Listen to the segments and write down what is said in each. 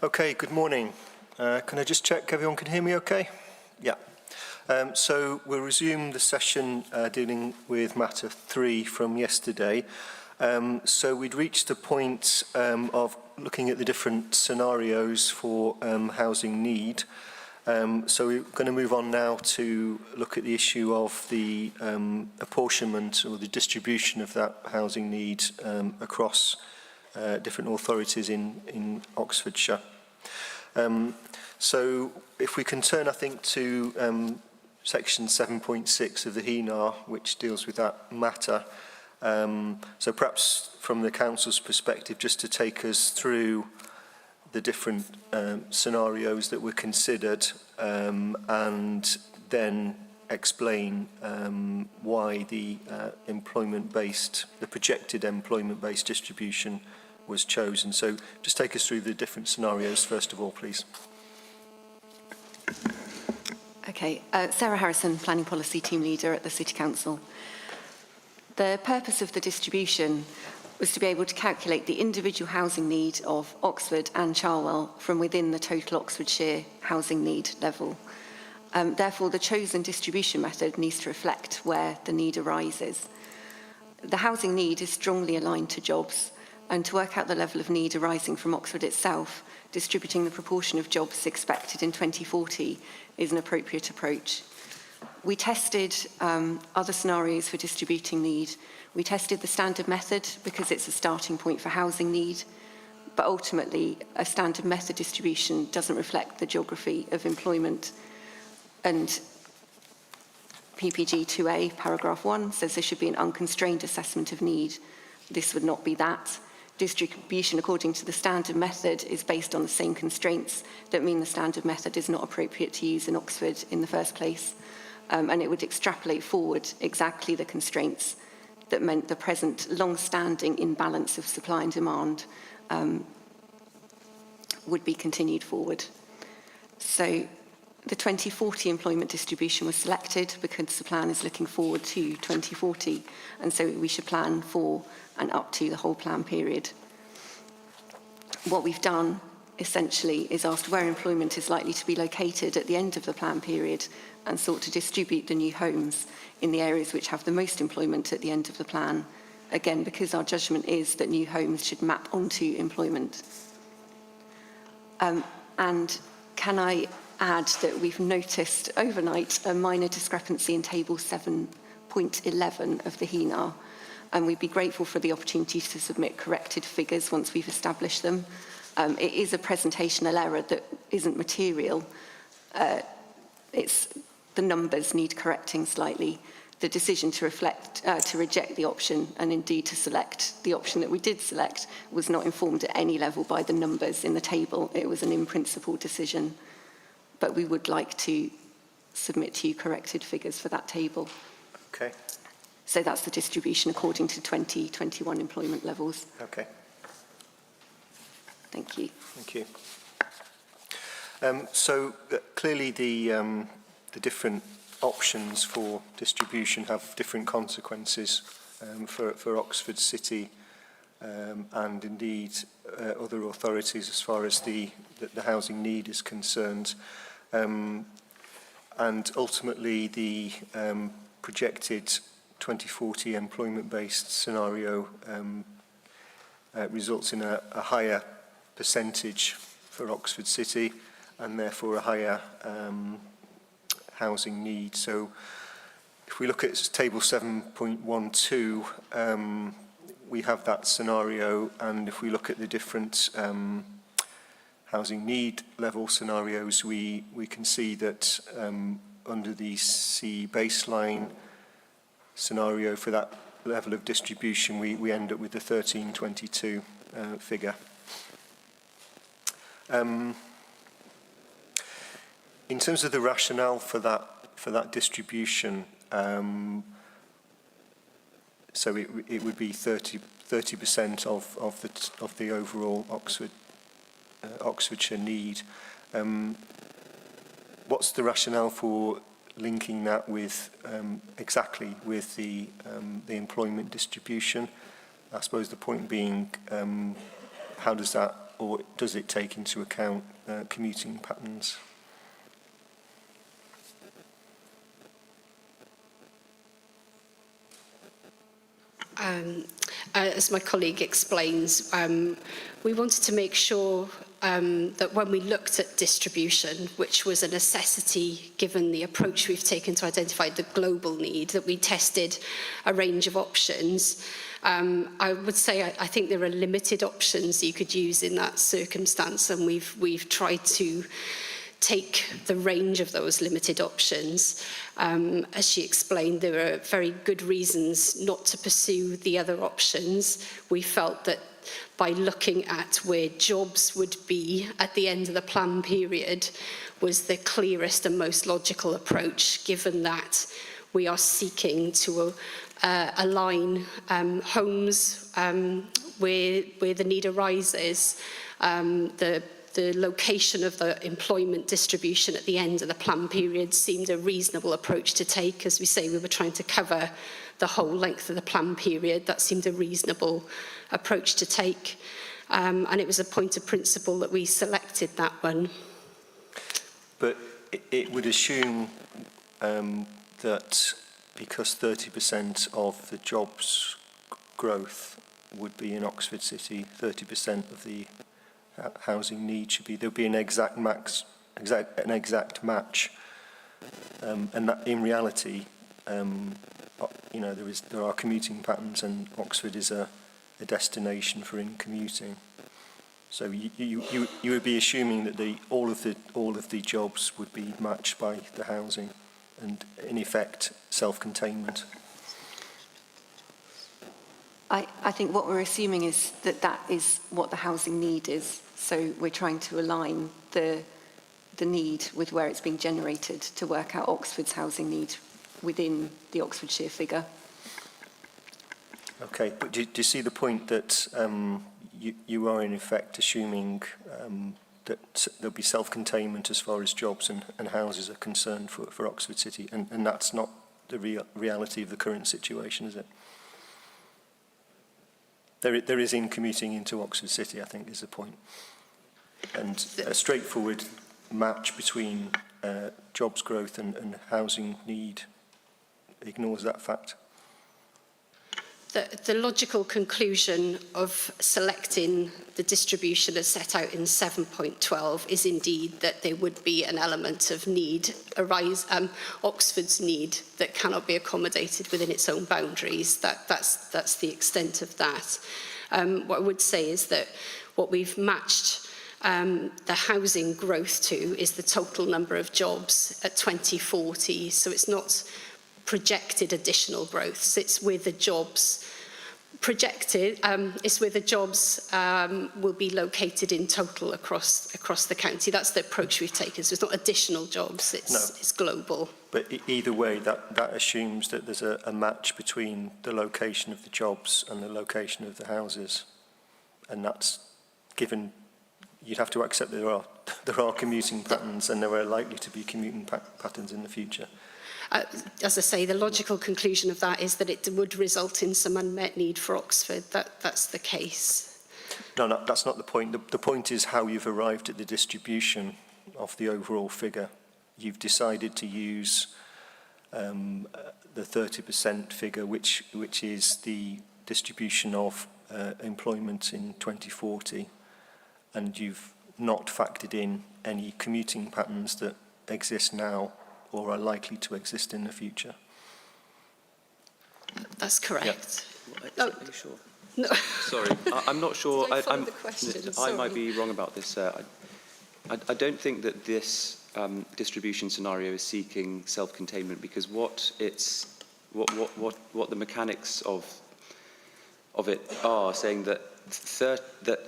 Okay, good morning. Can I just check everyone can hear me okay? Yeah. So we'll resume the session dealing with matter 3 from yesterday. So we'd reached the point of looking at the different scenarios for housing need. So we're going to move on now to look at the issue of the apportionment or the distribution of that housing need across different authorities in Oxfordshire. So if we can turn, I think, to section 7.6 of the HENAR, which deals with that matter. So perhaps from the Council's perspective, just to take us through the different scenarios that were considered and then explain why the projected employment-based distribution was chosen. So just take us through the different scenarios first of all, please. Okay, Sarah Harrison, Planning Policy Team Leader at the City Council. The purpose of the distribution was to be able to calculate the individual housing need of Oxford and Cherwell from within the total Oxfordshire housing need level. Therefore, the chosen distribution method needs to reflect where the need arises. The housing need is strongly aligned to jobs, and to work out the level of need arising from Oxford itself, distributing the proportion of jobs expected in 2040 is an appropriate approach. We tested other scenarios for distributing need. We tested the standard method because it's a starting point for housing need, but ultimately a standard method distribution doesn't reflect the geography of employment. And PPG 2A, paragraph 1, says there should be an unconstrained assessment of need. This would not be that. Distribution according to the standard method is based on the same constraints that mean the standard method is not appropriate to use in Oxford in the first place. And it would extrapolate forward exactly the constraints that meant the present long-standing imbalance of supply and demand would be continued forward. So the 2040 employment distribution was selected because the plan is looking forward to 2040, and so we should plan for and up to the whole plan period. What we've done essentially is asked where employment is likely to be located at the end of the plan period and sought to distribute the new homes in the areas which have the most employment at the end of the plan, again because our judgment is that new homes should map onto employment. And can I add that we've noticed overnight a minor discrepancy in table 7.11 of the HENAR, and we'd be grateful for the opportunity to submit corrected figures once we've established them. It is a presentational error that isn't material. The numbers need correcting slightly. The decision to reject the option and indeed to select the option that we did select was not informed at any level by the numbers in the table. It was an in-principle decision. But we would like to submit to you corrected figures for that table. Okay. So that's the distribution according to 2021 employment levels. Okay. Thank you. Thank you. So clearly the different options for distribution have different consequences for Oxford City and indeed other authorities as far as the housing need is concerned. And ultimately the projected 2040 employment-based scenario results in a higher percentage for Oxford City and therefore a higher housing need. So if we look at table 7.12, we have that scenario, and if we look at the different housing need level scenarios, we can see that under the C baseline scenario for that level of distribution, we end up with the 1322 figure. In terms of the rationale for that distribution, so it would be 30% of the overall Oxfordshire need. What's the rationale for linking that with exactly with the employment distribution? I suppose the point being, how does that or does it take into account commuting patterns? As my colleague explains, we wanted to make sure that when we looked at distribution, which was a necessity given the approach we've taken to identify the global need, that we tested a range of options. I would say I think there are limited options you could use in that circumstance, and we've tried to take the range of those limited options. As she explained, there are very good reasons not to pursue the other options. We felt that by looking at where jobs would be at the end of the plan period was the clearest and most logical approach, given that we are seeking to align homes where the need arises. The location of the employment distribution at the end of the plan period seemed a reasonable approach to take. As we say, we were trying to cover the whole length of the plan period. That seemed a reasonable approach to take. And it was a point of principle that we selected that one. But it would assume that because 30% of the jobs growth would be in Oxford City, 30% of the housing need should be, there would be an exact match, and that in reality, you know, there are commuting patterns, and Oxford is a destination for commuting. So you would be assuming that all of the jobs would be matched by the housing, and in effect self-containment. I think what we're assuming is that that is what the housing need is. So we're trying to align the need with where it's being generated to work out Oxford's housing need within the Oxfordshire figure. Okay, but do you see the point that you are in effect assuming that there'll be self-containment as far as jobs and houses are concerned for Oxford City, and that's not the reality of the current situation, is it? There is commuting into Oxford City, I think, is the point. And a straightforward match between jobs growth and housing need ignores that fact. The logical conclusion of selecting the distribution as set out in 7.12 is indeed that there would be an element of need Oxford's need that cannot be accommodated within its own boundaries. That's the extent of that. What I would say is that what we've matched the housing growth to is the total number of jobs at 2040. So it's not projected additional growth. So it's where the jobs projected, it's where the jobs will be located in total across the county. That's the approach we've taken. So it's not additional jobs, it's global. But either way, that assumes that there's a match between the location of the jobs and the location of the houses. And that's given, you'd have to accept that there are commuting patterns, and there are likely to be commuting patterns in the future. As I say, the logical conclusion of that is that it would result in some unmet need for Oxford. That's the case. No, that's not the point. The point is how you've arrived at the distribution of the overall figure. You've decided to use the 30% figure, which is the distribution of employment in 2040, and you've not factored in any commuting patterns that exist now or are likely to exist in the future. That's correct. Yeah. Are you sure? No. Sorry, I'm not sure. I might be wrong about this. I don't think that this distribution scenario is seeking self-containment, because what the mechanics of it are saying that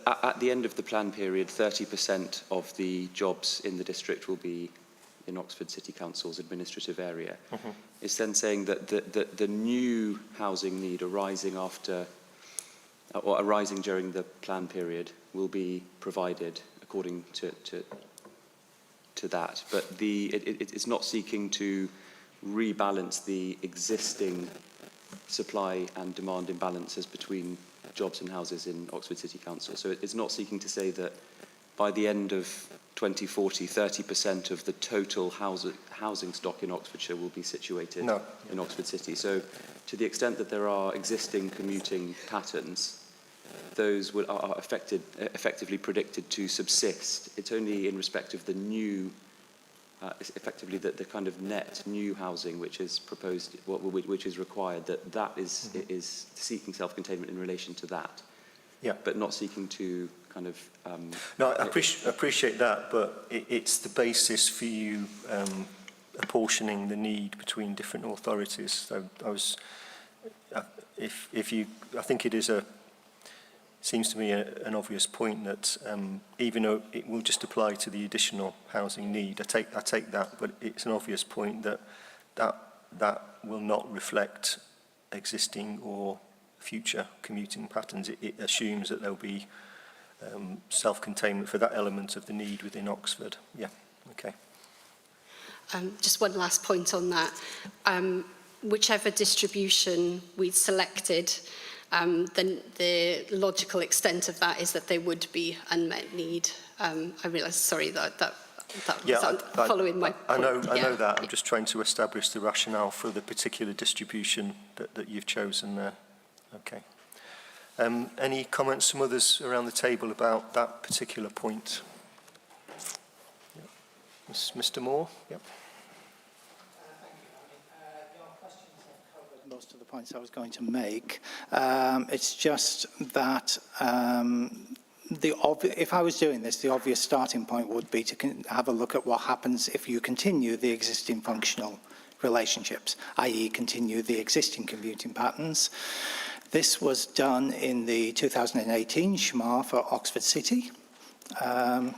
at the end of the plan period, 30% of the jobs in the district will be in Oxford City Council's administrative area. Mm-hmm. It's then saying that the new housing need arising during the plan period will be provided according to that. But it's not seeking to rebalance the existing supply and demand imbalances between jobs and houses in Oxford City Council. So it's not seeking to say that by the end of 2040, 30% of the total housing stock in Oxfordshire will be situated in Oxford City. So to the extent that there are existing commuting patterns, those are effectively predicted to subsist. It's only in respect of the new, effectively the kind of net new housing which is proposed, which is required, that is seeking self-containment in relation to that. Yeah. But not seeking to kind of... No, I appreciate that, but it's the basis for you apportioning the need between different authorities. So I think it is seems to me an obvious point that even though it will just apply to the additional housing need, I take that, but it's an obvious point that will not reflect existing or future commuting patterns. It assumes that there'll be self-containment for that element of the need within Oxford. Yeah, okay. Just one last point on that. Whichever distribution we'd selected, then the logical extent of that is that there would be unmet need. I realise, sorry, that wasn't following my point. I know that. I'm just trying to establish the rationale for the particular distribution that you've chosen there. Okay. Any comments from others around the table about that particular point? Yep. Mr. Moore? Yep. Most of the points I was going to make. It's just that if I was doing this, the obvious starting point would be to have a look at what happens if you continue the existing functional relationships, i.e. continue the existing commuting patterns. This was done in the 2018 SHMA for Oxford City.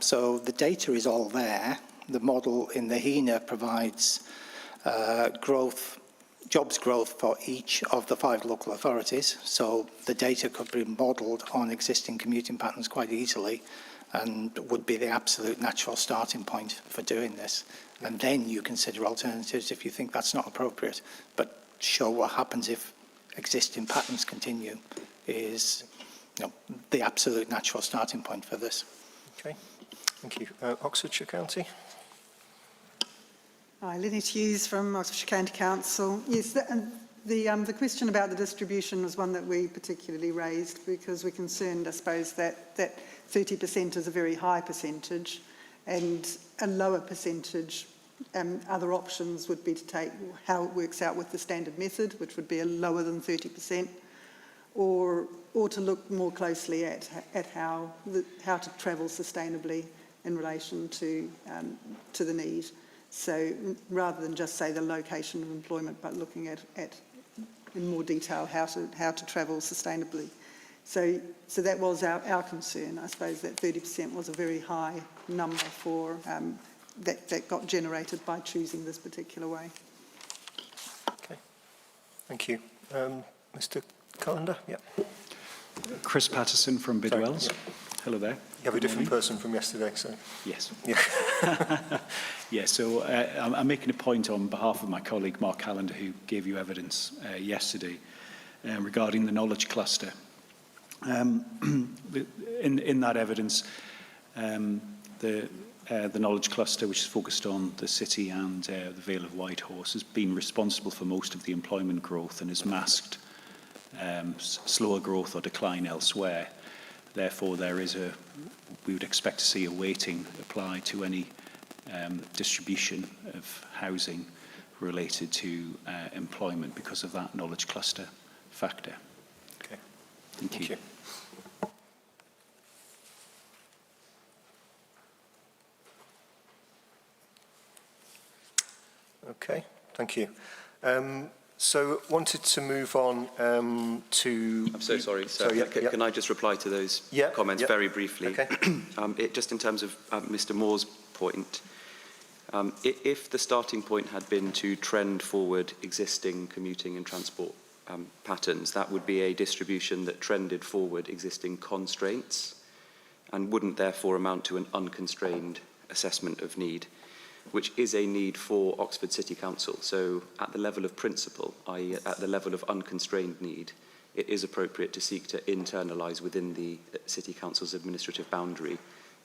So the data is all there. The model in the HENA provides jobs growth for each of the 5 local authorities. So the data could be modelled on existing commuting patterns quite easily and would be the absolute natural starting point for doing this. And then you consider alternatives if you think that's not appropriate. But show what happens if existing patterns continue is the absolute natural starting point for this. Okay, thank you. Oxfordshire County? Hi, Lynette Hughes from Oxfordshire County Council. Yes, the question about the distribution was one that we particularly raised because we're concerned, I suppose, that 30% is a very high percentage and a lower percentage. Other options would be to take how it works out with the standard method, which would be a lower than 30%, or to look more closely at how to travel sustainably in relation to the need. So rather than just say the location of employment, but looking at in more detail how to travel sustainably. So that was our concern. I suppose that 30% was a very high number for that got generated by choosing this particular way. Okay, thank you. Mr. Callender? Yeah. Chris Patterson from Bidwells. Yeah. Hello there. You have a different person from yesterday, so... Yes. Yeah. Yeah, so I'm making a point on behalf of my colleague Mark Callender, who gave you evidence yesterday regarding the knowledge cluster. In that evidence, the knowledge cluster, which is focused on the city and the Vale of Whitehorse, has been responsible for most of the employment growth and has masked slower growth or decline elsewhere. Therefore, we would expect to see a weighting applied to any distribution of housing related to employment because of that knowledge cluster factor. Okay. Thank you. Okay, thank you. So wanted to move on to... I'm so sorry, sir. Can I just reply to those comments very briefly? Okay. Just in terms of Mr. Moore's point, if the starting point had been to trend forward existing commuting and transport patterns, that would be a distribution that trended forward existing constraints and wouldn't therefore amount to an unconstrained assessment of need. which is a need for Oxford City Council. So at the level of principle, i.e. at the level of unconstrained need, it is appropriate to seek to internalise within the City Council's administrative boundary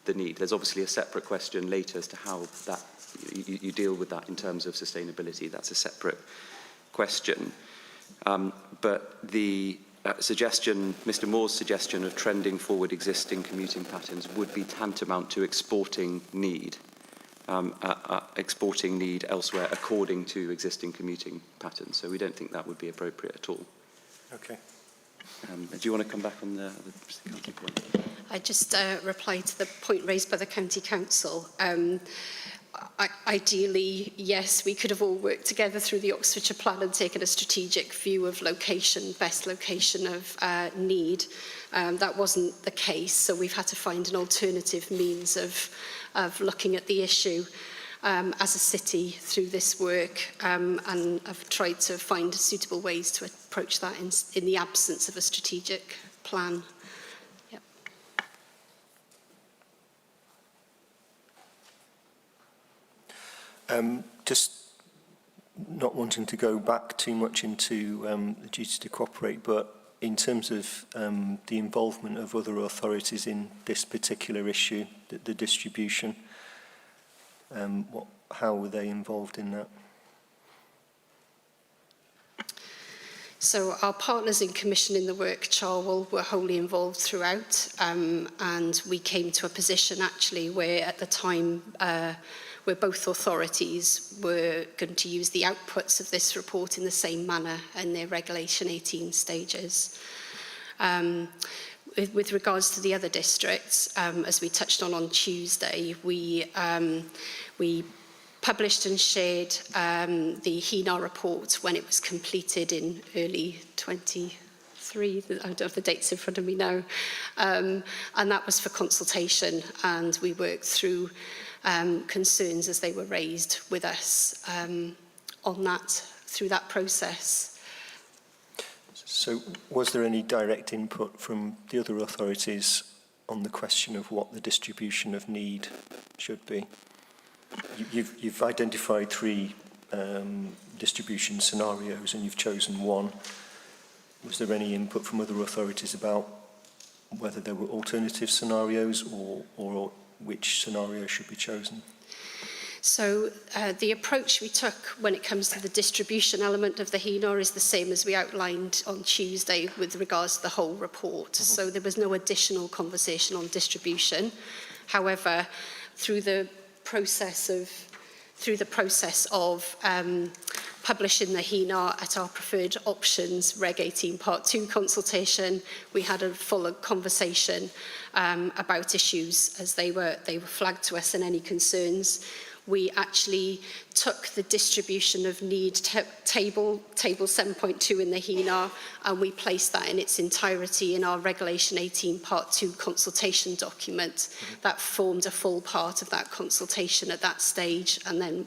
the need. There's obviously a separate question later as to how that you deal with that in terms of sustainability. That's a separate question. But the suggestion, Mr. Moore's suggestion of trending forward existing commuting patterns would be tantamount to exporting need elsewhere according to existing commuting patterns. So we don't think that would be appropriate at all. Okay. Do you want to come back on the county point? I just replied to the point raised by the County Council. Ideally, yes, we could have all worked together through the Oxfordshire Plan and taken a strategic view of location, best location of need. That wasn't the case, so we've had to find an alternative means of looking at the issue as a city through this work, and I've tried to find suitable ways to approach that in the absence of a strategic plan. Yep. Just not wanting to go back too much into the duty to cooperate, but in terms of the involvement of other authorities in this particular issue, the distribution, how were they involved in that? So our partners in commissioning the work, Charwell, were wholly involved throughout, and we came to a position actually where at the time where both authorities were going to use the outputs of this report in the same manner in their Regulation 18 stages. With regards to the other districts, as we touched on Tuesday, we published and shared the HENAR report when it was completed in early 23. I don't have the dates in front of me now. And that was for consultation, and we worked through concerns as they were raised with us on that, through that process. So was there any direct input from the other authorities on the question of what the distribution of need should be? You've identified 3 distribution scenarios and you've chosen one. Was there any input from other authorities about whether there were alternative scenarios or which scenario should be chosen? So the approach we took when it comes to the distribution element of the HENAR is the same as we outlined on Tuesday with regards to the whole report. Mm-hmm. So there was no additional conversation on distribution. However, through the process of publishing the HENAR at our preferred options, Reg 18 Part 2 consultation, we had a full conversation about issues as they were flagged to us and any concerns. We actually took the distribution of need table 7.2 in the HENAR, and we placed that in its entirety in our Regulation 18 Part 2 consultation document. Mm-hmm. That formed a full part of that consultation at that stage, and then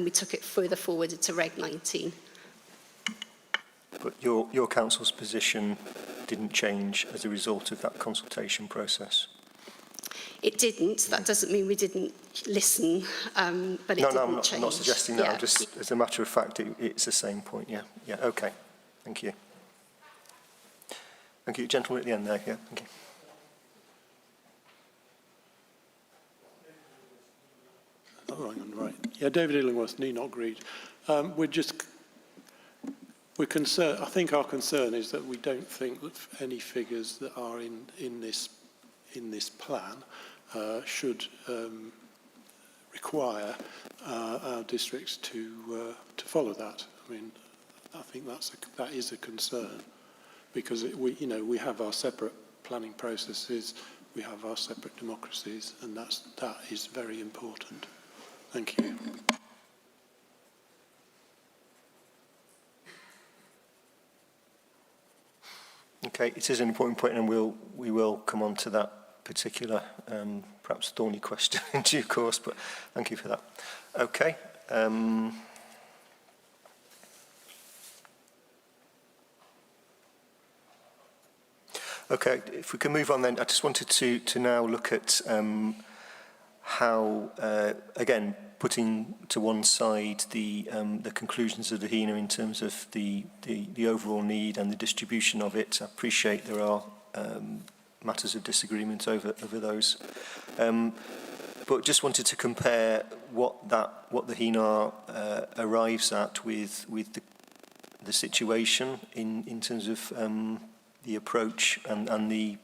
we took it further forward to Reg 19. But your council's position didn't change as a result of that consultation process? It didn't. That doesn't mean we didn't listen, but it didn't change. I'm not suggesting that. Yeah. I'm just, as a matter of fact, it's the same point. Yeah. Okay. Thank you. Thank you, gentleman at the end there. Yeah. Thank you. Oh, right. Yeah, David Illingworth, Nenot Greed. We're concerned. I think our concern is that we don't think that any figures that are in this plan should require our districts to follow that. I mean, I think that is a concern, because we have our separate planning processes, we have our separate democracies, and that is very important. Thank you. Okay, it is an important point, and we will come on to that particular, perhaps thorny question in due course, but thank you for that. Okay. Okay, if we can move on then, I just wanted to now look at how, again, putting to one side the conclusions of the HENA in terms of the overall need and the distribution of it. I appreciate there are matters of disagreement over those. But just wanted to compare what the HENA arrives at with the situation in terms of the approach and the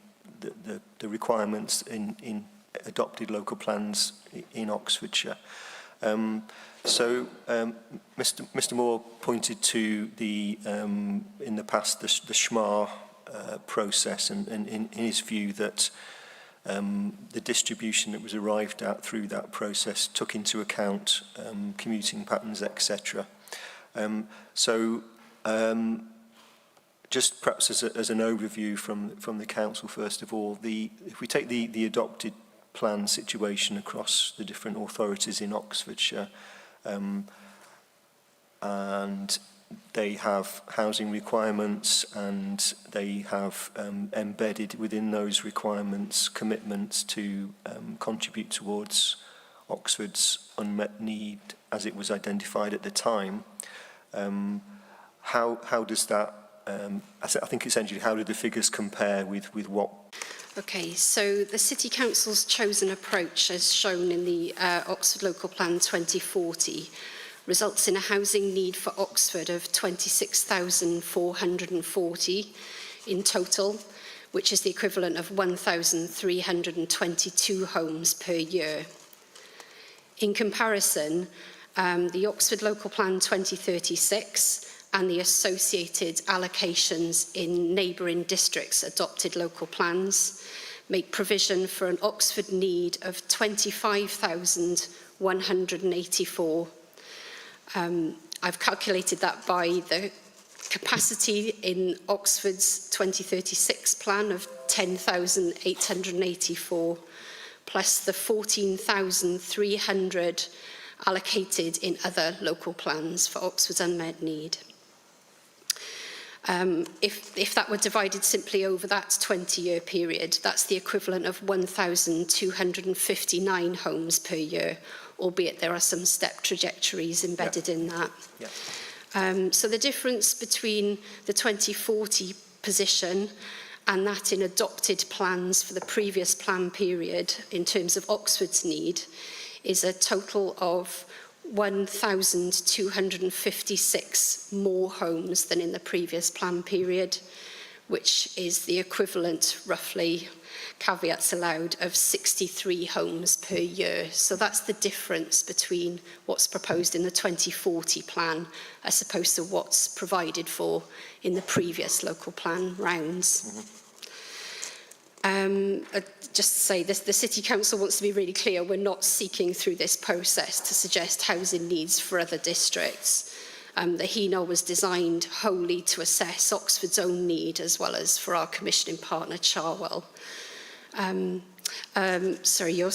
requirements in adopted local plans in Oxfordshire. Mr. Moore pointed to in the past the SHMA process, and in his view that the distribution that was arrived at through that process took into account commuting patterns, etc. Just perhaps as an overview from the council, first of all, if we take the adopted plan situation across the different authorities in Oxfordshire, and they have housing requirements, and they have embedded within those requirements commitments to contribute towards Oxford's unmet need as it was identified at the time. How does that, I think essentially, how do the figures compare with what? Okay, so the City Council's chosen approach, as shown in the Oxford Local Plan 2040, results in a housing need for Oxford of 26,440 in total, which is the equivalent of 1,322 homes per year. In comparison, the Oxford Local Plan 2036 and the associated allocations in neighbouring districts' adopted local plans make provision for an Oxford need of 25,184. I've calculated that by the capacity in Oxford's 2036 plan of 10,884, plus the 14,300 allocated in other local plans for Oxford's unmet need. If that were divided simply over that 20-year period, that's the equivalent of 1,259 homes per year, albeit there are some step trajectories embedded in that. So the difference between the 2040 position and that in adopted plans for the previous plan period in terms of Oxford's need is a total of 1,256 more homes than in the previous plan period, which is the equivalent, roughly, caveats allowed, of 63 homes per year. So that's the difference between what's proposed in the 2040 plan as opposed to what's provided for in the previous local plan rounds. Just to say, the City Council wants to be really clear, we're not seeking through this process to suggest housing needs for other districts. The HENA was designed wholly to assess Oxford's own need as well as for our commissioning partner, Charwell. Sorry, your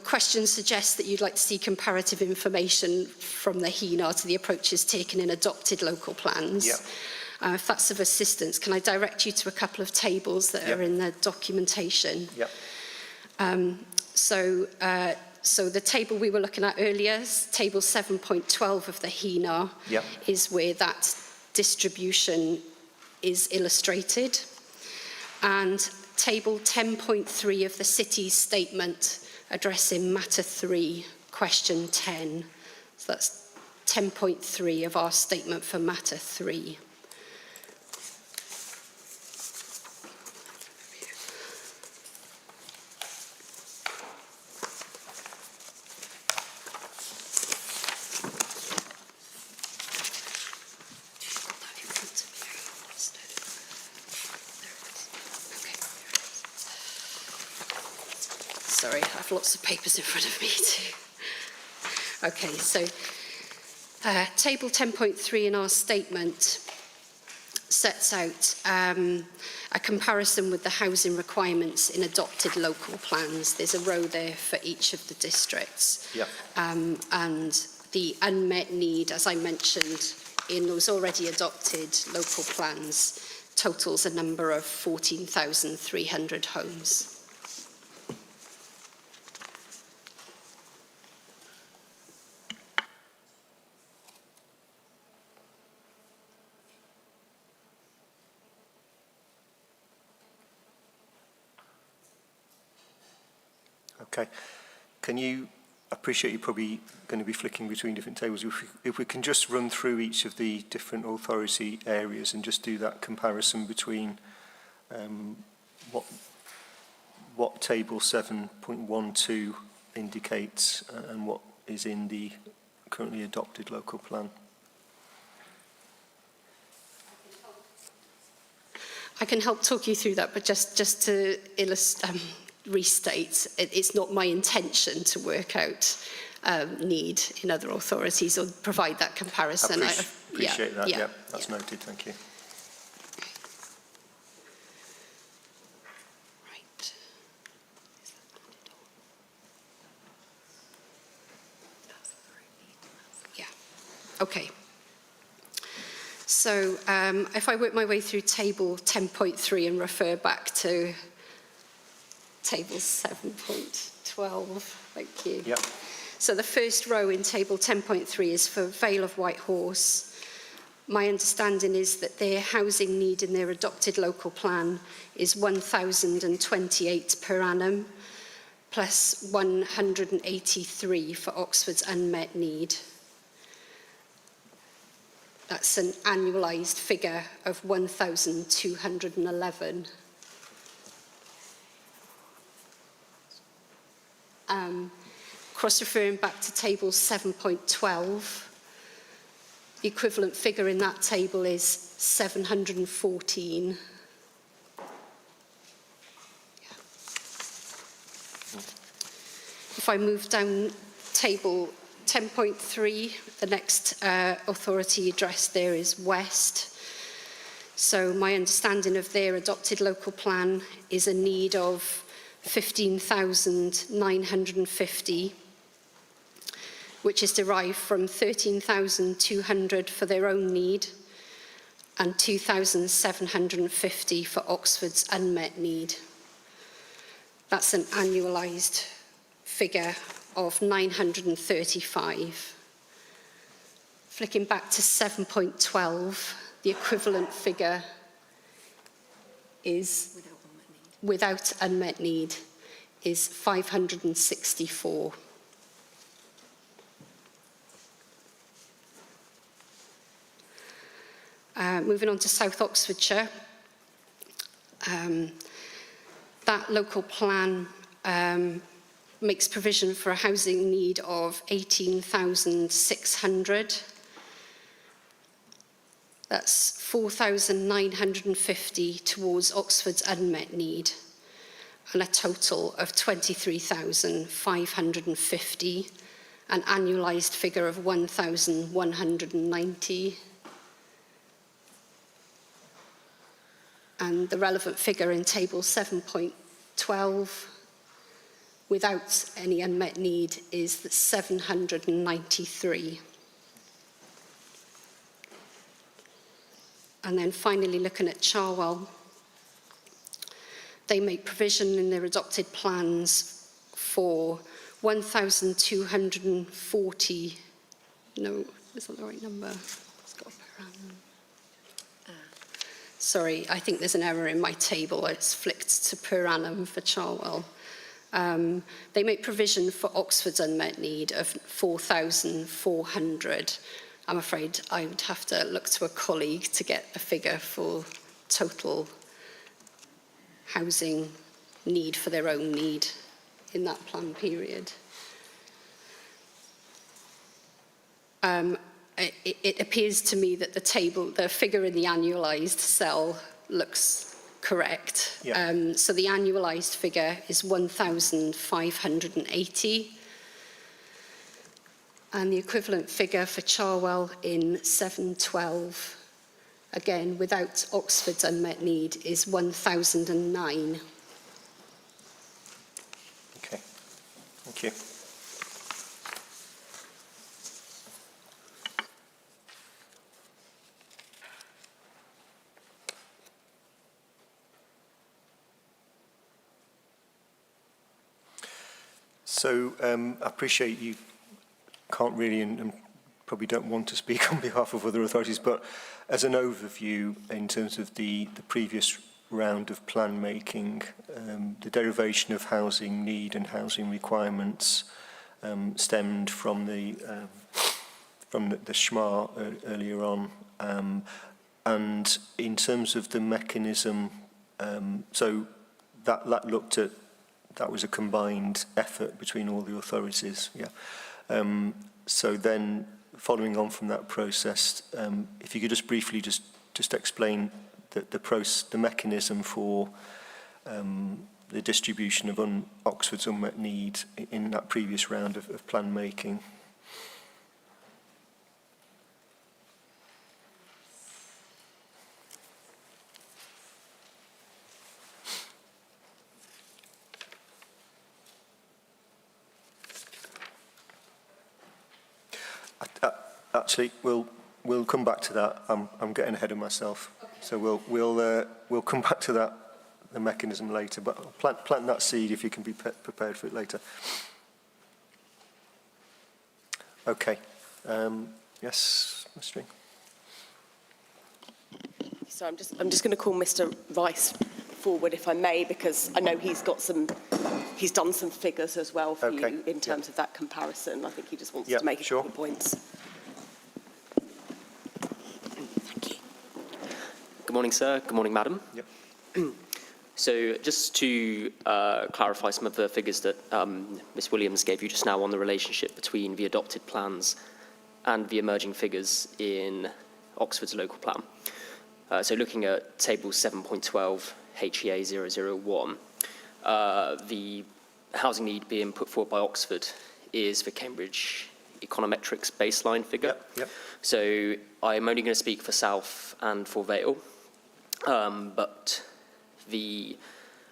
question suggests that you'd like to see comparative information from the HENA to the approaches taken in adopted local plans. Yeah. If that's of assistance, can I direct you to a couple of tables that are in the documentation? Yeah. So the table we were looking at earlier, table 7.12 of the HENA, is where that distribution is illustrated. And table 10.3 of the city's statement addressing matter 3, question 10. So that's 10.3 of our statement for matter 3. Sorry, I have lots of papers in front of me too. Okay, so table 10.3 in our statement sets out a comparison with the housing requirements in adopted local plans. There's a row there for each of the districts. And the unmet need, as I mentioned, in those already adopted local plans totals a number of 14,300 homes. Okay. Can you, I appreciate you're probably going to be flicking between different tables. If we can just run through each of the different authority areas and just do that comparison between what table 7.12 indicates and what is in the currently adopted local plan. I can help talk you through that, but just to restate, it's not my intention to work out need in other authorities or provide that comparison. I appreciate that, yeah, that's noted, thank you. Right. Yeah, okay. So if I work my way through table 10.3 and refer back to table 7.12, thank you. Yep. So the first row in table 10.3 is for Vale of Whitehorse. My understanding is that their housing need in their adopted local plan is 1,028 per annum, plus 183 for Oxford's unmet need. That's an annualised figure of 1,211. Cross-referring back to table 7.12, the equivalent figure in that table is 714. If I move down table 10.3, the next authority address there is West. So my understanding of their adopted local plan is a need of 15,950, which is derived from 13,200 for their own need and 2,750 for Oxford's unmet need. That's an annualised figure of 935. Flicking back to 7.12, the equivalent figure is, without unmet need, is 564. Moving on to South Oxfordshire, that local plan makes provision for a housing need of 18,600. That's 4,950 towards Oxford's unmet need, and a total of 23,550, an annualised figure of 1,190. And the relevant figure in table 7.12, without any unmet need, is 793. And then finally, looking at Charwell, they make provision in their adopted plans for 1,240, no, is that the right number? It's got a per annum. Sorry, I think there's an error in my table. It's flicked to per annum for Charwell. They make provision for Oxford's unmet need of 4,400. I'm afraid I would have to look to a colleague to get a figure for total housing need for their own need in that plan period. It appears to me that the figure in the annualised cell looks correct. Yeah. So the annualised figure is 1,580. And the equivalent figure for Charwell in 7.12, again, without Oxford's unmet need, is 1,009. Okay, thank you. So I appreciate you can't really and probably don't want to speak on behalf of other authorities, but as an overview in terms of the previous round of plan making, the derivation of housing need and housing requirements stemmed from the SHMA earlier on. And in terms of the mechanism, so that looked at, that was a combined effort between all the authorities, yeah. So then, following on from that process, if you could just briefly just explain the mechanism for the distribution of Oxford's unmet need in that previous round of plan making. Actually, we'll come back to that. I'm getting ahead of myself, so we'll come back to that, the mechanism later. But I'll plant that seed if you can be prepared for it later. Okay. Yes, Ms. String. So I'm just going to call Mr. Rice forward, if I may, because I know he's done some figures as well for you in terms of that comparison. I think he just wants to make a couple of points. Thank you. Good morning, sir. Good morning, madam. Yep. So just to clarify some of the figures that Ms. Williams gave you just now on the relationship between the adopted plans and the emerging figures in Oxford's local plan. So looking at table 7.12 HEA 001, the housing need being put forward by Oxford is the Cambridge econometrics baseline figure. Yep. So I'm only going to speak for South and for Vale, but I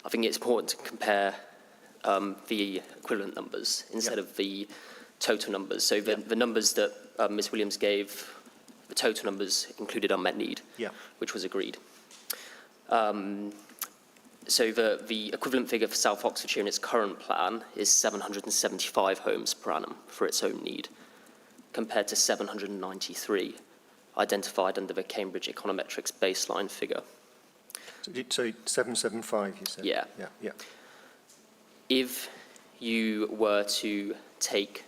think it's important to compare the equivalent numbers instead of the total numbers. So the numbers that Ms. Williams gave, the total numbers included unmet need, which was agreed. So the equivalent figure for South Oxfordshire in its current plan is 775 homes per annum for its own need, compared to 793 identified under the Cambridge econometrics baseline figure. So 775, you said? Yeah. If you were to take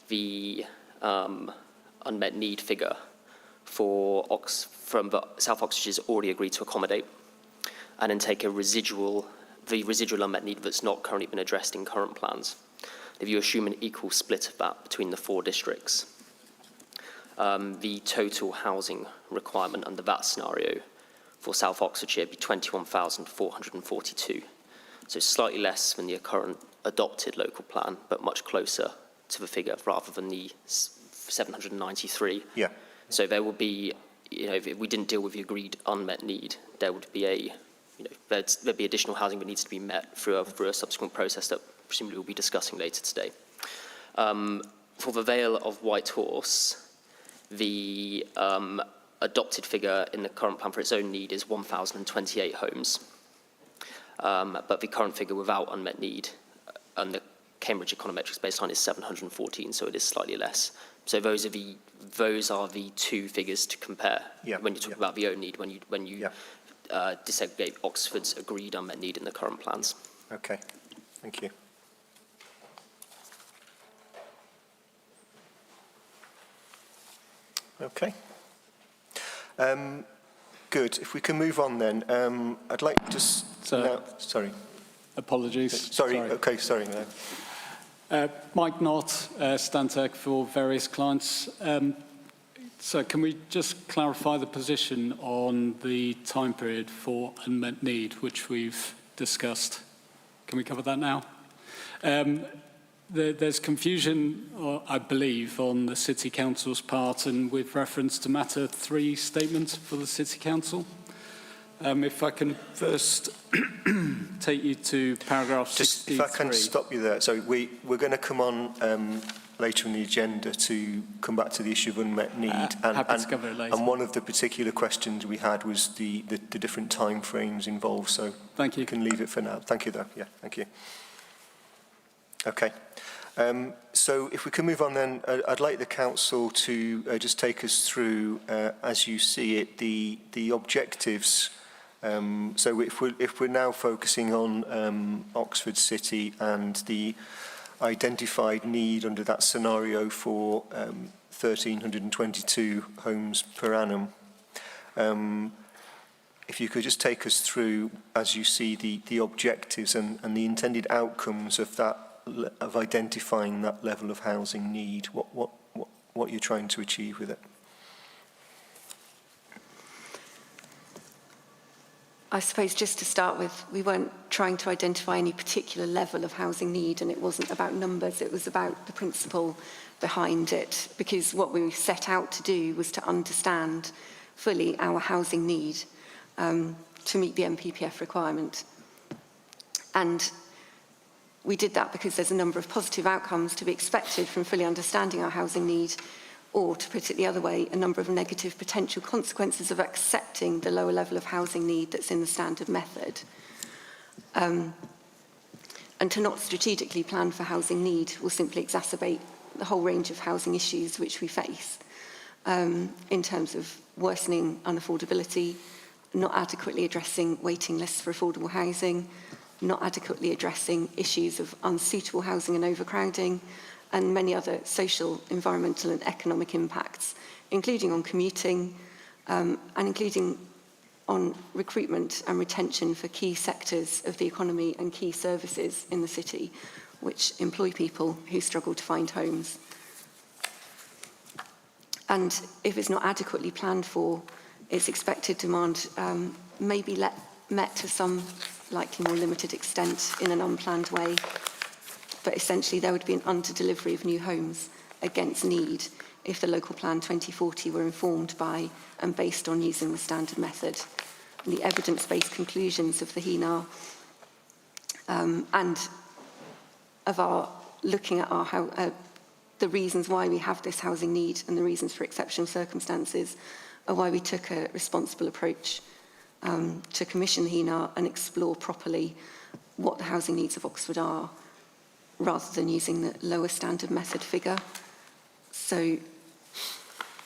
the unmet need figure from the South Oxfordshire's already agreed to accommodate, and then take the residual unmet need that's not currently been addressed in current plans, if you assume an equal split of that between the 4 districts, the total housing requirement under that scenario for South Oxfordshire would be 21,442. So slightly less than the current adopted local plan, but much closer to the figure rather than the 793. Yeah. So there will be, if we didn't deal with the agreed unmet need, there would be there'd be additional housing that needs to be met through a subsequent process that presumably we'll be discussing later today. For the Vale of Whitehorse, the adopted figure in the current plan for its own need is 1,028 homes. But the current figure without unmet need and the Cambridge econometrics baseline is 714, so it is slightly less. So those are the 2 figures to compare when you talk about the own need, when you disaggregate Oxford's agreed unmet need in the current plans. Okay, thank you. Okay. Good. If we can move on then, I'd like to sorry. Apologies. Sorry. Okay, sorry. Mike Knott, Stantec for various clients. So can we just clarify the position on the time period for unmet need, which we've discussed? Can we cover that now? There's confusion, I believe, on the City Council's part and with reference to Matter 3 statement for the City Council. If I can first take you to paragraph 63. If I can stop you there. So we're going to come on later in the agenda to come back to the issue of unmet need. Happy to cover it later. And one of the particular questions we had was the different time frames involved. So thank you. You can leave it for now. Thank you, though. Yeah, thank you. Okay. So if we can move on then, I'd like the Council to just take us through, as you see it, the objectives So if we're now focusing on Oxford City and the identified need under that scenario for 1,322 homes per annum, if you could just take us through, as you see, the objectives and the intended outcomes of that, of identifying that level of housing need, what you're trying to achieve with it. I suppose just to start with, we weren't trying to identify any particular level of housing need, and it wasn't about numbers, it was about the principle behind it, because what we set out to do was to understand fully our housing need to meet the NPPF requirement. And we did that because there's a number of positive outcomes to be expected from fully understanding our housing need, or to put it the other way, a number of negative potential consequences of accepting the lower level of housing need that's in the standard method. And to not strategically plan for housing need will simply exacerbate the whole range of housing issues which we face, in terms of worsening unaffordability, not adequately addressing waiting lists for affordable housing, not adequately addressing issues of unsuitable housing and overcrowding, and many other social, environmental and economic impacts, including on commuting and including on recruitment and retention for key sectors of the economy and key services in the city, which employ people who struggle to find homes. And if it's not adequately planned for, its expected demand may be met to some likely more limited extent in an unplanned way, but essentially there would be an under-delivery of new homes against need if the local plan 2040 were informed by and based on using the standard method. And the evidence-based conclusions of the HENAR and of our looking at our the reasons why we have this housing need and the reasons for exceptional circumstances are why we took a responsible approach to commission the HENAR and explore properly what the housing needs of Oxford are, rather than using the lower standard method figure. So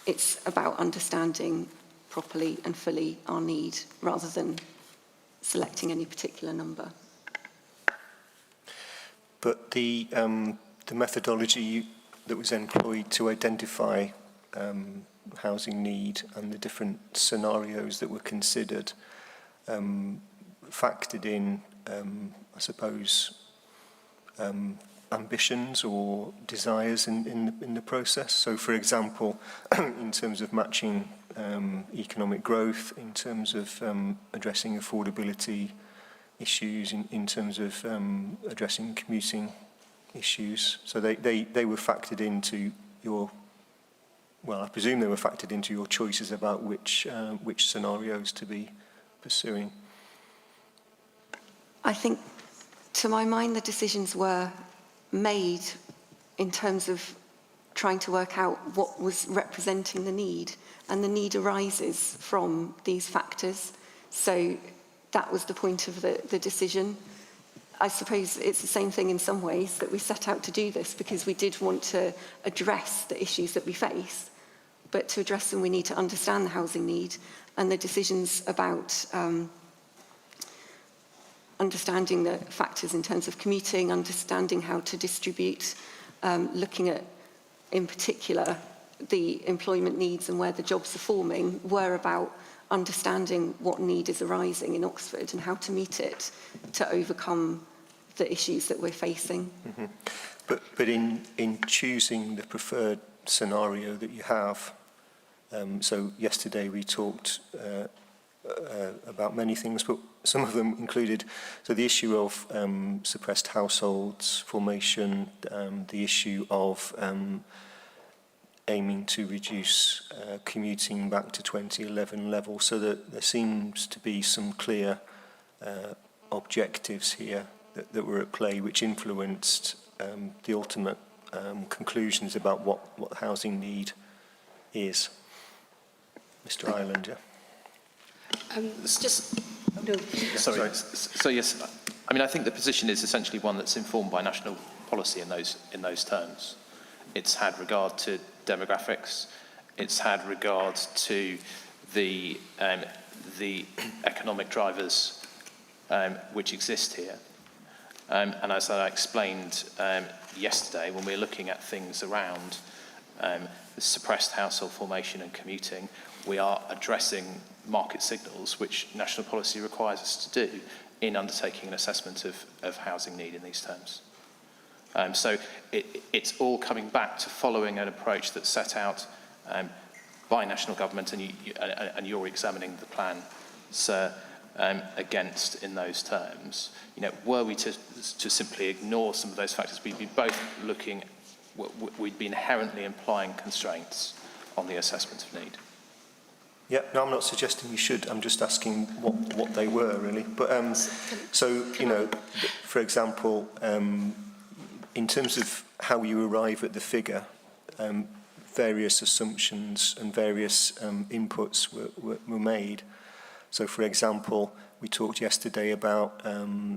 it's about understanding properly and fully our need, rather than selecting any particular number. But the methodology that was employed to identify housing need and the different scenarios that were considered factored in, I suppose, ambitions or desires in the process. So, for example, in terms of matching economic growth, in terms of addressing affordability issues, in terms of addressing commuting issues. So they were factored into your, well, I presume they were factored into your choices about which scenarios to be pursuing. I think, to my mind, the decisions were made in terms of trying to work out what was representing the need, and the need arises from these factors. So that was the point of the decision. I suppose it's the same thing in some ways, that we set out to do this because we did want to address the issues that we face, but to address them we need to understand the housing need, and the decisions about understanding the factors in terms of commuting, understanding how to distribute, looking at, in particular, the employment needs and where the jobs are forming, were about understanding what need is arising in Oxford and how to meet it to overcome the issues that we're facing. Mm-hmm. But in choosing the preferred scenario that you have, so yesterday we talked about many things, but some of them included, so the issue of suppressed households formation, the issue of aiming to reduce commuting back to 2011 level, so that there seems to be some clear objectives here that were at play, which influenced the ultimate conclusions about what housing need is. Mr. Ireland, yeah. Sorry. So yes, I mean, I think the position is essentially one that's informed by national policy in those terms. It's had regard to demographics. It's had regard to the economic drivers which exist here. And as I explained yesterday, when we're looking at things around the suppressed household formation and commuting, we are addressing market signals which national policy requires us to do in undertaking an assessment of housing need in these terms. So it's all coming back to following an approach that's set out by national government, and you're examining the plan, sir, against in those terms. You know, were we to simply ignore some of those factors, we'd be both looking, we'd be inherently implying constraints on the assessment of need. Yeah, no, I'm not suggesting you should. I'm just asking what they were, really. But so, you know, for example, in terms of how you arrive at the figure, various assumptions and various inputs were made. So, for example, we talked yesterday about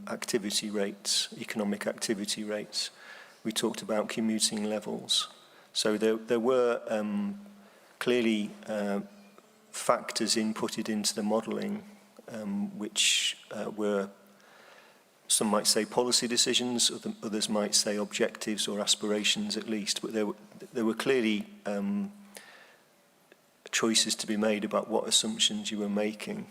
activity rates, economic activity rates. We talked about commuting levels. So there were clearly factors inputted into the modelling, which were, some might say policy decisions, others might say objectives or aspirations at least, but there were clearly choices to be made about what assumptions you were making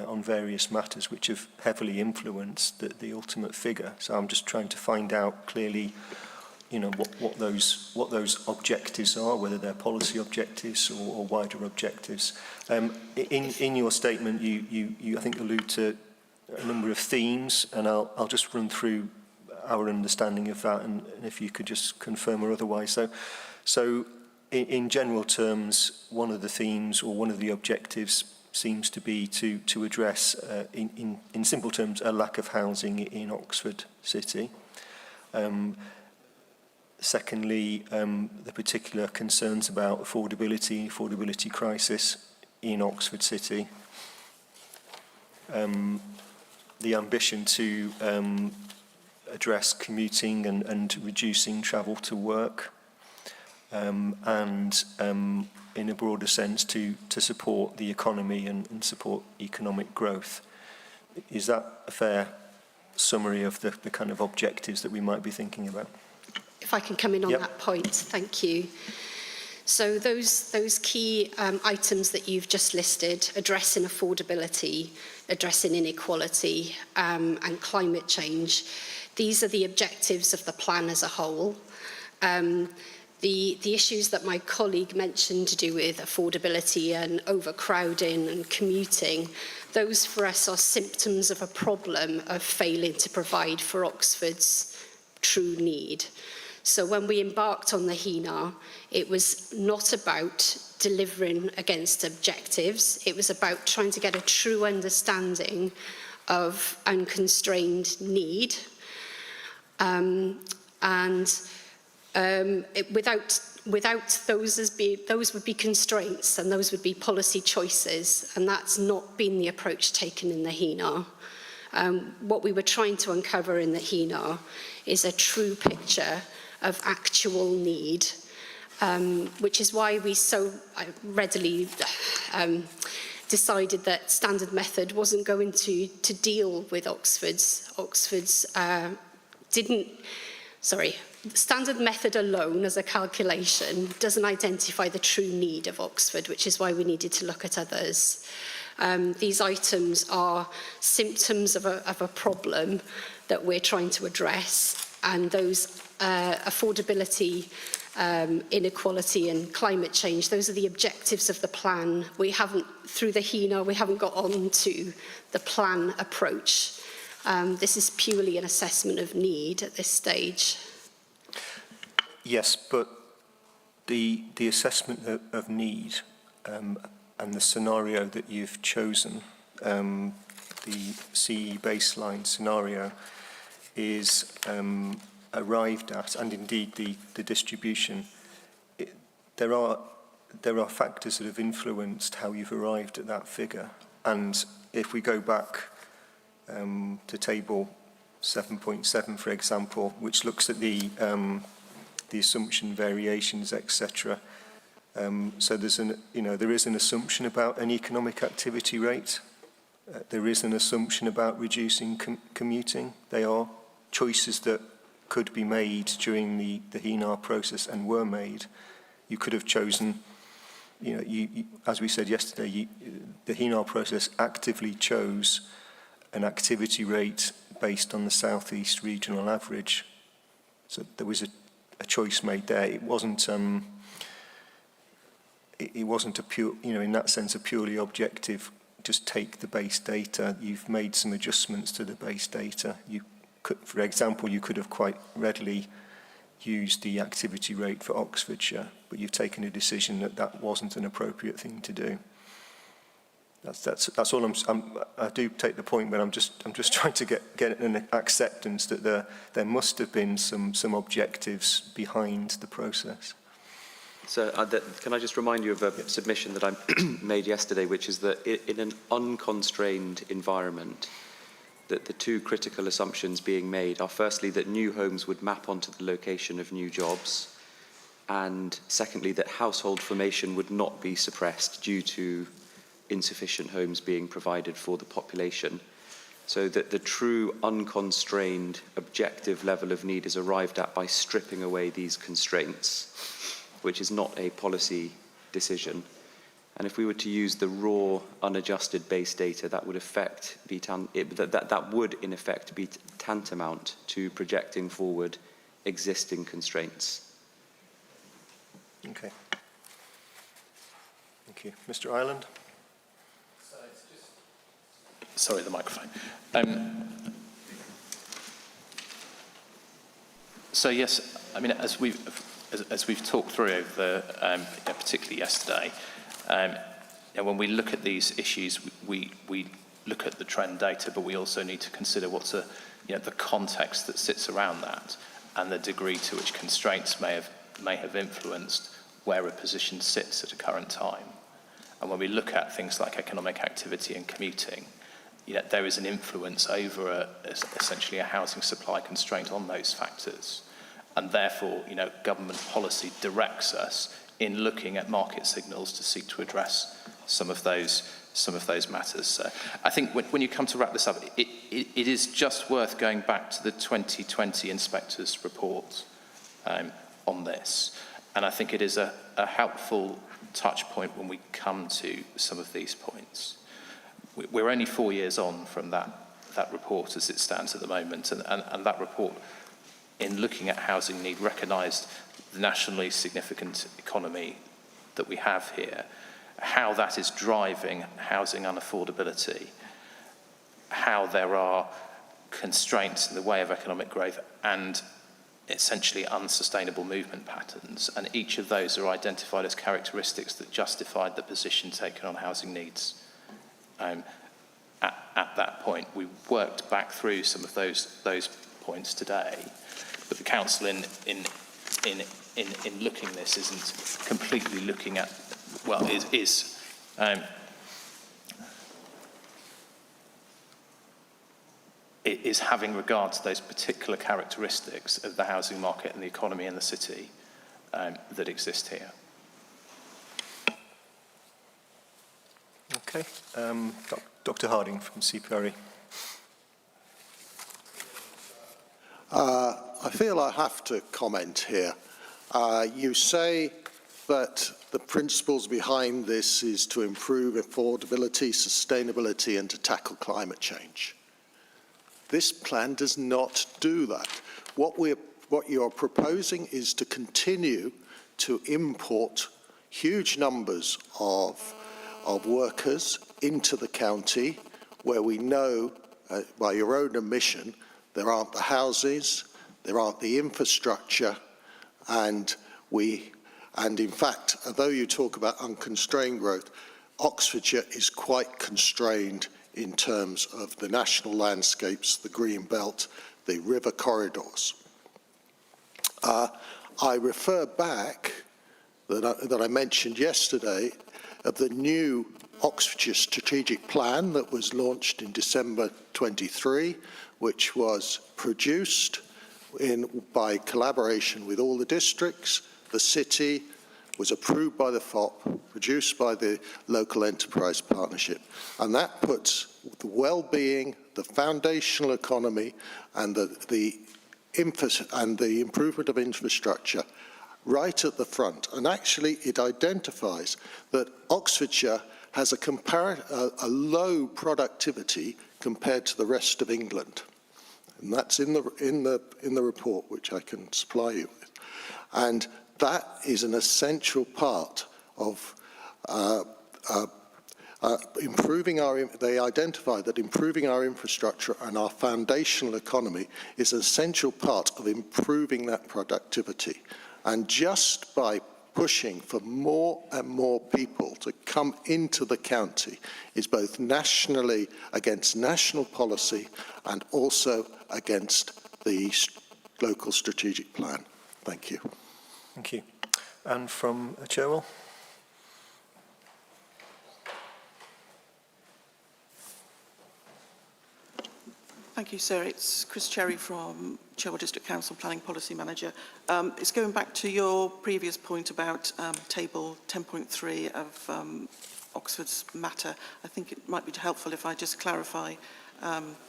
on various matters, which have heavily influenced the ultimate figure. So I'm just trying to find out clearly, you know, what those objectives are, whether they're policy objectives or wider objectives. In your statement, you I think allude to a number of themes, and I'll just run through our understanding of that, and if you could just confirm or otherwise. So in general terms, one of the themes or one of the objectives seems to be to address, in simple terms, a lack of housing in Oxford City. Secondly, the particular concerns about affordability crisis in Oxford City. The ambition to address commuting and reducing travel to work, and in a broader sense to support the economy and support economic growth. Is that a fair summary of the kind of objectives that we might be thinking about? If I can come in on that point, thank you. So those key items that you've just listed, addressing affordability, addressing inequality, and climate change, these are the objectives of the plan as a whole. The issues that my colleague mentioned to do with affordability and overcrowding and commuting, those for us are symptoms of a problem of failing to provide for Oxford's true need. So when we embarked on the HENA, it was not about delivering against objectives. It was about trying to get a true understanding of unconstrained need. Without those would be constraints, and those would be policy choices, and that's not been the approach taken in the HENA. What we were trying to uncover in the HENA is a true picture of actual need, which is why we so readily decided that standard method wasn't going to deal with standard method alone as a calculation doesn't identify the true need of Oxford, which is why we needed to look at others. These items are symptoms of a problem that we're trying to address, and those affordability, inequality and climate change, those are the objectives of the plan. We haven't, through the HENA, we haven't got on to the plan approach. This is purely an assessment of need at this stage. Yes, but the assessment of need and the scenario that you've chosen, the CE baseline scenario, is arrived at, and indeed the distribution. There are factors that have influenced how you've arrived at that figure, and if we go back to table 7.7, for example, which looks at the assumption variations, etc., So there is an assumption about an economic activity rate. There is an assumption about reducing commuting. They are choices that could be made during the HENAR process and were made. You could have chosen, as we said yesterday, the HENAR process actively chose an activity rate based on the South East regional average. So there was a choice made there. It wasn't a pure, in that sense, a purely objective, just take the base data. You've made some adjustments to the base data. For example, you could have quite readily used the activity rate for Oxfordshire, but you've taken a decision that wasn't an appropriate thing to do. That's all. I do take the point, but I'm just trying to get an acceptance that there must have been some objectives behind the process. So can I just remind you of a submission that I made yesterday, which is that in an unconstrained environment, that the two critical assumptions being made are firstly that new homes would map onto the location of new jobs, and secondly that household formation would not be suppressed due to insufficient homes being provided for the population. So that the true unconstrained objective level of need is arrived at by stripping away these constraints, which is not a policy decision. And if we were to use the raw, unadjusted base data, that would would in effect be tantamount to projecting forward existing constraints. Okay. Thank you. Mr. Ireland? Sorry, the microphone. So yes, I mean, as we've talked through over particularly yesterday, when we look at these issues, we look at the trend data, but we also need to consider what's the context that sits around that and the degree to which constraints may have influenced where a position sits at a current time. And when we look at things like economic activity and commuting, there is an influence over essentially a housing supply constraint on those factors. And therefore, government policy directs us in looking at market signals to seek to address some of those matters. So I think when you come to wrap this up, it is just worth going back to the 2020 inspectors' report on this. And I think it is a helpful touch point when we come to some of these points. We're only 4 years on from that report as it stands at the moment, and that report, in looking at housing need, recognised the nationally significant economy that we have here, how that is driving housing unaffordability, how there are constraints in the way of economic growth and essentially unsustainable movement patterns, and each of those are identified as characteristics that justified the position taken on housing needs. At that point, we worked back through some of those points today, but the council in looking at this isn't completely looking at, well, is having regard to those particular characteristics of the housing market and the economy in the city that exist here. Okay. Dr. Harding from CPRE. I feel I have to comment here. You say that the principles behind this is to improve affordability, sustainability, and to tackle climate change. This plan does not do that. What you are proposing is to continue to import huge numbers of workers into the county where we know, by your own admission, there aren't the houses, there aren't the infrastructure, and in fact, although you talk about unconstrained growth, Oxfordshire is quite constrained in terms of the national landscapes, the green belt, the river corridors. I refer back that I mentioned yesterday of the new Oxfordshire strategic plan that was launched in December 23, which was produced by collaboration with all the districts, the city, was approved by the FOP, produced by the local enterprise partnership, and that puts the well-being, the foundational economy, and the improvement of infrastructure right at the front. And actually, it identifies that Oxfordshire has a low productivity compared to the rest of England, and that's in the report, which I can supply you with. And that is an essential part of they identify that improving our infrastructure and our foundational economy is an essential part of improving that productivity. And just by pushing for more and more people to come into the county is both nationally against national policy and also against the local strategic plan. Thank you. Thank you. And from Cherwell? Thank you, sir. It's Chris Cherry from Cherwell District Council Planning Policy Manager. It's going back to your previous point about table 10.3 of Oxford's matter. I think it might be helpful if I just clarify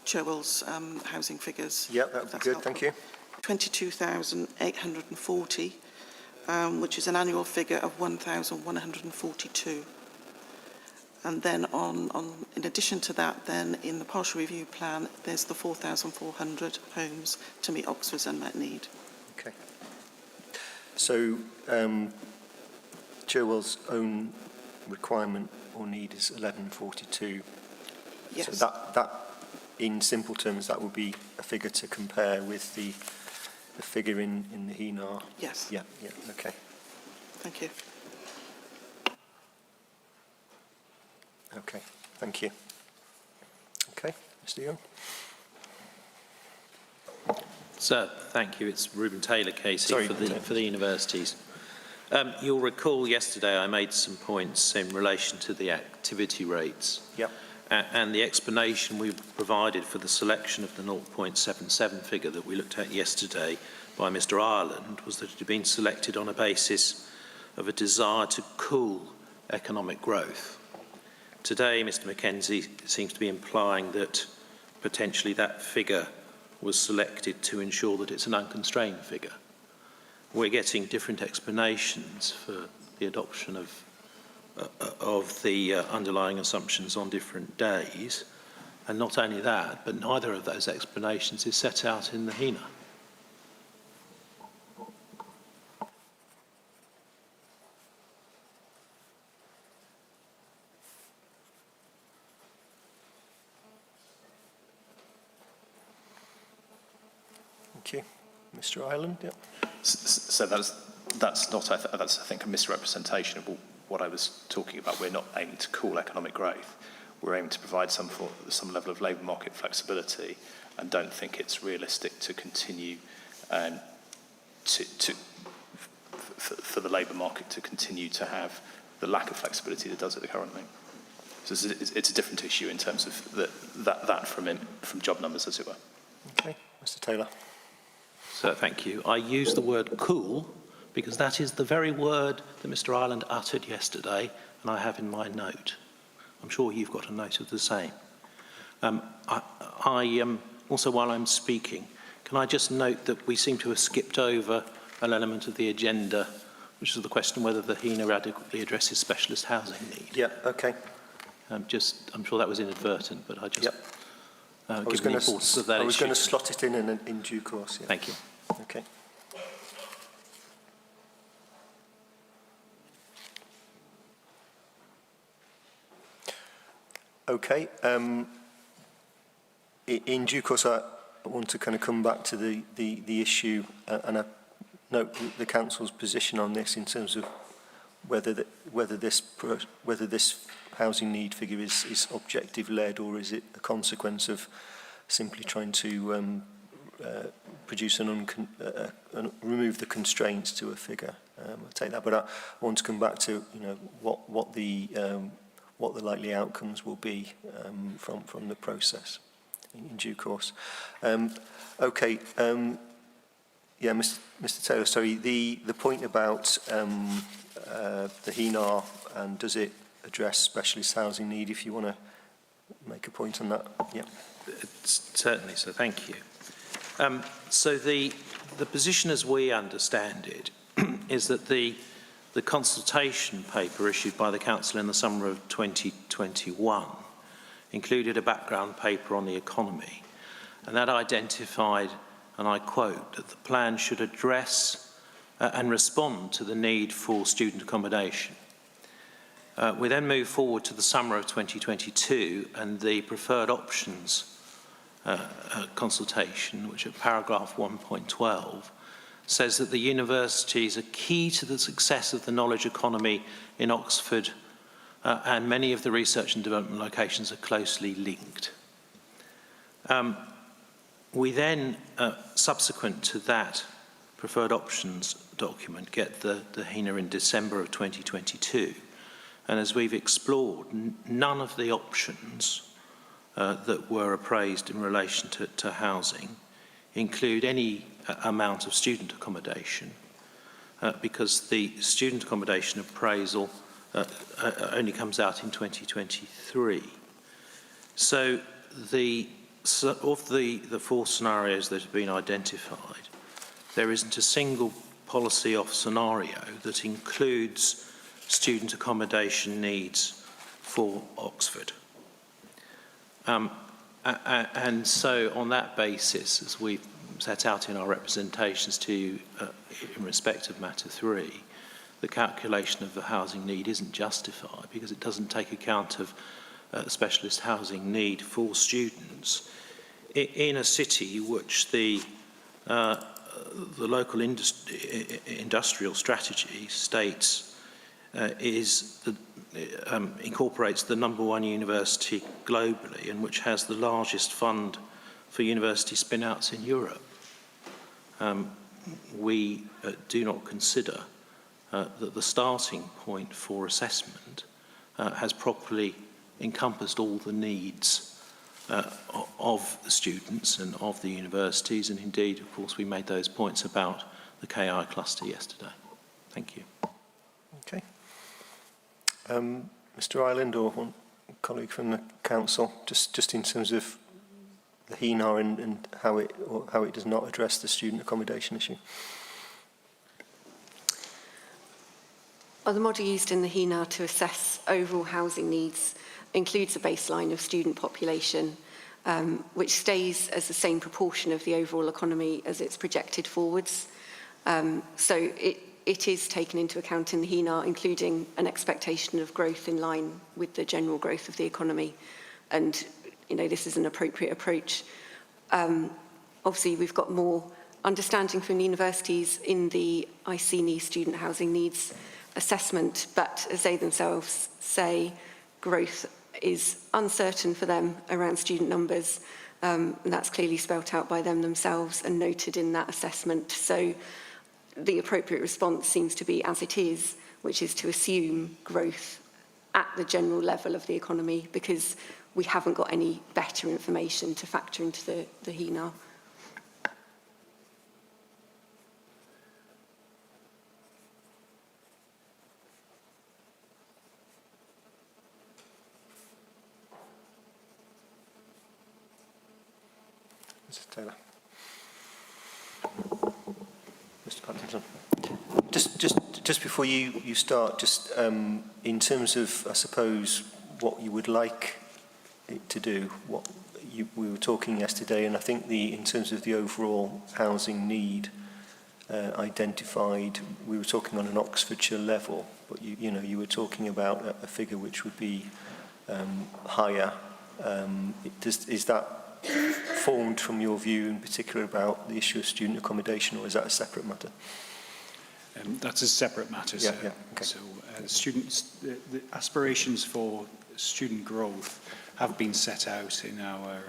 Cherwell's housing figures. Yeah, that would be good. Thank you. 22,840, which is an annual figure of 1,142. And then in addition to that, then in the partial review plan, there's the 4,400 homes to meet Oxford's unmet need. Okay. So Cherwell's own requirement or need is 1142. Yes. So that in simple terms, that would be a figure to compare with the figure in the HENAR. Yes. Yeah, okay. Thank you. Okay, thank you. Okay, Mr. Young. Sir, thank you. It's Reuben Taylor, Casey, for the universities. You'll recall yesterday I made some points in relation to the activity rates. Yep. And the explanation we provided for the selection of the 0.77 figure that we looked at yesterday by Mr. Ireland was that it had been selected on a basis of a desire to cool economic growth. Today, Mr. Mackenzie seems to be implying that potentially that figure was selected to ensure that it's an unconstrained figure. We're getting different explanations for the adoption of the underlying assumptions on different days, and not only that, but neither of those explanations is set out in the HENAR. Thank you. Mr. Ireland, yeah. So that's not, that's, I think, a misrepresentation of what I was talking about. We're not aiming to cool economic growth. We're aiming to provide some level of labour market flexibility, and don't think it's realistic to continue for the labour market to continue to have the lack of flexibility that does it currently. So it's a different issue in terms of that from job numbers, as it were. Okay, Mr. Taylor. So thank you. I use the word cool because that is the very word that Mr. Ireland uttered yesterday, and I have in my note. I'm sure you've got a note of the same. Also, while I'm speaking, can I just note that we seem to have skipped over an element of the agenda, which is the question whether the HENAR adequately addresses specialist housing need. Yeah, okay. I'm sure that was inadvertent, but I just I was going to slot it in due course. Yeah. Thank you. Okay. Okay. In due course, I want to kind of come back to the issue, and I note the council's position on this in terms of whether this housing need figure is objective-led, or is it a consequence of simply trying to produce remove the constraints to a figure. I'll take that, but I want to come back to what the likely outcomes will be from the process in due course. Okay. Yeah, Mr. Taylor. Sorry. The point about the HENAR, and does it address specialist housing need, if you want to make a point on that? Yeah. Certainly, so thank you. So the position as we understand it is that the consultation paper issued by the Council in the summer of 2021 included a background paper on the economy, and that identified, and I quote, that the plan should address and respond to the need for student accommodation. We then move forward to the summer of 2022, and the preferred options consultation, which at paragraph 1.12 says that the universities are key to the success of the knowledge economy in Oxford, and many of the research and development locations are closely linked. We then, subsequent to that preferred options document, get the HENA in December of 2022. And as we've explored, none of the options that were appraised in relation to housing include any amount of student accommodation, because the student accommodation appraisal only comes out in 2023. So of the 4 scenarios that have been identified, there isn't a single policy off scenario that includes student accommodation needs for Oxford. And so on that basis, as we've set out in our representations to you in respect of matter 3, the calculation of the housing need isn't justified because it doesn't take account of specialist housing need for students in a city which the local industrial strategy states incorporates the #1 university globally, and which has the largest fund for university spin-outs in Europe. We do not consider that the starting point for assessment has properly encompassed all the needs of the students and of the universities, and indeed, of course, we made those points about the KI cluster yesterday. Thank you. Okay. Mr. Ireland, or one colleague from the council, just in terms of the HENAR and how it does not address the student accommodation issue. Well, the model used in the HENAR to assess overall housing needs includes a baseline of student population, which stays as the same proportion of the overall economy as it's projected forwards. So it is taken into account in the HENAR, including an expectation of growth in line with the general growth of the economy. And, you know, this is an appropriate approach. Obviously, we've got more understanding from the universities in the ICNE student housing needs assessment, but as they themselves say, growth is uncertain for them around student numbers, and that's clearly spelt out by them themselves and noted in that assessment. So the appropriate response seems to be as it is, which is to assume growth at the general level of the economy, because we haven't got any better information to factor into the HENAR. Mr. Taylor. Mr. Pattinson. Just before you start, just in terms of, I suppose, what you would like it to do, we were talking yesterday, and I think in terms of the overall housing need identified, we were talking on an Oxfordshire level, but you were talking about a figure which would be higher. Is that formed from your view in particular about the issue of student accommodation, or is that a separate matter? That's a separate matter. Yeah, yeah, okay. So the aspirations for student growth have been set out in our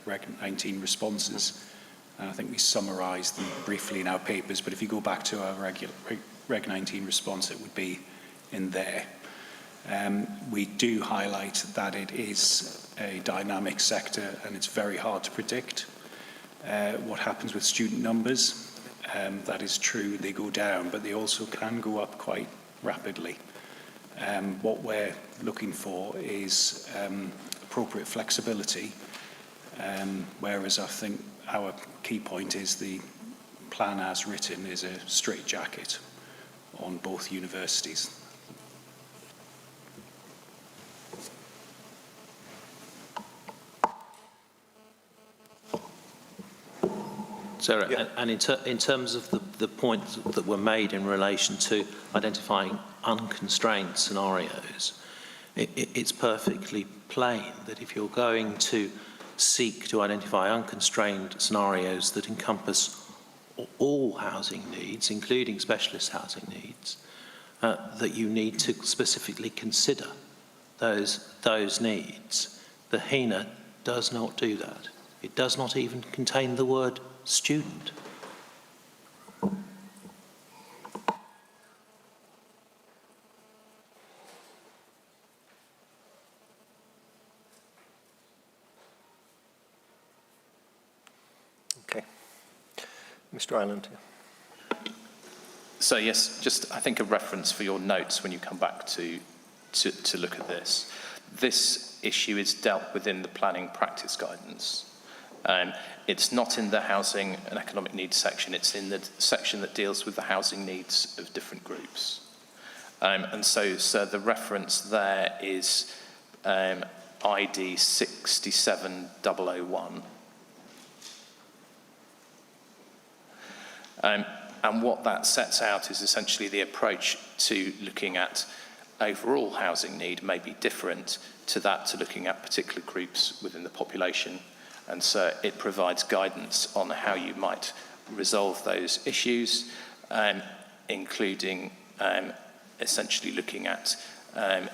Reg 19 responses. And I think we summarised them briefly in our papers, but if you go back to our Reg 19 response, it would be in there. We do highlight that it is a dynamic sector and it's very hard to predict what happens with student numbers. That is true, they go down, but they also can go up quite rapidly. What we're looking for is appropriate flexibility, whereas I think our key point is the plan as written is a straitjacket on both universities. Sarah, yeah. And in terms of the points that were made in relation to identifying unconstrained scenarios, it's perfectly plain that if you're going to seek to identify unconstrained scenarios that encompass all housing needs, including specialist housing needs, that you need to specifically consider those needs. The HENA does not do that. It does not even contain the word student. Okay. Mr. Ireland. So yes, just I think a reference for your notes when you come back to look at this. This issue is dealt with in the planning practice guidance. It's not in the housing and economic needs section, it's in the section that deals with the housing needs of different groups. And so the reference there is ID 67001. And what that sets out is essentially the approach to looking at overall housing need may be different to that to looking at particular groups within the population. And so it provides guidance on how you might resolve those issues, including essentially looking at the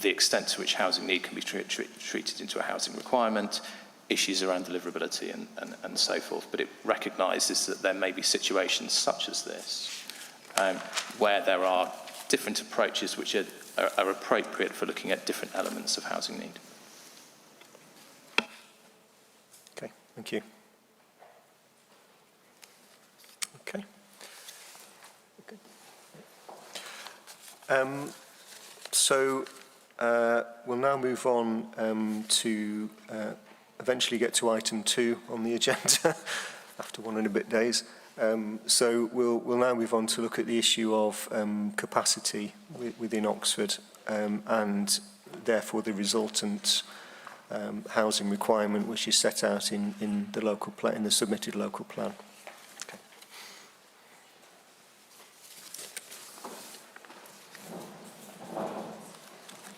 extent to which housing need can be treated into a housing requirement, issues around deliverability and so forth. But it recognises that there may be situations such as this where there are different approaches which are appropriate for looking at different elements of housing need. Okay, thank you. Okay. So we'll now move on to eventually get to item 2 on the agenda after 1 and a bit days. So we'll now move on to look at the issue of capacity within Oxford and therefore the resultant housing requirement which is set out in the local plan, in the submitted local plan. Okay.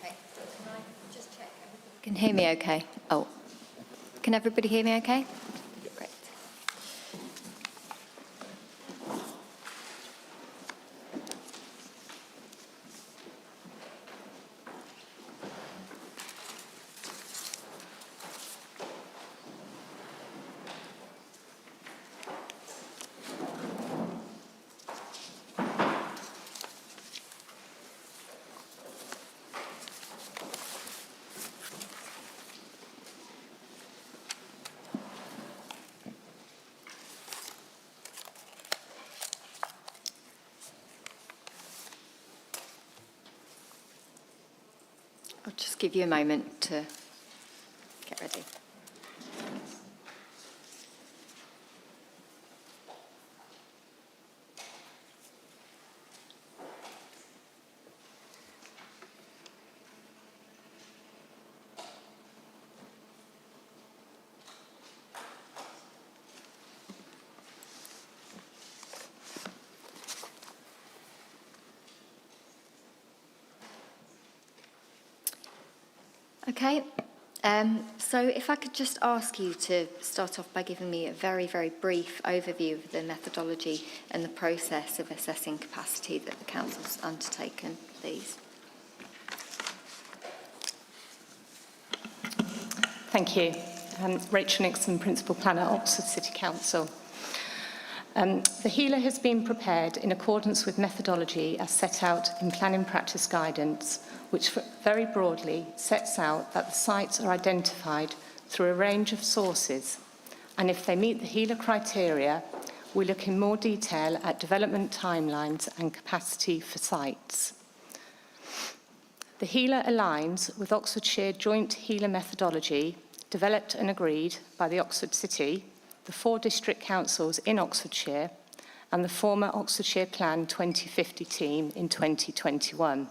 Okay. Can I just check? Can you hear me okay? Oh, can everybody hear me okay? Great. I'll just give you a moment to get ready. Okay, so if I could just ask you to start off by giving me a very, very brief overview of the methodology and the process of assessing capacity that the Council's undertaken, please. Thank you. Rachel Nixon, Principal Planner, Oxford City Council. The HELA has been prepared in accordance with methodology as set out in planning practice guidance, which very broadly sets out that the sites are identified through a range of sources, and if they meet the HELA criteria, we look in more detail at development timelines and capacity for sites. The HELA aligns with Oxfordshire Joint HELA methodology developed and agreed by the Oxford City, the 4 district councils in Oxfordshire, and the former Oxfordshire Plan 2050 team in 2021.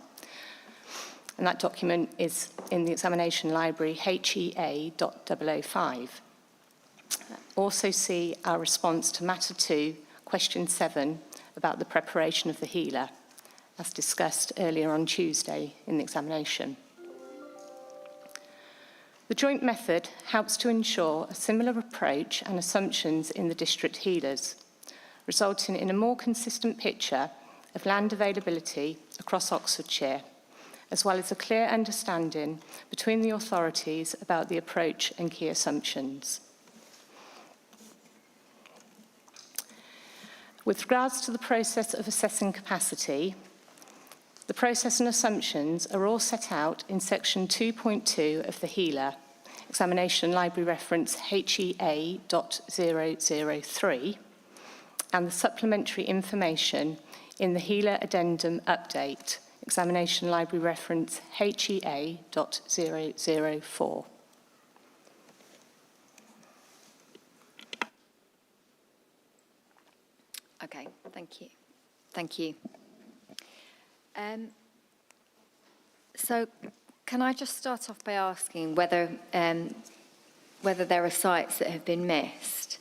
And that document is in the examination library HEA.005. Also see our response to Matter 2, Question 7, about the preparation of the HELA, as discussed earlier on Tuesday in the examination. The joint method helps to ensure a similar approach and assumptions in the district HELAs, resulting in a more consistent picture of land availability across Oxfordshire, as well as a clear understanding between the authorities about the approach and key assumptions. With regards to the process of assessing capacity, the process and assumptions are all set out in section 2.2 of the HELA, examination library reference HEA.003, and the supplementary information in the HELA addendum update, examination library reference HEA.004. Okay, thank you. Thank you. So can I just start off by asking whether there are sites that have been missed?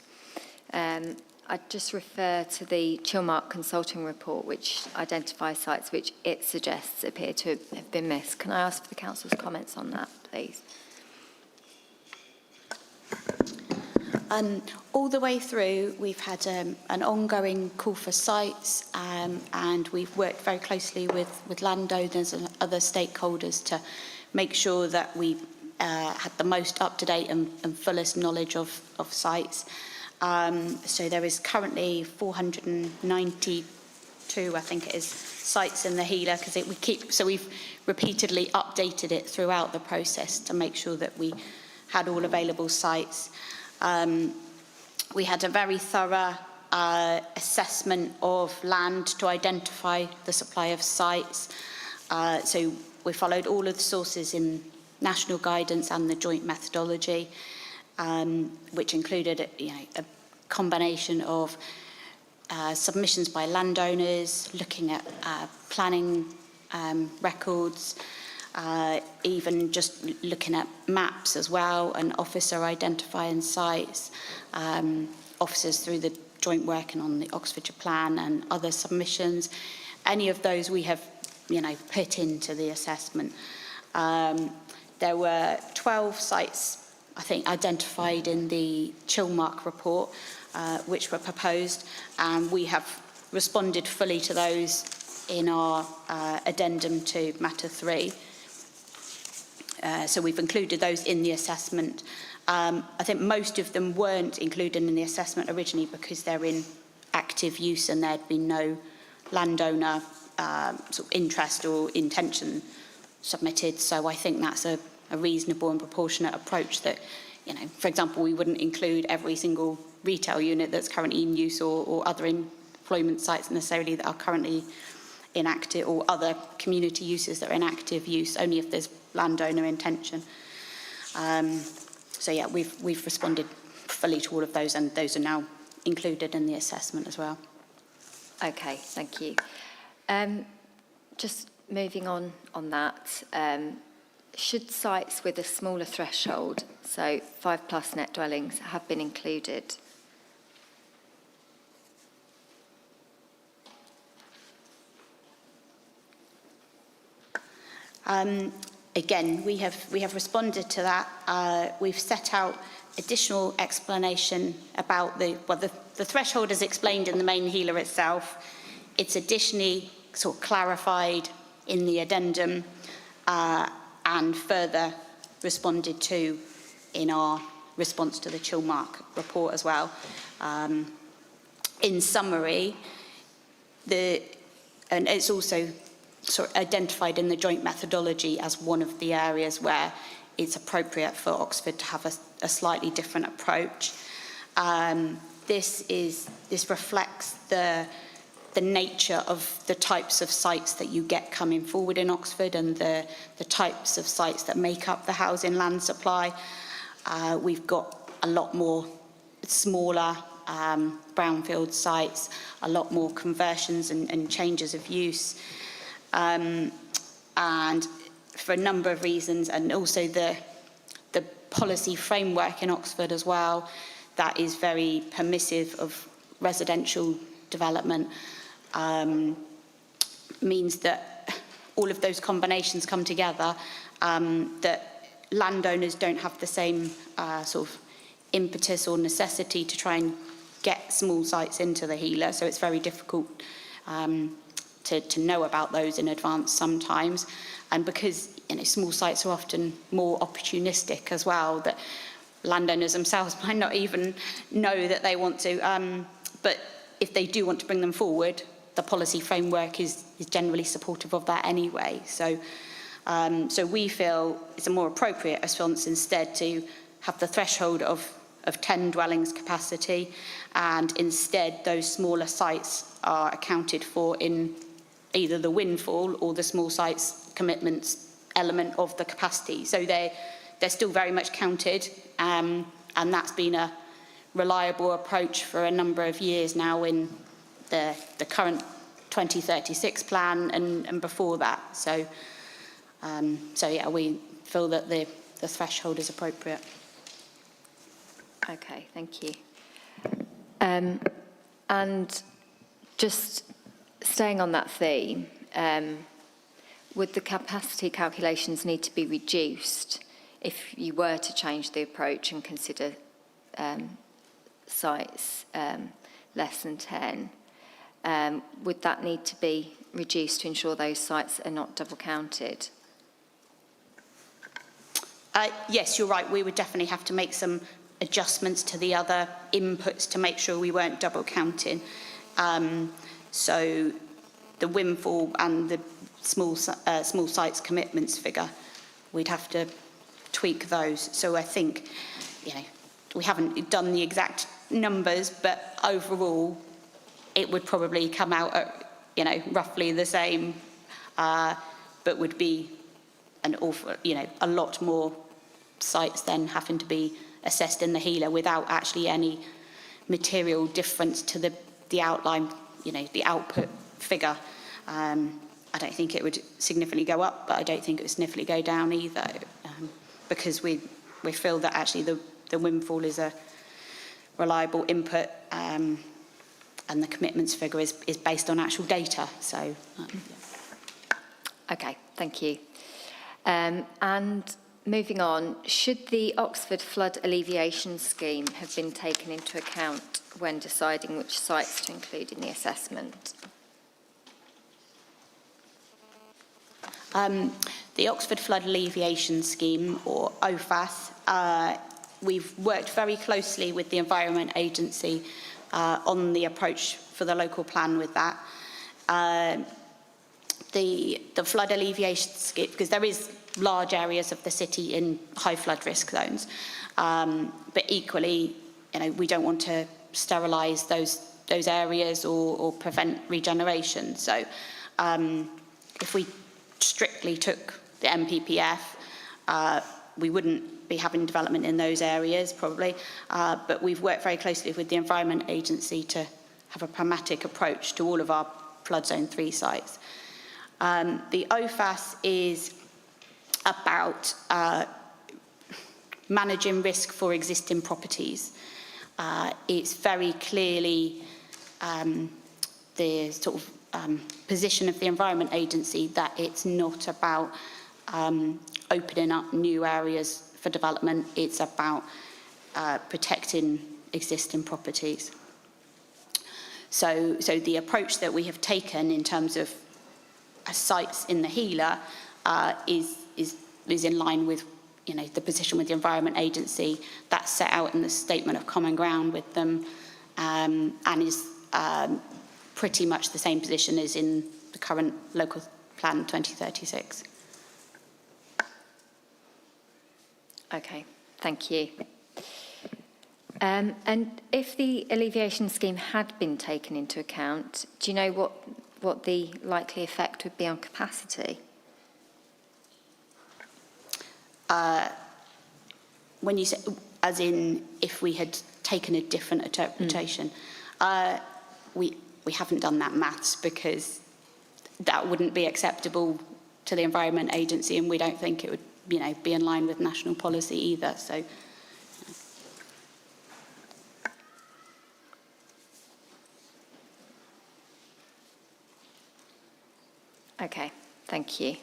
I'd just refer to the Chilmark Consulting report, which identifies sites which it suggests appear to have been missed. Can I ask for the Council's comments on that, please? All the way through, we've had an ongoing call for sites, and we've worked very closely with landowners and other stakeholders to make sure that we had the most up-to-date and fullest knowledge of sites. So there is currently 492, I think it is, sites in the HELA, because we've repeatedly updated it throughout the process to make sure that we had all available sites. We had a very thorough assessment of land to identify the supply of sites. So we followed all of the sources in national guidance and the joint methodology, which included a combination of submissions by landowners, looking at planning records, even just looking at maps as well, and officer identifying sites, officers through the joint working on the Oxfordshire Plan and other submissions. Any of those we have, put into the assessment. There were 12 sites, I think, identified in the Chilmark report, which were proposed, and we have responded fully to those in our addendum to Matter 3. So we've included those in the assessment. I think most of them weren't included in the assessment originally because they're in active use and there'd been no landowner sort of interest or intention submitted. So I think that's a reasonable and proportionate approach that, for example, we wouldn't include every single retail unit that's currently in use or other employment sites necessarily that are currently inactive, or other community uses that are in active use, only if there's landowner intention. So yeah, we've responded fully to all of those, and those are now included in the assessment as well. Okay, thank you. Just moving on that, should sites with a smaller threshold, so 5+ net dwellings, have been included? Again, we have responded to that. We've set out additional explanation about the threshold is explained in the main HELA itself. It's additionally sort of clarified in the addendum and further responded to in our response to the Chilmark report as well. In summary, and it's also sort of identified in the joint methodology as one of the areas where it's appropriate for Oxford to have a slightly different approach. this reflects the nature of the types of sites that you get coming forward in Oxford and the types of sites that make up the housing land supply. We've got a lot more smaller brownfield sites, a lot more conversions and changes of use. And for a number of reasons, and also the policy framework in Oxford as well, that is very permissive of residential development, means that all of those combinations come together, that landowners don't have the same sort of impetus or necessity to try and get small sites into the HELA, so it's very difficult to know about those in advance sometimes. And because small sites are often more opportunistic as well, that landowners themselves might not even know that they want to, but if they do want to bring them forward, the policy framework is generally supportive of that anyway. So we feel it's a more appropriate response instead to have the threshold of 10 dwellings capacity, and instead those smaller sites are accounted for in either the Windfall or the small sites commitments element of the capacity. So they're still very much counted, and that's been a reliable approach for a number of years now in the current 2036 plan and before that. So yeah, we feel that the threshold is appropriate. Okay, thank you. And just staying on that theme, would the capacity calculations need to be reduced if you were to change the approach and consider sites less than 10? Would that need to be reduced to ensure those sites are not double counted? Yes, you're right. We would definitely have to make some adjustments to the other inputs to make sure we weren't double counting. So the Windfall and the small sites commitments figure, we'd have to tweak those. So I think, we haven't done the exact numbers, but overall, it would probably come out at, roughly the same, but would be an awful, a lot more sites then having to be assessed in the HELA without actually any material difference to the outline, the output figure. I don't think it would significantly go up, but I don't think it would significantly go down either, because we feel that actually the Windfall is a reliable input, and the commitments figure is based on actual data. So, yeah. Okay, thank you. And moving on, should the Oxford flood alleviation scheme have been taken into account when deciding which sites to include in the assessment? The Oxford Flood Alleviation Scheme, or OFAS, we've worked very closely with the Environment Agency on the approach for the local plan with that. The flood alleviation scheme, because there is large areas of the city in high flood risk zones, but equally, we don't want to sterilise those areas or prevent regeneration. So if we strictly took the MPPF, we wouldn't be having development in those areas probably, but we've worked very closely with the Environment Agency to have a pragmatic approach to all of our flood zone 3 sites. The OFAS is about managing risk for existing properties. It's very clearly the sort of position of the Environment Agency that it's not about opening up new areas for development, it's about protecting existing properties. So the approach that we have taken in terms of sites in the HELA is in line with the position with the Environment Agency that's set out in the Statement of Common Ground with them, and is pretty much the same position as in the current local plan 2036. Okay, thank you. And if the alleviation scheme had been taken into account, do you know what the likely effect would be on capacity? When you say, as in if we had taken a different interpretation, we haven't done that maths because that wouldn't be acceptable to the Environment Agency, and we don't think it would, be in line with national policy either. So. Okay, thank you.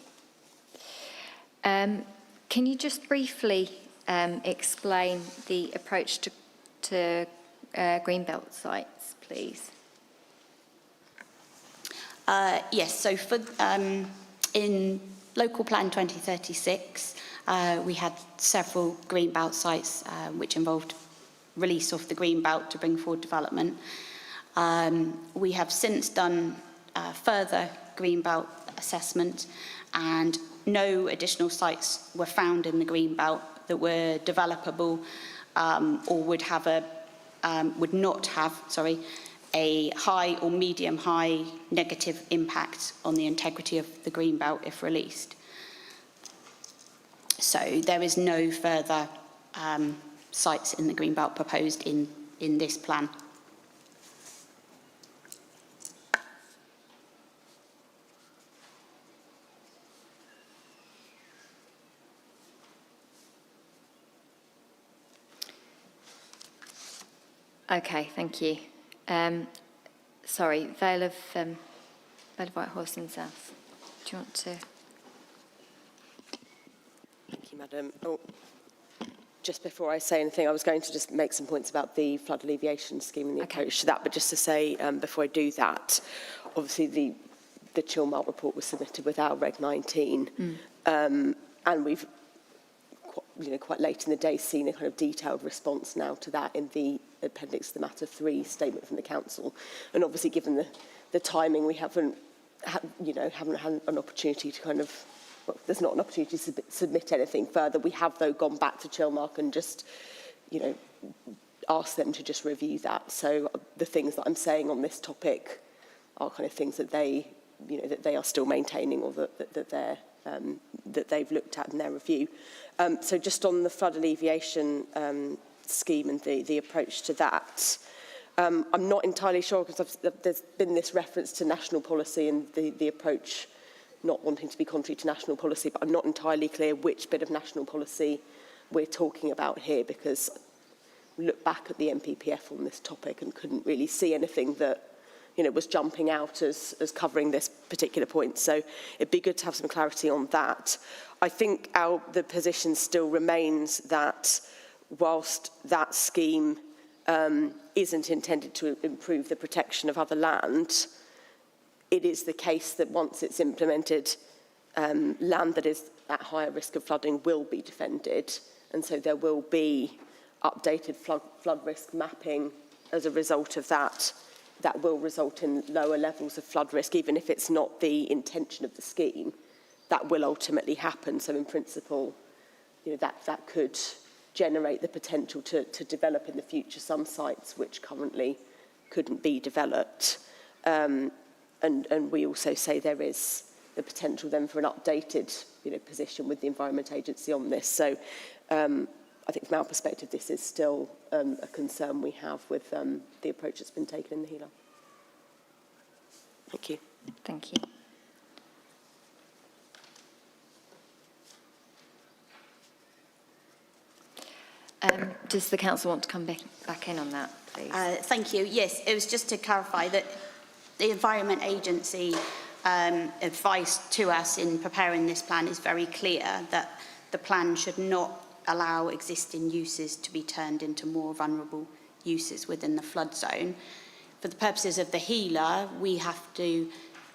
Can you just briefly explain the approach to greenbelt sites, please? Yes, so for in Local Plan 2036, we had several greenbelt sites which involved release of the greenbelt to bring forward development. We have since done further greenbelt assessment, and no additional sites were found in the greenbelt that were developable or would not have a high or medium-high negative impact on the integrity of the greenbelt if released. So there is no further sites in the greenbelt proposed in this plan. Okay, thank you. Sorry, Vale of Whitehorse and South. Do you want to? Thank you, Madam. Oh, just before I say anything, I was going to just make some points about the flood alleviation scheme and the approach to that, but just to say, before I do that, obviously the Chilmark report was submitted without Reg 19, and we've quite late in the day seen a kind of detailed response now to that in the appendix to the Matter 3 statement from the Council. And obviously, given the timing, we haven't had an opportunity to there's not an opportunity to submit anything further. We have, though, gone back to Chilmark and just, asked them to just review that. So the things that I'm saying on this topic are kind of things that they are still maintaining, or that they've looked at in their review. So just on the flood alleviation scheme and the approach to that, I'm not entirely sure, because there's been this reference to national policy and the approach not wanting to be contrary to national policy, but I'm not entirely clear which bit of national policy we're talking about here, because I looked back at the MPPF on this topic and couldn't really see anything that was jumping out as covering this particular point. So it'd be good to have some clarity on that. I think the position still remains that whilst that scheme isn't intended to improve the protection of other land, it is the case that once it's implemented, land that is at higher risk of flooding will be defended. And so there will be updated flood risk mapping as a result of that. That will result in lower levels of flood risk, even if it's not the intention of the scheme. That will ultimately happen. So in principle, that could generate the potential to develop in the future some sites which currently couldn't be developed. And we also say there is the potential then for an updated position with the Environment Agency on this. So I think from our perspective, this is still a concern we have with the approach that's been taken in the HELA. Thank you. Thank you. Does the Council want to come back in on that, please? Thank you. Yes, it was just to clarify that the Environment Agency advice to us in preparing this plan is very clear, that the plan should not allow existing uses to be turned into more vulnerable uses within the flood zone. For the purposes of the HELA, we have to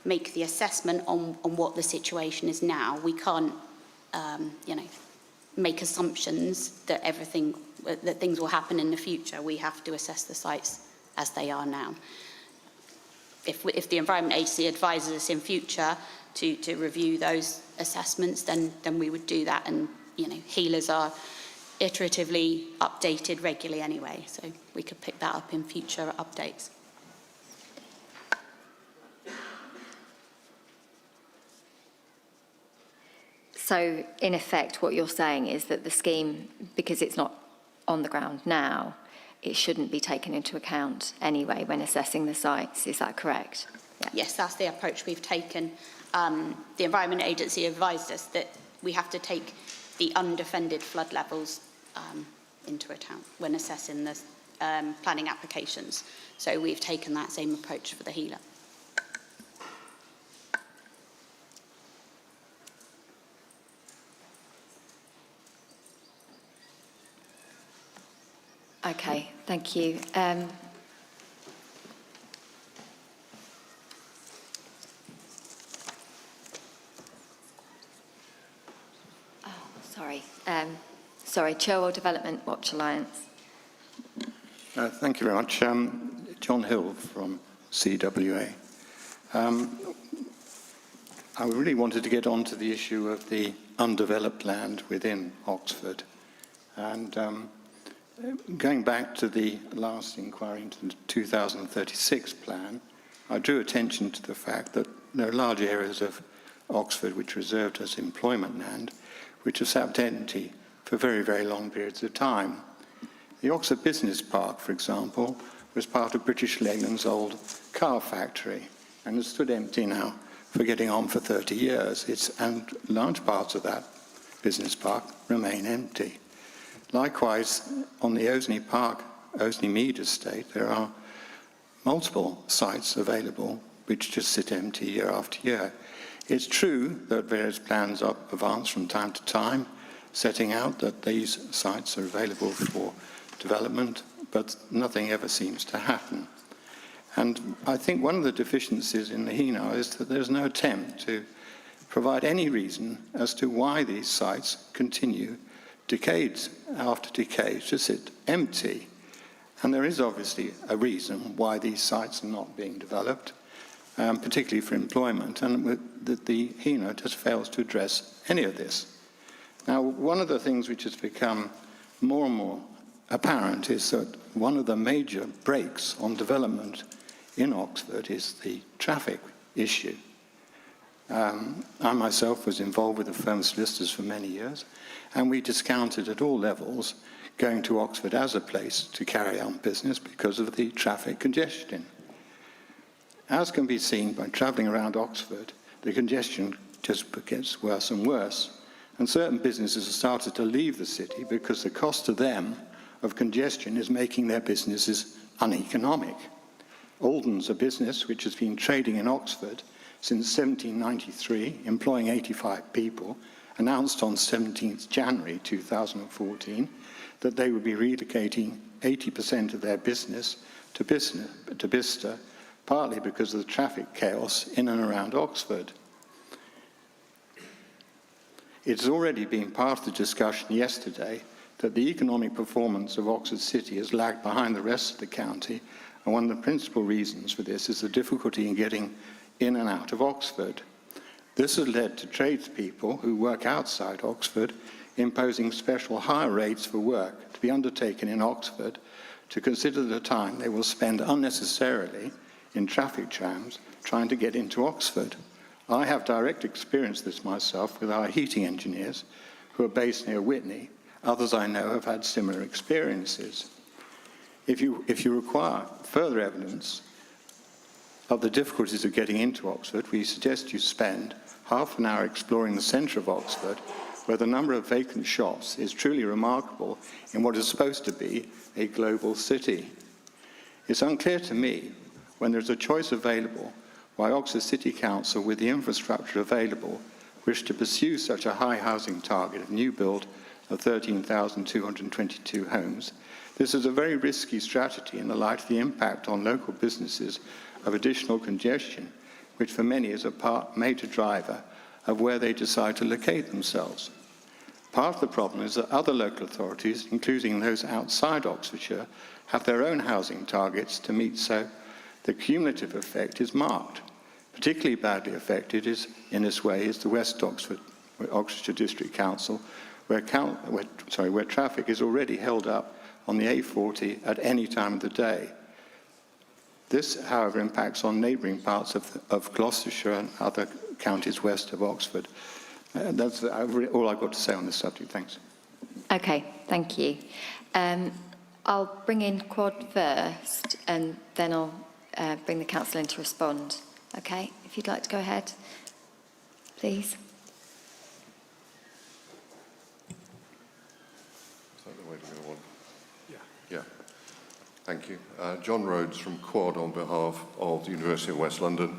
make the assessment on what the situation is now. We can't, make assumptions that things will happen in the future. We have to assess the sites as they are now. If the Environment Agency advises us in future to review those assessments, then we would do that. And HELAs are iteratively updated regularly anyway, so we could pick that up in future updates. So, in effect, what you're saying is that the scheme, because it's not on the ground now, it shouldn't be taken into account anyway when assessing the sites. Is that correct? Yeah. Yes, that's the approach we've taken. The Environment Agency advised us that we have to take the undefended flood levels into account when assessing the planning applications. So we've taken that same approach for the Healer. Okay, thank you. Sorry, Cherwell Development Watch Alliance. Thank you very much. John Hill from CWA. I really wanted to get on to the issue of the undeveloped land within Oxford. And going back to the last inquiry into the 2036 plan, I drew attention to the fact that there are large areas of Oxford which are reserved as employment land, which have sat empty for very, very long periods of time. The Oxford Business Park, for example, was part of British Leyland's old car factory and has stood empty now for getting on for 30 years. And large parts of that business park remain empty. Likewise, on the Oseney Mead estate, there are multiple sites available which just sit empty year after year. It's true that various plans are advanced from time to time, setting out that these sites are available for development, but nothing ever seems to happen. And I think one of the deficiencies in the HENA is that there's no attempt to provide any reason as to why these sites continue decades after decades to sit empty. And there is obviously a reason why these sites are not being developed, particularly for employment, and the HENA just fails to address any of this. Now, one of the things which has become more and more apparent is that one of the major brakes on development in Oxford is the traffic issue. I myself was involved with the firm of solicitors for many years, and we discounted at all levels going to Oxford as a place to carry on business because of the traffic congestion. As can be seen by travelling around Oxford, the congestion just gets worse and worse, and certain businesses have started to leave the city because the cost to them of congestion is making their businesses uneconomic. Alden's a business which has been trading in Oxford since 1793, employing 85 people, announced on 17th January 2014 that they would be relocating 80% of their business to Bicester, partly because of the traffic chaos in and around Oxford. It's already been part of the discussion yesterday that the economic performance of Oxford City has lagged behind the rest of the county, and one of the principal reasons for this is the difficulty in getting in and out of Oxford. This has led to tradespeople who work outside Oxford imposing special higher rates for work to be undertaken in Oxford to consider the time they will spend unnecessarily in traffic jams trying to get into Oxford. I have direct experience of this myself with our heating engineers who are based near Witney. Others I know have had similar experiences. If you require further evidence of the difficulties of getting into Oxford, we suggest you spend half an hour exploring the centre of Oxford, where the number of vacant shops is truly remarkable in what is supposed to be a global city. It's unclear to me, when there's a choice available, why Oxford City Council, with the infrastructure available, wish to pursue such a high housing target of new build of 13,222 homes. This is a very risky strategy in the light of the impact on local businesses of additional congestion, which for many is a major driver of where they decide to locate themselves. Part of the problem is that other local authorities, including those outside Oxfordshire, have their own housing targets to meet, so the cumulative effect is marked. Particularly badly affected in this way is the West Oxfordshire District Council, where traffic is already held up on the A40 at any time of the day. This, however, impacts on neighbouring parts of Gloucestershire and other counties west of Oxford. That's all I've got to say on this subject. Thanks. Okay, thank you. I'll bring in Quad first, and then I'll bring the council in to respond. Okay, if you'd like to go ahead, please. Is that the way to go on? Yeah. Thank you. John Rhodes from Quad on behalf of the University of West London,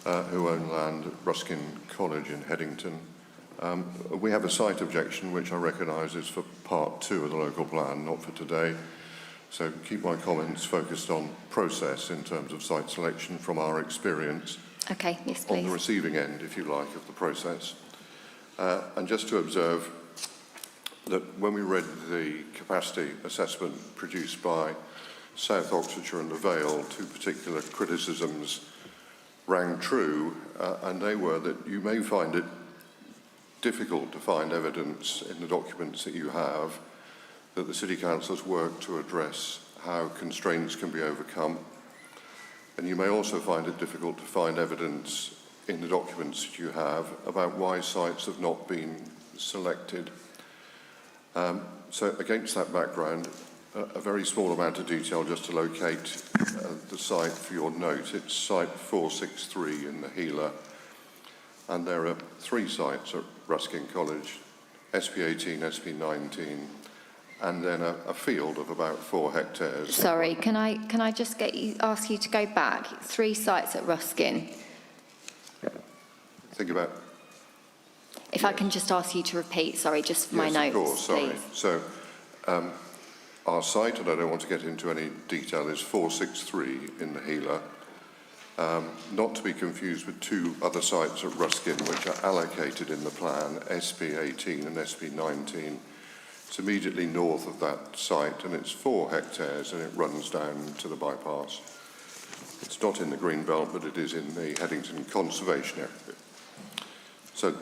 who own land at Ruskin College in Headington. We have a site objection, which I recognise is for part 2 of the local plan, not for today. So keep my comments focused on process in terms of site selection from our experience. Okay, yes, please. On the receiving end, if you like, of the process. And just to observe that when we read the capacity assessment produced by South Oxfordshire and the Vale, 2 particular criticisms rang true, and they were that you may find it difficult to find evidence in the documents that you have that the City Council's worked to address how constraints can be overcome. And you may also find it difficult to find evidence in the documents that you have about why sites have not been selected. So against that background, a very small amount of detail just to locate the site for your note. It's site 463 in the Heeler. And there are 3 sites at Ruskin College, SP18, SP19, and then a field of about 4 hectares. Sorry, can I just ask you to go back? 3 sites at Ruskin. Think about... If I can just ask you to repeat, sorry, just for my notes, of course, sorry. please. So our site, and I don't want to get into any detail, is 463 in the Heeler. Not to be confused with 2 other sites at Ruskin, which are allocated in the plan, SP18 and SP19. It's immediately north of that site, and it's 4 hectares, and it runs down to the bypass. It's not in the green belt, but it is in the Headington Conservation area. So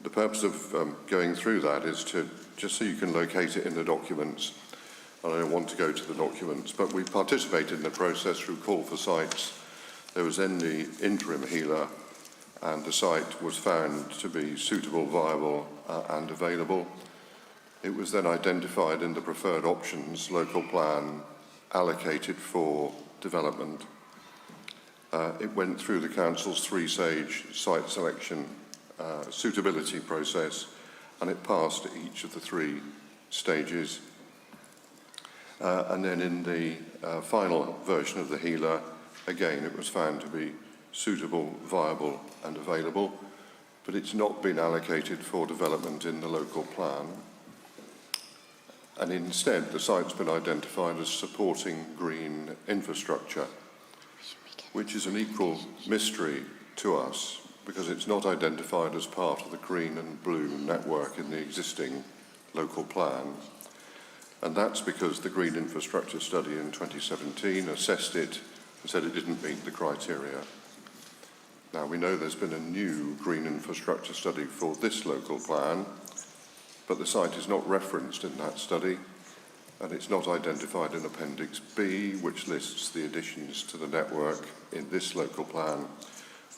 the purpose of going through that is to, just so you can locate it in the documents, and I don't want to go to the documents, but we participated in the process through call for sites. There was then the interim Heeler, and the site was found to be suitable, viable, and available. It was then identified in the preferred options local plan allocated for development. It went through the council's 3-stage site selection suitability process, and it passed each of the 3 stages. And then in the final version of the Heeler, again, it was found to be suitable, viable, and available, but it's not been allocated for development in the local plan. And instead, the site's been identified as supporting green infrastructure, which is an equal mystery to us because it's not identified as part of the green and blue network in the existing local plan. And that's because the green infrastructure study in 2017 assessed it and said it didn't meet the criteria. Now, we know there's been a new green infrastructure study for this local plan, but the site is not referenced in that study, and it's not identified in Appendix B, which lists the additions to the network in this local plan.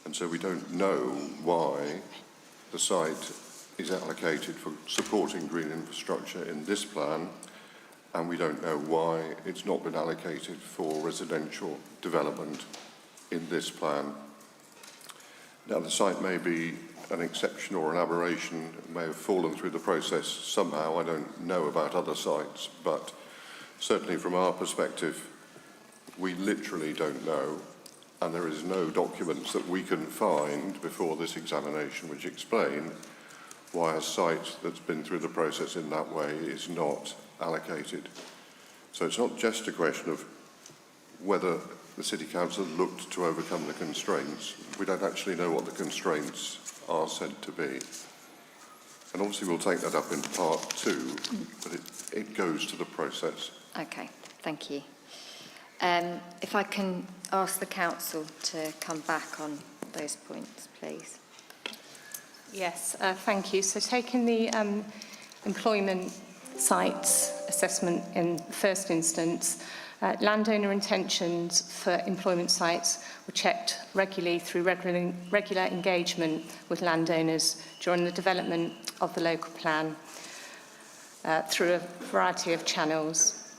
And so we don't know why the site is allocated for supporting green infrastructure in this plan, and we don't know why it's not been allocated for residential development in this plan. Now, the site may be an exception or an aberration, it may have fallen through the process somehow. I don't know about other sites, but certainly from our perspective, we literally don't know, and there is no documents that we can find before this examination which explain why a site that's been through the process in that way is not allocated. So it's not just a question of whether the City Council looked to overcome the constraints. We don't actually know what the constraints are said to be. And obviously we'll take that up in part 2, but it goes to the process. Okay, thank you. If I can ask the council to come back on those points, please. Yes, thank you. So taking the employment sites assessment in the first instance, landowner intentions for employment sites were checked regularly through regular engagement with landowners during the development of the local plan through a variety of channels.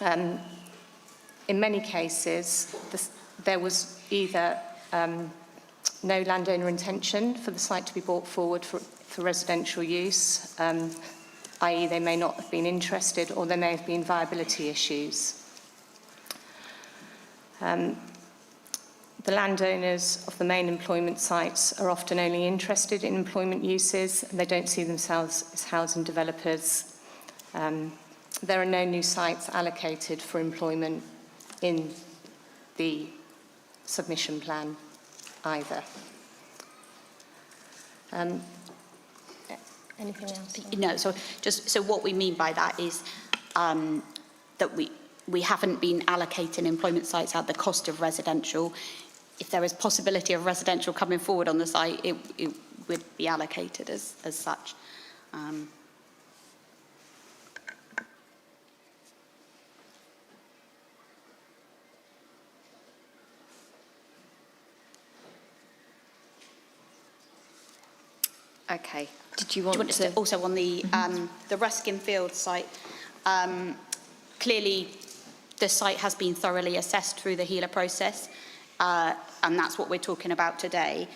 In many cases, there was either no landowner intention for the site to be brought forward for residential use, i.e. they may not have been interested, or there may have been viability issues. The landowners of the main employment sites are often only interested in employment uses, and they don't see themselves as housing developers. There are no new sites allocated for employment in the submission plan either. Anything else? No, so what we mean by that is that we haven't been allocating employment sites at the cost of residential. If there is possibility of residential coming forward on the site, it would be allocated as such. Okay. Did you want to... Also on the Ruskin Field site, clearly the site has been thoroughly assessed through the HELA process, and that's what we're talking about today.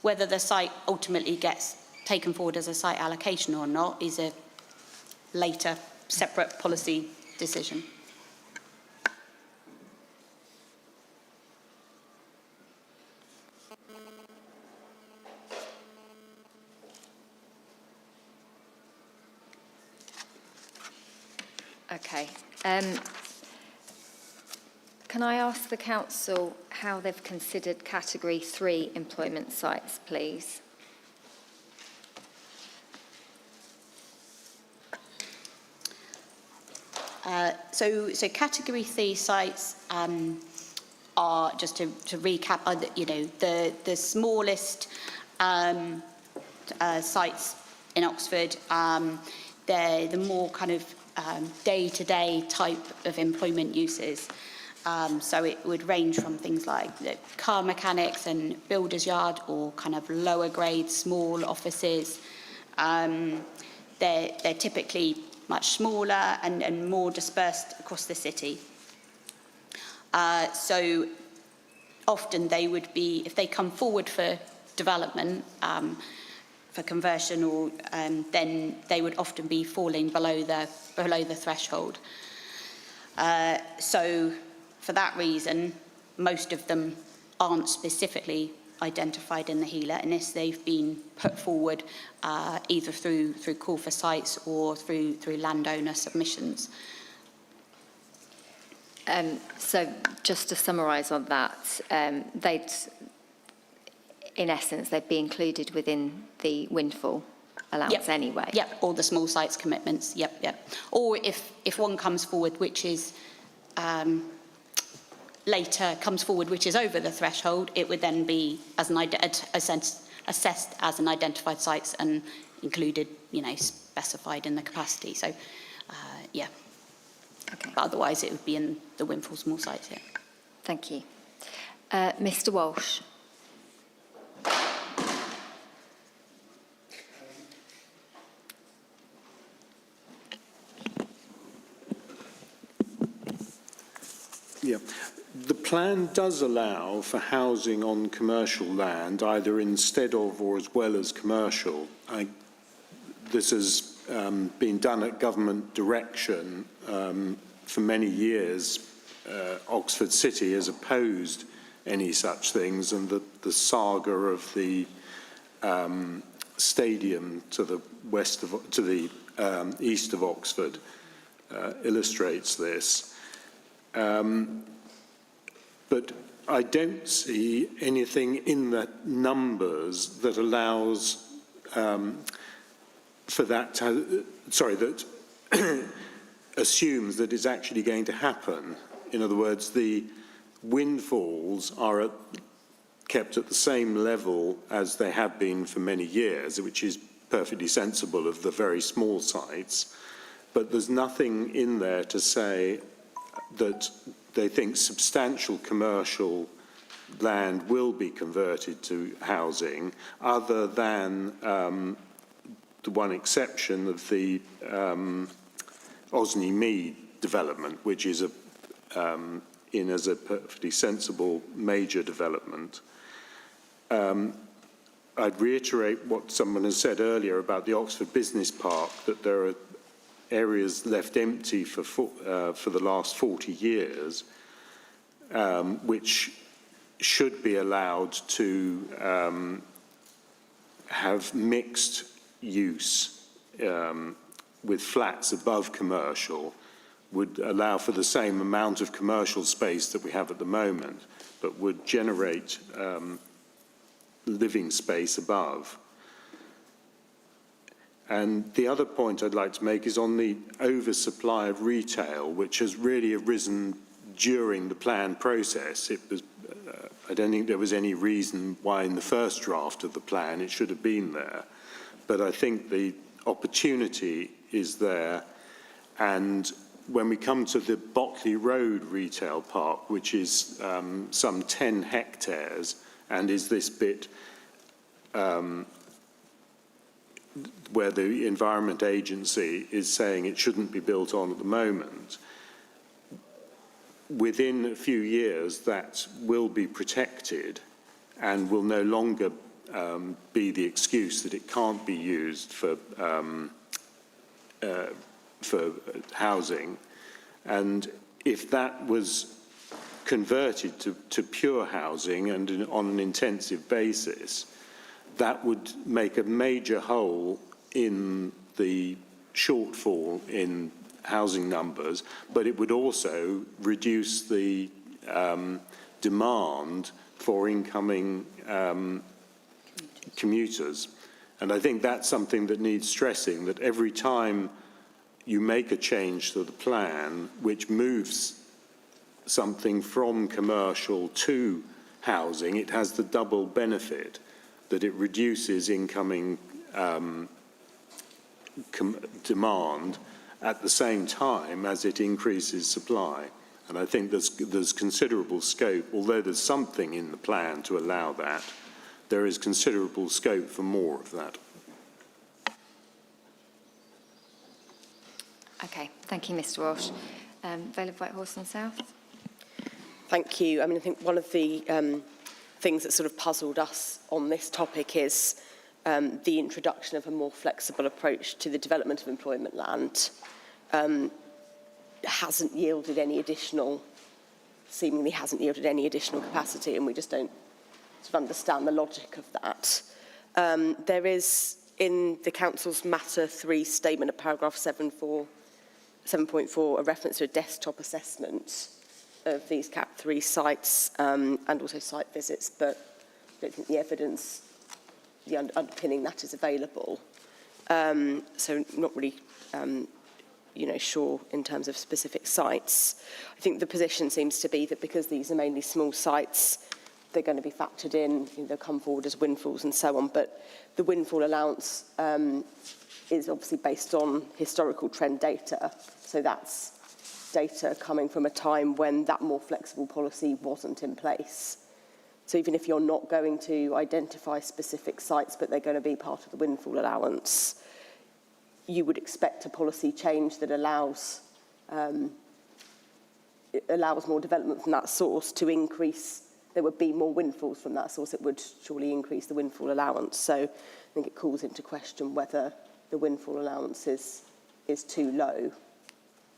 Whether the site ultimately gets taken forward as a site allocation or not is a later separate policy decision. Okay. Can I ask the council how they've considered category 3 employment sites, please? So category 3 sites are, just to recap, are the smallest sites in Oxford. They're the more kind of day-to-day type of employment uses. So it would range from things like car mechanics and builder's yard, or kind of lower grade small offices. They're typically much smaller and more dispersed across the city. So often they would be, if they come forward for development, for conversion, or then they would often be falling below the threshold. So for that reason, most of them aren't specifically identified in the HELA unless they've been put forward either through call for sites or through landowner submissions. So just to summarise on that, in essence, they'd be included within the Windfall allowance anyway? Yep, all the small sites commitments, yep. Or if one comes forward which is later comes forward which is over the threshold, it would then be as assessed as an identified sites and included, specified in the capacity. So, yeah. Okay. But otherwise, it would be in the Windfall small sites, yeah. Thank you. Mr. Walsh. Yeah. The plan does allow for housing on commercial land, either instead of or as well as commercial. This has been done at government direction for many years. Oxford City has opposed any such things, and the saga of the stadium to the east of Oxford illustrates this. But I don't see anything in the numbers that allows for that that assumes that it's actually going to happen. In other words, the windfalls are kept at the same level as they have been for many years, which is perfectly sensible of the very small sites, but there's nothing in there to say that they think substantial commercial land will be converted to housing, other than the one exception of the Osney Mead development, which is in as a perfectly sensible major development. I'd reiterate what someone has said earlier about the Oxford Business Park, that there are areas left empty for the last 40 years, which should be allowed to have mixed use with flats above commercial, would allow for the same amount of commercial space that we have at the moment, but would generate living space above. And the other point I'd like to make is on the oversupply of retail, which has really arisen during the plan process. It was, I don't think there was any reason why in the first draft of the plan it should have been there. But I think the opportunity is there. And when we come to the Bockley Road retail park, which is some 10 hectares, and is this bit where the Environment Agency is saying it shouldn't be built on at the moment, within a few years that will be protected and will no longer be the excuse that it can't be used for housing. And if that was converted to pure housing and on an intensive basis, that would make a major hole in the shortfall in housing numbers, but it would also reduce the demand for incoming commuters. And I think that's something that needs stressing, that every time you make a change to the plan which moves something from commercial to housing, it has the double benefit that it reduces incoming demand at the same time as it increases supply. And I think there's considerable scope, although there's something in the plan to allow that, there is considerable scope for more of that. Okay, thank you, Mr. Walsh. Vale of Whitehorse and South. Thank you. I mean, I think one of the things that sort of puzzled us on this topic is the introduction of a more flexible approach to the development of employment land. Seemingly hasn't yielded any additional capacity, and we just don't sort of understand the logic of that. There is, in the Council's Matter 3 statement at paragraph 7.4, a reference to a desktop assessment of these CAP 3 sites and also site visits, but I don't think the evidence, the underpinning that is available. So not really sure in terms of specific sites. I think the position seems to be that because these are mainly small sites, they're going to be factored in, they'll come forward as windfalls and so on, but the windfall allowance is obviously based on historical trend data, so that's data coming from a time when that more flexible policy wasn't in place. So even if you're not going to identify specific sites, but they're going to be part of the windfall allowance, you would expect a policy change that allows more development from that source to increase. There would be more windfalls from that source. It would surely increase the windfall allowance. So I think it calls into question whether the windfall allowance is too low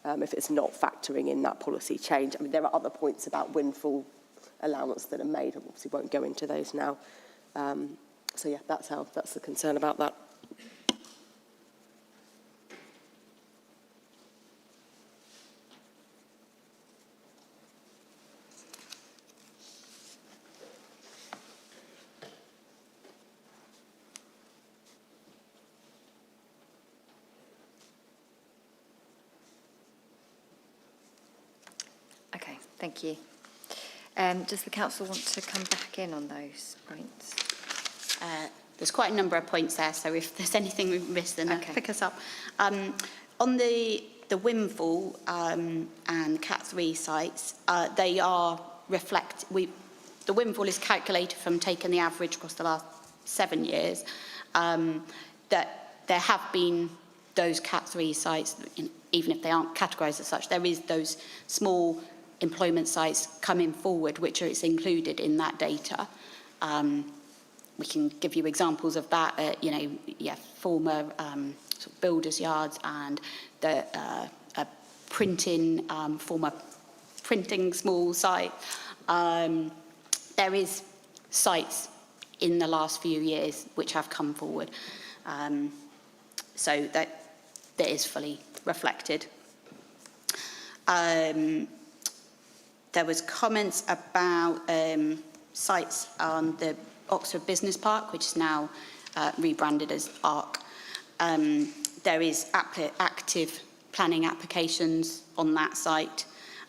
if it's not factoring in that policy change. I mean, there are other points about windfall allowance that are made. I obviously won't go into those now. So yeah, that's the concern about that. Okay, thank you. Does the council want to come back in on those points? there's quite a number of points there, so if there's anything we've missed, then pick us up. On the Windfall and Cat 3 sites, they are the Windfall is calculated from taking the average across the last 7 years. That there have been those Cat 3 sites, even if they aren't categorised as such, there is those small employment sites coming forward, which is included in that data. We can give you examples of that, former sort of builders' yards and the former printing small site. There is sites in the last few years which have come forward. So that is fully reflected. There was comments about sites on the Oxford Business Park, which is now rebranded as ARC. There is active planning applications on that site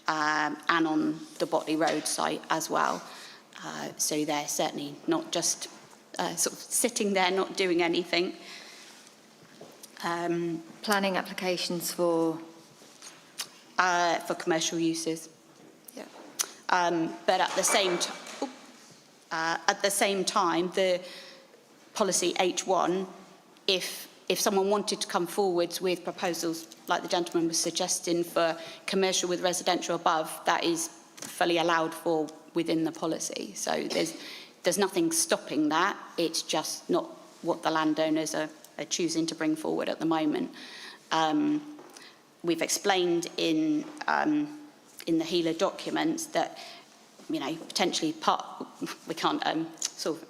and on the Botley Road site as well. So they're certainly not just sort of sitting there not doing anything. Planning applications for commercial uses. Yeah. But at the same time, the policy H1, if someone wanted to come forwards with proposals like the gentleman was suggesting for commercial with residential above, that is fully allowed for within the policy. So there's nothing stopping that. It's just not what the landowners are choosing to bring forward at the moment. We've explained in the HELA documents that, potentially we can't sort of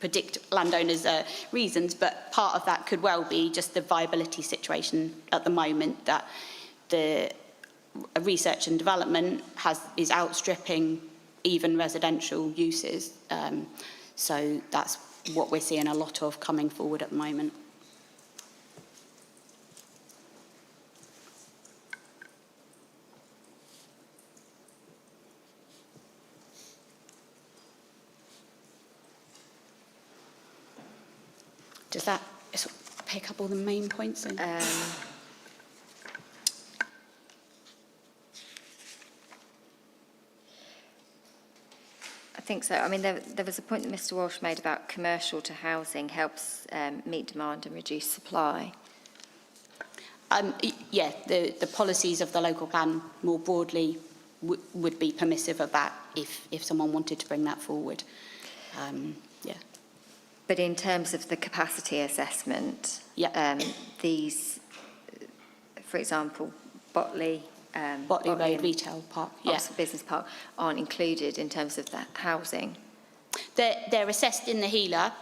predict landowners' reasons, but part of that could well be just the viability situation at the moment, that the research and development is outstripping even residential uses. So that's what we're seeing a lot of coming forward at the moment. Does that sort of pick up all the main points? I think so. I mean, there was a point that Mr. Walsh made about commercial to housing helps meet demand and reduce supply. Yeah, the policies of the local plan more broadly would be permissive of that if someone wanted to bring that forward. Yeah. But in terms of the capacity assessment, these, for example, Botley Road Retail Park, Oxford Business Park, aren't included in terms of the housing. They're assessed in the HELA,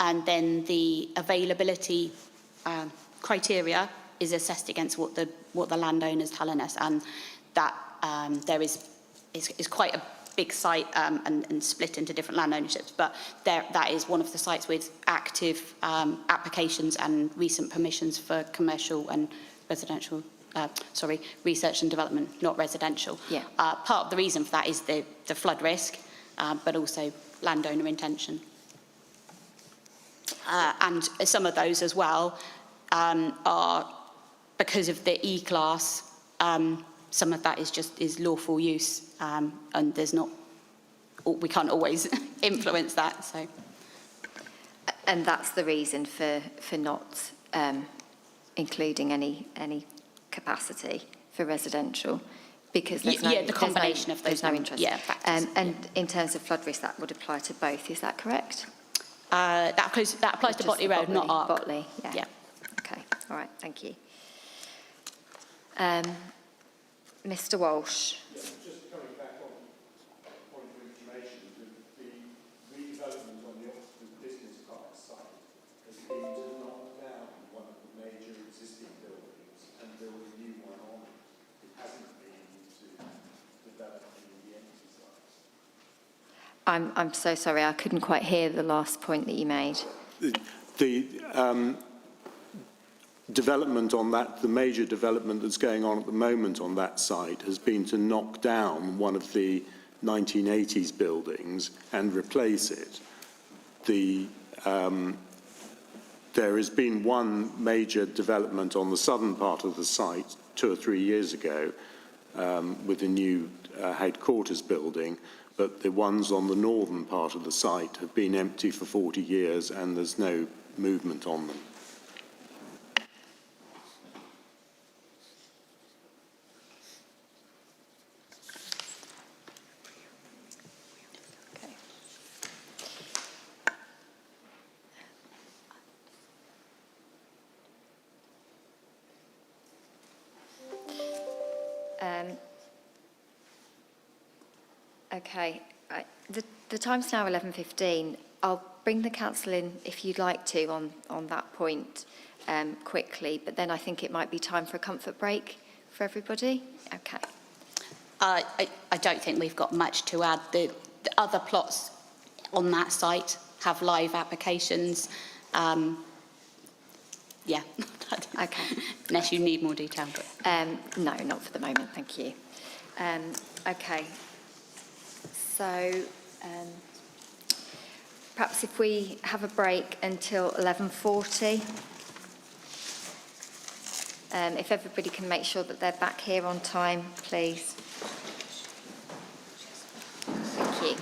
and then the availability criteria is assessed against what the landowner's telling us, and that there is quite a big site and split into different land ownerships, but that is one of the sites with active applications and recent permissions for commercial and residential, research and development, not residential. Yeah. Part of the reason for that is the flood risk, but also landowner intention. And some of those as well are, because of the E-class, some of that is lawful use, and we can't always influence that. So, and that's the reason for not including any capacity for residential, because there's the combination of those. There's no interest. Factors. And in terms of flood risk, that would apply to both. Is that correct? That applies to Botley Road, not ARC. Botley. Yeah. Okay. All right. Thank you. Mr. Walsh. Just coming back on point of information, the redevelopment on the Oxford Business Park site has been to knock down one of the major existing buildings and build a new one on it. It hasn't been to develop any of the empty sites. I'm so sorry, I couldn't quite hear the last point that you made. The development on that, the major development that's going on at the moment on that site has been to knock down one of the 1980s buildings and replace it. The there has been one major development on the southern part of the site 2 or 3 years ago with the new headquarters building, but the ones on the northern part of the site have been empty for 40 years and there's no movement on them. Okay, the time's now 11:15. I'll bring the council in if you'd like to on that point quickly, but then I think it might be time for a comfort break for everybody. Okay. I don't think we've got much to add. The other plots on that site have live applications. Yeah. Okay. Unless you need more detail. No, not for the moment, thank you. Okay. So perhaps if we have a break until 11:40, if everybody can make sure that they're back here on time, please. Thank you.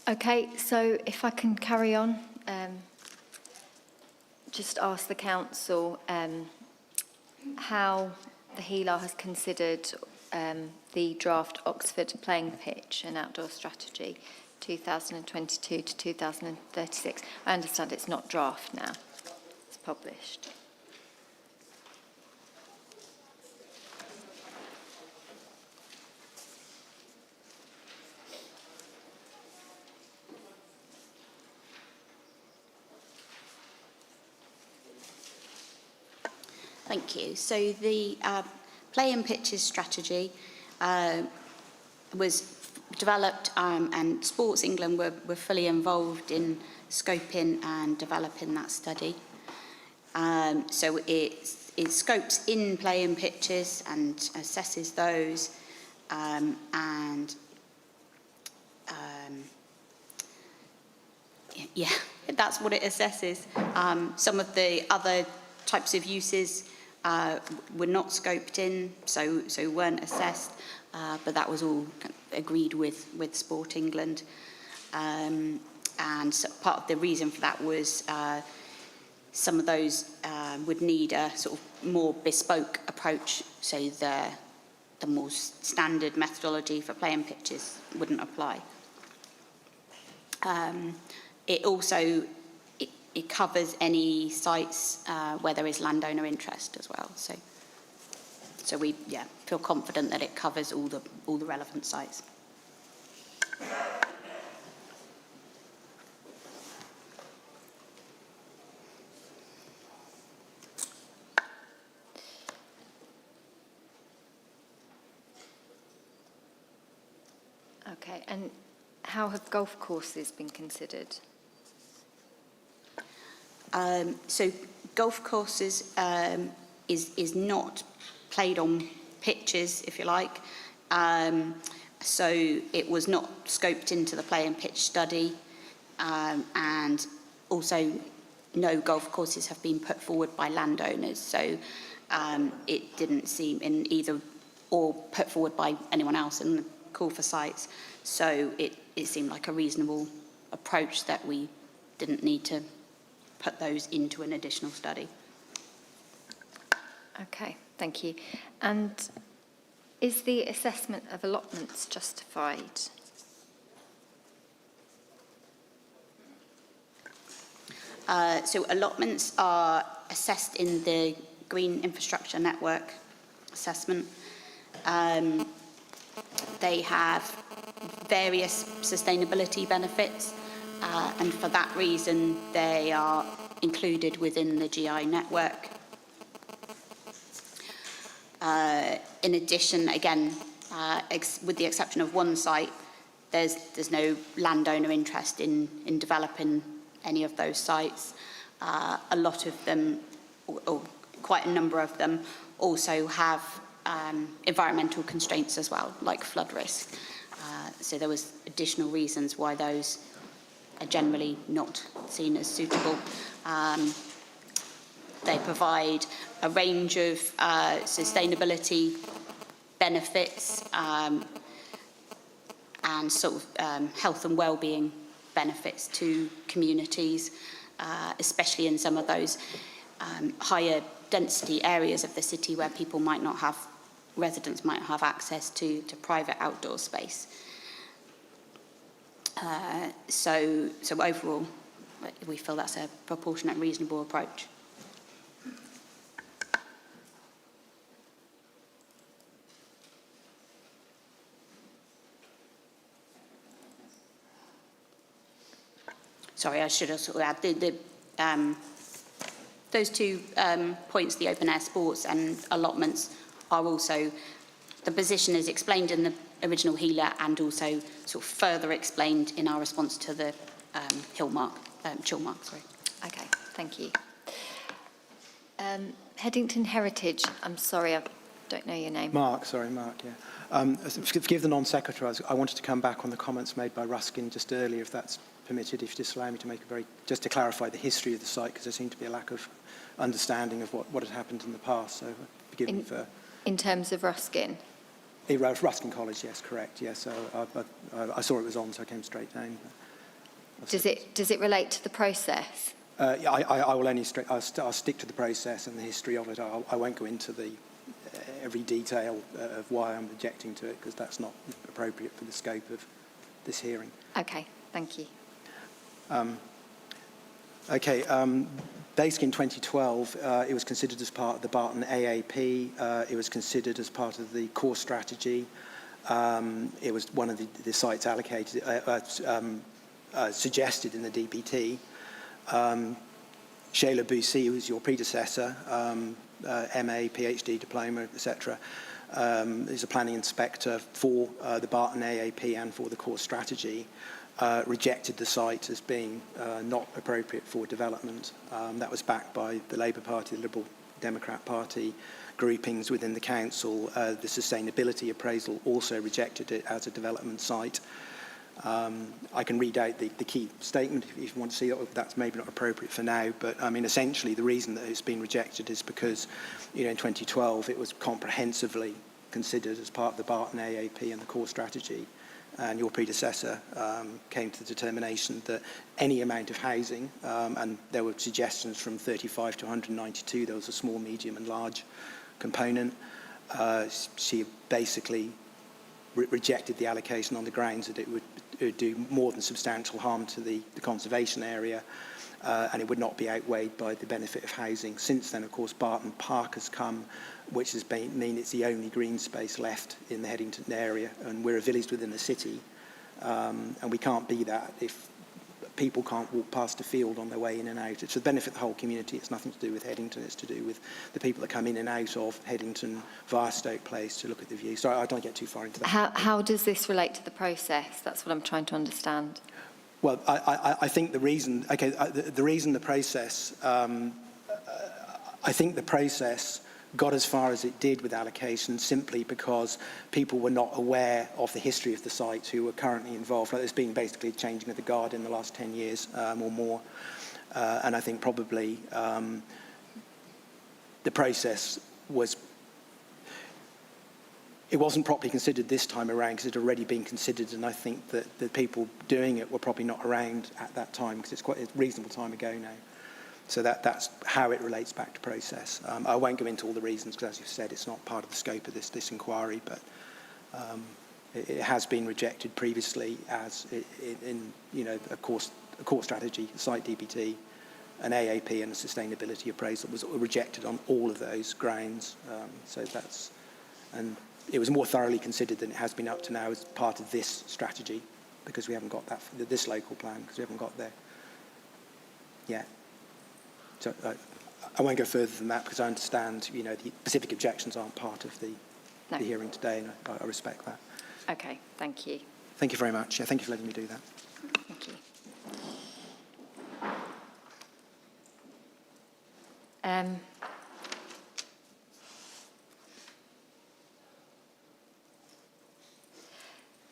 Okay, so if I can carry on, just ask the council how the HELA has considered the draft Oxford playing pitch and outdoor strategy 2022 to 2036. I understand it's not draft now, it's published. Thank you. So the play and pitches strategy was developed and Sports England were fully involved in scoping and developing that study. So it scopes in play and pitches and assesses those yeah, that's what it assesses. Some of the other types of uses were not scoped in, so weren't assessed, but that was all agreed with Sport England. And so part of the reason for that was some of those would need a sort of more bespoke approach, so the more standard methodology for playing pitches wouldn't apply. It also it covers any sites where there is landowner interest as well. So we feel confident that it covers all the relevant sites. Okay, and how have golf courses been considered? So golf courses is not played on pitches, if you like. So it was not scoped into the play and pitch study, and also no golf courses have been put forward by landowners. So it didn't seem in either or put forward by anyone else in the call for sites. So it seemed like a reasonable approach that we didn't need to put those into an additional study. Okay, thank you. And is the assessment of allotments justified? So allotments are assessed in the Green Infrastructure Network assessment. They have various sustainability benefits, and for that reason they are included within the GI network. In addition, again, with the exception of one site, there's no landowner interest in developing any of those sites. A lot of them, or quite a number of them, also have environmental constraints as well, like flood risk. So there was additional reasons why those are generally not seen as suitable. They provide a range of sustainability benefits and sort of health and well-being benefits to communities, especially in some of those higher density areas of the city where people might not have, residents might have access to private outdoor space. So overall, we feel that's a proportionate, reasonable approach. Sorry, I should also add those 2 points, the open air sports and allotments, are also, the position is explained in the original HELA and also sort of further explained in our response to the Chilmark. Sorry. Okay, thank you. Headington Heritage, I'm sorry, I don't know your name. Mark, yeah. Forgive the non-secretary, I wanted to come back on the comments made by Ruskin just earlier, if that's permitted, if you just allow me to make just to clarify the history of the site, because there seemed to be a lack of understanding of what had happened in the past, so forgive me for... In terms of Ruskin? Ruskin College, yes, correct, yes. So I saw it was on, so I came straight down. Does it relate to the process? Yeah, I will only I'll stick to the process and the history of it. I won't go into the every detail of why I'm objecting to it, because that's not appropriate for the scope of this hearing. Okay, thank you. Basically in 2012, it was considered as part of the Barton AAP. It was considered as part of the core strategy. It was one of the sites allocated, suggested in the DPT. Shayla Busey, who was your predecessor, MA, PhD, diploma, etc., is a planning inspector for the Barton AAP and for the core strategy, rejected the site as being not appropriate for development. That was backed by the Labour Party, the Liberal Democrat Party, groupings within the council. The sustainability appraisal also rejected it as a development site. I can read out the key statement if you want to see it. That's maybe not appropriate for now, but I mean, essentially the reason that it's been rejected is because, in 2012 it was comprehensively considered as part of the Barton AAP and the core strategy, and your predecessor came to the determination that any amount of housing, and there were suggestions from 35 to 192, there was a small, medium and large component. She basically rejected the allocation on the grounds that it would do more than substantial harm to the conservation area, and it would not be outweighed by the benefit of housing. Since then, of course, Barton Park has come, which has mean it's the only green space left in the Headington area, and we're a village within the city, and we can't be that if people can't walk past a field on their way in and out. It's to benefit the whole community. It's nothing to do with Headington. It's to do with the people that come in and out of Headington via Stoke Place to look at the view. Sorry, I don't get too far into that. How does this relate to the process? That's what I'm trying to understand. Well, I think the reason, the reason the process, I think the process got as far as it did with allocation simply because people were not aware of the history of the sites who were currently involved. Like, there's been basically changing of the guard in the last 10 years or more. And I think probably the process it wasn't properly considered this time around because it had already been considered, and I think that the people doing it were probably not around at that time because it's quite a reasonable time ago now. So that's how it relates back to process. I won't go into all the reasons because, as you've said, it's not part of the scope of this inquiry, but it has been rejected previously as in a core strategy, site DPT, an AAP and a sustainability appraisal was rejected on all of those grounds. And it was more thoroughly considered than it has been up to now as part of this strategy because we haven't got that, this local plan, because we haven't got there yet. So I won't go further than that because I understand, the specific objections aren't part of the hearing today, and I respect that. Okay, thank you. Thank you very much. Yeah, thank you for letting me do that. Thank you.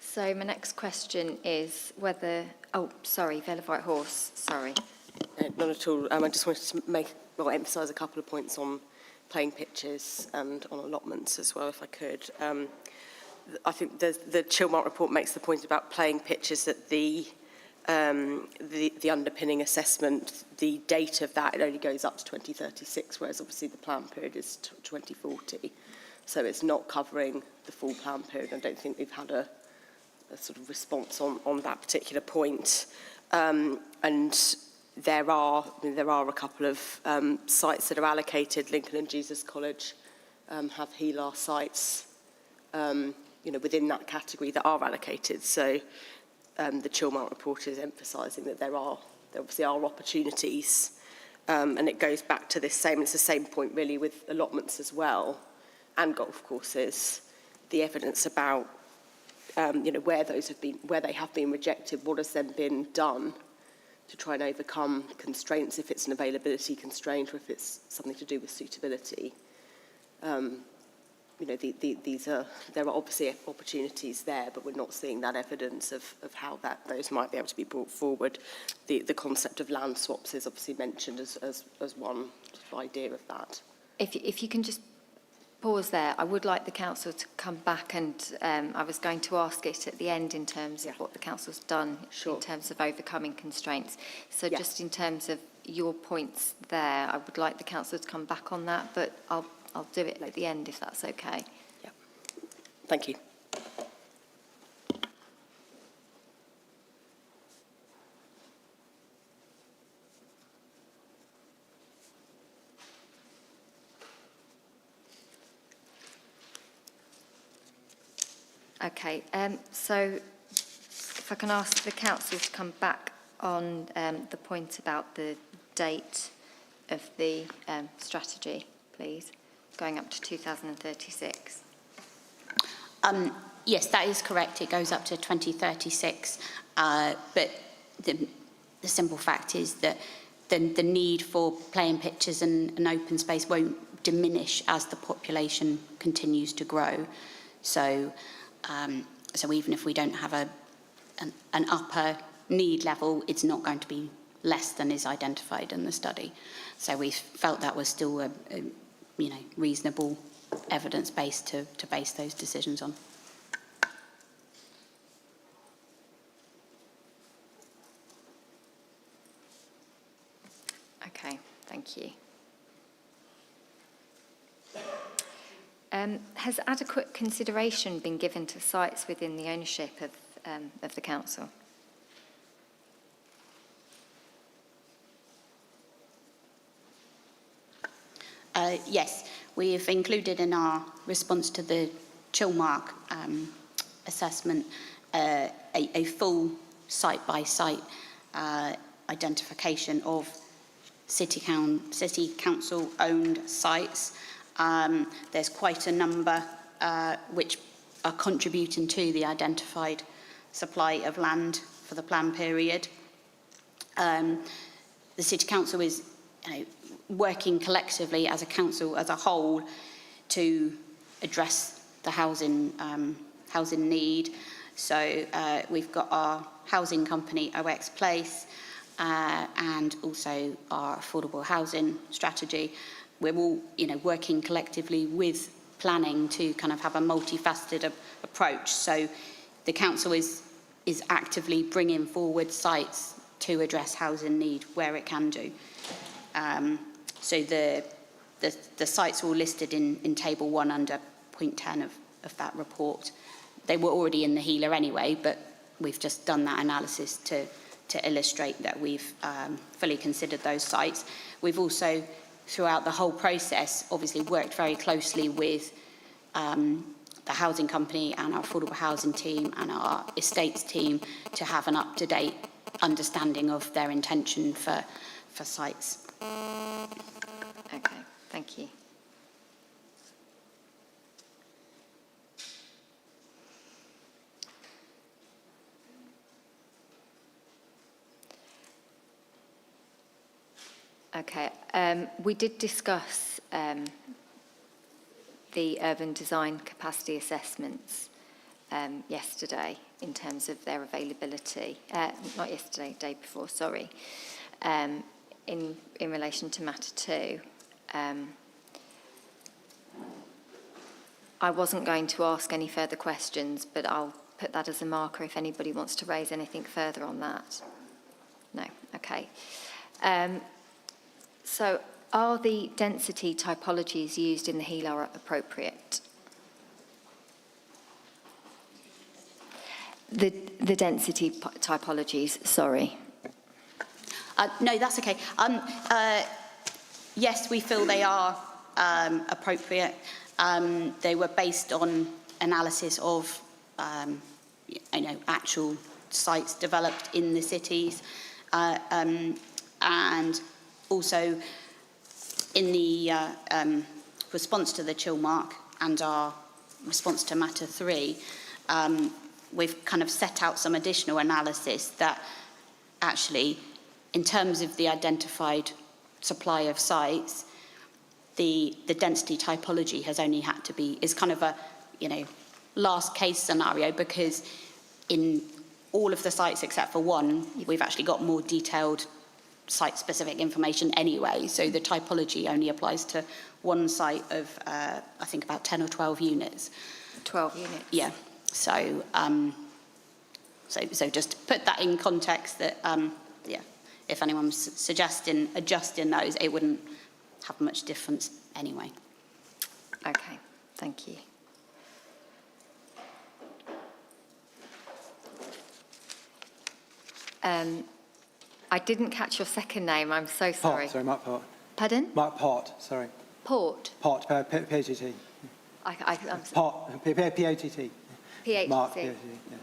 So my next question is whether... Oh, sorry, Vale of White Horse, sorry. Not at all. I just wanted to emphasise a couple of points on playing pitches and on allotments as well, if I could. I think the Chilmark report makes the point about playing pitches that the underpinning assessment, the date of that, it only goes up to 2036, whereas obviously the plan period is 2040. So it's not covering the full plan period. I don't think we've had a sort of response on that particular point. And there are a couple of sites that are allocated. Lincoln and Jesus College have HELAR sites, within that category that are allocated. So the Chilmark report is emphasising that there obviously are opportunities, and it goes back to it's the same point really with allotments as well, and golf courses. The evidence about where they have been rejected, what has then been done to try and overcome constraints, if it's an availability constraint or if it's something to do with suitability. There are obviously opportunities there, but we're not seeing that evidence of how those might be able to be brought forward. The concept of land swaps is obviously mentioned as one idea of that. If you can just pause there. I would like the council to come back, and I was going to ask it at the end in terms of what the council's done in terms of overcoming constraints. So just in terms of your points there, I would like the council to come back on that, but I'll do it at the end if that's okay. Yeah. Thank you. Okay, so if I can ask the council to come back on the point about the date of the strategy, please, going up to 2036. Yes, that is correct. It goes up to 2036, but the simple fact is that the need for playing pitches and open space won't diminish as the population continues to grow. So, so even if we don't have an upper need level, it's not going to be less than is identified in the study. So we felt that was still a reasonable evidence base to base those decisions on. Okay, thank you. Has adequate consideration been given to sites within the ownership of the council? Yes, we have included in our response to the Chilmark assessment a full site-by-site identification of city council-owned sites. There's quite a number which are contributing to the identified supply of land for the plan period. The City Council is working collectively as a council as a whole to address the housing need. So we've got our housing company OX Place and also our affordable housing strategy. We're all working collectively with planning to kind of have a multifaceted approach. So the council is actively bringing forward sites to address housing need where it can do. So the sites are all listed in table 1 under point 10 of that report. They were already in the HELA anyway, but we've just done that analysis to illustrate that we've fully considered those sites. We've also, throughout the whole process, obviously worked very closely with the housing company and our affordable housing team and our estates team to have an up-to-date understanding of their intention for sites. Okay, thank you. Okay, we did discuss the urban design capacity assessments yesterday in terms of their availability. Not yesterday, day before, sorry. In relation to matter 2. I wasn't going to ask any further questions, but I'll put that as a marker if anybody wants to raise anything further on that. No, okay. So are the density typologies used in the HELA appropriate? The density typologies, sorry. No, that's okay. Yes, we feel they are appropriate. They were based on analysis of actual sites developed in the cities, and also in the response to the Chilmark and our response to matter 3, we've kind of set out some additional analysis that actually, in terms of the identified supply of sites, the density typology has only had to be, is kind of a, last case scenario, because in all of the sites except for 1, we've actually got more detailed site-specific information anyway, so the typology only applies to one site of, I think, about 10 or 12 units. 12 units? Yeah. So, so just to put that in context that, yeah, if anyone's suggesting adjusting those, it wouldn't have much difference anyway. Okay, thank you. I didn't catch your second name. I'm so sorry. Pot, sorry, Mark Pot. Pardon? Mark Pot, sorry. Port? Pot, P-A-T-T. Pot, P-A-T-T. P-H-T. Mark, P-A-T-T, yeah.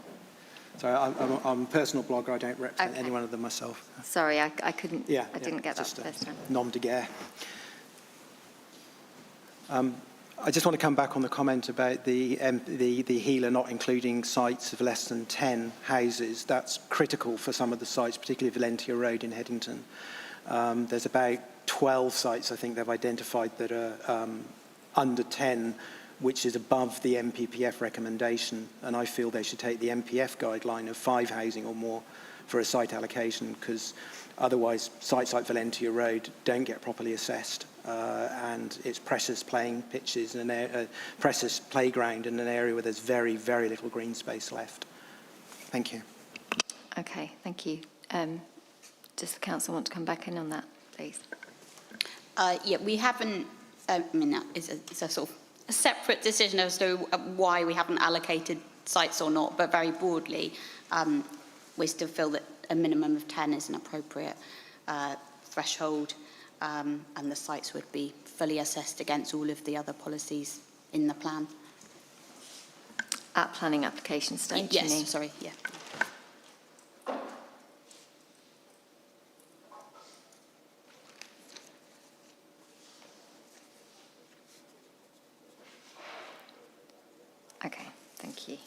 Sorry, I'm a personal blogger. I don't represent any one of them myself. Sorry, I couldn't. Yeah, I didn't get that just first time. nom de guerre. I just want to come back on the comment about the HELA not including sites of less than 10 houses. That's critical for some of the sites, particularly Valentia Road in Headington. There's about 12 sites, I think, they've identified that are under 10, which is above the MPPF recommendation. And I feel they should take the MPF guideline of 5 housing or more for a site allocation, because otherwise sites like Valentia Road don't get properly assessed. And it's precious playing pitches and precious playground in an area where there's very, very little green space left. Thank you. Okay, thank you. Does the council want to come back in on that, please? Yeah, we haven't, I mean, that is a sort of a separate decision as to why we haven't allocated sites or not, but very broadly, we still feel that a minimum of 10 is an appropriate threshold. And the sites would be fully assessed against all of the other policies in the plan. At planning application stage? Yes, you mean? sorry, yeah. Okay, thank you.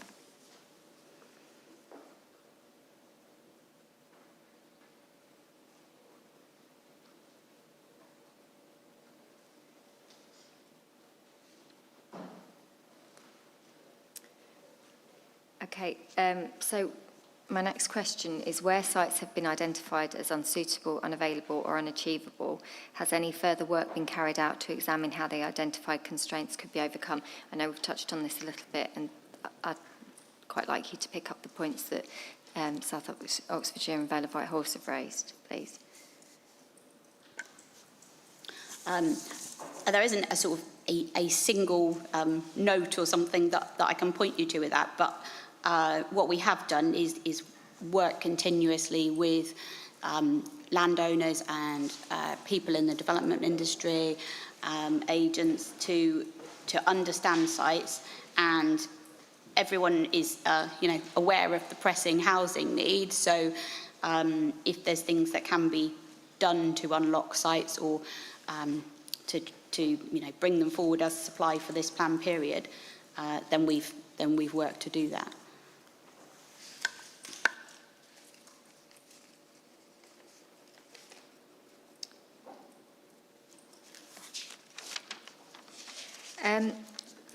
Okay, so my next question is, where sites have been identified as unsuitable, unavailable or unachievable, has any further work been carried out to examine how the identified constraints could be overcome? I know we've touched on this a little bit, and I'd quite like you to pick up the points that South Oxfordshire and Vale of Whitehorse have raised, please. There isn't a sort of a single note or something that I can point you to with that, but what we have done is work continuously with landowners and people in the development industry, agents to understand sites, and everyone is aware of the pressing housing need. So if there's things that can be done to unlock sites or to bring them forward as supply for this plan period, then we've worked to do that.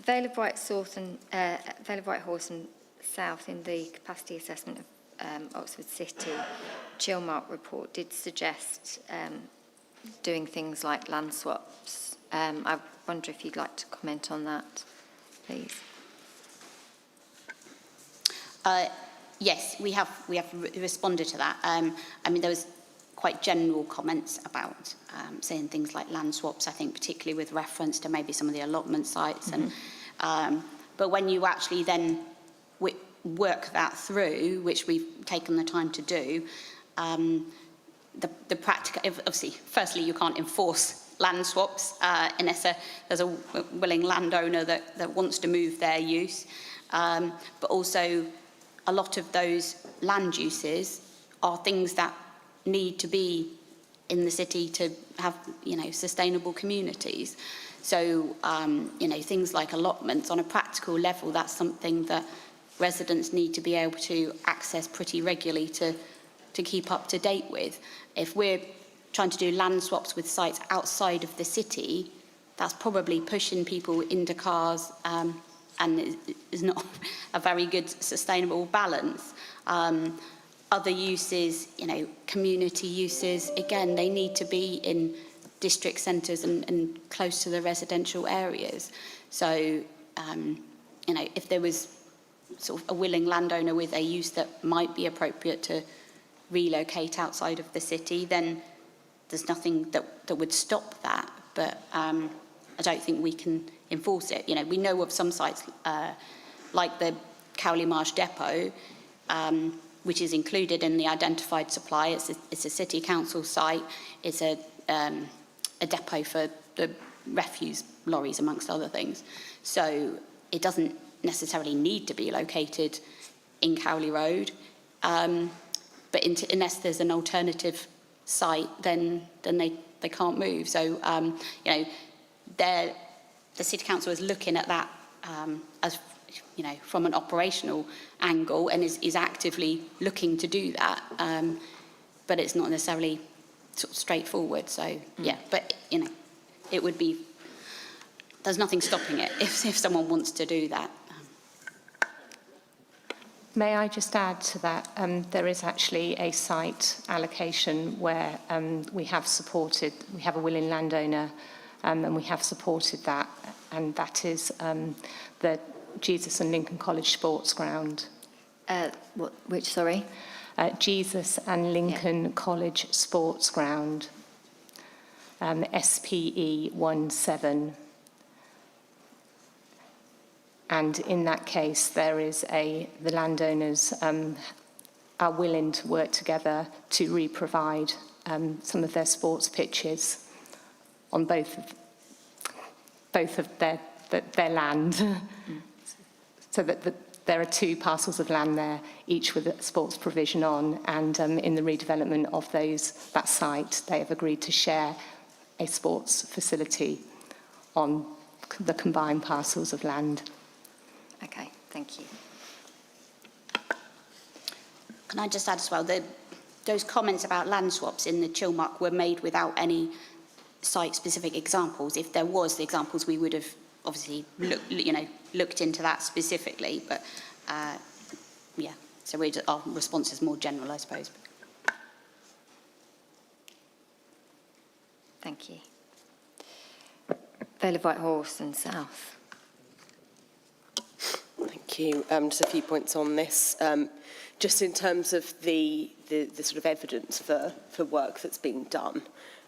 Vale of Whitehorse and South, in the capacity assessment of Oxford City Chilmark report, did suggest doing things like land swaps. I wonder if you'd like to comment on that, please. Yes, we have responded to that. I mean, there was quite general comments about saying things like land swaps, I think particularly with reference to maybe some of the allotment sites. Mm-hmm. And but when you actually then work that through, which we've taken the time to do, the practical, obviously, firstly, you can't enforce land swaps unless there's a willing landowner that wants to move their use. But also, a lot of those land uses are things that need to be in the city to have, sustainable communities. So, things like allotments, on a practical level, that's something that residents need to be able to access pretty regularly to keep up to date with. If we're trying to do land swaps with sites outside of the city, that's probably pushing people into cars and is not a very good sustainable balance. other uses, community uses, again, they need to be in district centres and close to the residential areas. So, if there was sort of a willing landowner with a use that might be appropriate to relocate outside of the city, then there's nothing that would stop that. But I don't think we can enforce it. We know of some sites like the Cowley Marsh Depot, which is included in the identified supply. It's a city council site. It's a depot for the refuse lorries, amongst other things. So it doesn't necessarily need to be located in Cowley Road. But unless there's an alternative site, then they can't move. So, the City Council is looking at that as, from an operational angle, and is actively looking to do that. But it's not necessarily sort of straightforward. So, yeah, but, it would be, there's nothing stopping it if someone wants to do that. May I just add to that? There is actually a site allocation where we have a willing landowner, and we have supported that, and that is the Jesus and Lincoln College Sports Ground. Which, sorry? Jesus and Lincoln College Sports Ground, SPE 17. And in that case, the landowners are willing to work together to re-provide some of their sports pitches on both of their land. So that there are two parcels of land there, each with a sports provision on, and in the redevelopment of that site, they have agreed to share a sports facility on the combined parcels of land. Okay, thank you. Can I just add as well, those comments about land swaps in the Chilmark were made without any site-specific examples. If there was the examples, we would have obviously looked into that specifically. But yeah, so our response is more general, I suppose. Thank you. Vale of White Horse and South. Thank you. Just a few points on this. Just in terms of the sort of evidence for work that's been done.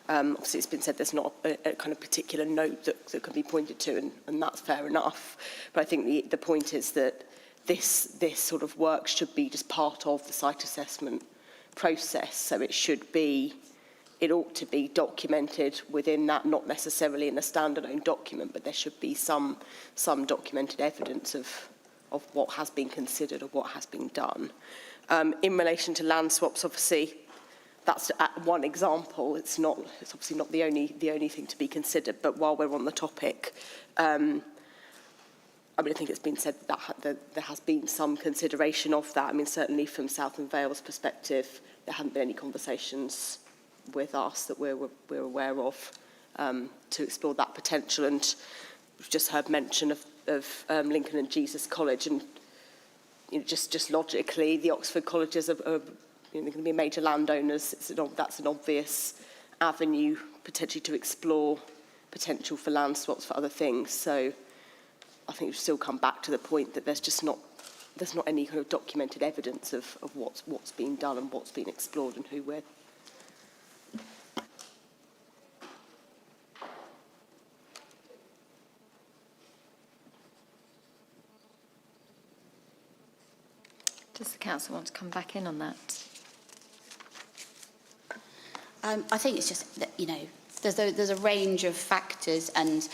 Obviously, it's been said there's not a kind of particular note that can be pointed to, and that's fair enough. But I think the point is that this sort of work should be just part of the site assessment process. So it ought to be documented within that, not necessarily in a standalone document, but there should be some documented evidence of what has been considered or what has been done. In relation to land swaps, obviously, that's one example. It's obviously not the only thing to be considered. But while we're on the topic, I think it's been said that there has been some consideration of that. I mean, certainly from South and Vale's perspective, there haven't been any conversations with us that we're aware of to explore that potential. And we've just heard mention of Lincoln and Jesus College, and just logically, the Oxford colleges are going to be major landowners. That's an obvious avenue potentially to explore potential for land swaps for other things. So I think we've still come back to the point that there's not any kind of documented evidence of what's been done and what's been explored and who with. Does the council want to come back in on that? I think it's just that, there's a range of factors, and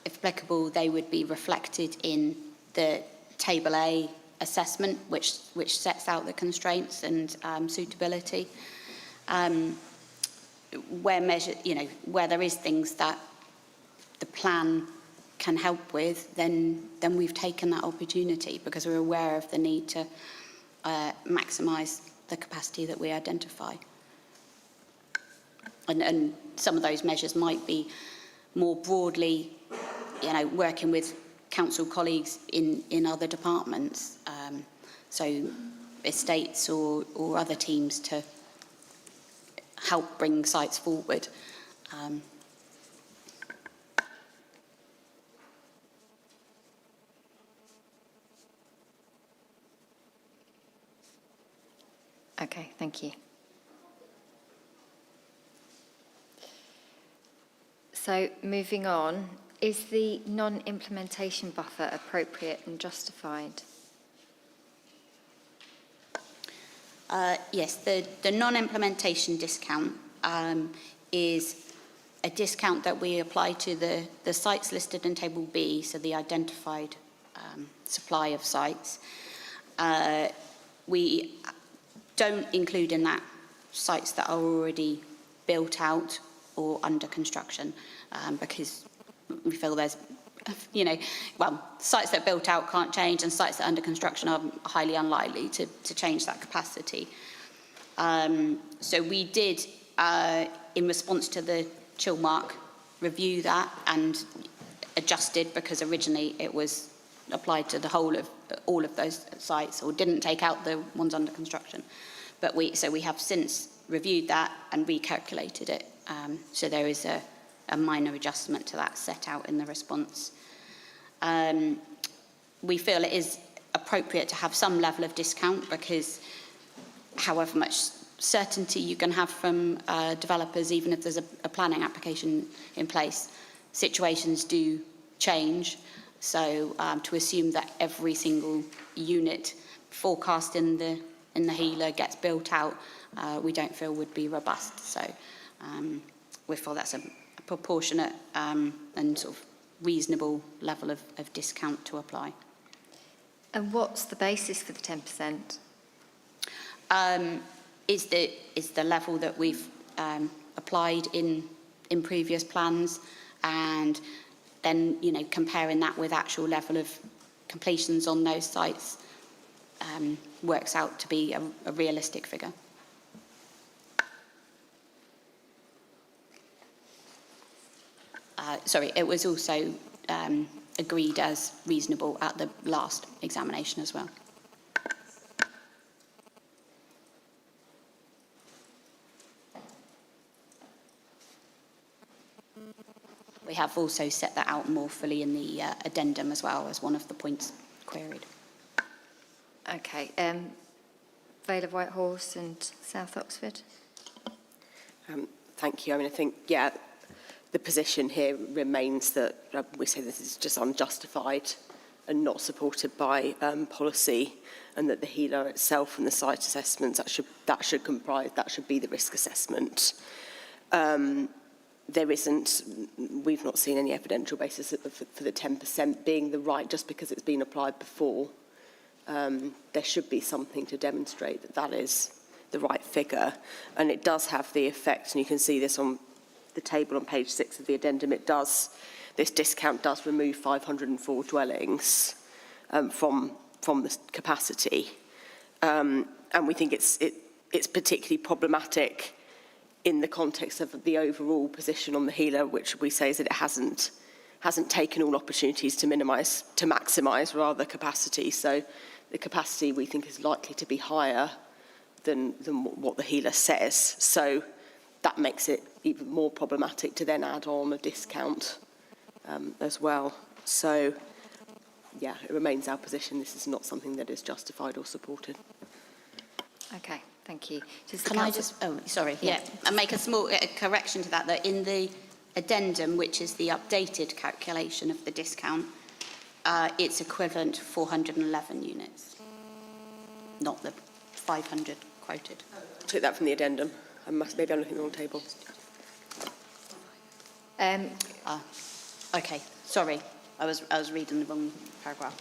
if applicable, they would be reflected in the Table A assessment, which sets out the constraints and suitability. Where there is things that the plan can help with, then we've taken that opportunity because we're aware of the need to maximise the capacity that we identify. And some of those measures might be more broadly, working with council colleagues in other departments. So estates or other teams to help bring sites forward. Okay, thank you. So moving on, is the non-implementation buffer appropriate and justified? Yes, the non-implementation discount is a discount that we apply to the sites listed in Table B, so the identified supply of sites. We don't include in that sites that are already built out or under construction, because we feel there's, sites that are built out can't change, and sites that are under construction are highly unlikely to change that capacity. So we did, in response to the chill mark, review that and adjusted, because originally it was applied to the whole of all of those sites, or didn't take out the ones under construction. But we have since reviewed that and recalculated it. So there is a minor adjustment to that set out in the response. We feel it is appropriate to have some level of discount, because however much certainty you can have from developers, even if there's a planning application in place, situations do change. So to assume that every single unit forecast in the HELA gets built out, we don't feel would be robust. So we feel that's a proportionate and sort of reasonable level of discount to apply. And what's the basis for the 10%? Is the level that we've applied in previous plans, and then comparing that with actual level of completions on those sites works out to be a realistic figure. Sorry, it was also agreed as reasonable at the last examination as well. We have also set that out more fully in the addendum as well, as one of the points queried. Okay. Vale of Whitehorse and South Oxford. Thank you. I mean, I think, the position here remains that we say this is just unjustified and not supported by policy, and that the HELA itself and the site assessments, that should be the risk assessment. We've not seen any evidential basis for the 10% being the right, just because it's been applied before. There should be something to demonstrate that that is the right figure, and it does have the effect, and you can see this on the table on page 6 of the addendum. This discount does remove 504 dwellings from the capacity, and we think it's particularly problematic in the context of the overall position on the HELA, which we say is that it hasn't taken all opportunities to maximise rather capacity. So the capacity we think is likely to be higher than what the HELA says. So that makes it even more problematic to then add on a discount as well. So it remains our position. This is not something that is justified or supported. Okay. Thank you. Can I just, and make a small correction to that in the addendum, which is the updated calculation of the discount, it's equivalent to 411 units, not the 500 quoted. Took that from the addendum. Maybe I'm looking at the wrong table. Okay, sorry, I was reading the wrong paragraph.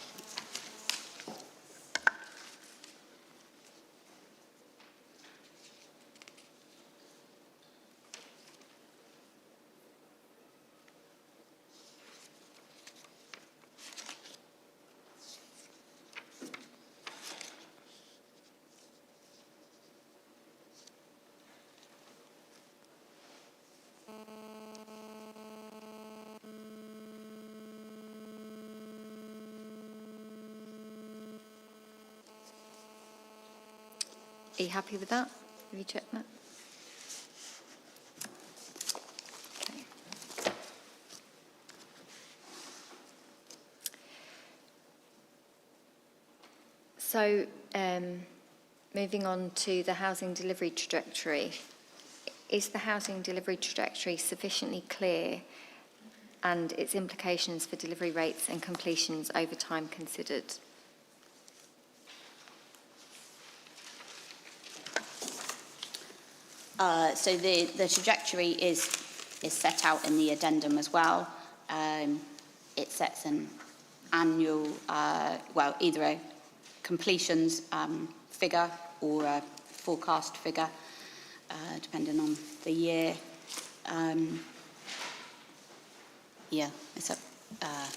Are you happy with that? Have you checked that? Okay. So, moving on to the housing delivery trajectory. Is the housing delivery trajectory sufficiently clear and its implications for delivery rates and completions over time considered? So the trajectory is set out in the addendum as well. It sets an annual, either a completions figure or a forecast figure, depending on the year. Yeah, it's a, I'm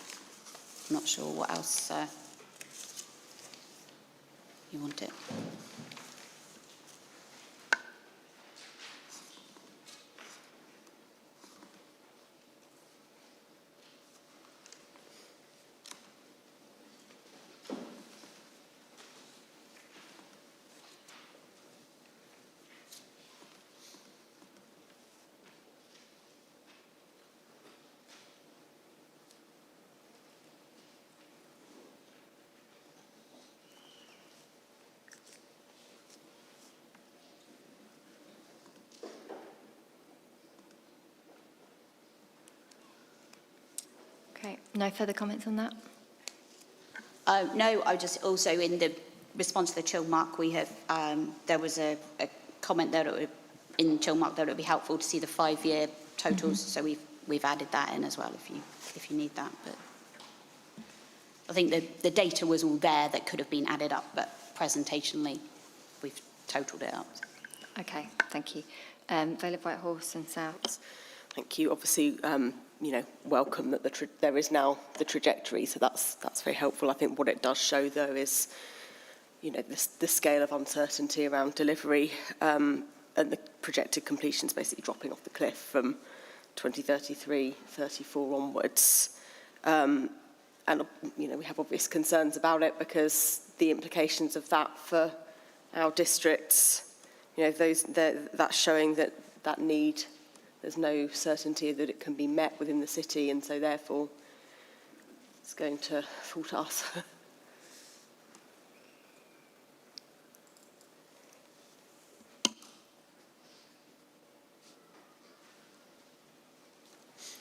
not sure what else you want it. Okay, no further comments on that? No, I just also, in the response to the chill mark, we have, there was a comment that it would, in chill mark, that it would be helpful to see the 5-year totals, so we've added that in as well if you need that. But I think the data was all there that could have been added up, but presentationally we've totaled it up. Okay, thank you. Vale of Whitehorse and Souths. Thank you. Obviously, you know, welcome that there is now the trajectory, so that's very helpful. I think what it does show, though, is, you know, the scale of uncertainty around delivery and the projected completions basically dropping off the cliff from 2033, 34 onwards. And, you know, we have obvious concerns about it because the implications of that for our districts, you know, that's showing that need, there's no certainty that it can be met within the city, and so therefore it's going to fall to us. Do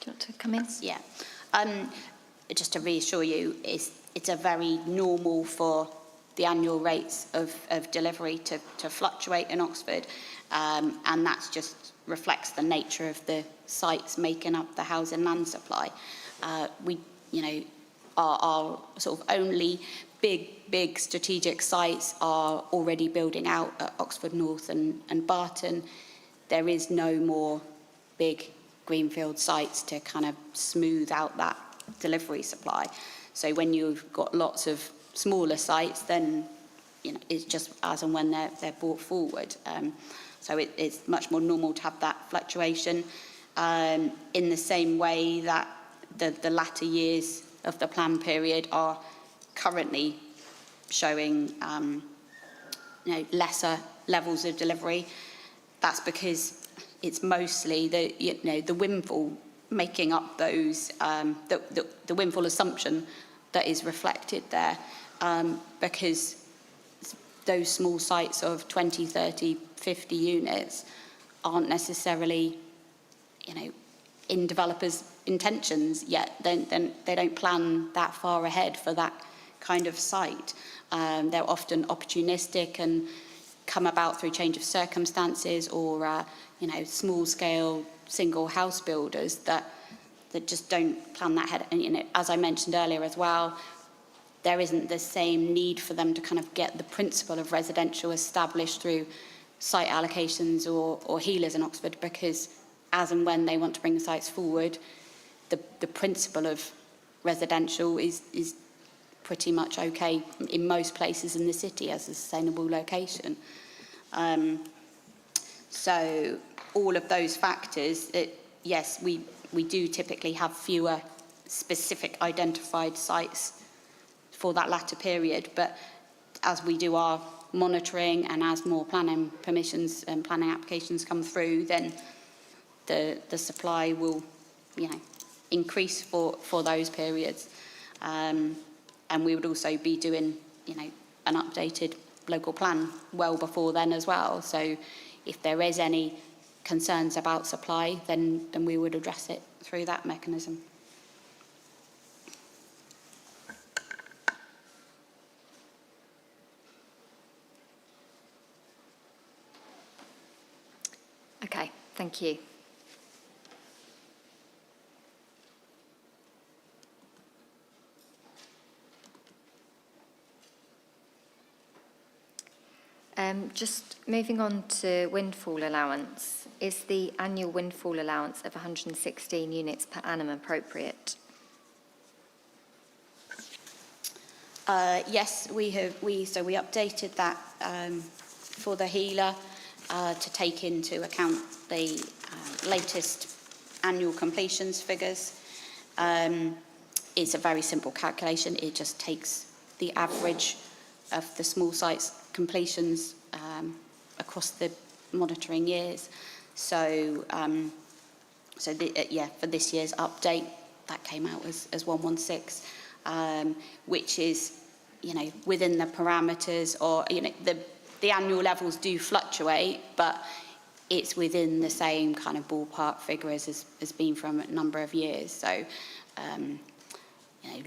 you want to come in? Yeah. Just to reassure you, it's a very normal for the annual rates of delivery to fluctuate in Oxford, and that's just reflects the nature of the sites making up the housing land supply. We, you know, our sort of only big strategic sites are already building out at Oxford North and Barton. There is no more big greenfield sites to kind of smooth out that delivery supply. So when you've got lots of smaller sites, then, you know, it's just as and when they're brought forward. So it's much more normal to have that fluctuation, in the same way that the latter years of the plan period are currently showing you know, lesser levels of delivery. That's because it's mostly the windfall making up those the windfall assumption that is reflected there, because those small sites of 20, 30, 50 units aren't necessarily, you know, in developers' intentions yet. Then they don't plan that far ahead for that kind of site. They're often opportunistic and come about through change of circumstances, or you know, small-scale single house builders that just don't plan that ahead. And, you know, as I mentioned earlier as well, there isn't the same need for them to kind of get the principle of residential established through site allocations or healers in Oxford, because as and when they want to bring the sites forward, the principle of residential is pretty much okay in most places in the city as a sustainable location. So all of those factors, yes, we do typically have fewer specific identified sites for that latter period, but as we do our monitoring, and as more planning permissions and planning applications come through, then the supply will, increase for those periods. And we would also be doing, an updated local plan well before then as well. So if there is any concerns about supply, then we would address it through that mechanism. Okay, thank you. Just moving on to windfall allowance, is the annual windfall allowance of 116 units per annum appropriate? Yes, so we updated that for the healer to take into account the latest annual completions figures. It's a very simple calculation. It just takes the average of the small sites completions across the monitoring years. So, for this year's update, that came out as 116, which is, within the parameters, or the annual levels do fluctuate, but it's within the same kind of ballpark figure as has been from a number of years. So,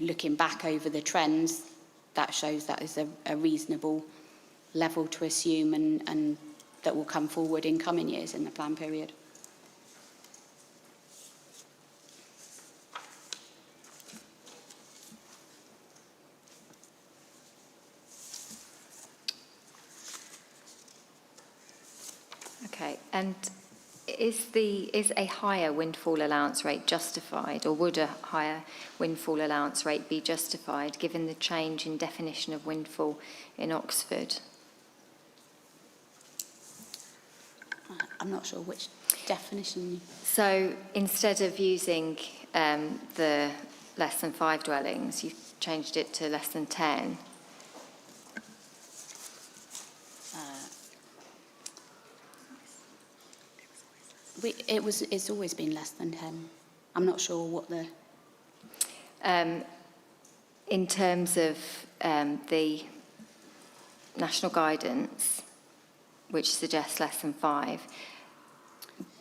looking back over the trends, that shows that is a reasonable level to assume, and that will come forward in coming years in the plan period. Okay, and is a higher windfall allowance rate justified, or would a higher windfall allowance rate be justified given the change in definition of windfall in Oxford? I'm not sure which definition. So instead of using the less than 5 dwellings, you've changed it to less than 10. It's always been less than 10. I'm not sure what the... in terms of the national guidance, which suggests less than 5,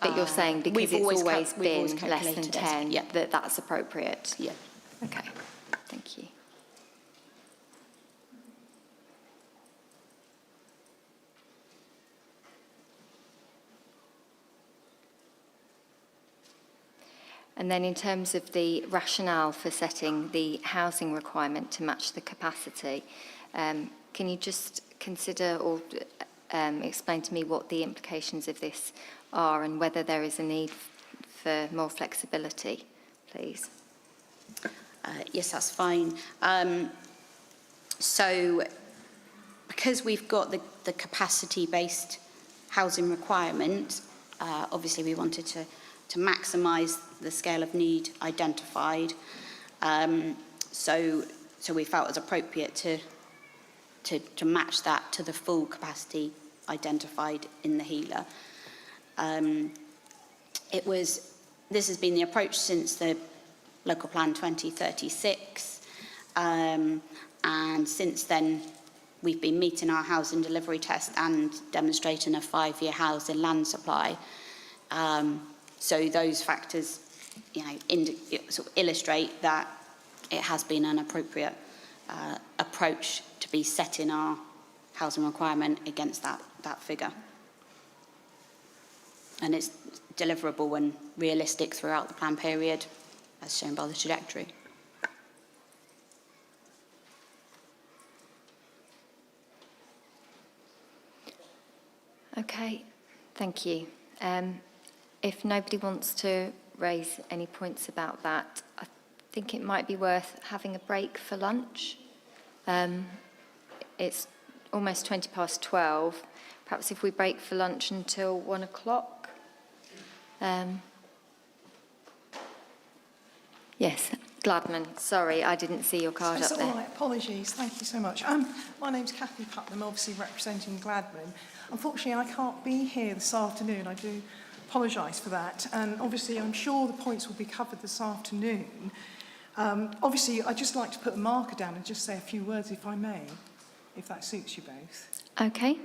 but you're saying because it's always been less than 10, that's appropriate? Yeah. Okay, thank you. And then in terms of the rationale for setting the housing requirement to match the capacity, can you just consider or explain to me what the implications of this are and whether there is a need for more flexibility, please? Yes, that's fine. So because we've got the capacity-based housing requirement, obviously we wanted to maximise the scale of need identified. So we felt it was appropriate to match that to the full capacity identified in the healer. This has been the approach since the Local Plan 2036, and since then we've been meeting our housing delivery test and demonstrating a 5-year housing land supply. So those factors, sort of illustrate that it has been an appropriate approach to be setting our housing requirement against that figure. And it's deliverable and realistic throughout the plan period, as shown by the trajectory. Okay, thank you. If nobody wants to raise any points about that, I think it might be worth having a break for lunch. It's almost 12:20. Perhaps if we break for lunch until 1 o'clock. Yes, Gladman, sorry, I didn't see your card That's up all there. right, apologies, thank you so much. My name's Kathy Putnam, obviously representing Gladman. Unfortunately, I can't be here this afternoon, I do apologise for that, and obviously I'm sure the points will be covered this afternoon. Obviously, I'd just like to put a marker down and just say a few words, if I may, if that suits you both. Okay.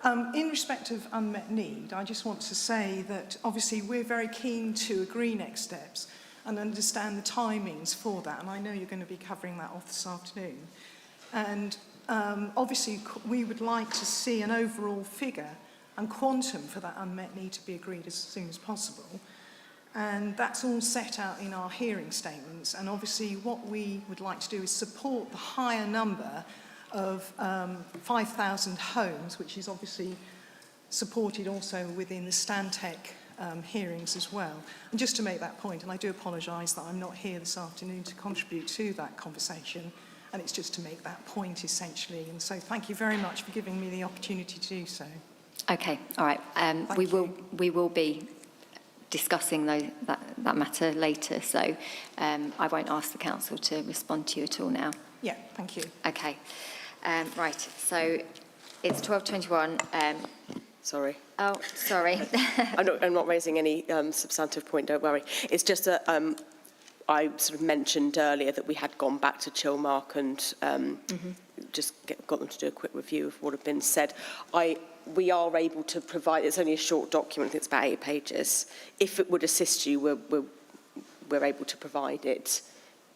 In respect of unmet need, I just want to say that obviously we're very keen to agree next steps and understand the timings for that, and I know you're going to be covering that off this afternoon. And obviously we would like to see an overall figure and quantum for that unmet need to be agreed as soon as possible. And that's all set out in our hearing statements, and obviously what we would like to do is support the higher number of 5,000 homes, which is obviously supported also within the Stantec hearings as well. And just to make that point, and I do apologise that I'm not here this afternoon to contribute to that conversation, and it's just to make that point essentially. And so thank you very much for giving me the opportunity to do so. Okay, all right. We will be discussing that matter later, so I won't ask the council to respond to you at all now. Yeah, thank you. Okay. Right, so it's 12:21. Sorry. Oh, sorry. I'm not raising any substantive point, don't worry. It's just that I sort of mentioned earlier that we had gone back to Chilmark and just got them to do a quick review of what had been said. We are able to provide, it's only a short document, I think it's about 8 pages. If it would assist you, we're able to provide it.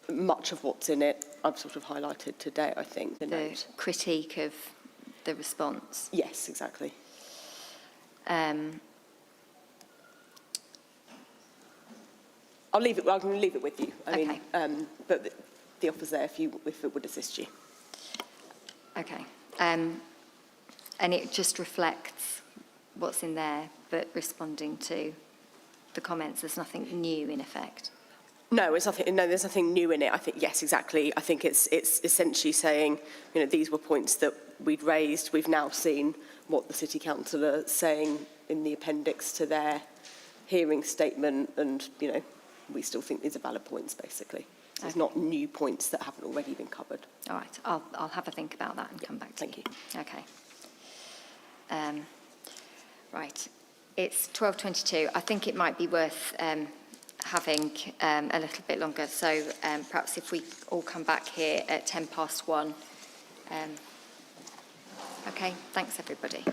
Much of what's in it, I've sort of highlighted today, I think. The critique of the response. Yes, exactly. I'm going to leave it with you. I mean, but the offer's there if it would assist you. Okay. And it just reflects what's in there, but responding to the comments. There's nothing new in effect. No, it's nothing. No, there's nothing new in it. I think yes, exactly. I think it's essentially saying, you know, these were points that we'd raised. We've now seen what the City Council are saying in the appendix to their hearing statement, and you know, we still think these are valid points. Basically, so there's not new points that haven't already been covered. All right, I'll have a think about that and come back to you. Thank you. Okay. Right, it's 12:22. I think it might be worth having a little bit longer. So perhaps if we all come back here at 1:10. Okay, thanks everybody.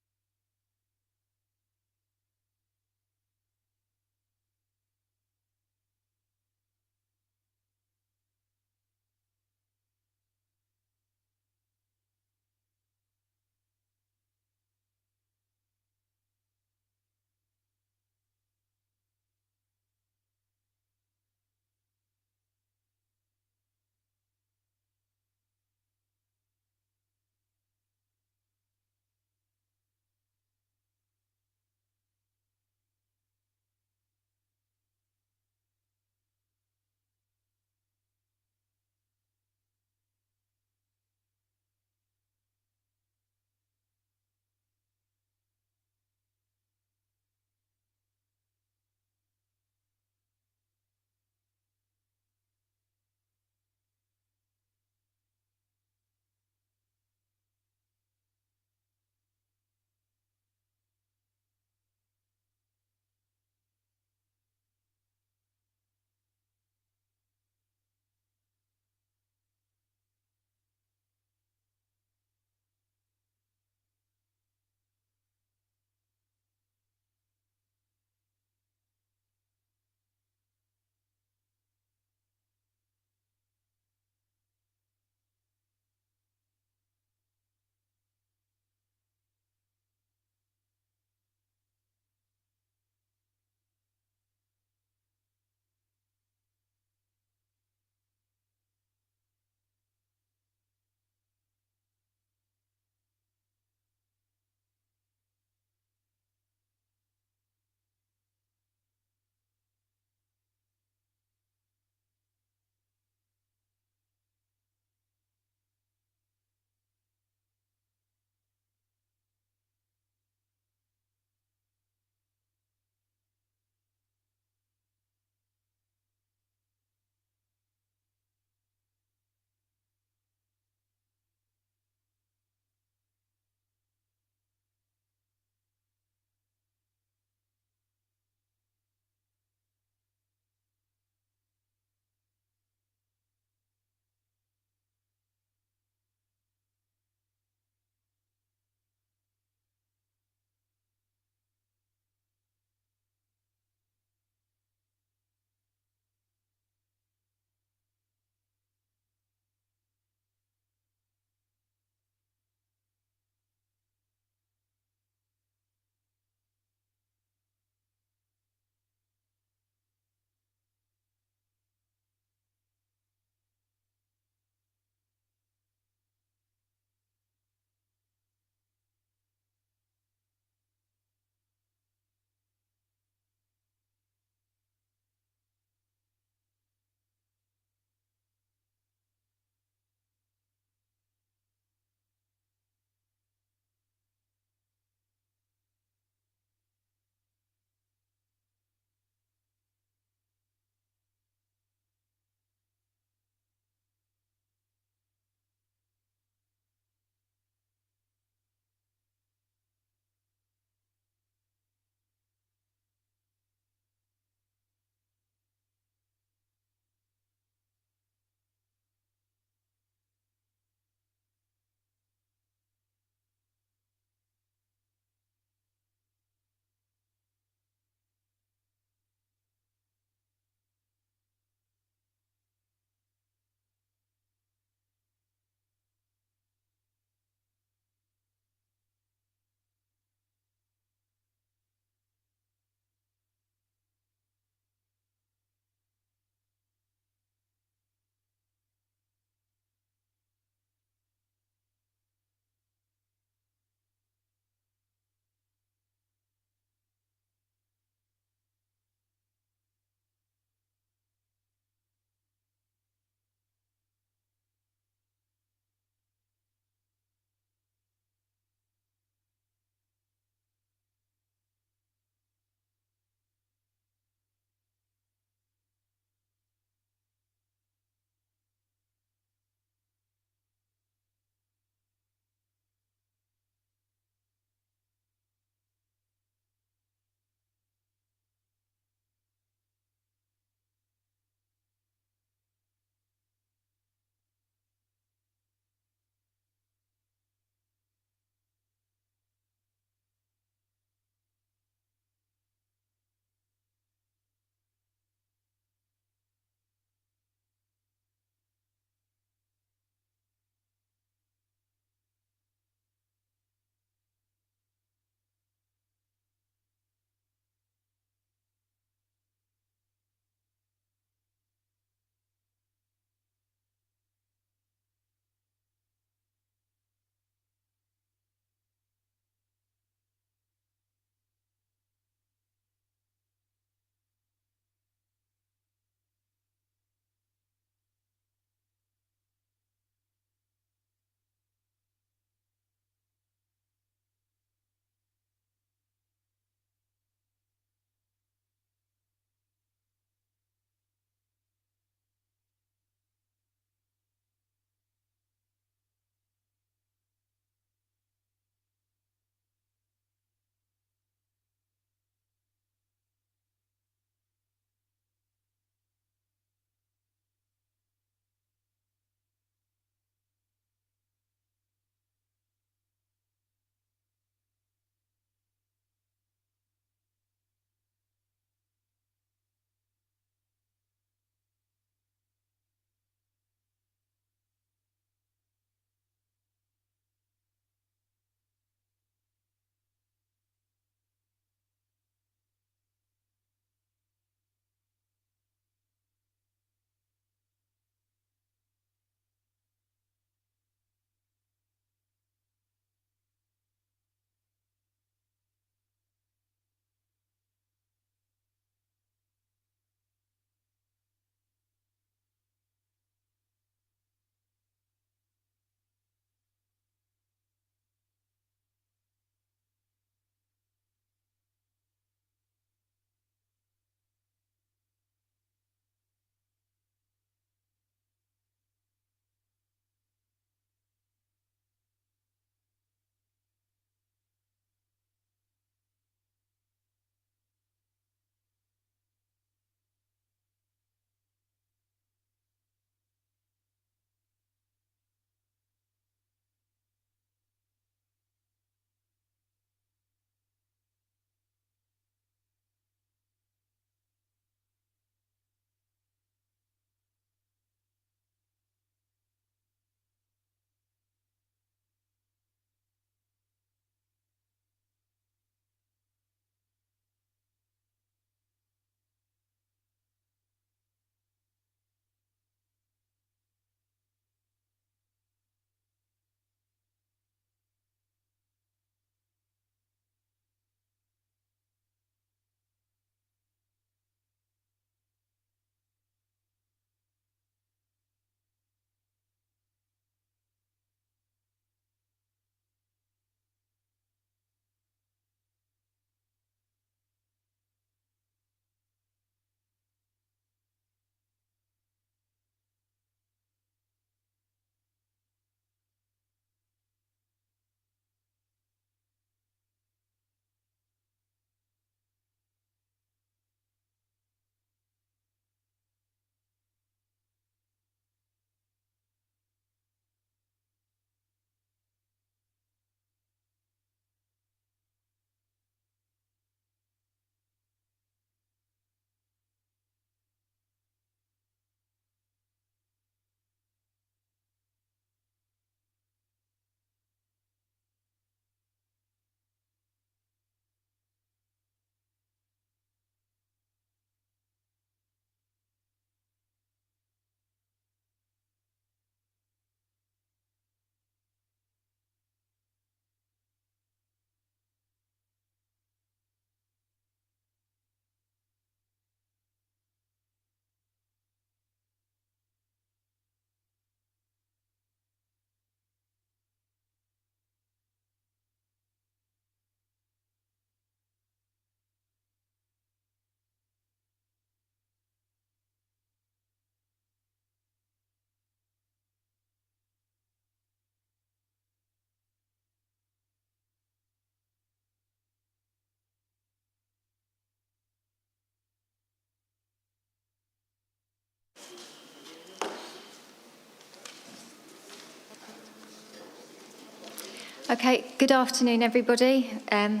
Okay, good afternoon, everybody. A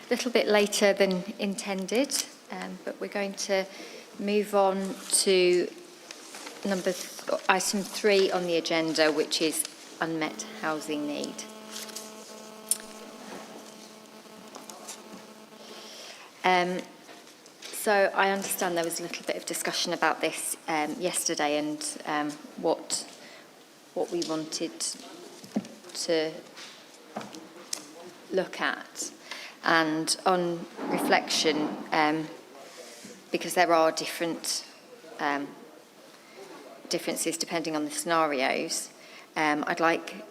little bit later than intended, but we're going to move on to item 3 on the agenda, which is unmet housing need. So I understand there was a little bit of discussion about this yesterday and what we wanted to look at. And on reflection, because there are differences depending on the scenarios, I'd like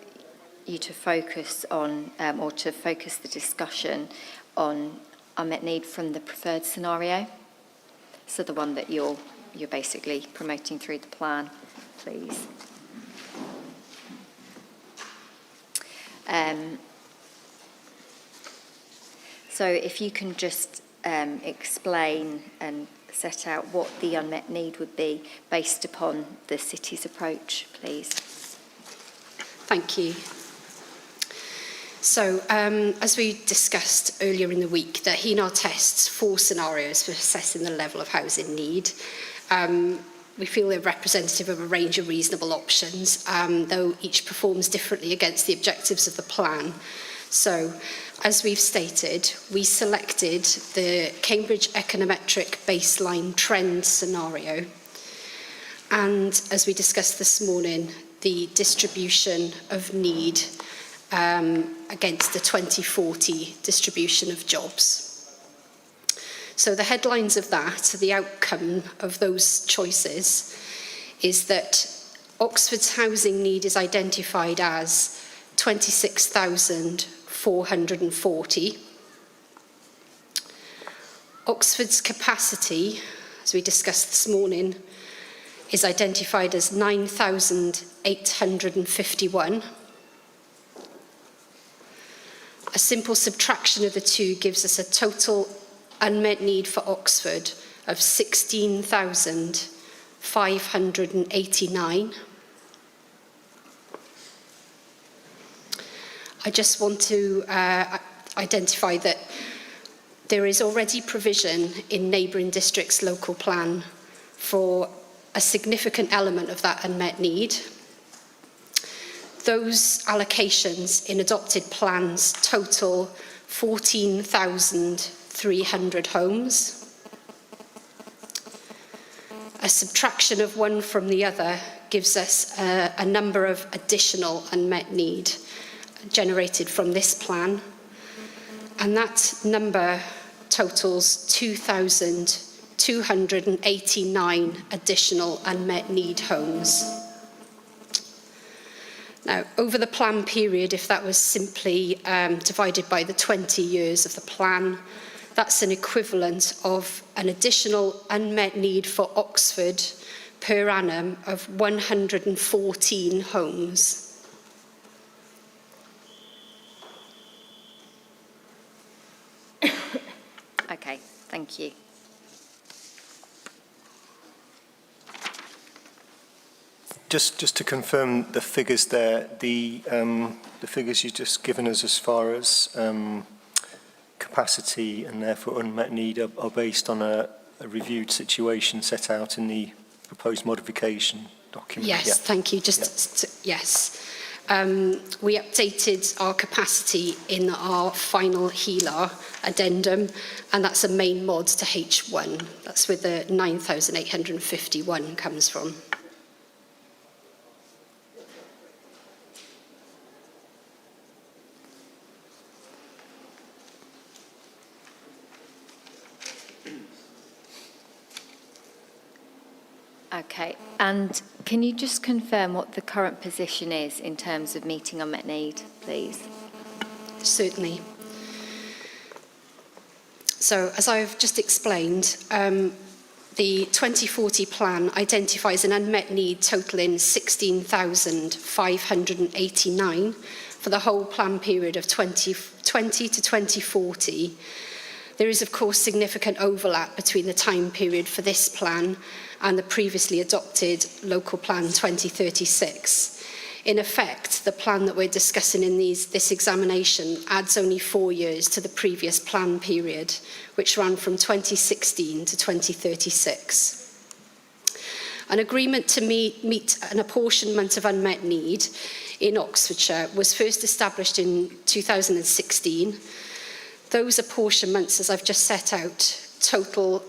you to focus on, or to focus the discussion on unmet need from the preferred scenario. So the one that you're basically promoting through the plan, please. So if you can just explain and set out what the unmet need would be based upon the city's approach, please. Thank you. So, as we discussed earlier in the week, the HENAR tests 4 scenarios for assessing the level of housing need. We feel they're representative of a range of reasonable options, though each performs differently against the objectives of the plan. So, as we've stated, we selected the Cambridge Econometric Baseline Trend Scenario. And as we discussed this morning, the distribution of need against the 2040 distribution of jobs. So the headlines of that, the outcome of those choices, is that Oxford's housing need is identified as 26,440. Oxford's capacity, as we discussed this morning, is identified as 9,851. A simple subtraction of the two gives us a total unmet need for Oxford of 16,589. I just want to identify that there is already provision in neighbouring districts' local plan for a significant element of that unmet need. Those allocations in adopted plans total 14,300 homes. A subtraction of one from the other gives us a number of additional unmet need generated from this plan, and that number totals 2,289 additional unmet need homes. Now, over the plan period, if that was simply divided by the 20 years of the plan, that's an equivalent of an additional unmet need for Oxford per annum of 114 homes. Okay, thank you. Just to confirm the figures there, the figures you've just given us as far as capacity and therefore unmet need are based on a reviewed situation set out in the proposed modification document. Yes, yeah. Thank you. Yes. We updated our capacity in our final HELAR addendum, and that's a main mod to H1. That's where the 9,851 comes from. Okay, and can you just confirm what the current position is in terms of meeting unmet need, please? Certainly. So, as I've just explained, the 2040 plan identifies an unmet need totaling 16,589 for the whole plan period of 2020 to 2040. There is, of course, significant overlap between the time period for this plan and the previously adopted Local Plan 2036. In effect, the plan that we're discussing in this examination adds only 4 years to the previous plan period, which ran from 2016 to 2036. An agreement to meet an apportionment of unmet need in Oxfordshire was first established in 2016. Those apportionments, as I've just set out, total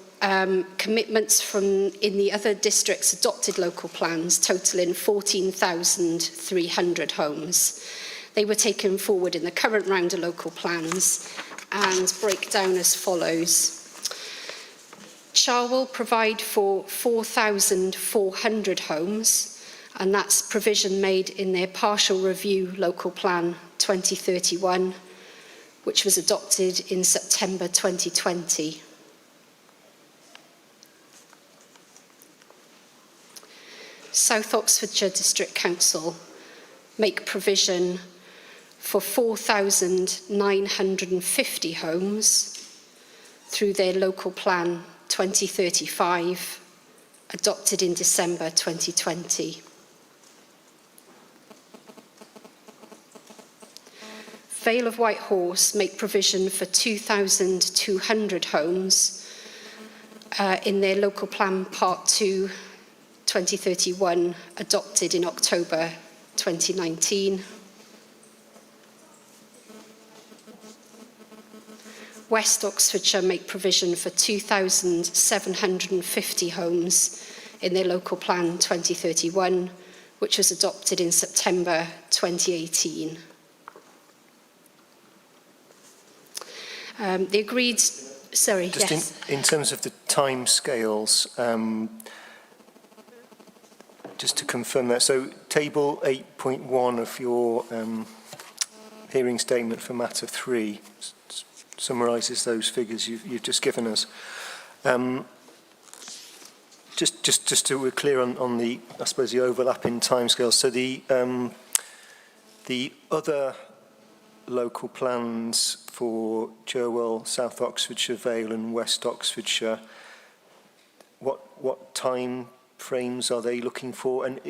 commitments in the other districts' adopted local plans, totaling 14,300 homes. They were taken forward in the current round of local plans and break down as follows. Cherwell provide for 4,400 homes, and that's provision made in their partial review local plan 2031, which was adopted in September 2020. South Oxfordshire District Council make provision for 4,950 homes through their local plan 2035, adopted in December 2020. Vale of White Horse make provision for 2,200 homes in their local plan part 2 2031, adopted in October 2019. West Oxfordshire make provision for 2,750 homes in their local plan 2031, which was adopted in September 2018. The agreed, sorry, Just yes. in terms of the timescales, just to confirm that, so table 8.1 of your hearing statement for matter 3 summarises those figures you've just given us. Just so we're clear on the, I suppose, the overlapping timescales. So the other local plans for Cherwell, South Oxfordshire, Vale and West Oxfordshire, what time frames are they looking for? And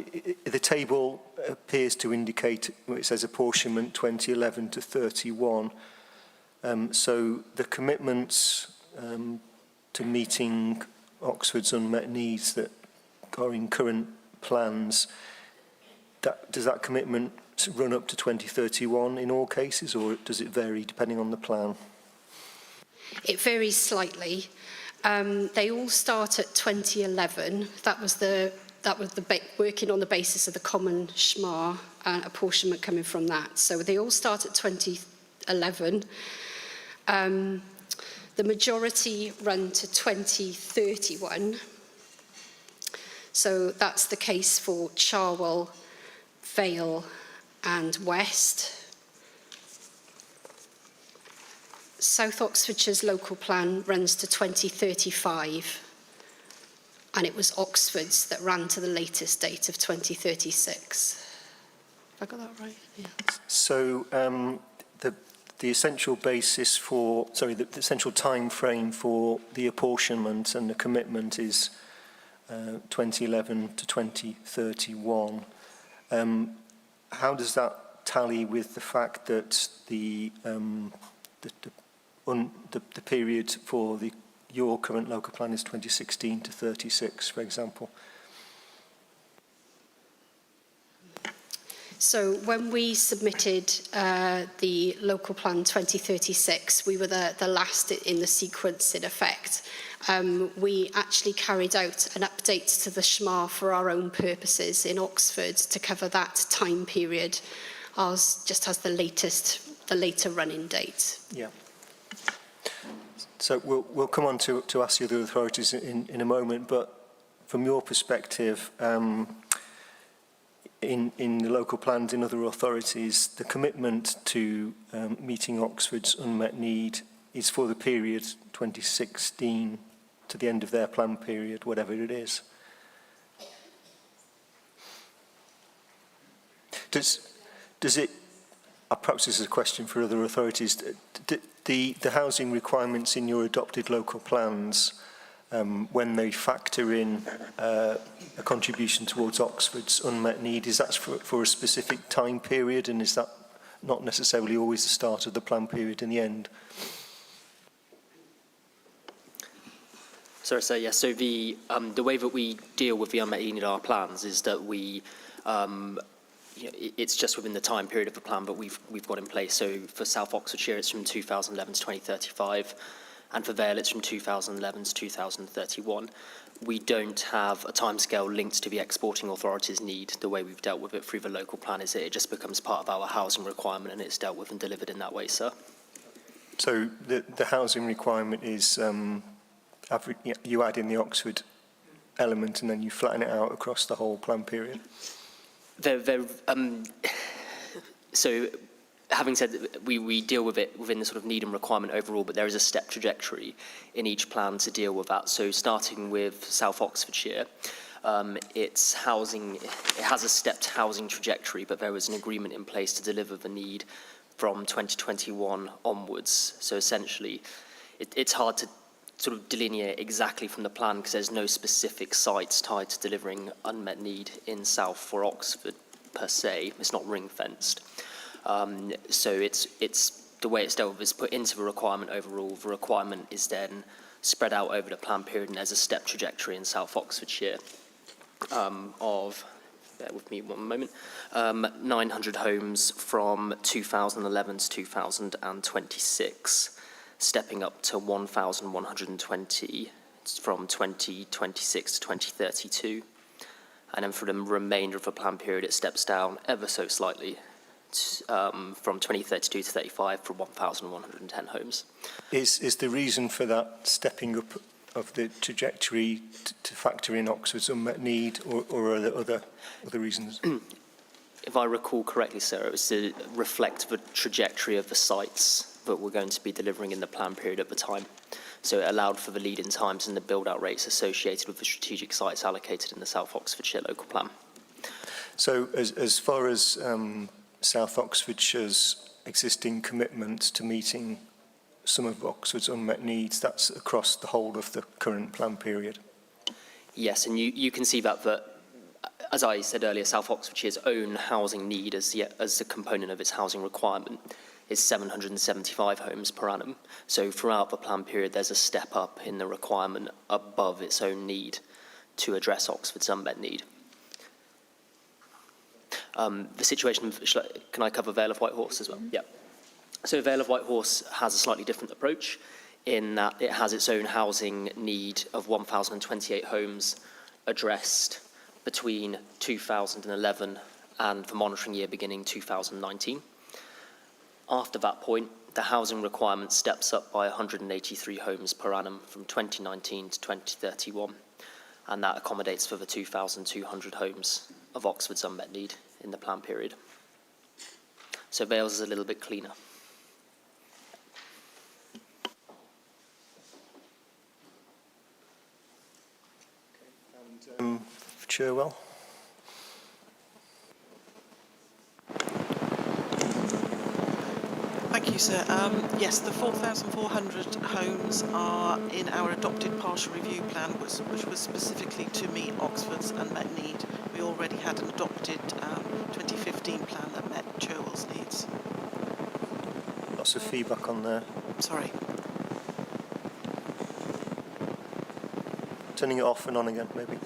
the table appears to indicate, it says apportionment 2011 to 31. So the commitments to meeting Oxford's unmet needs that are in current plans, does that commitment run up to 2031 in all cases, or does it vary depending on the plan? It varies slightly. They all start at 2011. That was working on the basis of the common SHMA apportionment coming from that. So they all start at 2011. The majority run to 2031. So that's the case for Cherwell, Vale and West. South Oxfordshire's local plan runs to 2035, and it was Oxford's that ran to the latest date of 2036. Have I got that right? Yeah. So the essential basis for, the essential time frame for the apportionment and the commitment is 2011 to 2031. How does that tally with the fact that the period for your current local plan is 2016 to 36, for example? So when we submitted the local plan 2036, we were the last in the sequence in effect. We actually carried out an update to the SHMA for our own purposes in Oxford to cover that time period, just as the later running date. Yeah. So we'll come on to ask the other authorities in a moment, but from your perspective, in the local plans in other authorities, the commitment to meeting Oxford's unmet need is for the period 2016 to the end of their plan period, whatever it is. Does it, perhaps this is a question for other authorities, the housing requirements in your adopted local plans, when they factor in a contribution towards Oxford's unmet need, is that for a specific time period, and is that not necessarily always the start of the plan period in the end? Sorry, sir. Yes. So the way that we deal with the unmet need in our plans is that we, it's just within the time period of the plan that we've got in place. So for South Oxfordshire, it's from 2011 to 2035, and for Vale, it's from 2011 to 2031. We don't have a timescale linked to the exporting authority's need. The way we've dealt with it through the local plan is that it just becomes part of our housing requirement, and it's dealt with and delivered in that way, sir. So the housing requirement is you add in the Oxford element and then you flatten it out across the whole plan period? So having said that, we deal with it within the sort of need and requirement overall, but there is a step trajectory in each plan to deal with that. So starting with South Oxfordshire, its housing, it has a stepped housing trajectory, but there was an agreement in place to deliver the need from 2021 onwards. So essentially, it's hard to sort of delineate exactly from the plan because there's no specific sites tied to delivering unmet need in South for Oxford per se. It's not ring-fenced. So it's the way it's dealt with is put into the requirement overall. The requirement is then spread out over the plan period, and there's a step trajectory in South Oxfordshire of, bear with me one moment, 900 homes from 2011 to 2026. Stepping up to 1,120 from 2026 to 2032. And then for the remainder of the plan period, it steps down ever so slightly from 2032 to 35 for 1,110 homes. Is the reason for that stepping up of the trajectory to factor in Oxford's unmet need, or are there other reasons? If I recall correctly, sir, it was to reflect the trajectory of the sites that we're going to be delivering in the plan period at the time. So it allowed for the lead-in times and the build-out rates associated with the strategic sites allocated in the South Oxfordshire local plan. So as far as South Oxfordshire's existing commitment to meeting some of Oxford's unmet needs, that's across the whole of the current plan period? Yes, and you can see that as I said earlier, South Oxfordshire's own housing need as a component of its housing requirement is 775 homes per annum. So throughout the plan period, there's a step up in the requirement above its own need to address Oxford's unmet need. The situation, can I cover Vale of Whitehorse as well? Yeah. So Vale of Whitehorse has a slightly different approach in that it has its own housing need of 1,028 homes addressed between 2011 and the monitoring year beginning 2019. After that point, the housing requirement steps up by 183 homes per annum from 2019 to 2031, and that accommodates for the 2,200 homes of Oxford's unmet need in the plan period. So Vale's is a little bit cleaner. Cherwell? Thank you, sir. Yes, the 4,400 homes are in our adopted partial review plan, which was specifically to meet Oxford's unmet need. We already had an adopted 2015 plan that met Cherwell's needs. Lots of feedback on there. Sorry. Turning it off and on again, maybe.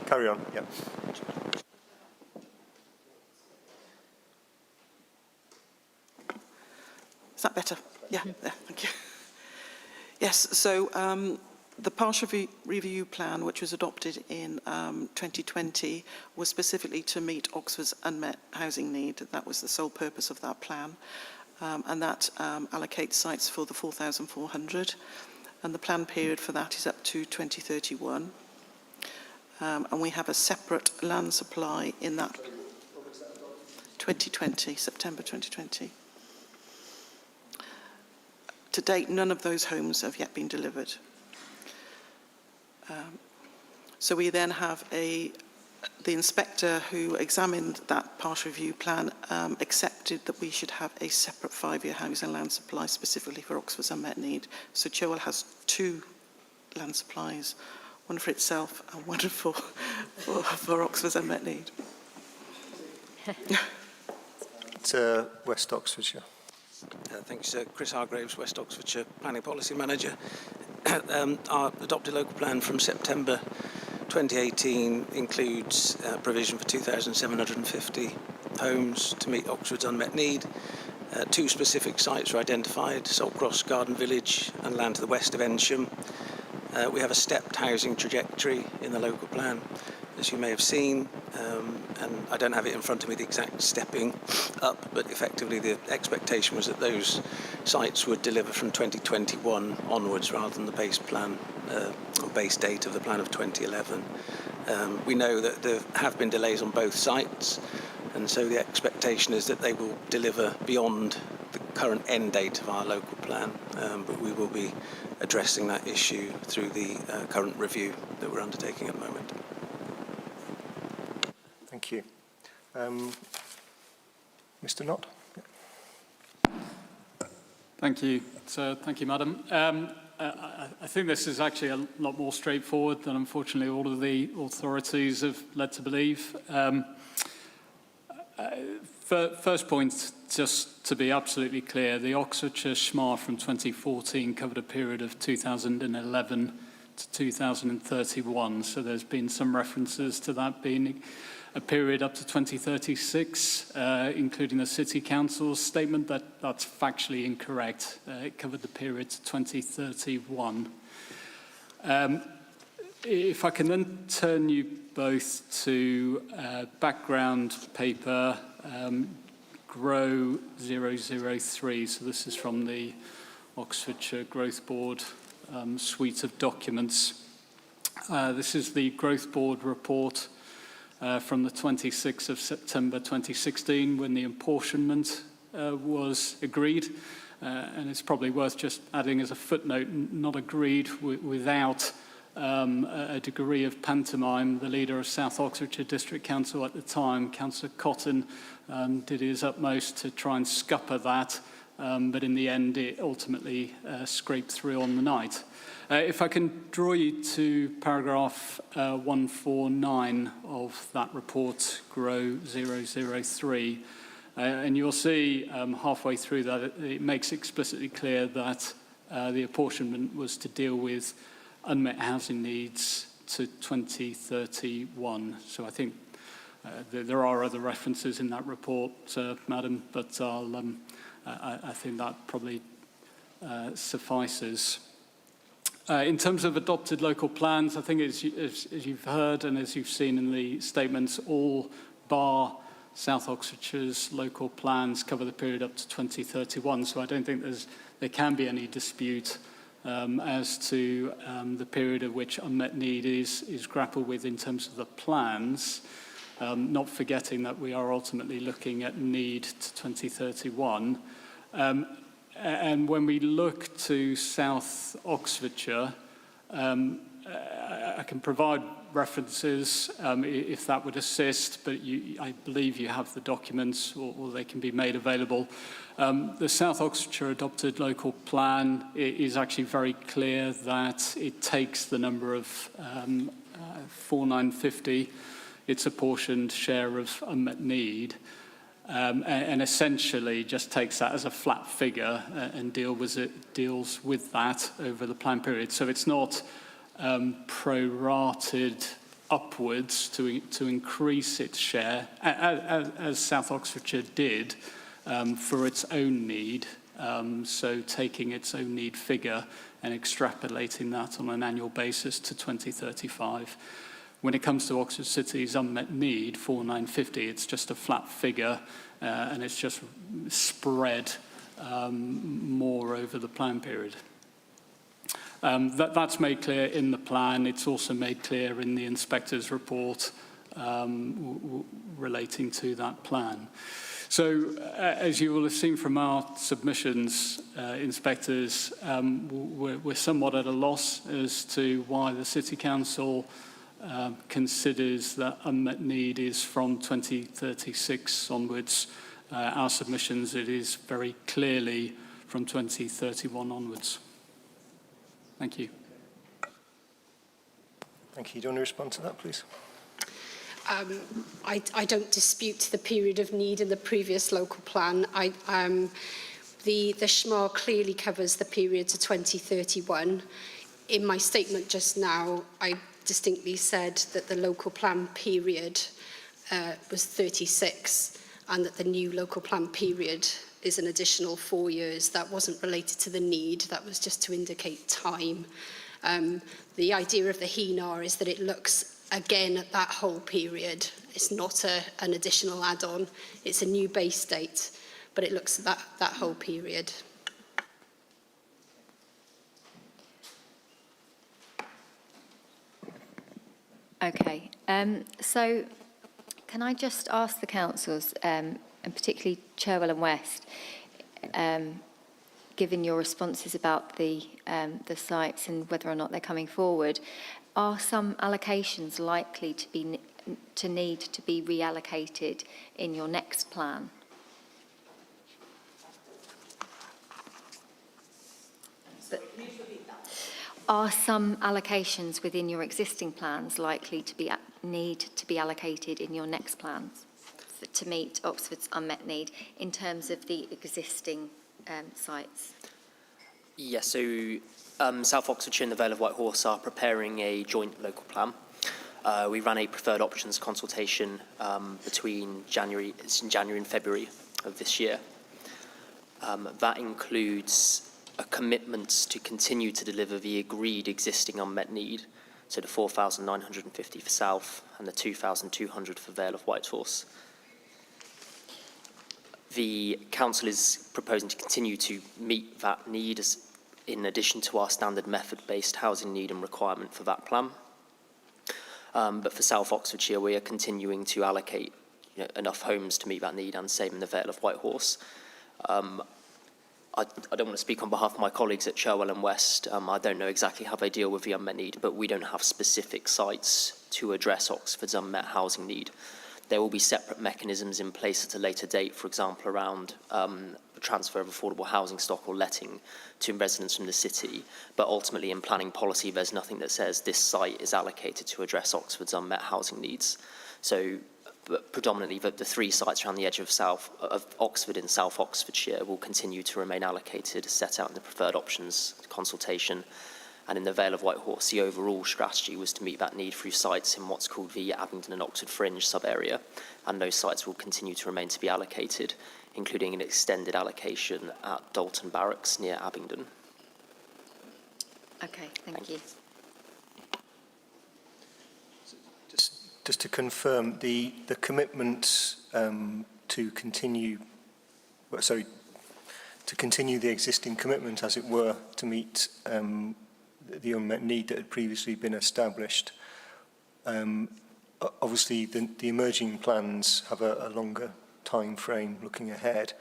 Carry on, yeah. Is that better? Yeah, there, thank you. Yes, so the partial review plan, which was adopted in 2020, was specifically to meet Oxford's unmet housing need. That was the sole purpose of that plan. And that allocates sites for the 4,400. And the plan period for that is up to 2031. And we have a separate land supply in that 2020, September 2020. To date, none of those homes have yet been delivered. So we then have a the inspector who examined that partial review plan accepted that we should have a separate 5-year housing land supply specifically for Oxford's unmet need. So Cherwell has 2 land supplies, one for itself and one for Oxford's unmet need. It's West Oxfordshire. Thank you, sir. Chris Hargraves, West Oxfordshire Planning Policy Manager. Our adopted local plan from September 2018 includes provision for 2,750 homes to meet Oxford's unmet need. 2 specific sites are identified, Saltcross Garden Village and land to the west of Ensham. We have a stepped housing trajectory in the local plan, as you may have seen, and I don't have it in front of me, the exact stepping up, but effectively the expectation was that those sites would deliver from 2021 onwards rather than the base plan or base date of the plan of 2011. We know that there have been delays on both sites, and so the expectation is that they will deliver beyond the current end date of our local plan, but we will be addressing that issue through the current review that we're undertaking at the moment. Thank you. Mr. Knott? Thank you. So, thank you, Madam. I think this is actually a lot more straightforward than, unfortunately, all of the authorities have led to believe. First point, just to be absolutely clear, the Oxfordshire SHMA from 2014 covered a period of 2011 to 2031, so there's been some references to that being a period up to 2036, including the City Council's statement that's factually incorrect. It covered the period to 2031. If I can then turn you both to background paper GROW 003. So this is from the Oxfordshire Growth Board suite of documents. This is the Growth Board report from the 26th of September 2016 when the apportionment was agreed. And it's probably worth just adding as a footnote, not agreed without a degree of pantomime. The leader of South Oxfordshire District Council at the time, Councillor Cotton, did his utmost to try and scupper that, but in the end it ultimately scraped through on the night. If I can draw you to paragraph 149 of that report, GROW 003, and you'll see halfway through that it makes explicitly clear that the apportionment was to deal with unmet housing needs to 2031. So I think there are other references in that report, Madam, but I think that probably suffices. In terms of adopted local plans, I think as you've heard and as you've seen in the statements, all bar South Oxfordshire's local plans cover the period up to 2031. So I don't think there can be any dispute as to the period at which unmet need is grappled with in terms of the plans, not forgetting that we are ultimately looking at need to 2031. And when we look to South Oxfordshire, I can provide references if that would assist, but I believe you have the documents or they can be made available. The South Oxfordshire adopted local plan is actually very clear that it takes the number of 4,950, its apportioned share of unmet need, and essentially just takes that as a flat figure and deals with that over the plan period. So it's not prorated upwards to increase its share, as South Oxfordshire did for its own need, so taking its own need figure and extrapolating that on an annual basis to 2035. When it comes to Oxford City's unmet need, 4,950, it's just a flat figure and it's just spread more over the plan period. That's made clear in the plan. It's also made clear in the inspector's report relating to that plan. So, as you will have seen from our submissions, inspectors, we're somewhat at a loss as to why the City Council considers that unmet need is from 2036 onwards. Our submissions, it is very clearly from 2031 onwards. Thank you. Thank you. Do you want to respond to that, please? I don't dispute the period of need in the previous local plan. The SHMAR clearly covers the period to 2031. In my statement just now, I distinctly said that the local plan period was 36 and that the new local plan period is an additional 4 years. That wasn't related to the need, that was just to indicate time. The idea of the HENAR is that it looks again at that whole period. It's not an additional add-on, it's a new base date, but it looks at that whole period. Okay, so can I just ask the councils, and particularly Cherwell and West, given your responses about the sites and whether or not they're coming forward, are some allocations likely to need to be reallocated in your next plan? Are some allocations within your existing plans likely to need to be allocated in your next plans to meet Oxford's unmet need in terms of the existing sites? Yes, so South Oxfordshire and the Vale of Whitehorse are preparing a joint local plan. We ran a preferred options consultation between January and February of this year. That includes a commitment to continue to deliver the agreed existing unmet need, so the 4,950 for South and the 2,200 for Vale of Whitehorse. The Council is proposing to continue to meet that need in addition to our standard method-based housing need and requirement for that plan. But for South Oxfordshire, we are continuing to allocate enough homes to meet that need, and same in the Vale of Whitehorse. I don't want to speak on behalf of my colleagues at Cherwell and West. I don't know exactly how they deal with the unmet need, but we don't have specific sites to address Oxford's unmet housing need. There will be separate mechanisms in place at a later date, for example, around the transfer of affordable housing stock or letting to residents from the city. But ultimately, in planning policy, there's nothing that says this site is allocated to address Oxford's unmet housing needs. So predominantly, the three sites around the edge of Oxford in South Oxfordshire will continue to remain allocated, set out in the preferred options consultation. And in the Vale of Whitehorse, the overall strategy was to meet that need through sites in what's called the Abingdon and Oxford Fringe sub-area. And those sites will continue to remain to be allocated, including an extended allocation at Dalton Barracks near Abingdon. Okay, thank you. Just to confirm, the commitment to continue the existing commitment, as it were, to meet the unmet need that had previously been established. Obviously, the emerging plans have a longer time frame looking ahead.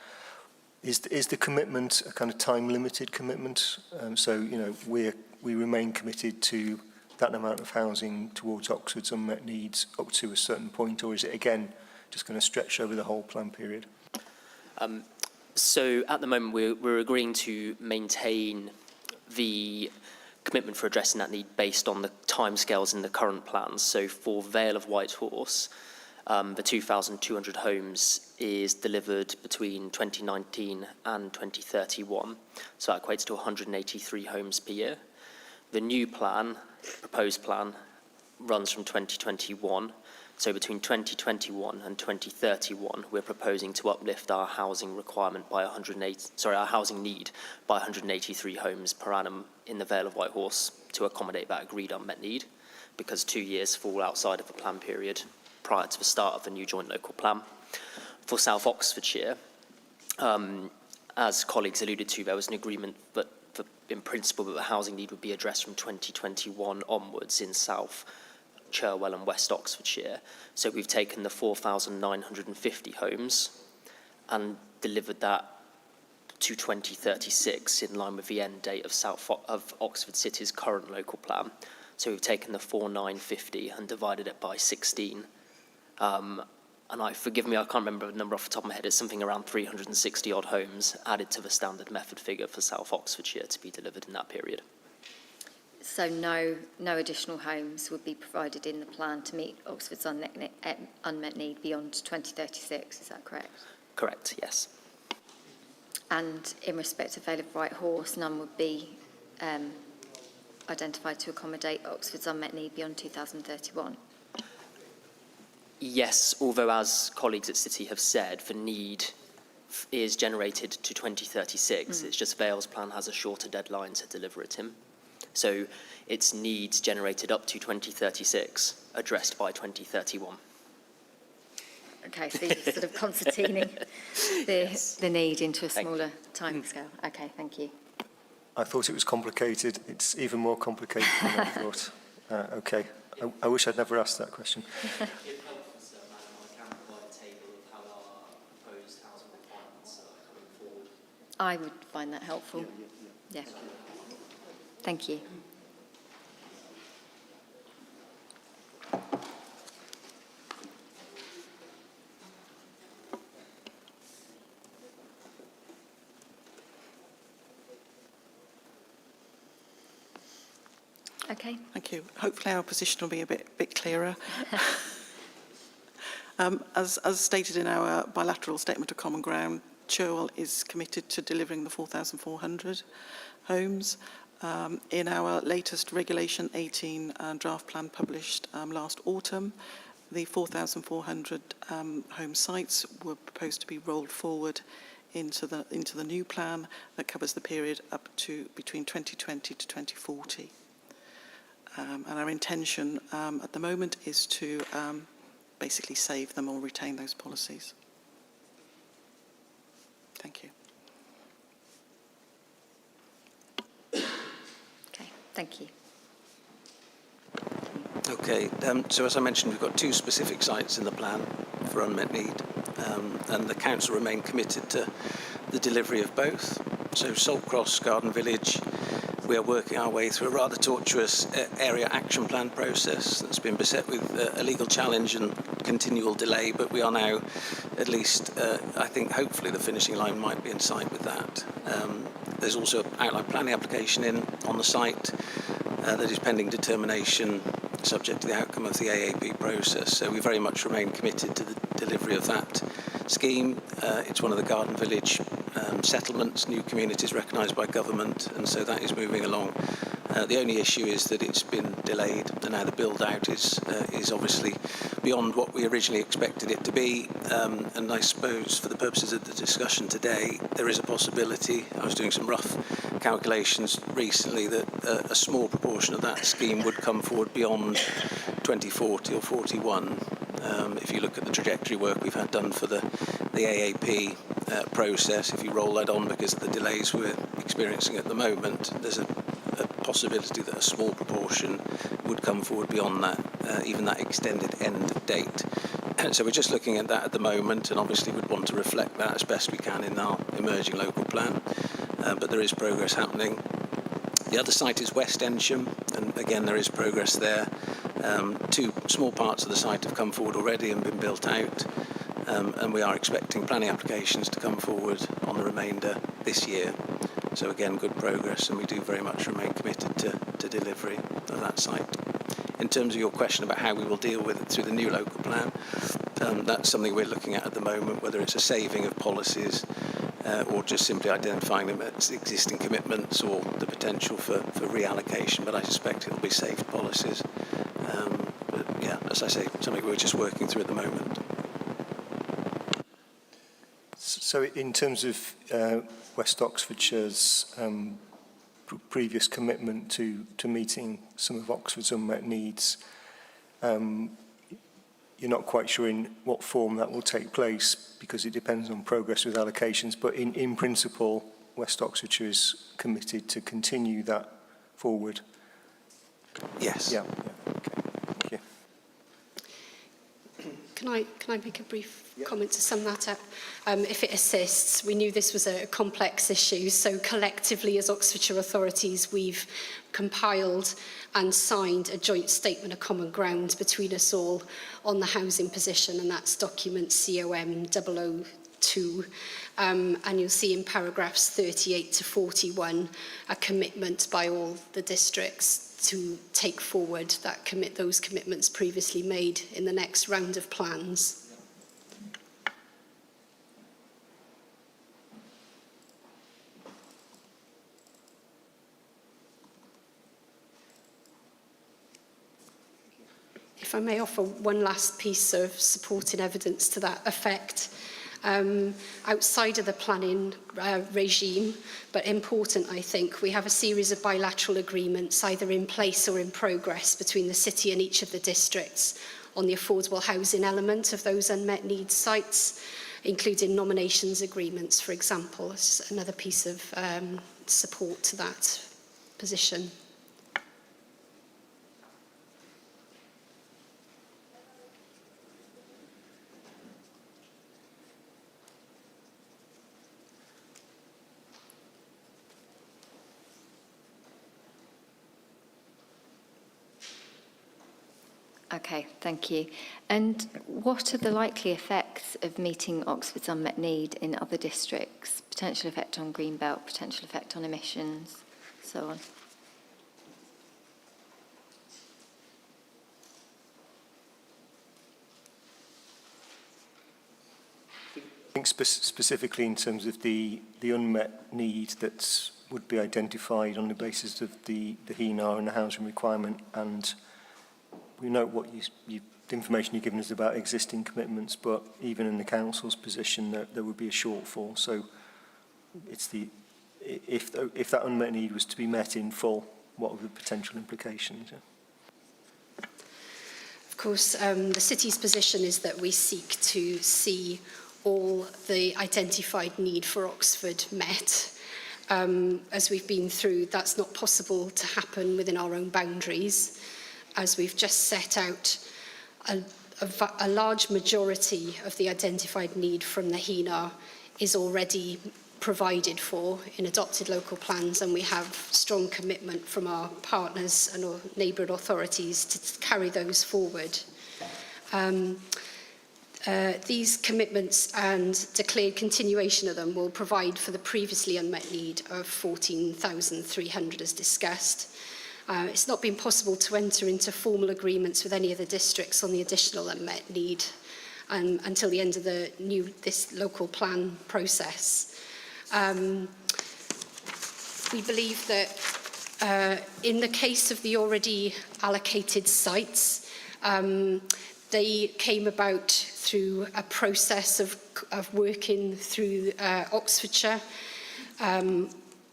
Is the commitment a kind of time-limited commitment? So, we remain committed to that amount of housing towards Oxford's unmet needs up to a certain point, or is it again just going to stretch over the whole plan period? So at the moment we're agreeing to maintain the commitment for addressing that need based on the timescales in the current plans. So for Vale of Whitehorse, the 2,200 homes is delivered between 2019 and 2031. So that equates to 183 homes per year. The new plan, proposed plan, runs from 2021. So between 2021 and 2031, we're proposing to uplift our housing requirement by our housing need by 183 homes per annum in the Vale of Whitehorse to accommodate that agreed unmet need, because 2 years fall outside of the plan period prior to the start of the new joint local plan. For South Oxfordshire, as colleagues alluded to, there was an agreement that in principle that the housing need would be addressed from 2021 onwards in South Cherwell and West Oxfordshire. So we've taken the 4,950 homes and delivered that to 2036 in line with the end date of Oxford City's current local plan. So we've taken the 4,950 and divided it by 16. And forgive me, I can't remember the number off the top of my head. It's something around 360 odd homes added to the standard method figure for South Oxfordshire to be delivered in that period. So no additional homes would be provided in the plan to meet Oxford's unmet need beyond 2036, is that correct? Correct, yes. And in respect of Vale of White Horse, none would be identified to accommodate Oxford's unmet need beyond 2031? Yes, although as colleagues at City have said, the need is generated to 2036. It's just Vale's plan has a shorter deadline to deliver it in. So its needs generated up to 2036, addressed by 2031. Okay, so you're sort of concertining the need into a smaller timescale. Okay, thank you. I thought it was complicated. It's even more complicated than I thought. Okay, I wish I'd never asked that question. I would find that helpful. Yeah. Thank you. Okay. Thank you. Hopefully our position will be a bit clearer. As stated in our bilateral statement of common ground, Cherwell is committed to delivering the 4,400 homes. In our latest Regulation 18 draft plan published last autumn, the 4,400 home sites were proposed to be rolled forward into the new plan that covers the period up to between 2020 to 2040. And our intention at the moment is to basically save them or retain those policies. Thank you. Okay, thank you. Okay, so as I mentioned, we've got two specific sites in the plan for unmet need, and the council remain committed to the delivery of both. So Saltcross Garden Village, we are working our way through a rather tortuous area action plan process that's been beset with a legal challenge and continual delay, but we are now at least, I think, hopefully the finishing line might be in sight with that. There's also an outline planning application in on the site that is pending determination subject to the outcome of the AAP process. So we very much remain committed to the delivery of that scheme. It's one of the Garden Village settlements, new communities recognised by government, and so that is moving along. The only issue is that it's been delayed, and now the build-out is obviously beyond what we originally expected it to be. And I suppose for the purposes of the discussion today, there is a possibility, I was doing some rough calculations recently, that a small proportion of that scheme would come forward beyond 2040 or 41. If you look at the trajectory work we've had done for the AAP process, if you roll that on because of the delays we're experiencing at the moment, there's a possibility that a small proportion would come forward beyond that, even that extended end date. So we're just looking at that at the moment, and obviously we'd want to reflect that as best we can in our emerging local plan, but there is progress happening. The other site is West Ensham, and again there is progress there. Two small parts of the site have come forward already and been built out, and we are expecting planning applications to come forward on the remainder this year. So again, good progress, and we do very much remain committed to delivery of that site. In terms of your question about how we will deal with it through the new local plan, that's something we're looking at the moment, whether it's a saving of policies or just simply identifying them as existing commitments or the potential for reallocation, but I suspect it'll be saved policies. But yeah, as I say, something we're just working through at the moment. So in terms of West Oxfordshire's previous commitment to meeting some of Oxford's unmet needs, you're not quite sure in what form that will take place because it depends on progress with allocations, but in principle, West Oxfordshire is committed to continue that forward? Yes. Yeah. Okay. Thank you. Can I make a brief comment to sum that up? If it assists, we knew this was a complex issue, so collectively as Oxfordshire authorities, we've compiled and signed a joint statement of common ground between us all on the housing position, and that's document COM 002. And you'll see in paragraphs 38 to 41 a commitment by all the districts to take forward those commitments previously made in the next round of plans. If I may offer one last piece of supporting evidence to that effect. Outside of the planning regime, but important, I think, we have a series of bilateral agreements either in place or in progress between the city and each of the districts on the affordable housing element of those unmet needs sites, including nominations agreements, for example. It's another piece of support to that position. Okay, thank you. And what are the likely effects of meeting Oxford's unmet need in other districts? Potential effect on Greenbelt, potential effect on emissions, so on. I think specifically in terms of the unmet need that would be identified on the basis of the HENAR and the housing requirement, and we note what the information you've given us about existing commitments, but even in the council's position, there would be a shortfall. So, it's if that unmet need was to be met in full, what are the potential implications? Of course, the city's position is that we seek to see all the identified need for Oxford met. As we've been through, that's not possible to happen within our own boundaries. As we've just set out, a large majority of the identified need from the HENAR is already provided for in adopted local plans, and we have strong commitment from our partners and our neighbouring authorities to carry those forward. These commitments and declared continuation of them will provide for the previously unmet need of 14,300 as discussed. It's not been possible to enter into formal agreements with any of the districts on the additional unmet need until the end of this local plan process. We believe that in the case of the already allocated sites, they came about through a process of working through Oxfordshire.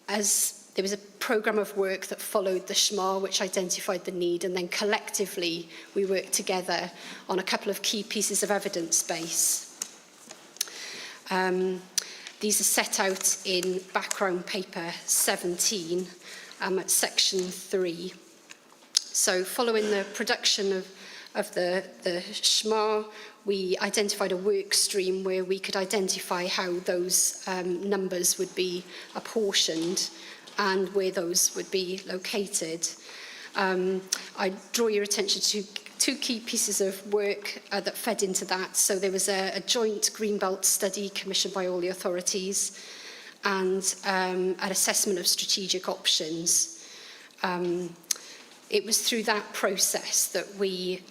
As there was a programme of work that followed the SHMA, which identified the need, and then collectively we worked together on a couple of key pieces of evidence base. These are set out in background paper 17 at section 3. So following the production of the SHMA, we identified a work stream where we could identify how those numbers would be apportioned and where those would be located. I draw your attention to two key pieces of work that fed into that. So there was a joint Greenbelt study commissioned by all the authorities and an assessment of strategic options. It was through that process that we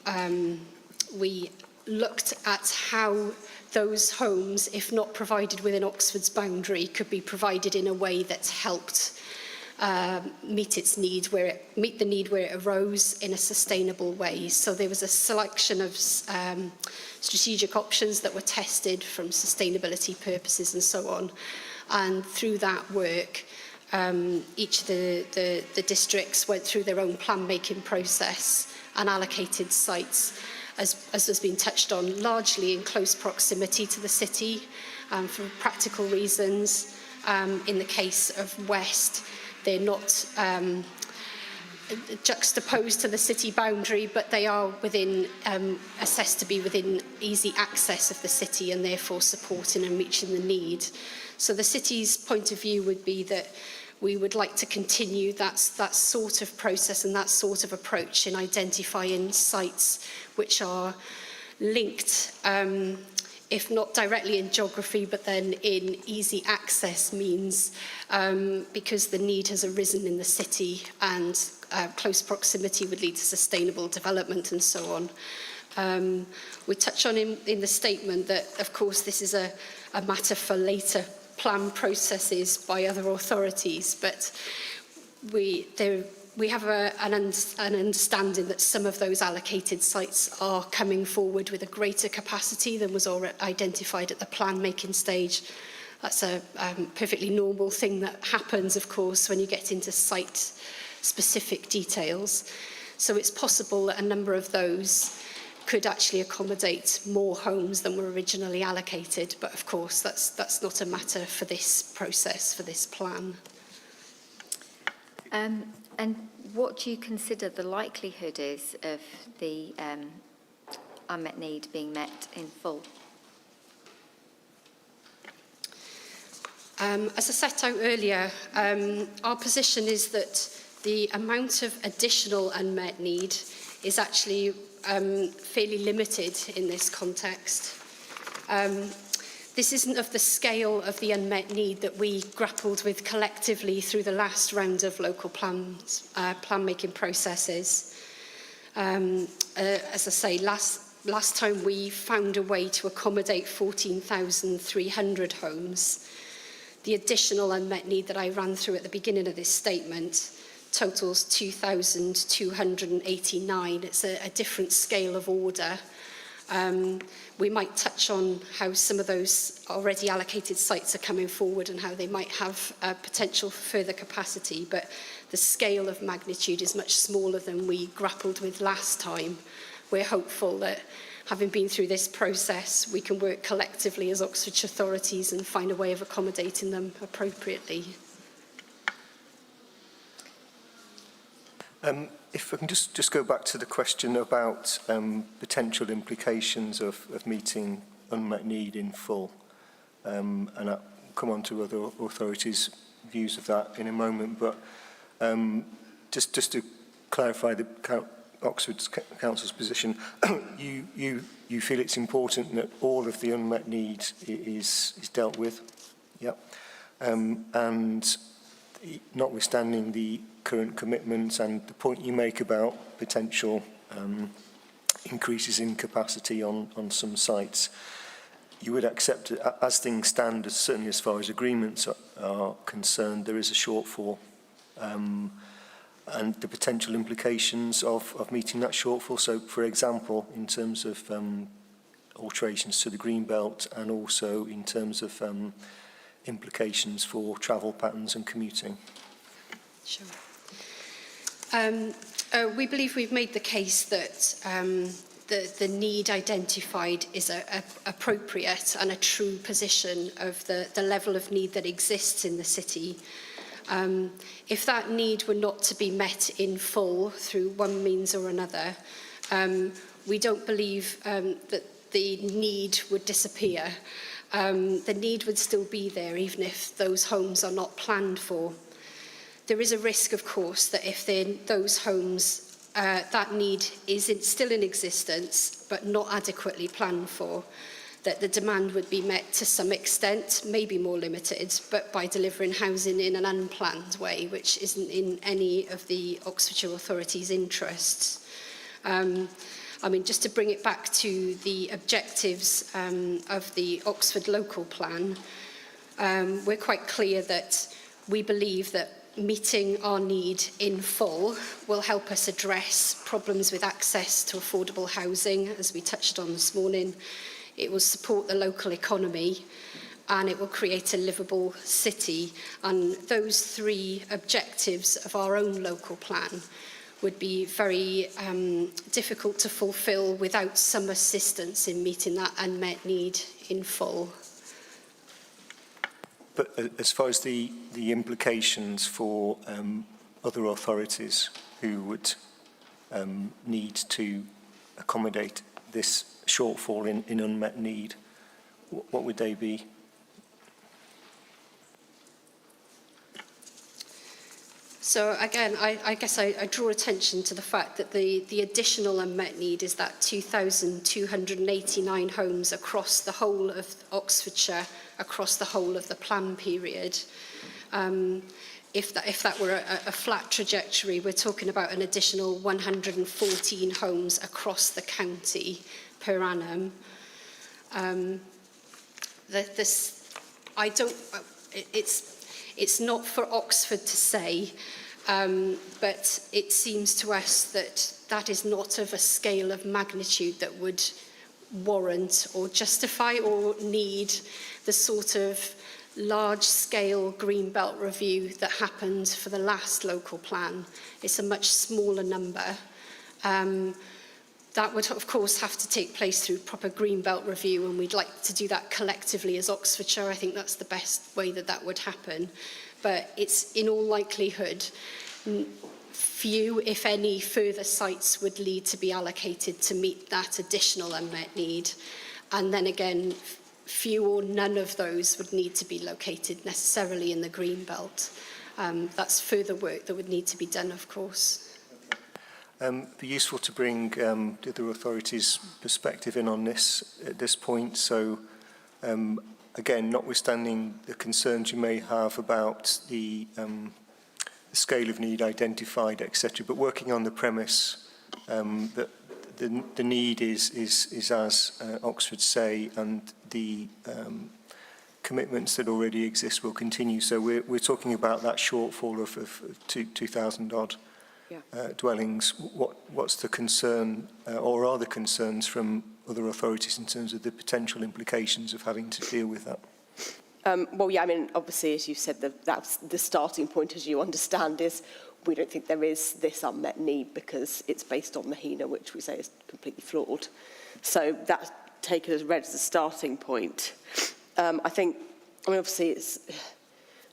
looked at how those homes, if not provided within Oxford's boundary, could be provided in a way that helped meet the need where it arose in a sustainable way. So there was a selection of strategic options that were tested from sustainability purposes and so on. And through that work, each of the districts went through their own plan-making process and allocated sites, as has been touched on, largely in close proximity to the city for practical reasons. In the case of West, they're not juxtaposed to the city boundary, but they are within, assessed to be within easy access of the city and therefore supporting and reaching the need. So the city's point of view would be that we would like to continue that sort of process and that sort of approach in identifying sites which are linked, if not directly in geography, but then in easy access means, because the need has arisen in the city and close proximity would lead to sustainable development and so on. We touch on in the statement that, of course, this is a matter for later plan processes by other authorities, but we have an understanding that some of those allocated sites are coming forward with a greater capacity than was already identified at the plan making stage. That's a perfectly normal thing that happens, of course, when you get into site specific details. So it's possible that a number of those could actually accommodate more homes than were originally allocated. But of course, that's not a matter for this process, for this plan. And what do you consider the likelihood is of the unmet need being met in full? As I set out earlier, our position is that the amount of additional unmet need is actually fairly limited in this context. This isn't of the scale of the unmet need that we grappled with collectively through the last round of local plan-making processes. As I say, last time we found a way to accommodate 14,300 homes. The additional unmet need that I ran through at the beginning of this statement totals 2,289. It's a different scale of order. We might touch on how some of those already allocated sites are coming forward and how they might have potential for further capacity, but the scale of magnitude is much smaller than we grappled with last time. We're hopeful that, having been through this process, we can work collectively as Oxfordshire authorities and find a way of accommodating them appropriately. If I can just go back to the question about potential implications of meeting unmet need in full, and I'll come on to other authorities' views of that in a moment, but just to clarify the Oxford Council's position, you feel it's important that all of the unmet need is dealt with, yep, and notwithstanding the current commitments and the point you make about potential increases in capacity on some sites, you would accept, as things stand, certainly as far as agreements are concerned, there is a shortfall, and the potential implications of meeting that shortfall. So, for example, in terms of alterations to the green belt, and also in terms of implications for travel patterns and commuting. Sure. We believe we've made the case that the need identified is appropriate and a true position of the level of need that exists in the city. If that need were not to be met in full through one means or another, we don't believe that the need would disappear. The need would still be there even if those homes are not planned for. There is a risk, of course, that if those homes, that need is still in existence but not adequately planned for, that the demand would be met to some extent, maybe more limited, but by delivering housing in an unplanned way, which isn't in any of the Oxfordshire authorities' interests. I mean, just to bring it back to the objectives of the Oxford local plan, we're quite clear that we believe that meeting our need in full will help us address problems with access to affordable housing, as we touched on this morning. It will support the local economy and it will create a livable city. And those three objectives of our own local plan would be very difficult to fulfil without some assistance in meeting that unmet need in full. But as far as the implications for other authorities who would need to accommodate this shortfall in unmet need, what would they be? So again, I guess I draw attention to the fact that the additional unmet need is that 2,289 homes across the whole of Oxfordshire, across the whole of the plan period. If that were a flat trajectory, we're talking about an additional 114 homes across the county per annum. It's not for Oxford to say, but it seems to us that that is not of a scale of magnitude that would warrant or justify or need the sort of large-scale green belt review that happened for the last local plan. It's a much smaller number. That would, of course, have to take place through proper green belt review, and we'd like to do that collectively as Oxfordshire. I think that's the best way that that would happen. But it's, in all likelihood, few, if any, further sites would need to be allocated to meet that additional unmet need. And then again, few or none of those would need to be located necessarily in the green belt. That's further work that would need to be done, of course. Be useful to bring the other authorities' perspective in on this at this point. So, again, notwithstanding the concerns you may have about the scale of need identified, etc., but working on the premise that the need is as Oxford say, and the commitments that already exist will continue. So we're talking about that shortfall of 2,000 odd. Dwellings. What's the concern, or are the concerns from other authorities in terms of the potential implications of having to deal with that? Well, yeah, I mean, obviously, as you said, that's the starting point, as you understand, is we don't think there is this unmet need because it's based on the HENA, which we say is completely flawed. So that's taken as read as a starting point. I mean, obviously, it's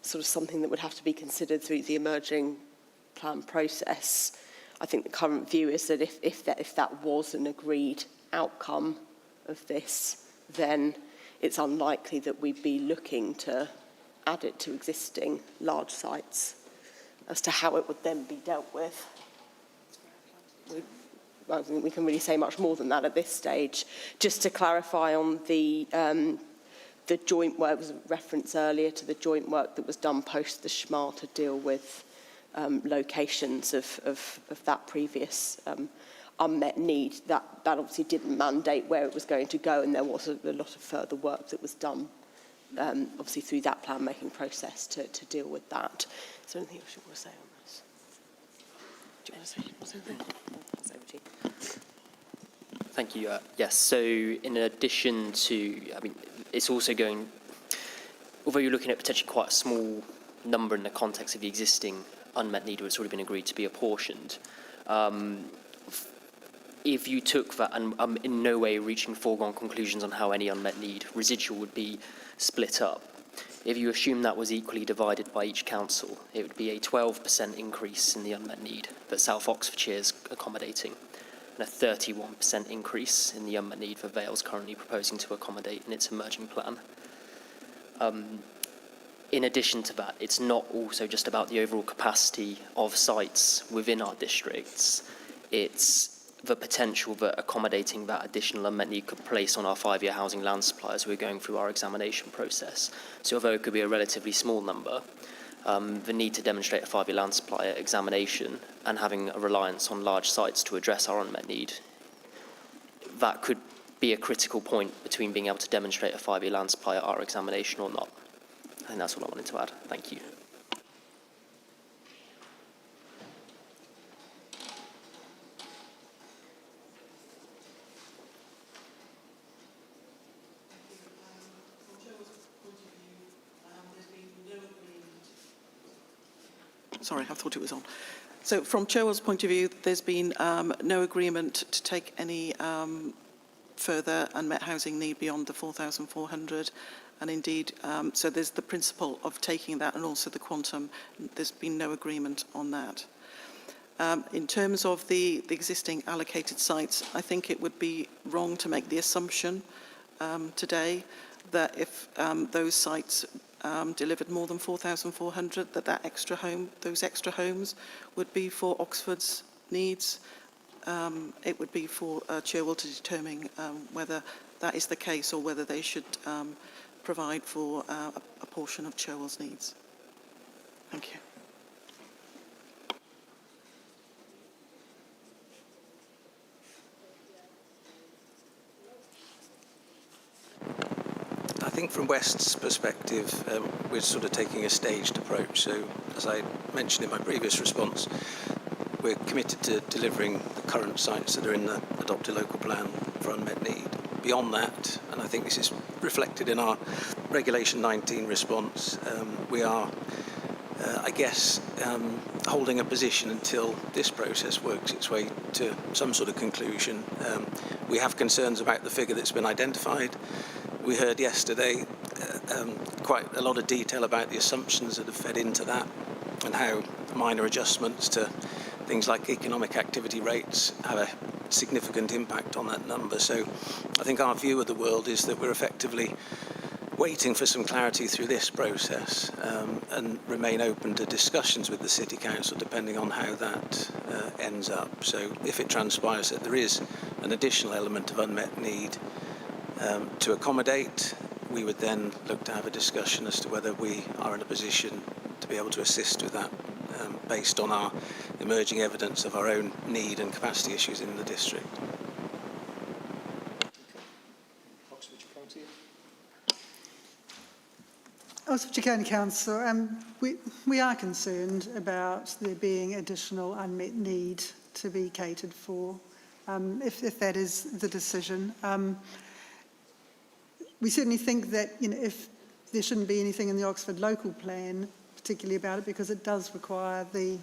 sort of something that would have to be considered through the emerging plan process. I think the current view is that if that was an agreed outcome of this, then it's unlikely that we'd be looking to add it to existing large sites. As to how it would then be dealt with, I don't think we can really say much more than that at this stage. Just to clarify on the joint work, was a reference earlier to the joint work that was done post the SHMA to deal with locations of that previous unmet need. That obviously didn't mandate where it was going to go, and there was a lot of further work that was done, obviously through that plan-making process to deal with that. Is there anything else you want to say on this? Do you want to say something? That's over to you. Thank you. Yes, so in addition to, I mean, it's also going, although you're looking at potentially quite a small number in the context of the existing unmet need that's already been agreed to be apportioned, if you took that, and I'm in no way reaching foregone conclusions on how any unmet need residual would be split up, if you assume that was equally divided by each council, it would be a 12% increase in the unmet need that South Oxfordshire is accommodating, and a 31% increase in the unmet need that Vale's currently proposing to accommodate in its emerging plan. In addition to that, it's not also just about the overall capacity of sites within our districts. It's the potential that accommodating that additional unmet need could place on our 5-year housing land supply as we're going through our examination process. So although it could be a relatively small number, the need to demonstrate a 5-year land supply at examination and having a reliance on large sites to address our unmet need, that could be a critical point between being able to demonstrate a 5-year land supply at our examination or not. I think that's what I wanted to add. Thank you. Sorry, I thought it was on. So from Cherwell's point of view, there's been no agreement to take any further unmet housing need beyond the 4,400. And indeed, so there's the principle of taking that and also the quantum. There's been no agreement on that. In terms of the existing allocated sites, I think it would be wrong to make the assumption today that if those sites delivered more than 4,400, those extra homes would be for Oxford's needs. It would be for Cherwell to determine whether that is the case or whether they should provide for a portion of Cherwell's needs. Thank you. I think from West's perspective, we're sort of taking a staged approach. So, as I mentioned in my previous response, we're committed to delivering the current sites that are in the adopted local plan for unmet need. Beyond that, and I think this is reflected in our Regulation 19 response, we are, holding a position until this process works its way to some sort of conclusion. We have concerns about the figure that's been identified. We heard yesterday quite a lot of detail about the assumptions that have fed into that and how minor adjustments to things like economic activity rates have a significant impact on that number. So I think our view of the world is that we're effectively waiting for some clarity through this process and remain open to discussions with the City Council depending on how that ends up. So if it transpires that there is an additional element of unmet need to accommodate, we would then look to have a discussion as to whether we are in a position to be able to assist with that based on our emerging evidence of our own need and capacity issues in the district. Oxfordshire County Council, we are concerned about there being additional unmet need to be catered for, if that is the decision. We certainly think that if there shouldn't be anything in the Oxford local plan, particularly about it, because it does require the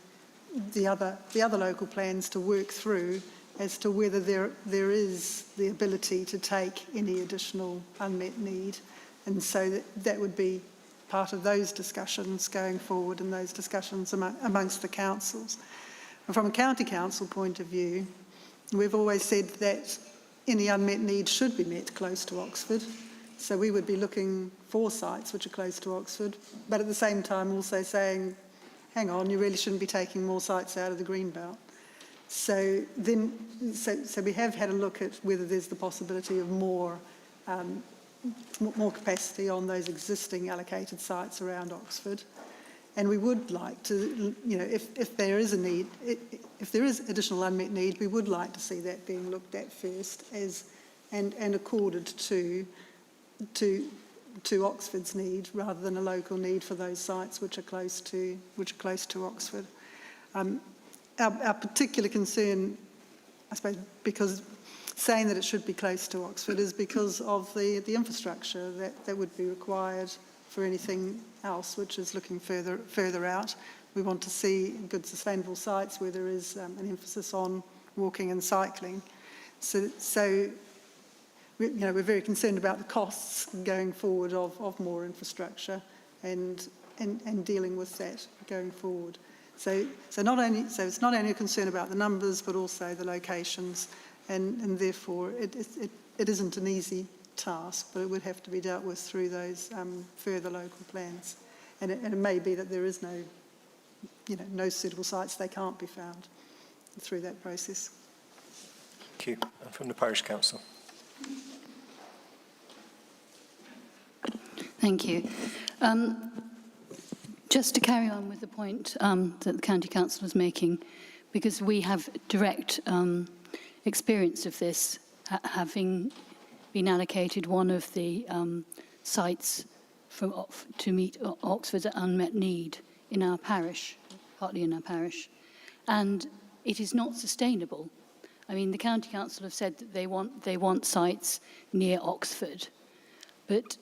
other local plans to work through as to whether there is the ability to take any additional unmet need, and so that would be part of those discussions going forward and those discussions amongst the councils. And from a county council point of view, we've always said that any unmet need should be met close to Oxford. So we would be looking for sites which are close to Oxford, but at the same time also saying, hang on, you really shouldn't be taking more sites out of the Greenbelt. So we have had a look at whether there's the possibility of more capacity on those existing allocated sites around Oxford. And we would like to, if there is a need, if there is additional unmet need, we would like to see that being looked at first and accorded to Oxford's need rather than a local need for those sites which are close to Oxford. Our particular concern, I suppose, because saying that it should be close to Oxford is because of the infrastructure that would be required for anything else which is looking further out. We want to see good sustainable sites where there is an emphasis on walking and cycling. So we're very concerned about the costs going forward of more infrastructure and dealing with that going forward. So it's not only a concern about the numbers but also the locations. And therefore, it isn't an easy task, but it would have to be dealt with through those further local plans. And it may be that there is no suitable sites, they can't be found through that process. Thank you. And from the Parish Council. Thank you. Just to carry on with the point that the County Council was making, because we have direct experience of this, having been allocated one of the sites to meet Oxford's unmet need in our parish, partly in our parish, and it is not sustainable. I mean, the County Council have said that they want sites near Oxford, but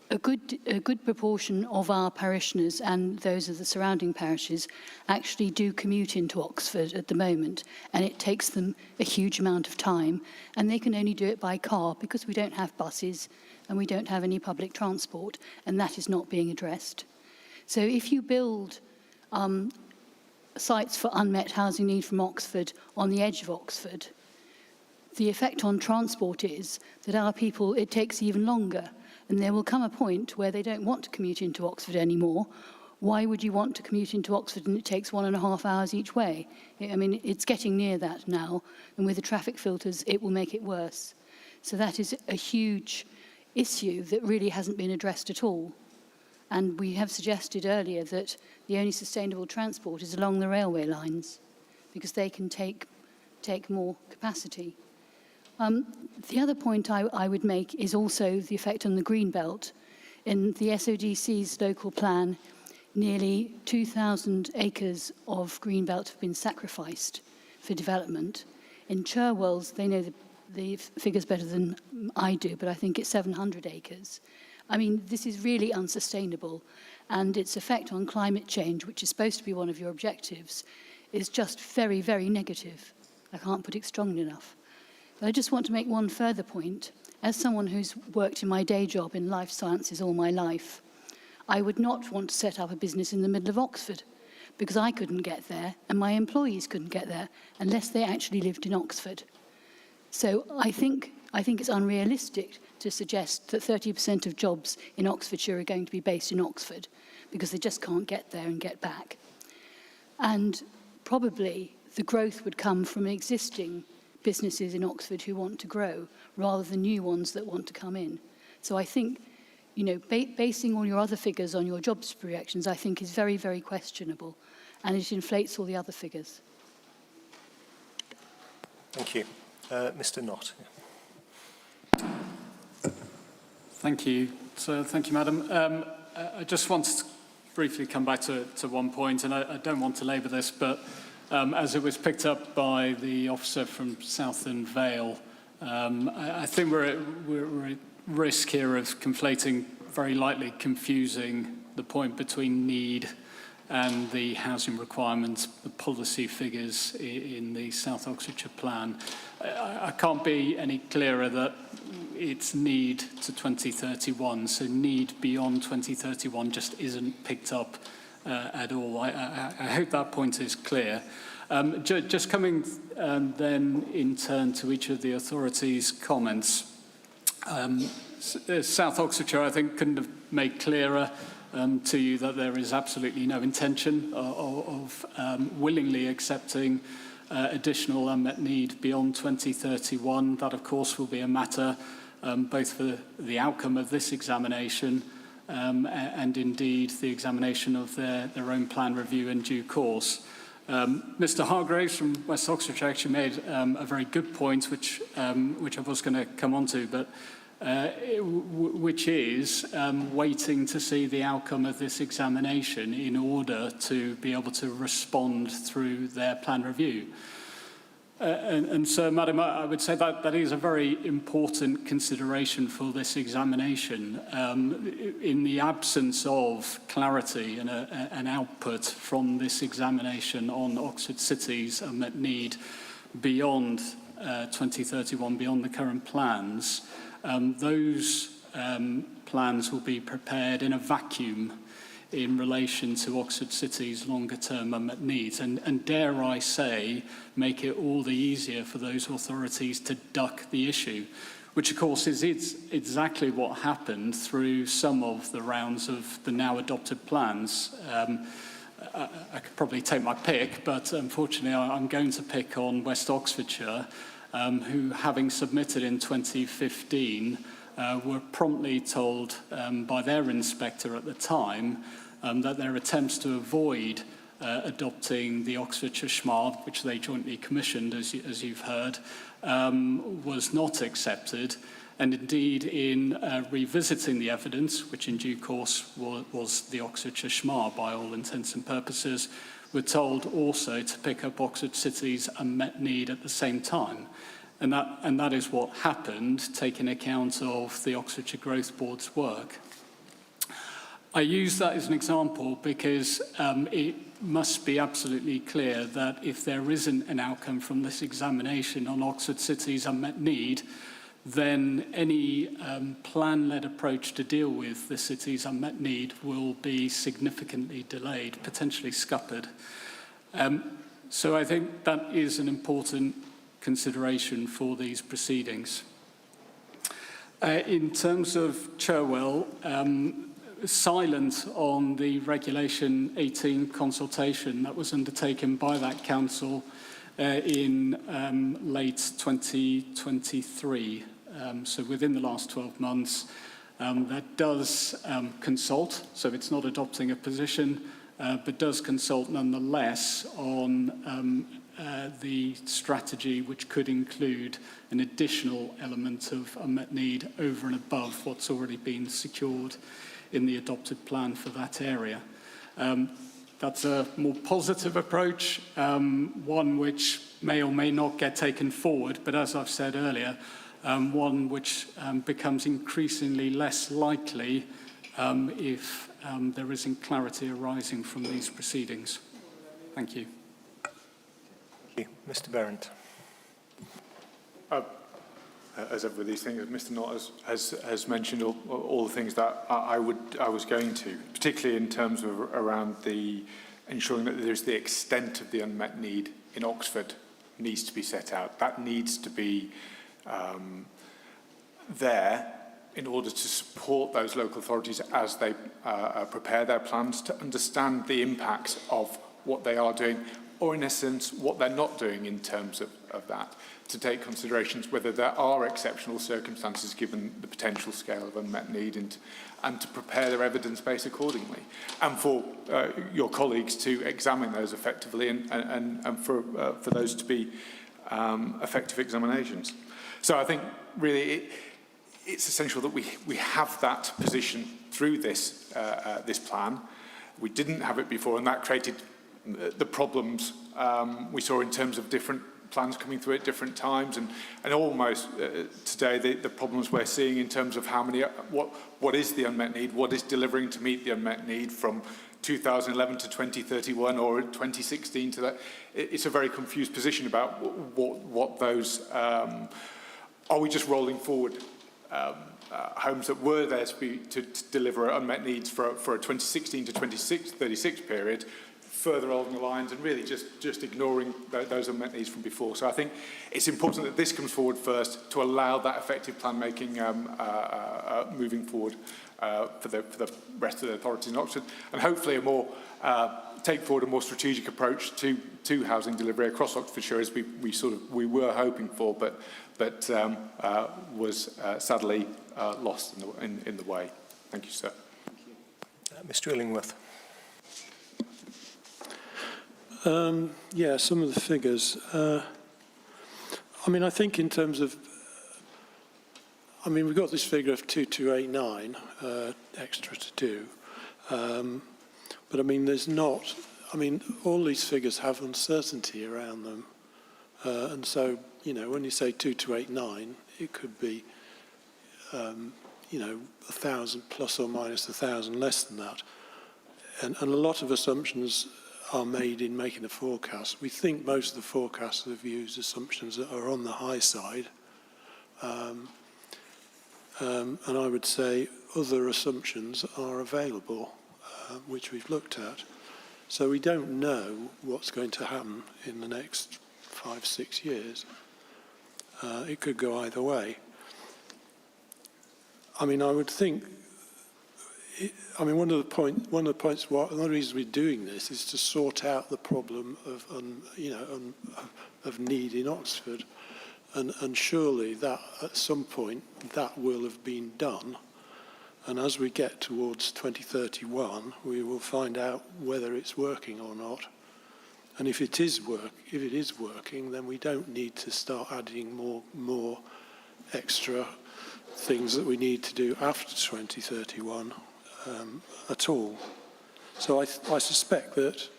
a good proportion of our parishioners and those of the surrounding parishes actually do commute into Oxford at the moment, and it takes them a huge amount of time, and they can only do it by car because we don't have buses and we don't have any public transport, and that is not being addressed. So if you build a sites for unmet housing need from Oxford on the edge of Oxford, the effect on transport is that our people, it takes even longer. And there will come a point where they don't want to commute into Oxford anymore. Why would you want to commute into Oxford and it takes 1.5 hours each way? I mean, it's getting near that now. And with the traffic filters, it will make it worse. So that is a huge issue that really hasn't been addressed at all. And we have suggested earlier that the only sustainable transport is along the railway lines because they can take more capacity. The other point I would make is also the effect on the green belt. In the SODC's local plan, nearly 2,000 acres of green belt have been sacrificed for development. In Cherwell's, they know the figures better than I do, but I think it's 700 acres. I mean, this is really unsustainable, and its effect on climate change, which is supposed to be one of your objectives, is just very, very negative. I can't put it strongly enough. But I just want to make one further point. As someone who's worked in my day job in life sciences all my life, I would not want to set up a business in the middle of Oxford because I couldn't get there and my employees couldn't get there unless they actually lived in Oxford. So I think it's unrealistic to suggest that 30% of jobs in Oxfordshire are going to be based in Oxford because they just can't get there and get back. And probably the growth would come from existing businesses in Oxford who want to grow rather than new ones that want to come in. So I think, you know, basing all your other figures on your jobs projections, I think is very, very questionable, and it inflates all the other figures. Thank you. Mr. Knott. Thank you. So, thank you, Madam. I just wanted to briefly come back to one point, and I don't want to labour this, but as it was picked up by the officer from Southern Vale, I think we're at risk here of conflating, very likely confusing the point between need and the housing requirements, the policy figures in the South Oxfordshire plan. I can't be any clearer that it's need to 2031, so need beyond 2031 just isn't picked up at all. I hope that point is clear. Just coming then in turn to each of the authorities' comments. South Oxfordshire, I think, couldn't have made clearer to you that there is absolutely no intention of willingly accepting additional unmet need beyond 2031. That, of course, will be a matter both for the outcome of this examination and indeed the examination of their own plan review in due course. Mr. Hargraves from West Oxfordshire actually made a very good point, which I was going to come on to, but which is waiting to see the outcome of this examination in order to be able to respond through their plan review. And so, Madam, I would say that is a very important consideration for this examination. In the absence of clarity and an output from this examination on Oxford City's unmet need beyond 2031, beyond the current plans, those plans will be prepared in a vacuum in relation to Oxford City's longer-term unmet needs, and dare I say, make it all the easier for those authorities to duck the issue, which of course is exactly what happened through some of the rounds of the now adopted plans. I could probably take my pick, but unfortunately I'm going to pick on West Oxfordshire, who, having submitted in 2015, were promptly told by their inspector at the time that their attempts to avoid adopting the Oxfordshire SMART, which they jointly commissioned, as you've heard, was not accepted. And indeed, in revisiting the evidence, which in due course was the Oxfordshire SMART by all intents and purposes, were told also to pick up Oxford City's unmet need at the same time. And that is what happened, taking account of the Oxfordshire Growth Board's work. I use that as an example because it must be absolutely clear that if there isn't an outcome from this examination on Oxford City's unmet need, then any plan-led approach to deal with the city's unmet need will be significantly delayed, potentially scuppered. So I think that is an important consideration for these proceedings. In terms of Cherwell, silent on the Regulation 18 consultation that was undertaken by that council in late 2023. So within the last 12 months, that does consult, so it's not adopting a position, but does consult nonetheless on the strategy, which could include an additional element of unmet need over and above what's already been secured in the adopted plan for that area. That's a more positive approach, one which may or may not get taken forward, but as I've said earlier, one which becomes increasingly less likely if there isn't clarity arising from these proceedings. Thank you. Thank you. Mr. Berendt. As ever with these things, Mr. Knott has mentioned all the things that I was going to, particularly in terms of around the ensuring that there's the extent of the unmet need in Oxford needs to be set out. That needs to be there in order to support those local authorities as they prepare their plans to understand the impacts of what they are doing, or in essence, what they're not doing in terms of that, to take considerations whether there are exceptional circumstances given the potential scale of unmet need, and to prepare their evidence base accordingly, and for your colleagues to examine those effectively, and for those to be effective examinations. So I think really it's essential that we have that position through this plan. We didn't have it before, and that created the problems we saw in terms of different plans coming through at different times, and almost today the problems we're seeing in terms of how many, what is the unmet need, what is delivering to meet the unmet need from 2011 to 2031 or 2016 to that. It's a very confused position about what those, are we just rolling forward homes that were there to deliver unmet needs for a 2016 to 2036 period, further along the lines, and really just ignoring those unmet needs from before. So I think it's important that this comes forward first to allow that effective plan making moving forward for the rest of the authorities in Oxford, and hopefully take forward a more strategic approach to housing delivery across Oxfordshire, as we were hoping for, but was sadly lost in the way. Thank you, sir. Mr. Illingworth. Yeah, some of the figures. I mean, I think in terms of, we've got this figure of 2289 extra to do, but there's not. All these figures have uncertainty around them, and so when you say 2289, it could be 1,000 plus or minus 1,000 less than that, and a lot of assumptions are made in making a forecast. We think most of the forecasts have used assumptions that are on the high side, and I would say other assumptions are available, which we've looked at. So we don't know what's going to happen in the next 5-6 years. It could go either way. I would think. One of the reasons we're doing this is to sort out the problem of need in Oxford, and surely that at some point that will have been done, and as we get towards 2031, we will find out whether it's working or not, and if it is working, then we don't need to start adding more extra things that we need to do after 2031. At all. So I suspect that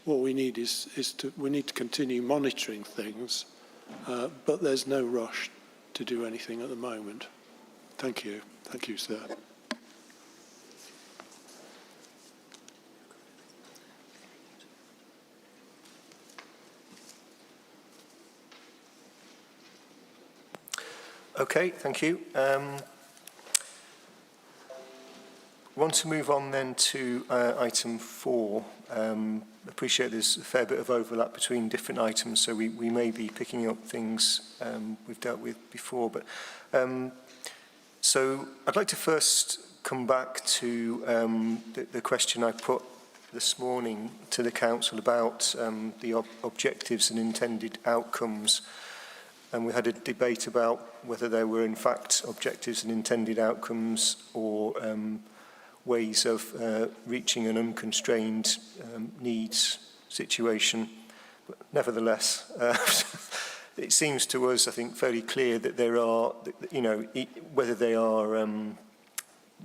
what we need is to continue monitoring things, but there's no rush to do anything at the moment. Thank you. Thank you, sir. Okay, thank you. want to move on then to item 4. Appreciate there's a fair bit of overlap between different items, so we may be picking up things we've dealt with before. But so I'd like to first come back to the question I put this morning to the council about the objectives and intended outcomes. And we had a debate about whether there were in fact objectives and intended outcomes or ways of reaching an unconstrained needs situation. But nevertheless, it seems to us, I think, fairly clear that there are, whether they are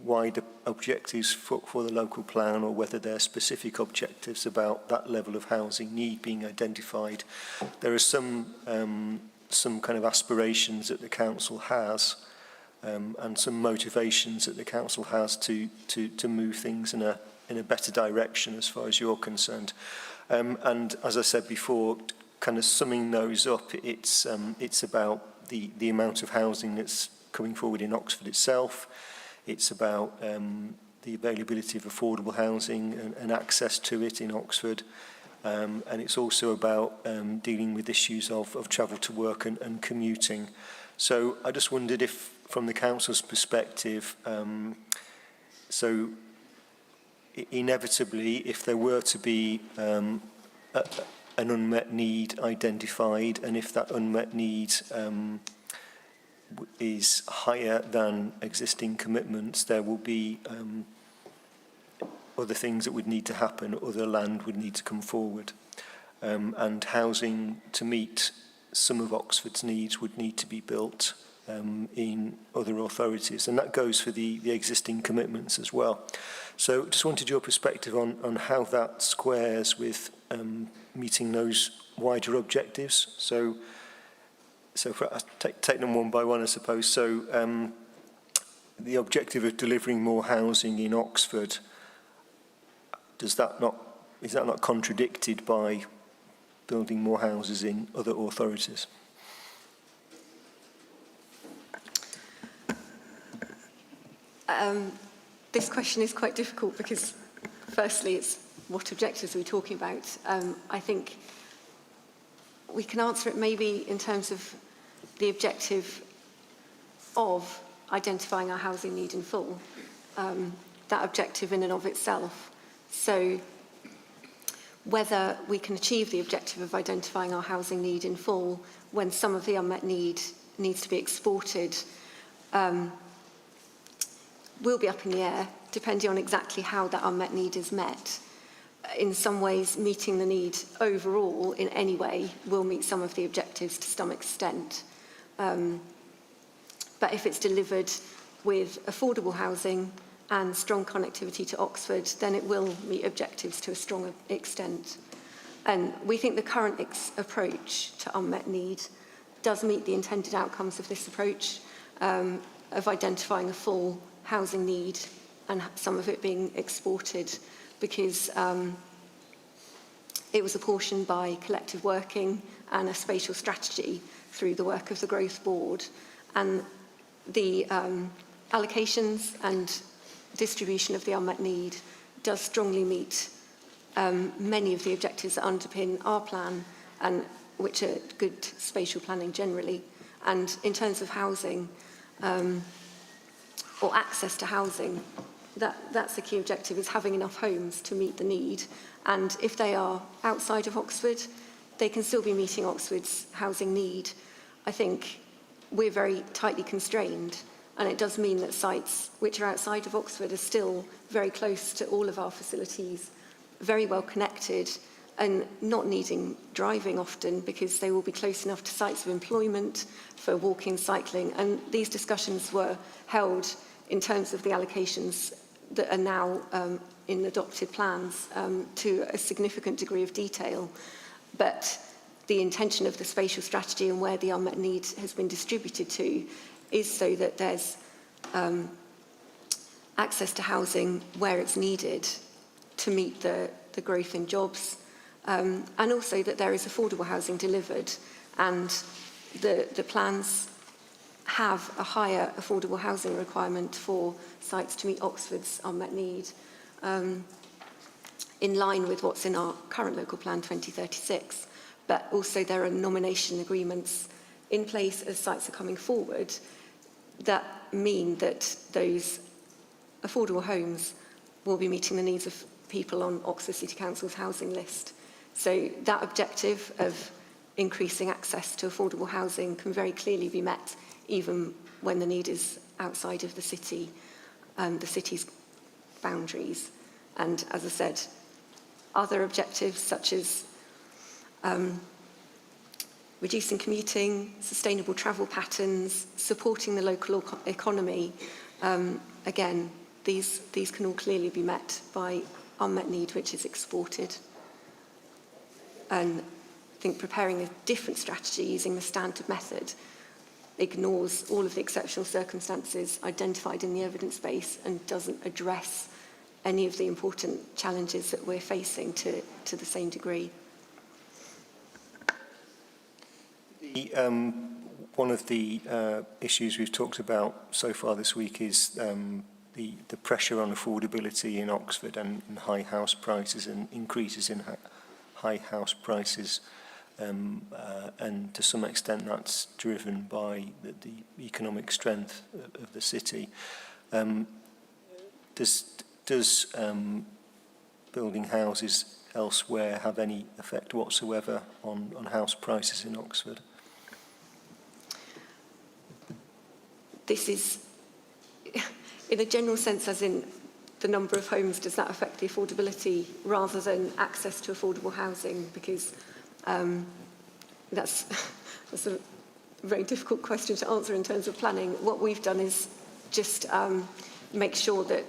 wider objectives for the local plan or whether they're specific objectives about that level of housing need being identified, there are some kind of aspirations that the council has and some motivations that the council has to move things in a better direction as far as you're concerned. And as I said before, kind of summing those up, it's about the amount of housing that's coming forward in Oxford itself. It's about the availability of affordable housing and access to it in Oxford. And it's also about dealing with issues of travel to work and commuting. So I just wondered if, from the council's perspective, so inevitably, if there were to be an unmet need identified, and if that unmet need is higher than existing commitments, there will be other things that would need to happen, other land would need to come forward. And housing to meet some of Oxford's needs would need to be built in other authorities. And that goes for the existing commitments as well. So just wanted your perspective on how that squares with meeting those wider objectives. So I'll take them one by one, I suppose. So the objective of delivering more housing in Oxford, is that not contradicted by building more houses in other authorities? This question is quite difficult because, firstly, it's what objectives are we talking about? I think we can answer it maybe in terms of the objective of identifying our housing need in full, that objective in and of itself. So whether we can achieve the objective of identifying our housing need in full when some of the unmet need needs to be exported will be up in the air, depending on exactly how that unmet need is met. In some ways, meeting the need overall in any way will meet some of the objectives to some extent. But if it's delivered with affordable housing and strong connectivity to Oxford, then it will meet objectives to a strong extent. And we think the current approach to unmet need does meet the intended outcomes of this approach, of identifying a full housing need and some of it being exported, because it was apportioned by collective working and a spatial strategy through the work of the Growth Board. And the allocations and distribution of the unmet need does strongly meet many of the objectives that underpin our plan, and which are good spatial planning generally. And in terms of housing, or access to housing, that's the key objective, is having enough homes to meet the need. And if they are outside of Oxford, they can still be meeting Oxford's housing need. I think we're very tightly constrained, and it does mean that sites which are outside of Oxford are still very close to all of our facilities, very well connected, and not needing driving often because they will be close enough to sites of employment for walking, cycling. And these discussions were held in terms of the allocations that are now in adopted plans to a significant degree of detail. But the intention of the spatial strategy and where the unmet need has been distributed to is so that there's access to housing where it's needed to meet the growth in jobs, and also that there is affordable housing delivered. And the plans have a higher affordable housing requirement for sites to meet Oxford's unmet need, in line with what's in our current local plan 2036. But also there are nomination agreements in place as sites are coming forward that mean that those affordable homes will be meeting the needs of people on Oxford City Council's housing list. So that objective of increasing access to affordable housing can very clearly be met even when the need is outside of the city's boundaries. And as I said, other objectives such as reducing commuting, sustainable travel patterns, supporting the local economy, again, these can all clearly be met by unmet need which is exported. And I think preparing a different strategy using the standard method ignores all of the exceptional circumstances identified in the evidence base and doesn't address any of the important challenges that we're facing to the same degree. One of the issues we've talked about so far this week is the pressure on affordability in Oxford and high house prices and increases in high house prices. And to some extent that's driven by the economic strength of the city. Does building houses elsewhere have any effect whatsoever on house prices in Oxford? This is, in a general sense, as in the number of homes, does that affect the affordability rather than access to affordable housing? Because that's a very difficult question to answer in terms of planning. What we've done is just make sure that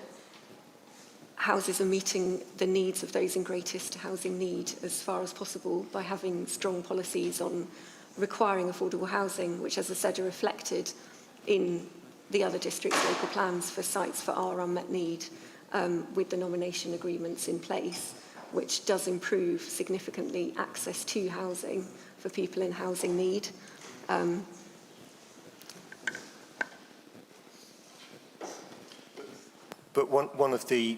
houses are meeting the needs of those in greatest housing need as far as possible by having strong policies on requiring affordable housing, which, as I said, are reflected in the other districts' local plans for sites for our unmet need, with the nomination agreements in place, which does improve significantly access to housing for people in housing need. But one of the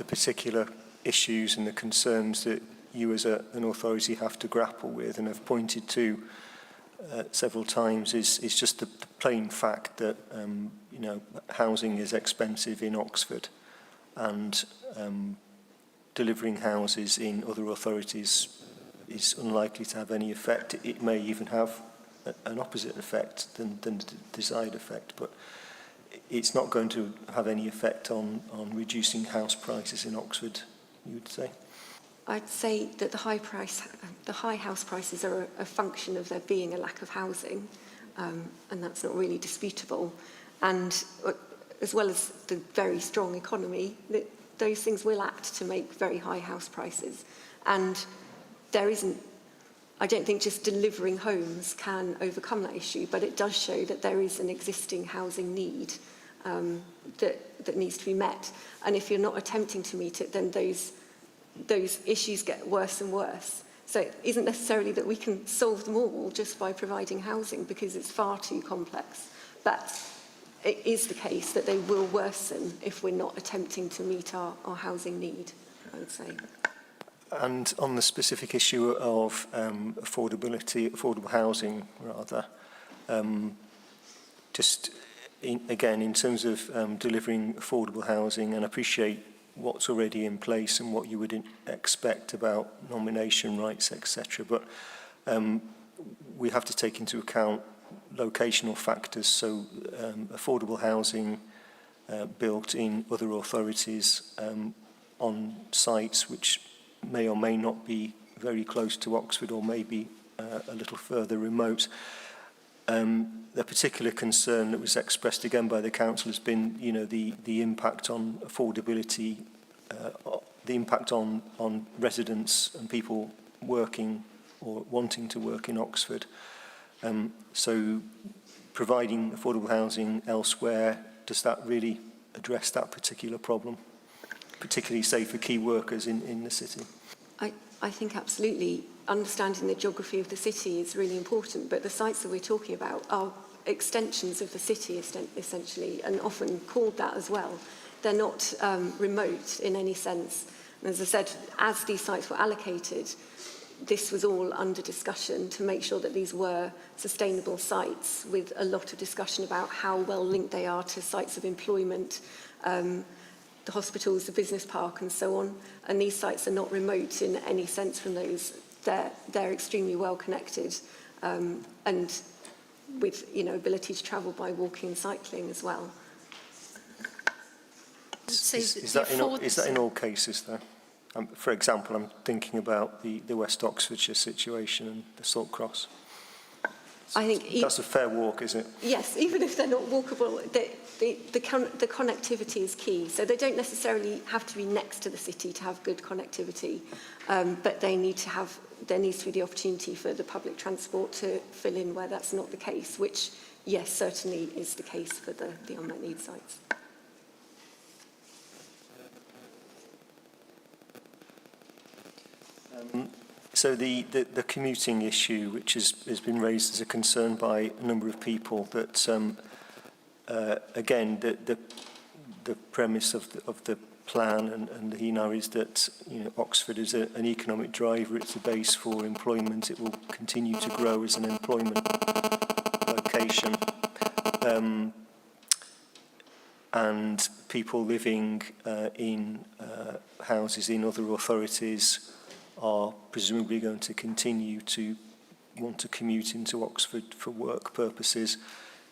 particular issues and the concerns that you as an authority have to grapple with and have pointed to several times is just the plain fact that housing is expensive in Oxford, and delivering houses in other authorities is unlikely to have any effect. It may even have an opposite effect than the desired effect, but it's not going to have any effect on reducing house prices in Oxford, you would say? I'd say that the high house prices are a function of there being a lack of housing, and that's not really disputable. And as well as the very strong economy, those things will act to make very high house prices. And there isn't, I don't think just delivering homes can overcome that issue, but it does show that there is an existing housing need that needs to be met. And if you're not attempting to meet it, then those issues get worse and worse. So it isn't necessarily that we can solve them all just by providing housing, because it's far too complex. But it is the case that they will worsen if we're not attempting to meet our housing need, I would say. And on the specific issue of affordable housing, rather, again, in terms of delivering affordable housing, and appreciate what's already in place and what you would expect about nomination rights, etc. But we have to take into account locational factors, so affordable housing built in other authorities on sites which may or may not be very close to Oxford or maybe a little further remote. The particular concern that was expressed again by the council has been, the impact on affordability, the impact on residents and people working or wanting to work in Oxford. So providing affordable housing elsewhere, does that really address that particular problem, particularly, say, for key workers in the city? I think absolutely. Understanding the geography of the city is really important, but the sites that we're talking about are extensions of the city, essentially, and often called that as well. They're not remote in any sense. And as I said, as these sites were allocated, this was all under discussion to make sure that these were sustainable sites, with a lot of discussion about how well linked they are to sites of employment, the hospitals, the business park, and so on. And these sites are not remote in any sense from those. They're extremely well connected, and with ability to travel by walking and cycling as well. Is that in all cases, though? For example, I'm thinking about the West Oxfordshire situation and the Salt Cross. I think that's a fair walk, is it? Yes, even if they're not walkable, the connectivity is key. So they don't necessarily have to be next to the city to have good connectivity, but there needs to be the opportunity for the public transport to fill in where that's not the case, which, yes, certainly is the case for the unmet need sites. So the commuting issue, which has been raised as a concern by a number of people, that again the premise of the plan and the HENAR is that Oxford is an economic driver. It's a base for employment. It will continue to grow as an employment location, and people living in houses in other authorities are presumably going to continue to want to commute into Oxford for work purposes.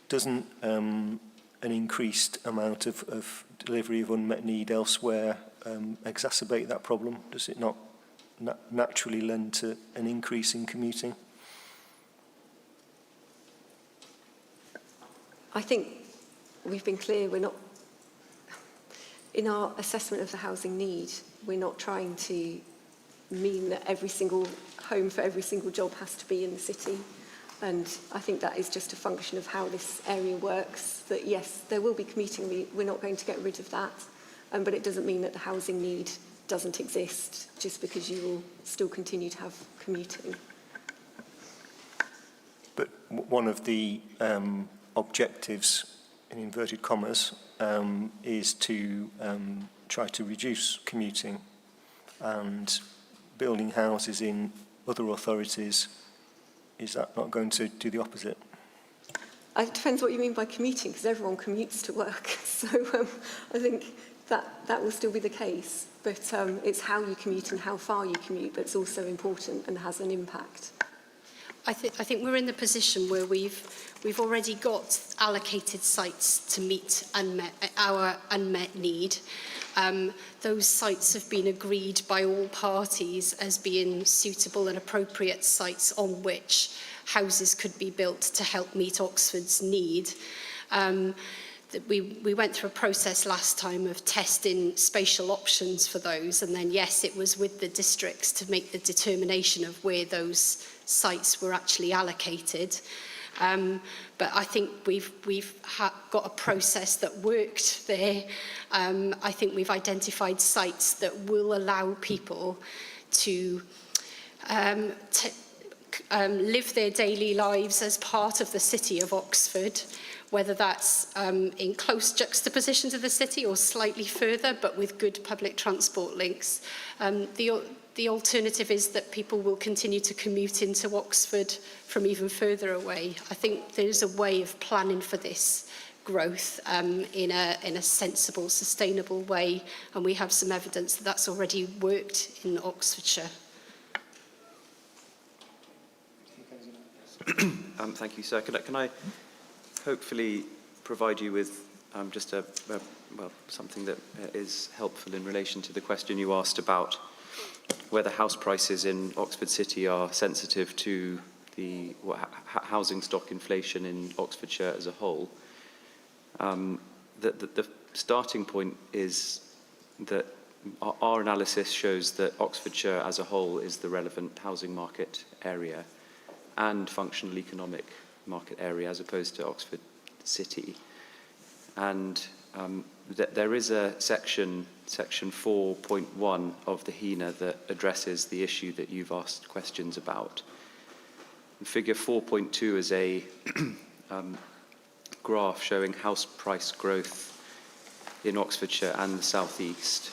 Doesn't an increased amount of delivery of unmet need elsewhere exacerbate that problem? Does it not naturally lend to an increase in commuting? I think we've been clear, we're not, in our assessment of the housing need, we're not trying to mean that every single home for every single job has to be in the city. And I think that is just a function of how this area works, that yes, there will be commuting, we're not going to get rid of that, but it doesn't mean that the housing need doesn't exist just because you will still continue to have commuting. But one of the objectives, in inverted commas, is to try to reduce commuting, and building houses in other authorities, is that not going to do the opposite? It depends what you mean by commuting, because everyone commutes to work. So I think that will still be the case. But it's how you commute and how far you commute that's also important and has an impact. I think we're in the position where we've already got allocated sites to meet our unmet need. Those sites have been agreed by all parties as being suitable and appropriate sites on which houses could be built to help meet Oxford's need. We went through a process last time of testing spatial options for those, and then yes, it was with the districts to make the determination of where those sites were actually allocated. But I think we've got a process that worked there. I think we've identified sites that will allow people to live their daily lives as part of the city of Oxford, whether that's in close juxtaposition to the city or slightly further, but with good public transport links. The alternative is that people will continue to commute into Oxford from even further away. I think there's a way of planning for this growth in a sensible, sustainable way, and we have some evidence that that's already worked in Oxfordshire. Thank you, sir. Can I hopefully provide you with just something that is helpful in relation to the question you asked about whether house prices in Oxford City are sensitive to the housing stock inflation in Oxfordshire as a whole. The starting point is that our analysis shows that Oxfordshire as a whole is the relevant housing market area and functional economic market area as opposed to Oxford City. And there is a section 4.1 of the HENA that addresses the issue that you've asked questions about. Figure 4.2 is a graph showing house price growth in Oxfordshire and the South East.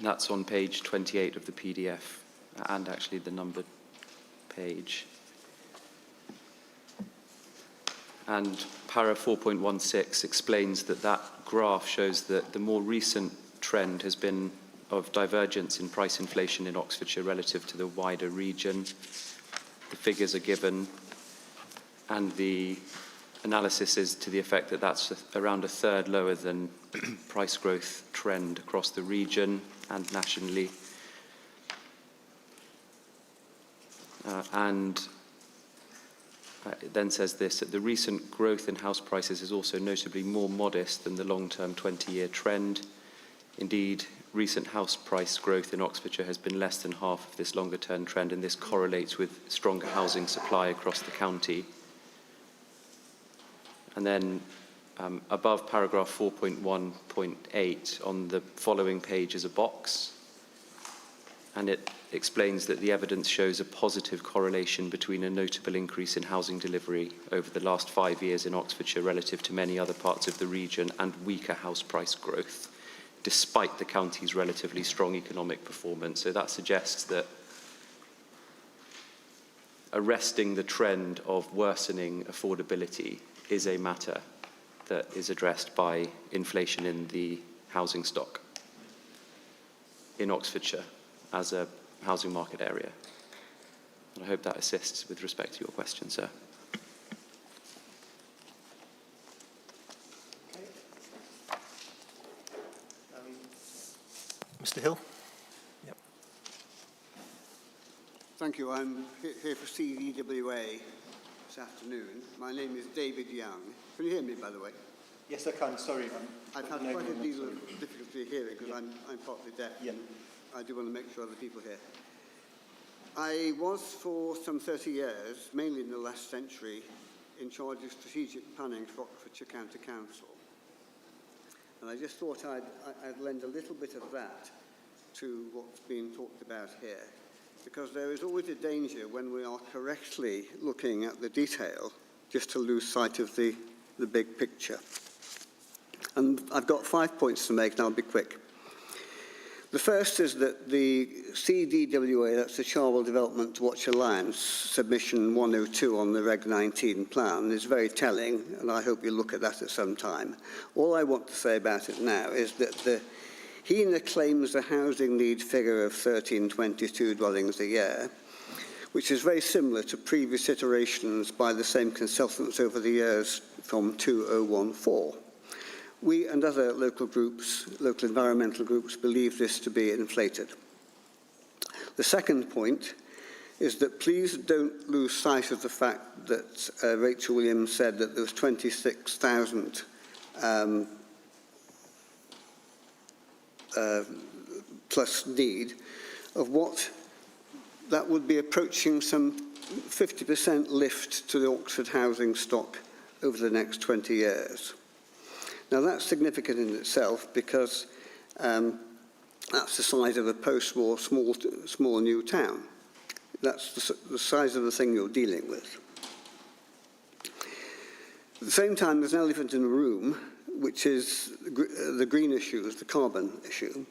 That's on page 28 of the PDF, and actually the numbered page. And para 4.16 explains that that graph shows that the more recent trend has been of divergence in price inflation in Oxfordshire relative to the wider region. The figures are given, and the analysis is to the effect that that's around a third lower than price growth trend across the region and nationally. It then says this, that the recent growth in house prices is also notably more modest than the long-term 20-year trend. Indeed, recent house price growth in Oxfordshire has been less than half of this longer-term trend, and this correlates with stronger housing supply across the county. And then above paragraph 4.1.8 on the following page is a box, and it explains that the evidence shows a positive correlation between a notable increase in housing delivery over the last 5 years in Oxfordshire relative to many other parts of the region and weaker house price growth, despite the county's relatively strong economic performance. So that suggests that arresting the trend of worsening affordability is a matter that is addressed by inflation in the housing stock in Oxfordshire as a housing market area. And I hope that assists with respect to your question, sir. Mr. Hill? Yep. Thank you. I'm here for CDWA this afternoon. My name is David Young. Can you hear me, by the way? Yes, I can. Sorry. I've had quite a deal of difficulty hearing because I'm partly deaf. Yeah. I do want to make sure other people hear. I was for some 30 years, mainly in the last century, in charge of strategic planning for Oxfordshire County Council. And I just thought I'd lend a little bit of that to what's being talked about here, because there is always a danger when we are correctly looking at the detail just to lose sight of the big picture. And I've got 5 points to make, and I'll be quick. The first is that the CDWA, that's the Charwell Development Watch Alliance, submission 102 on the Reg 19 plan is very telling, and I hope you look at that at some time. All I want to say about it now is that the HENA claims a housing need figure of 1322 dwellings a year, which is very similar to previous iterations by the same consultants over the years from 2014. We and other local groups, local environmental groups, believe this to be inflated. The second point is that please don't lose sight of the fact that Rachel Williams said that there was 26,000 plus need of what that would be approaching some 50% lift to the Oxford housing stock over the next 20 years. Now that's significant in itself because that's the size of a post-war small new town. That's the size of the thing you're dealing with. At the same time, there's an elephant in the room, which is the green issue, the carbon issue.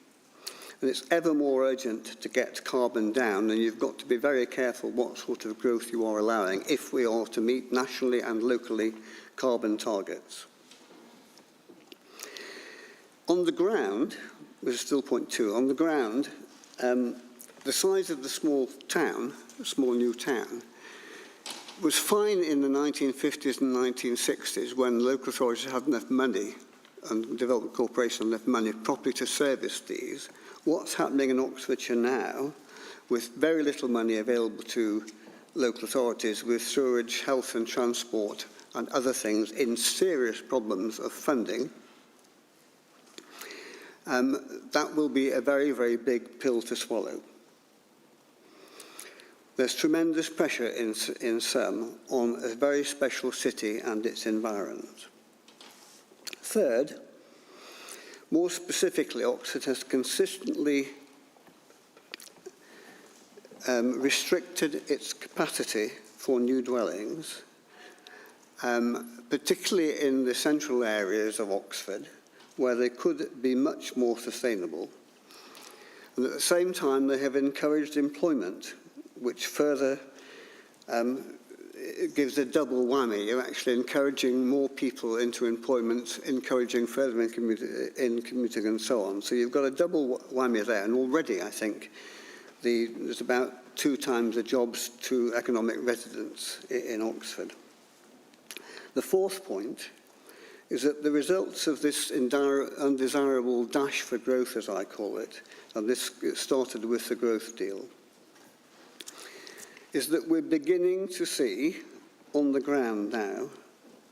And it's ever more urgent to get carbon down, and you've got to be very careful what sort of growth you are allowing if we are to meet nationally and locally carbon targets. On the ground, which is still point 2, on the ground, the size of the small new town, was fine in the 1950s and 1960s when local authorities had enough money and Development Corporation had enough money properly to service these. What's happening in Oxfordshire now, with very little money available to local authorities, with sewerage, health and transport and other things in serious problems of funding, that will be a very, very big pill to swallow. There's tremendous pressure in some on a very special city and its environs. Third, more specifically, Oxford has consistently restricted its capacity for new dwellings, particularly in the central areas of Oxford, where they could be much more sustainable. And at the same time, they have encouraged employment, which further it gives a double whammy. You're actually encouraging more people into employment, encouraging further in commuting and so on. So you've got a double whammy there. And already, I think, there's about 2 times the jobs to economic residents in Oxford. The fourth point is that the results of this undesirable dash for growth, as I call it, and this started with the growth deal, is that we're beginning to see on the ground now,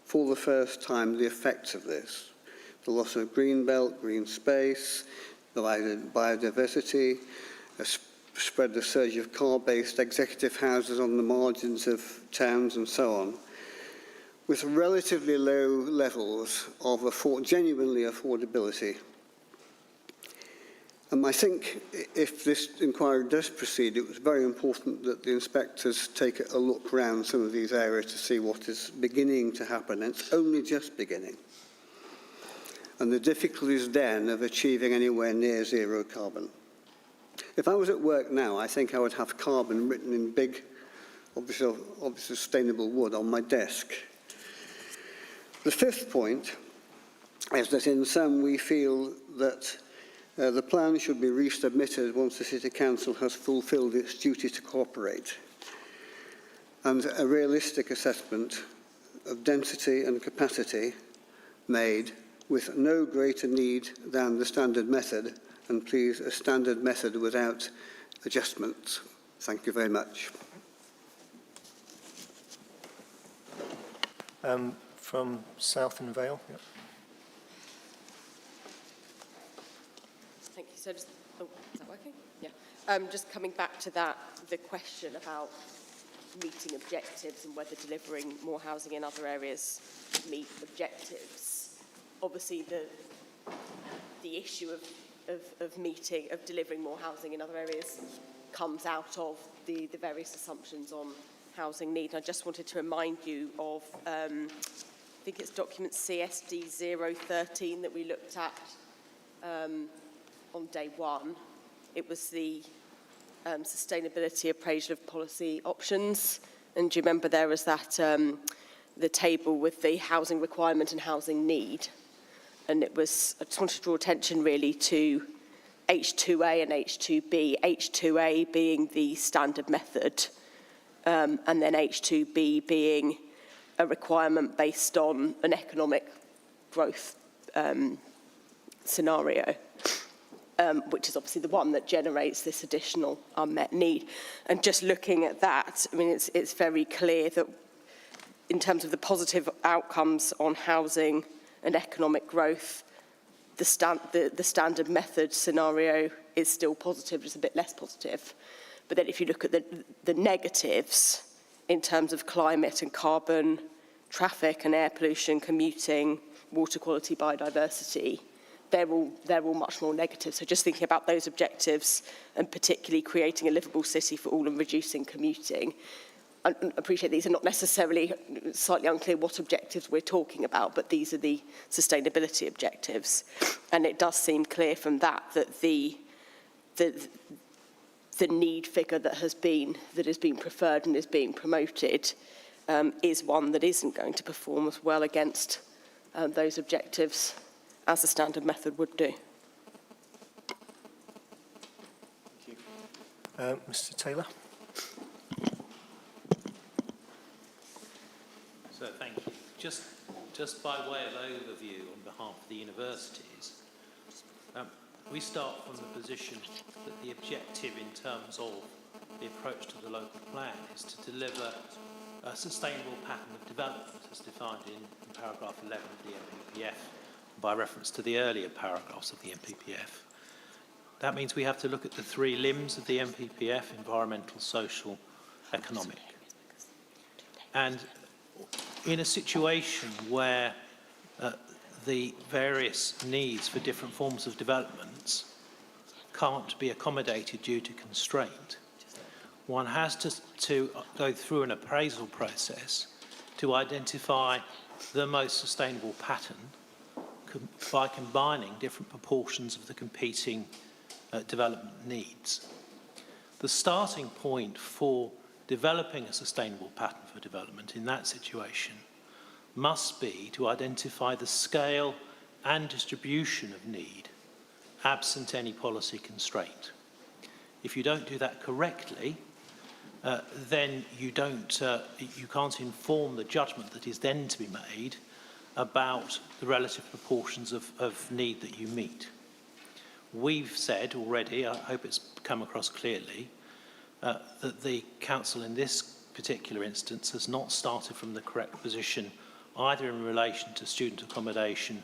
for the first time, the effects of this. The loss of green belt, green space, the biodiversity, a spread the surge of car-based executive houses on the margins of towns and so on, with relatively low levels of genuinely affordability. And I think if this inquiry does proceed, it was very important that the inspectors take a look around some of these areas to see what is beginning to happen. And it's only just beginning. And the difficulties then of achieving anywhere near zero carbon. If I was at work now, I think I would have carbon written in big, obviously sustainable wood on my desk. The fifth point is that in sum we feel that the plan should be resubmitted once the City Council has fulfilled its duty to cooperate, and a realistic assessment of density and capacity made with no greater need than the standard method, and please, a standard method without adjustments. Thank you very much. From South and Vale. Yep. Thank you. So just, oh, is that working? Yeah. Just coming back to that, the question about meeting objectives and whether delivering more housing in other areas meet objectives. Obviously, the issue of delivering more housing in other areas comes out of the various assumptions on housing need. I just wanted to remind you of, I think it's document CSD 013 that we looked at on day one. It was the sustainability appraisal of policy options. And do you remember there was that, the table with the housing requirement and housing need? And it was, I just wanted to draw attention really to H2A and H2B, H2A being the standard method, and then H2B being a requirement based on an economic growth scenario, which is obviously the one that generates this additional unmet need. And just looking at that, I mean, it's very clear that in terms of the positive outcomes on housing and economic growth, the standard method scenario is still positive, just a bit less positive. But then if you look at the negatives in terms of climate and carbon, traffic and air pollution, commuting, water quality, biodiversity, they're all much more negative. So just thinking about those objectives and particularly creating a livable city for all and reducing commuting, I appreciate these are not necessarily, slightly unclear what objectives we're talking about, but these are the sustainability objectives. And it does seem clear from that that the need figure that has been preferred and is being promoted is one that isn't going to perform as well against those objectives as the standard method would do. Thank you. Mr. Taylor. So thank you. Just by way of overview on behalf of the universities, we start from the position that the objective in terms of the approach to the local plan is to deliver a sustainable pattern of development as defined in paragraph 11 of the MPPF, by reference to the earlier paragraphs of the MPPF. That means we have to look at the 3 limbs of the MPPF: environmental, social, economic. And in a situation where the various needs for different forms of developments can't be accommodated due to constraint, one has to go through an appraisal process to identify the most sustainable pattern by combining different proportions of the competing development needs. The starting point for developing a sustainable pattern for development in that situation must be to identify the scale and distribution of need, absent any policy constraint. If you don't do that correctly, then you can't inform the judgment that is then to be made about the relative proportions of need that you meet. We've said already, I hope it's come across clearly, that the Council in this particular instance has not started from the correct position, either in relation to student accommodation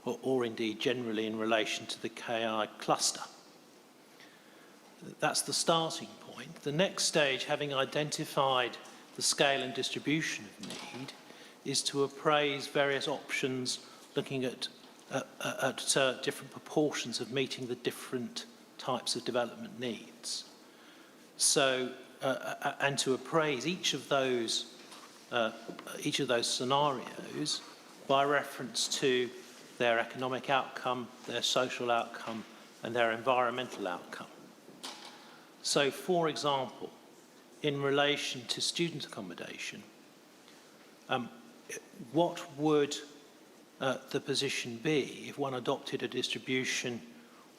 or indeed generally in relation to the KI cluster. That's the starting point. The next stage, having identified the scale and distribution of need, is to appraise various options looking at different proportions of meeting the different types of development needs. So, and to appraise each of those scenarios by reference to their economic outcome, their social outcome, and their environmental outcome. So, for example, in relation to student accommodation, what would the position be if one adopted a distribution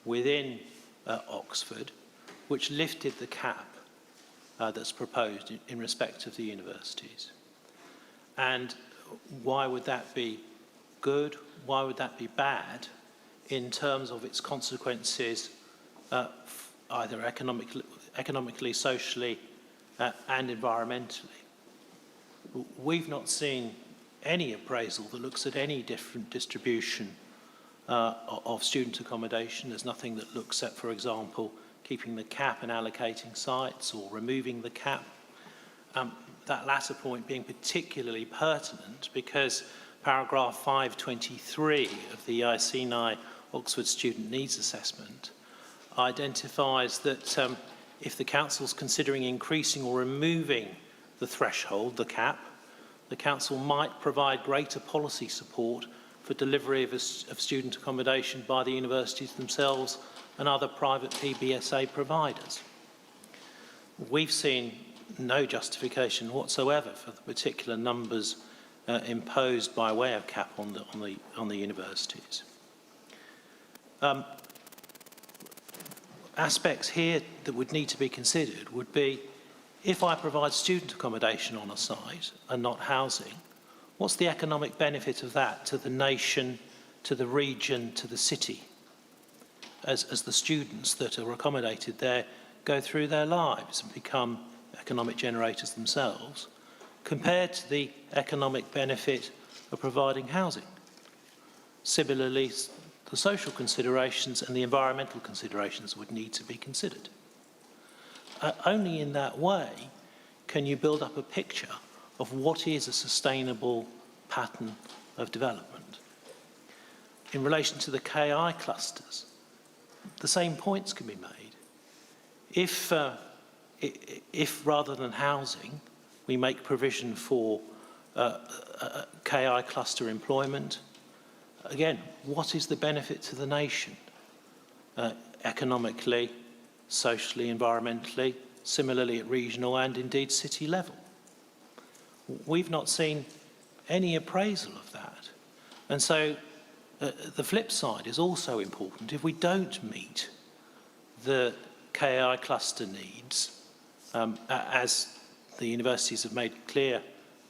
within Oxford which lifted the cap that's proposed in respect of the universities? And why would that be good? Why would that be bad in terms of its consequences, either economically, socially, and environmentally? We've not seen any appraisal that looks at any different distribution of student accommodation. There's nothing that looks at, for example, keeping the cap and allocating sites or removing the cap. That latter point being particularly pertinent because paragraph 523 of the ICNI Oxford Student Needs Assessment identifies that if the Council's considering increasing or removing the threshold, the cap, the Council might provide greater policy support for delivery of student accommodation by the universities themselves and other private PBSA providers. We've seen no justification whatsoever for the particular numbers imposed by way of cap on the universities. Aspects here that would need to be considered would be, if I provide student accommodation on a site and not housing, what's the economic benefit of that to the nation, to the region, to the city, as the students that are accommodated there go through their lives and become economic generators themselves, compared to the economic benefit of providing housing? Similarly, the social considerations and the environmental considerations would need to be considered. Only in that way can you build up a picture of what is a sustainable pattern of development. In relation to the KI clusters, the same points can be made. If rather than housing, we make provision for KI cluster employment, again, what is the benefit to the nation? Economically, socially, environmentally, similarly at regional and indeed city level. We've not seen any appraisal of that. And so the flip side is also important. If we don't meet the KI cluster needs, as the universities have made clear,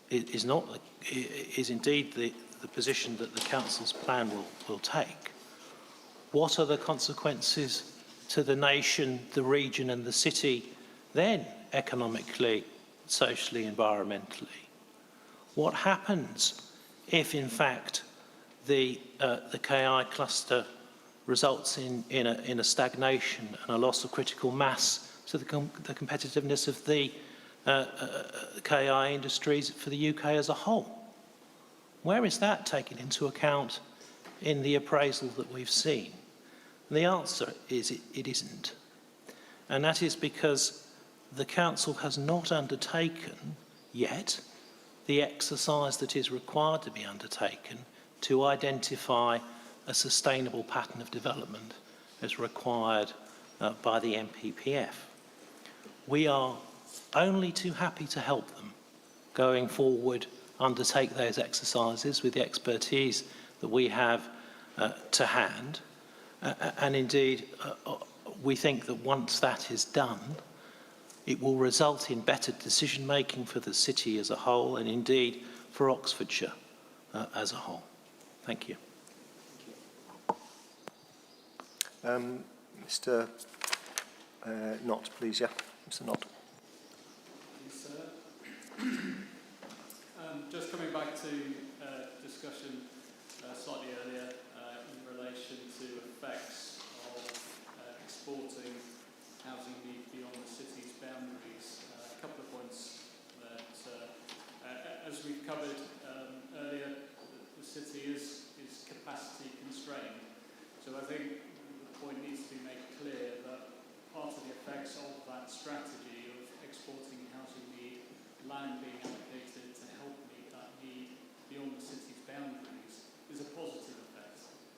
is indeed the position that the Council's plan will take, what are the consequences to the nation, the region and the city then, economically, socially, environmentally? What happens if, in fact, the KI cluster results in a stagnation and a loss of critical mass to the competitiveness of the KI industries for the UK as a whole? Where is that taken into account in the appraisal that we've seen? And the answer is it isn't. And that is because the council has not undertaken yet the exercise that is required to be undertaken to identify a sustainable pattern of development as required by the MPPF. We are only too happy to help them going forward undertake those exercises with the expertise that we have to hand. And indeed, we think that once that is done, it will result in better decision making for the city as a whole and indeed for Oxfordshire as a whole. Thank you. Mr. Knott, please, yeah. Mr. Knott. Just coming back to discussion slightly earlier in relation to effects of exporting housing need beyond the city's boundaries. A couple of points that, as we've covered earlier, the city is capacity constrained. So I think the point needs to be made clear that part of the effects of that strategy of exporting housing need, land being allocated to help meet that need beyond the city's boundaries, is a positive effect.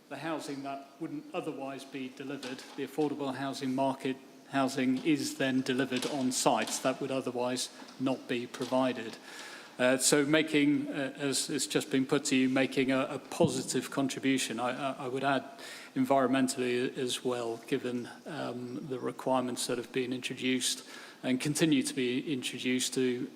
The housing that wouldn't otherwise be delivered, the affordable housing market housing, is then delivered on sites that would otherwise not be provided. So making, as it's just been put to you, making a positive contribution. I would add environmentally as well, given the requirements that have been introduced and continue to be introduced to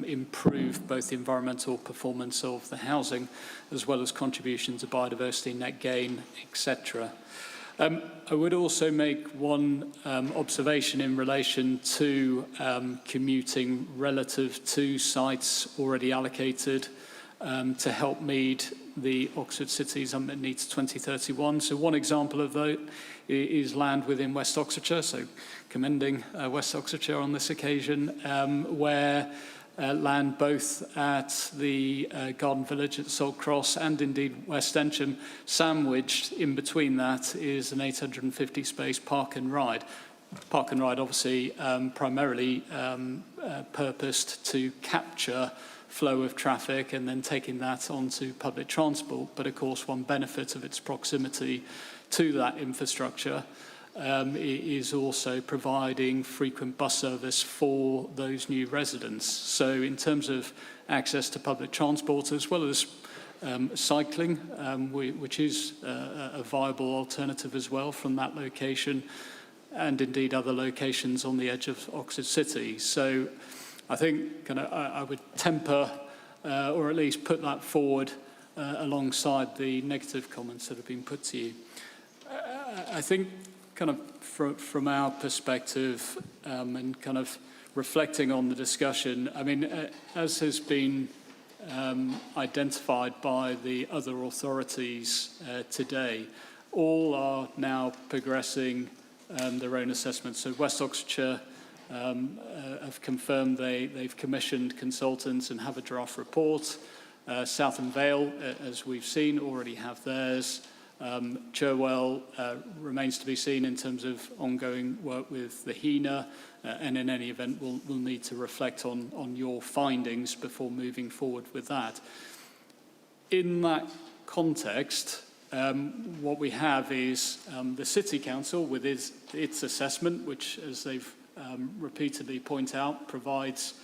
improve both the environmental performance of the housing as well as contribution to biodiversity, net gain, etc. I would also make one observation in relation to commuting relative to sites already allocated to help meet the Oxford City's Unmet Needs 2031. So one example of that is land within West Oxfordshire, so commending West Oxfordshire on this occasion, where land both at the Garden Village at Salt Cross and indeed West Ensham, sandwiched in between that is an 850 space park and ride. Park and ride obviously primarily purposed to capture flow of traffic and then taking that onto public transport. But of course, one benefit of its proximity to that infrastructure is also providing frequent bus service for those new residents. So in terms of access to public transport as well as cycling, which is a viable alternative as well from that location, and indeed other locations on the edge of Oxford City. So I think I would temper or at least put that forward alongside the negative comments that have been put to you. I think from our perspective and reflecting on the discussion, I mean, as has been identified by the other authorities today, all are now progressing their own assessments. So West Oxfordshire have confirmed they've commissioned consultants and have a draft report. South and Vale, as we've seen, already have theirs. Cherwell remains to be seen in terms of ongoing work with the HENA, and in any event, we'll need to reflect on your findings before moving forward with that. In that context, what we have is the City Council with its assessment, which, as they've repeatedly point out, provides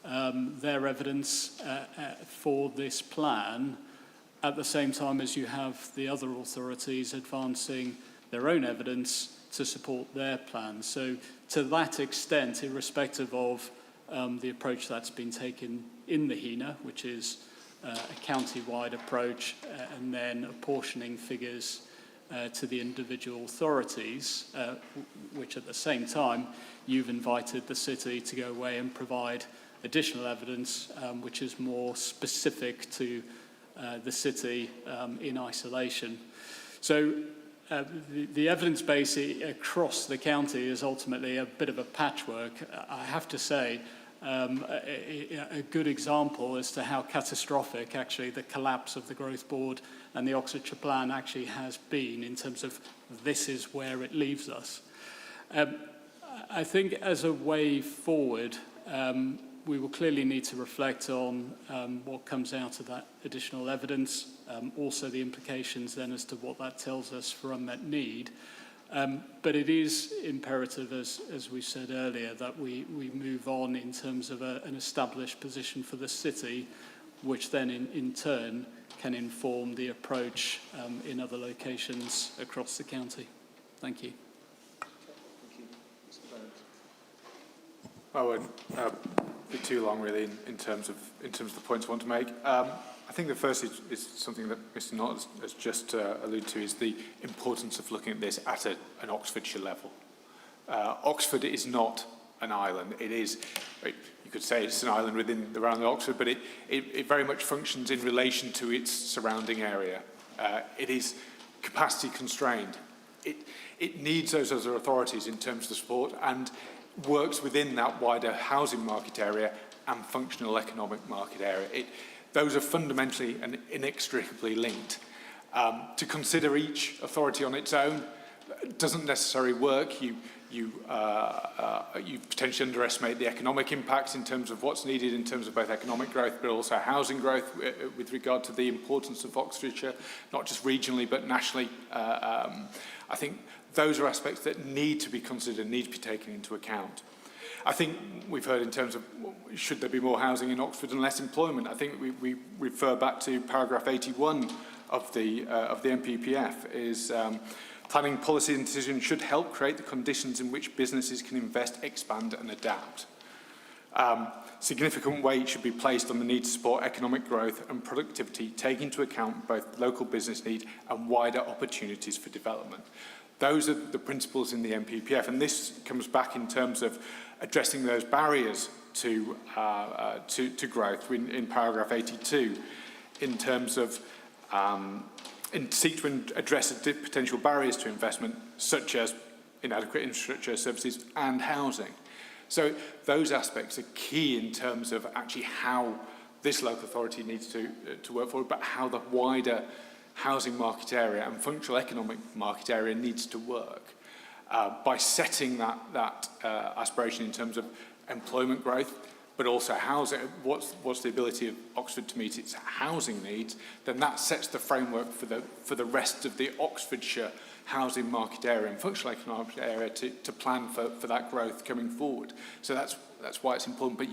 their evidence for this plan, at the same time as you have the other authorities advancing their own evidence to support their plans. So to that extent, irrespective of the approach that's been taken in the HENA, which is a county-wide approach, and then apportioning figures to the individual authorities, which at the same time, you've invited the city to go away and provide additional evidence, which is more specific to the city in isolation. So the evidence base across the county is ultimately a bit of a patchwork. I have to say, a good example as to how catastrophic actually the collapse of the Growth Board and the Oxfordshire Plan actually has been in terms of this is where it leaves us. I think as a way forward, we will clearly need to reflect on what comes out of that additional evidence, also the implications then as to what that tells us for unmet need. But it is imperative, as we said earlier, that we move on in terms of an established position for the city, which then in turn can inform the approach in other locations across the county. Thank you. I won't be too long, really, in terms of the points I want to make. I think the first is something that Mr. Knott has just alluded to, is the importance of looking at this at an Oxfordshire level. Oxford is not an island. It is, you could say it's an island around Oxford, but it very much functions in relation to its surrounding area. It is capacity constrained. It needs those other authorities in terms of the support and works within that wider housing market area and functional economic market area. Those are fundamentally and inextricably linked. To consider each authority on its own doesn't necessarily work. You potentially underestimate the economic impacts in terms of what's needed in terms of both economic growth but also housing growth with regard to the importance of Oxfordshire, not just regionally but nationally. I think those are aspects that need to be considered, need to be taken into account. I think we've heard in terms of should there be more housing in Oxford and less employment. I think we refer back to paragraph 81 of the NPPF is planning policy and decision should help create the conditions in which businesses can invest, expand and adapt. Significant weight should be placed on the need to support economic growth and productivity, taking into account both local business need and wider opportunities for development. Those are the principles in the NPPF, and this comes back in terms of addressing those barriers to growth in paragraph 82, in terms of seek to address potential barriers to investment, such as inadequate infrastructure services and housing. So those aspects are key in terms of actually how this local authority needs to work forward, but how the wider housing market area and functional economic market area needs to work. By setting that aspiration in terms of employment growth, but also housing, what's the ability of Oxford to meet its housing needs, then that sets the framework for the rest of the Oxfordshire housing market area and functional economic area to plan for that growth coming forward. So that's why it's important. But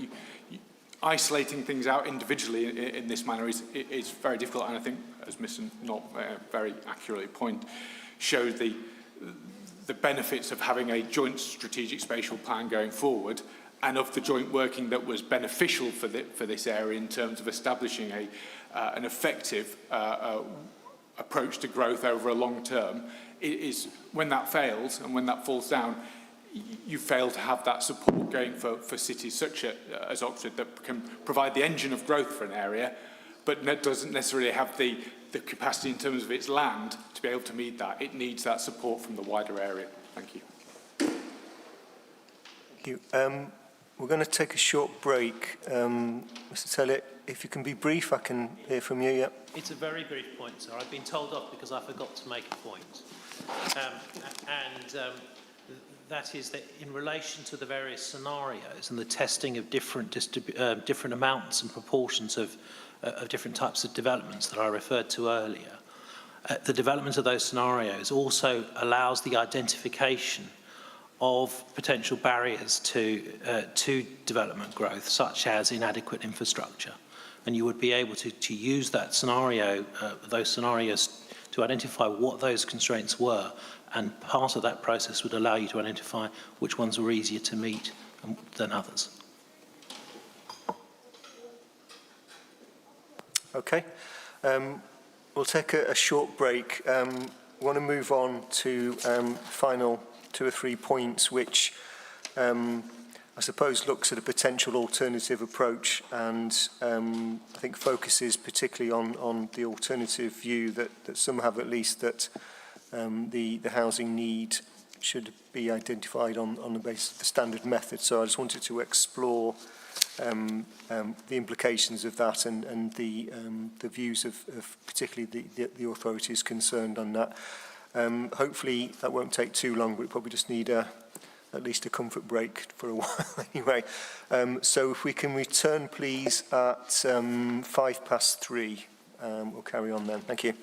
isolating things out individually in this manner is very difficult, and I think, as Mr. Knott very accurately showed the benefits of having a joint strategic spatial plan going forward, and of the joint working that was beneficial for this area in terms of establishing an effective approach to growth over a long term. Is when that fails and when that falls down, you fail to have that support going for cities such as Oxford that can provide the engine of growth for an area, but doesn't necessarily have the capacity in terms of its land to be able to meet that. It needs that support from the wider area. Thank you. Thank you. We're going to take a short break. Mr. Tellett, if you can be brief, I can hear from you. Yeah. It's a very brief point, sir. I've been told off because I forgot to make a point. That is that in relation to the various scenarios and the testing of different amounts and proportions of different types of developments that I referred to earlier, the development of those scenarios also allows the identification of potential barriers to development growth, such as inadequate infrastructure. And you would be able to use that scenario, those scenarios, to identify what those constraints were, and part of that process would allow you to identify which ones were easier to meet than others. Okay. We'll take a short break. We want to move on to final 2 or 3 points, which I suppose looks at a potential alternative approach, and I think focuses particularly on the alternative view that some have, at least, that the housing need should be identified on the basis of the standard method. So I just wanted to explore the implications of that and the views of particularly the authorities concerned on that. Hopefully that won't take too long, but we probably just need a at least a comfort break for a while anyway. So if we can return, please, at 3:05. We'll carry on then. Thank you.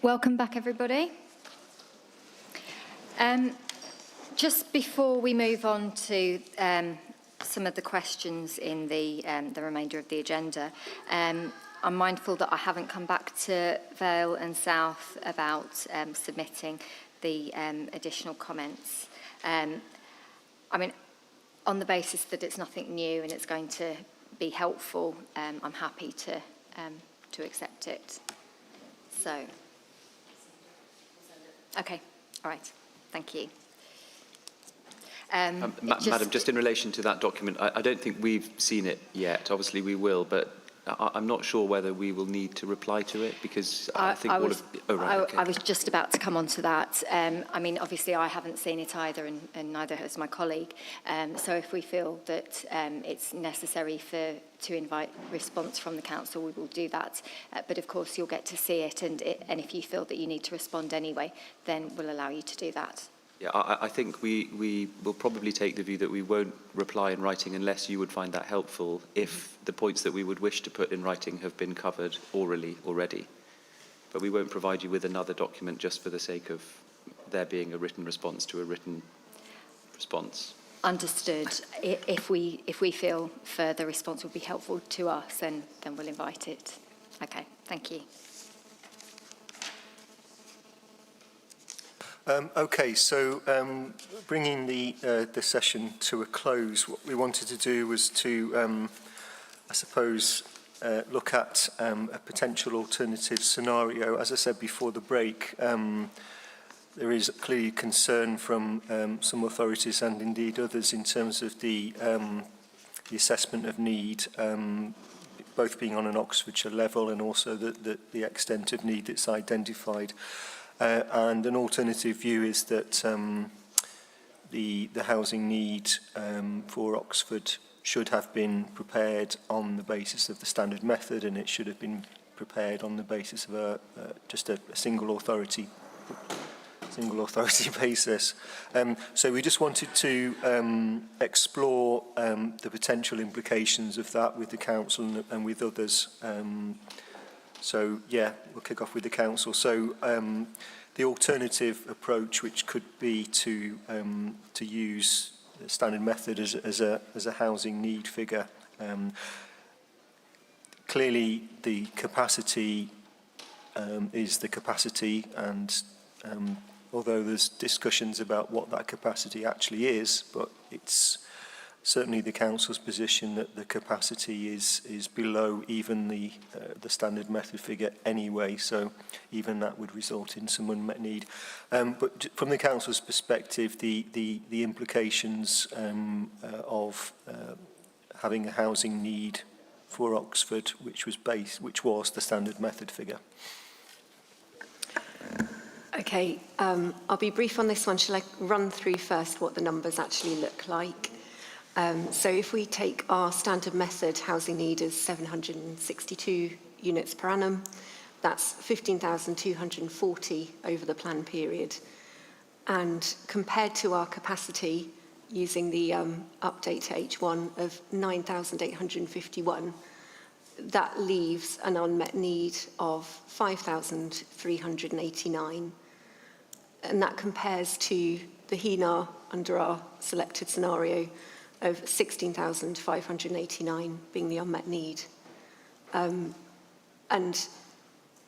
Welcome back, everybody. Just before we move on to some of the questions in the remainder of the agenda, I'm mindful that I haven't come back to Vale and South about submitting the additional comments. I mean, on the basis that it's nothing new and it's going to be helpful, I'm happy to accept it. So, okay, all right, thank you. Madam, just in relation to that document, I don't think we've seen it yet. Obviously we will, but I'm not sure whether we will need to reply to it, because I think all of... Oh, right, okay. I was just about to come on to that. I mean, obviously I haven't seen it either, and neither has my colleague. So if we feel that it's necessary to invite response from the council, we will do that. But of course you'll get to see it, and if you feel that you need to respond anyway, then we'll allow you to do that. Yeah, I think we will probably take the view that we won't reply in writing unless you would find that helpful, if the points that we would wish to put in writing have been covered orally already. But we won't provide you with another document just for the sake of there being a written response to a written response. Understood. If we feel further response would be helpful to us, then we'll invite it. Okay, thank you. Okay, so bringing the session to a close, what we wanted to do was to, I suppose, look at a potential alternative scenario. As I said before the break, there is clearly concern from some authorities and indeed others in terms of the assessment of need, both being on an Oxfordshire level and also the extent of need that's identified. And an alternative view is that the housing need for Oxford should have been prepared on the basis of the standard method, and it should have been prepared on the basis of just a single authority basis. So we just wanted to explore the potential implications of that with the council and with others. So, yeah, we'll kick off with the council. So, the alternative approach, which could be to use the standard method as a housing need figure. Clearly, the capacity is the capacity, and although there's discussions about what that capacity actually is, but it's certainly the council's position that the capacity is below even the standard method figure anyway, so even that would result in some unmet need. But from the council's perspective, the implications of having a housing need for Oxford, which was the standard method figure. Okay, I'll be brief on this one. Shall I run through first what the numbers actually look like? So if we take our standard method housing need as 762 units per annum, that's 15,240 over the plan period. And compared to our capacity, using the update to H1 of 9,851, that leaves an unmet need of 5,389. And that compares to the HENA under our selected scenario of 16,589 being the unmet need. And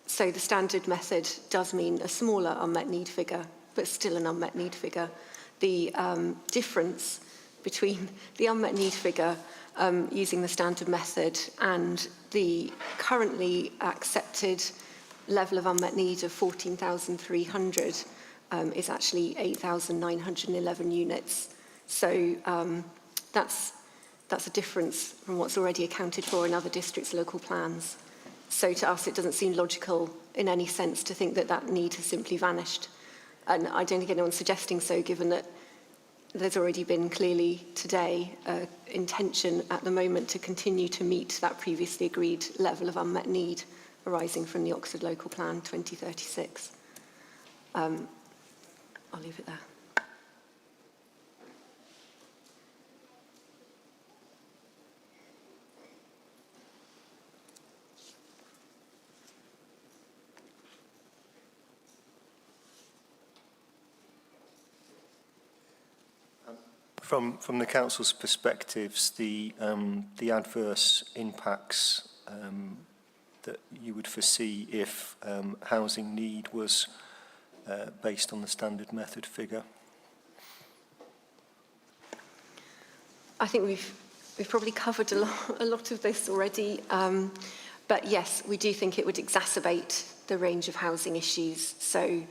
so the standard method does mean a smaller unmet need figure, but still an unmet need figure. The difference between the unmet need figure using the standard method and the currently accepted level of unmet need of 14,300 is actually 8,911 units. So that's a difference from what's already accounted for in other districts' local plans. So to us, it doesn't seem logical in any sense to think that that need has simply vanished. And I don't think anyone's suggesting so, given that there's already been clearly today intention at the moment to continue to meet that previously agreed level of unmet need arising from the Oxford Local Plan 2036. I'll leave it there. From the council's perspectives, the adverse impacts that you would foresee if housing need was based on the standard method figure? I think we've probably covered a lot of this already, but yes, we do think it would exacerbate the range of housing issues. So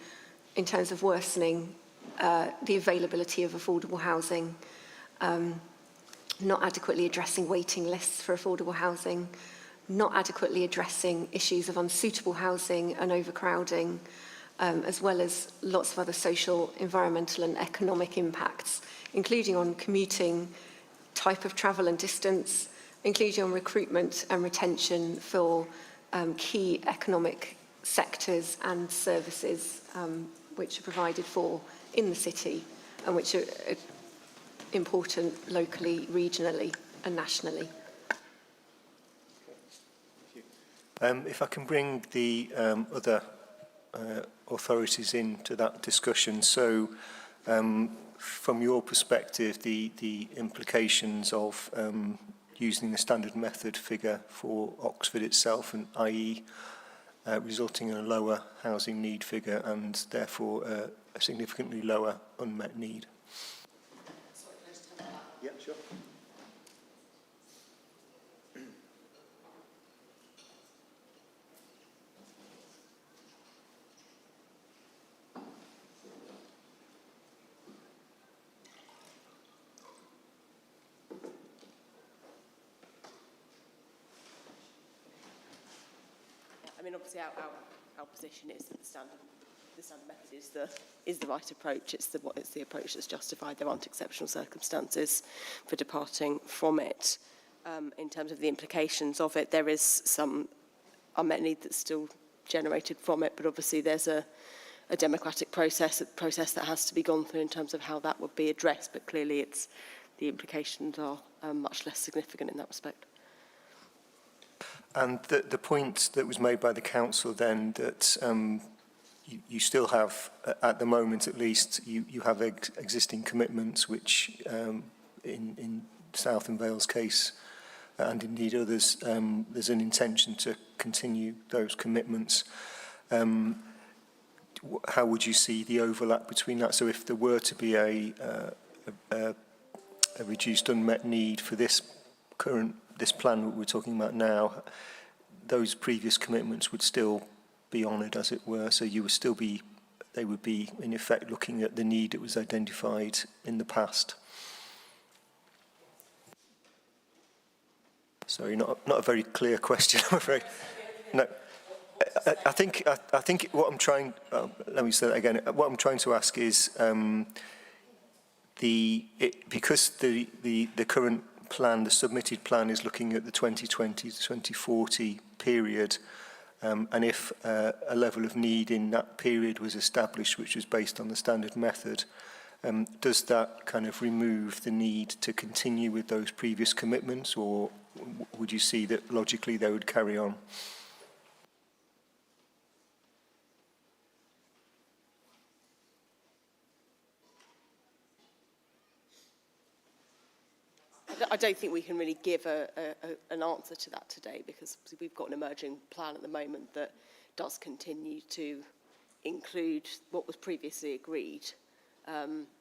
in terms of worsening the availability of affordable housing, not adequately addressing waiting lists for affordable housing, not adequately addressing issues of unsuitable housing and overcrowding, as well as lots of other social, environmental and economic impacts, including on commuting, type of travel and distance, including on recruitment and retention for key economic sectors and services which are provided for in the city and which are important locally, regionally and nationally. If I can bring the other authorities into that discussion. So from your perspective, the implications of using the standard method figure for Oxford itself, and i.e. Resulting in a lower housing need figure and therefore a significantly lower unmet need. Yeah, sure. I mean, obviously, our position is that the standard method is the right approach. It's the approach that's justified. There aren't exceptional circumstances for departing from it. In terms of the implications of it, there is some unmet need that's still generated from it, but obviously there's a democratic process that has to be gone through in terms of how that would be addressed. But clearly, the implications are much less significant in that respect. And the point that was made by the council then that you still have, at the moment at least, you have existing commitments which in South and Wales case and indeed others, there's an intention to continue those commitments. How would you see the overlap between that? So if there were to be a reduced unmet need for this plan that we're talking about now, those previous commitments would still be honoured, as it were. So they would be in effect looking at the need that was identified in the past. Sorry, not a very clear question, I'm afraid. No, I think what I'm trying. Let me say that again. What I'm trying to ask is because the current plan, the submitted plan, is looking at the 2020 to 2040 period, and if a level of need in that period was established which was based on the standard method, does that kind of remove the need to continue with those previous commitments, or would you see that logically they would carry on? I don't think we can really give an answer to that today, because we've got an emerging plan at the moment that does continue to include what was previously agreed.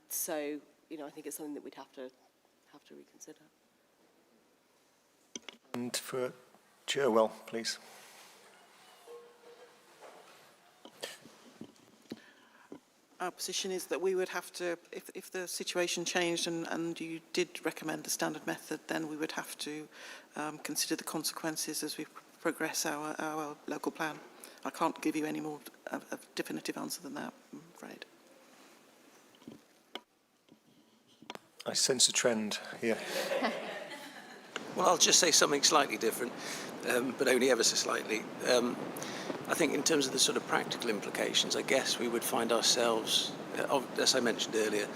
So, I think it's something that we'd have to reconsider. And for Cherwell, please. Our position is that we would have to, if the situation changed and you did recommend the standard method, then we would have to consider the consequences as we progress our local plan. I can't give you any more a definitive answer than that, I'm afraid. I sense a trend here. Well, I'll just say something slightly different, but only ever so slightly. I think in terms of the sort of practical implications, I guess we would find ourselves, as I mentioned earlier,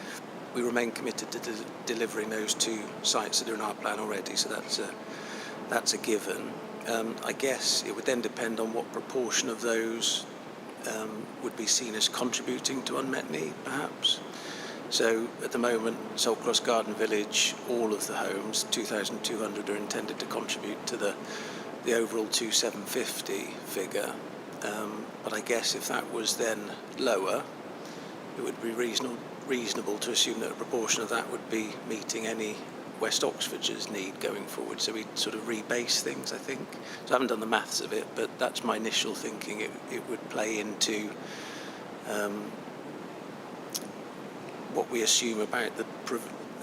we remain committed to delivering those 2 sites that are in our plan already, so that's a given. I guess it would then depend on what proportion of those would be seen as contributing to unmet need, perhaps. So at the moment, Saltcross Garden Village, all of the homes, 2,200, are intended to contribute to the overall 2,750 figure. But I guess if that was then lower, it would be reasonable to assume that a proportion of that would be meeting any West Oxfordshire's need going forward. So we sort of rebase things, I think. So I haven't done the maths of it, but that's my initial thinking. It would play into what we assume about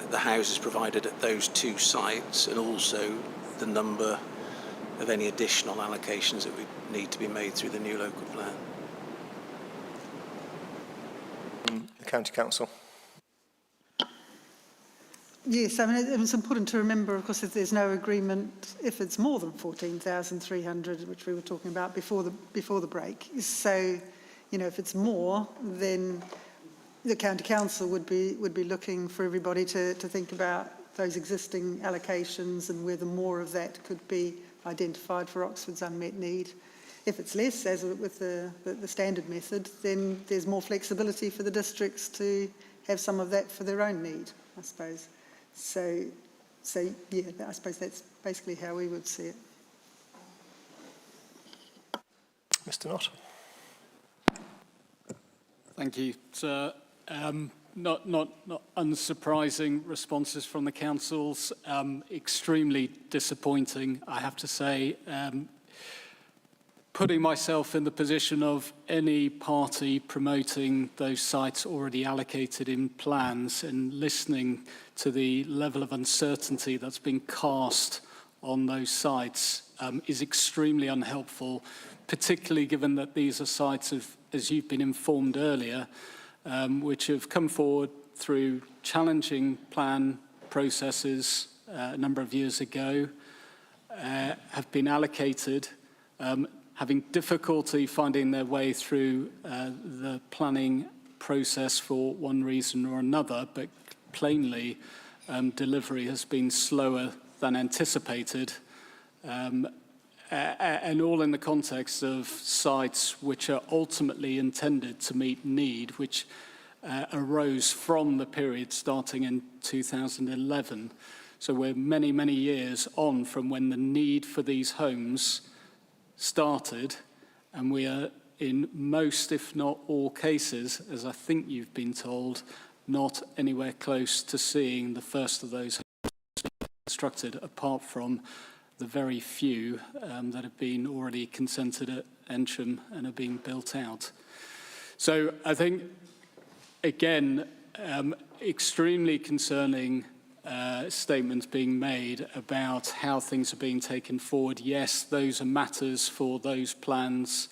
the houses provided at those two sites, and also the number of any additional allocations that would need to be made through the new local plan. The County Council. Yes, I mean, it's important to remember, of course, if there's no agreement, if it's more than 14,300, which we were talking about before the break. So, you know, if it's more, then the County Council would be looking for everybody to think about those existing allocations and whether more of that could be identified for Oxford's unmet need. If it's less, as with the standard method, then there's more flexibility for the districts to have some of that for their own need, I suppose. So yeah, I suppose that's basically how we would see it. Mr. Knott. Thank you, sir. Not unsurprising responses from the councils. Extremely disappointing, I have to say. Putting myself in the position of any party promoting those sites already allocated in plans and listening to the level of uncertainty that's been cast on those sites is extremely unhelpful, particularly given that these are sites, as you've been informed earlier, which have come forward through challenging plan processes a number of years ago, have been allocated, having difficulty finding their way through the planning process for one reason or another, but plainly delivery has been slower than anticipated, and all in the context of sites which are ultimately intended to meet need, which arose from the period starting in 2011. So we're many, many years on from when the need for these homes started, and we are in most, if not all cases, as I think you've been told, not anywhere close to seeing the first of those homes constructed, apart from the very few that have been already consented at Ensham and are being built out. So I think, again, extremely concerning statements being made about how things are being taken forward. Yes, those are matters for those plans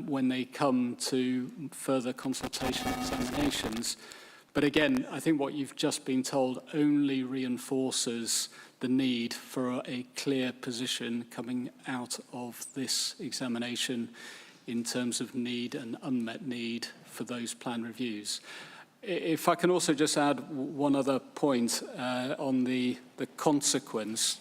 when they come to further consultation and examinations. But again, I think what you've just been told only reinforces the need for a clear position coming out of this examination in terms of need and unmet need for those plan reviews. If I can also just add one other point on the consequence.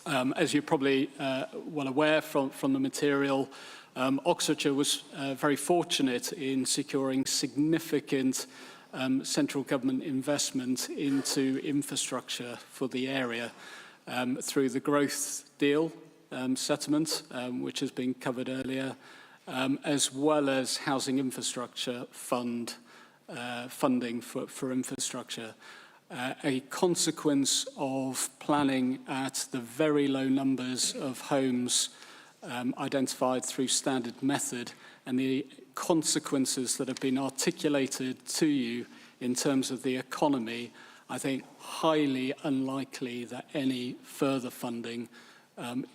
As you're probably well aware from the material, Oxfordshire was very fortunate in securing significant central government investment into infrastructure for the area through the growth deal settlement, which has been covered earlier, as well as housing infrastructure funding for infrastructure. A consequence of planning at the very low numbers of homes identified through standard method, and the consequences that have been articulated to you in terms of the economy, I think highly unlikely that any further funding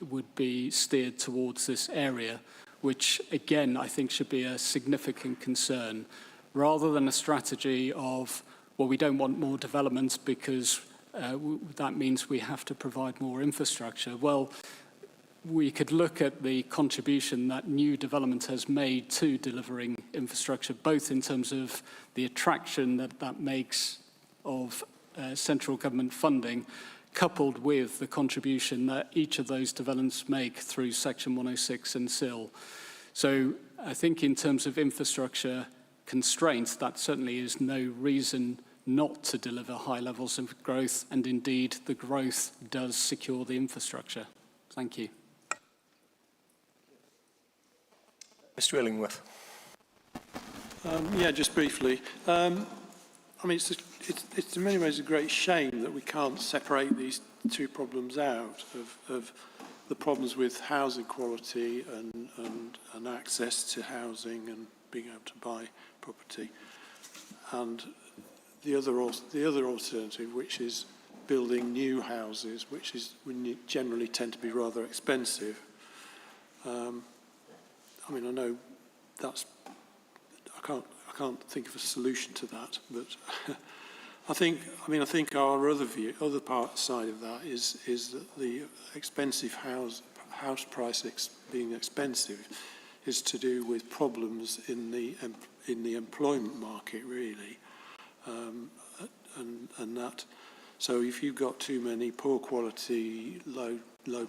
would be steered towards this area, which again I think should be a significant concern, rather than a strategy of, well, we don't want more development because that means we have to provide more infrastructure. Well, we could look at the contribution that new development has made to delivering infrastructure, both in terms of the attraction that makes of central government funding, coupled with the contribution that each of those developments make through Section 106 and SIL. So I think in terms of infrastructure constraints, that certainly is no reason not to deliver high levels of growth, and indeed the growth does secure the infrastructure. Thank you. Mr. Illingworth. Yeah, just briefly. I mean, it's in many ways a great shame that we can't separate these two problems out of the problems with housing quality and access to housing and being able to buy property, and the other alternative, which is building new houses, which is generally tend to be rather expensive. I mean, I know that's I can't think of a solution to that, but I think our other side of that is that the expensive house price being expensive is to do with problems in the employment market, really, and that. So if you've got too many poor quality, low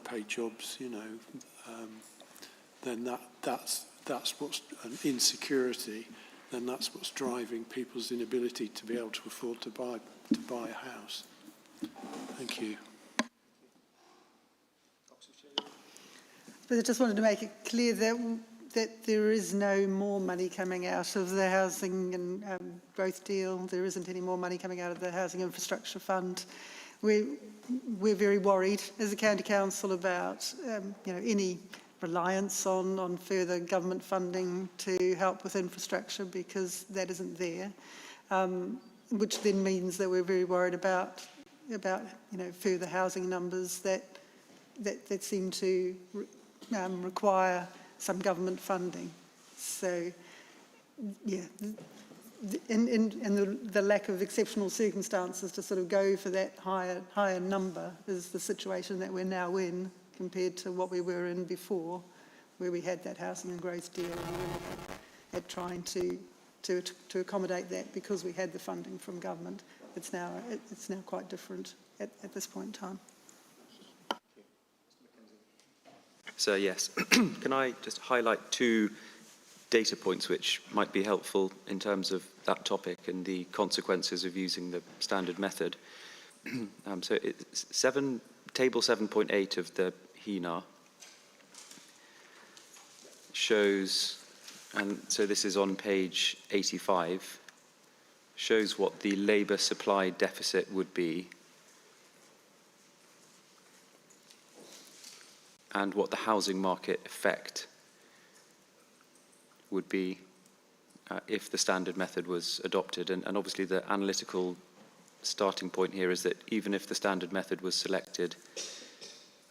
paid jobs, you know, then that's what's an insecurity. Then that's what's driving people's inability to be able to afford to buy a house. Thank you. But I just wanted to make it clear that there is no more money coming out of the housing and growth deal. There isn't any more money coming out of the Housing Infrastructure Fund. We're very worried as a county council about any reliance on further government funding to help with infrastructure, because that isn't there, which then means that we're very worried about further housing numbers that seem to require some government funding. So, yeah, and the lack of exceptional circumstances to sort of go for that higher number is the situation that we're now in, compared to what we were in before, where we had that housing and growth deal, and we were looking at trying to accommodate that because we had the funding from government. It's now quite different at this point in time. So yes, can I just highlight two data points which might be helpful in terms of that topic and the consequences of using the standard method. So it's table 7.8 of the HENA shows, and so this is on page 85, shows what the labour supply deficit would be and what the housing market effect would be if the standard method was adopted. And obviously the analytical starting point here is that even if the standard method was selected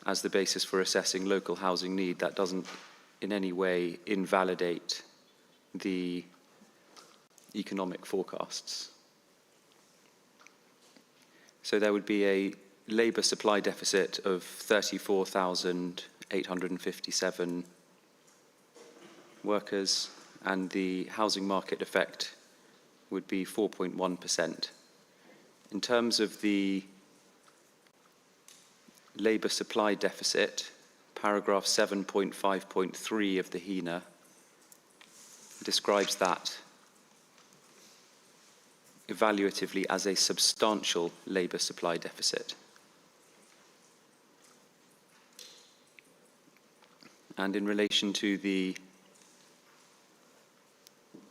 as the basis for assessing local housing need, that doesn't in any way invalidate the economic forecasts. So there would be a labour supply deficit of 34,857 workers, and the housing market effect would be 4.1%. In terms of the labour supply deficit, paragraph 7.5.3 of the HENA describes that evaluatively as a substantial labour supply deficit. And in relation to the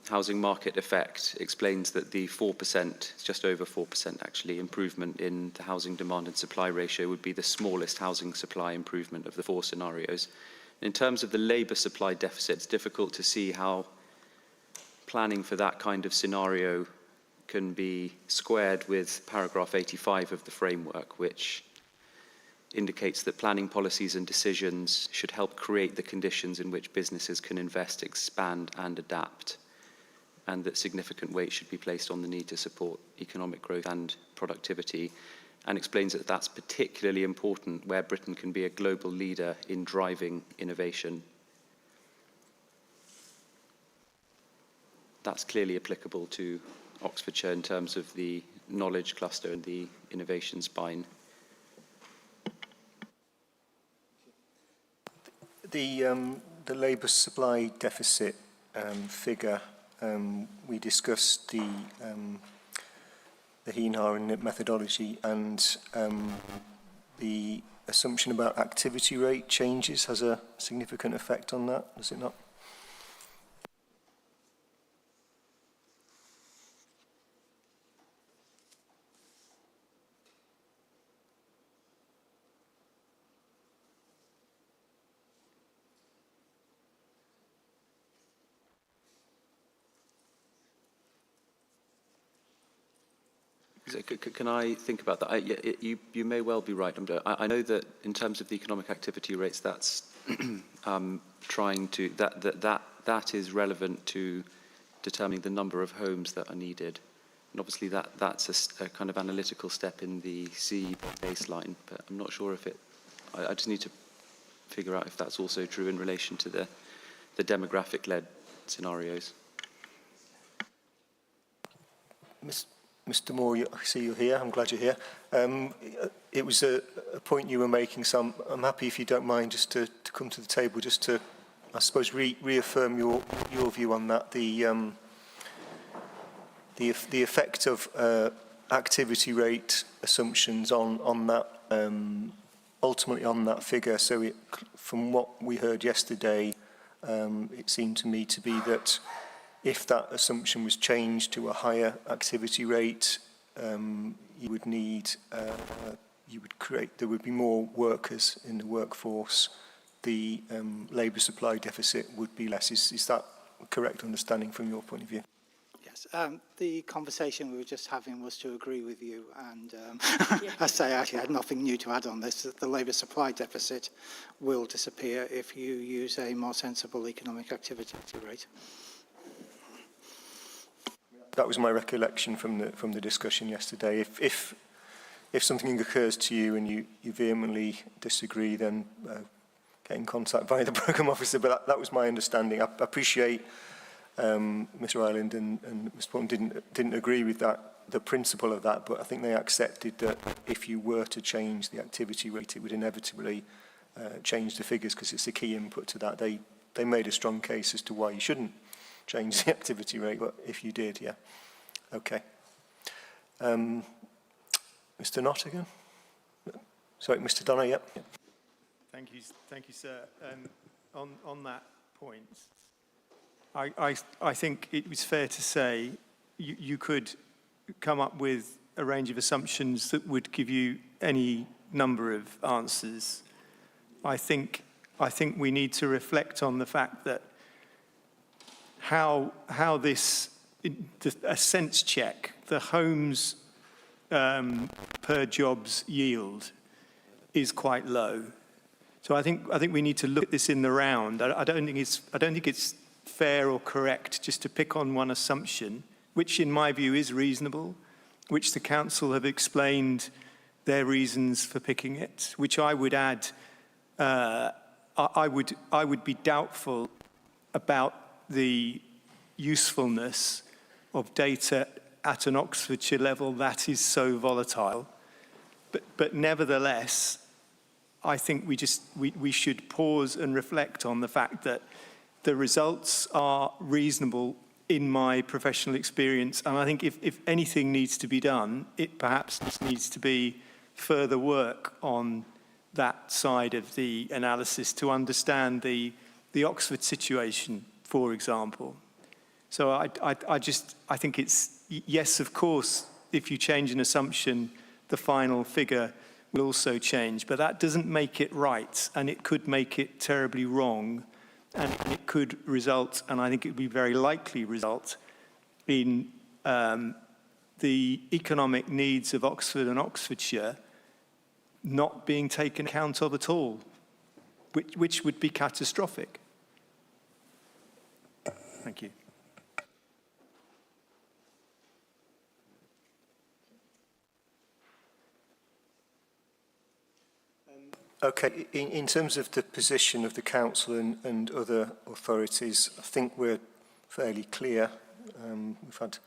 housing market effect, explains that the 4%, just over 4% actually, improvement in the housing demand and supply ratio would be the smallest housing supply improvement of the four scenarios. In terms of the labour supply deficit, it's difficult to see how planning for that kind of scenario can be squared with paragraph 85 of the framework, which indicates that planning policies and decisions should help create the conditions in which businesses can invest, expand and adapt, and that significant weight should be placed on the need to support economic growth and productivity, and explains that that's particularly important where Britain can be a global leader in driving innovation. That's clearly applicable to Oxfordshire in terms of the knowledge cluster and the innovation spine. The labour supply deficit figure, we discussed the HENAR and methodology, and the assumption about activity rate changes has a significant effect on that, does it not? Can I think about that? You may well be right. I know that in terms of the economic activity rates, that's trying to that is relevant to determining the number of homes that are needed, and obviously that's a kind of analytical step in the C baseline. But I'm not sure if it. I just need to figure out if that's also true in relation to the demographic-led scenarios. Mr. Moore, I see you're here. I'm glad you're here. It was a point you were making, so I'm happy, if you don't mind, just to come to the table, just to, I suppose, reaffirm your view on that. The effect of activity rate assumptions on that, ultimately on that figure. So from what we heard yesterday, it seemed to me to be that if that assumption was changed to a higher activity rate, you would need, there would be more workers in the workforce. The labour supply deficit would be less. Is that a correct understanding from your point of view? Yes. The conversation we were just having was to agree with you, and I say I actually had nothing new to add on this. That the labour supply deficit will disappear if you use a more sensible economic activity rate. That was my recollection from the discussion yesterday. If something occurs to you and you vehemently disagree, then get in contact via the programme officer. But that was my understanding. I appreciate Mr. Ireland and Mr. Portman didn't agree with that, the principle of that, but I think they accepted that if you were to change the activity rate, it would inevitably change the figures, because it's a key input to that. They made a strong case as to why you shouldn't change the activity rate, but if you did, yeah. Okay. Mr. Knott again? Sorry, Mr. Donner, yep. Thank you, sir. On that point, I think it was fair to say you could come up with a range of assumptions that would give you any number of answers. I think we need to reflect on the fact that how this, a sense check, the homes per jobs yield is quite low. So I think we need to look at this in the round. I don't think it's fair or correct just to pick on one assumption, which in my view is reasonable, which the council have explained their reasons for picking it, which I would add, I would be doubtful about the usefulness of data at an Oxfordshire level that is so volatile. But nevertheless, I think we should pause and reflect on the fact that the results are reasonable in my professional experience. And I think if anything needs to be done, it perhaps needs to be further work on that side of the analysis to understand the Oxford situation, for example. So I think it's, yes, of course, if you change an assumption, the final figure will also change, but that doesn't make it right, and it could make it terribly wrong, and it could result, and I think it would be very likely result, in the economic needs of Oxford and Oxfordshire not being taken account of at all, which would be catastrophic. Thank you. Okay, in terms of the position of the council and other authorities, I think we're fairly clear. We've had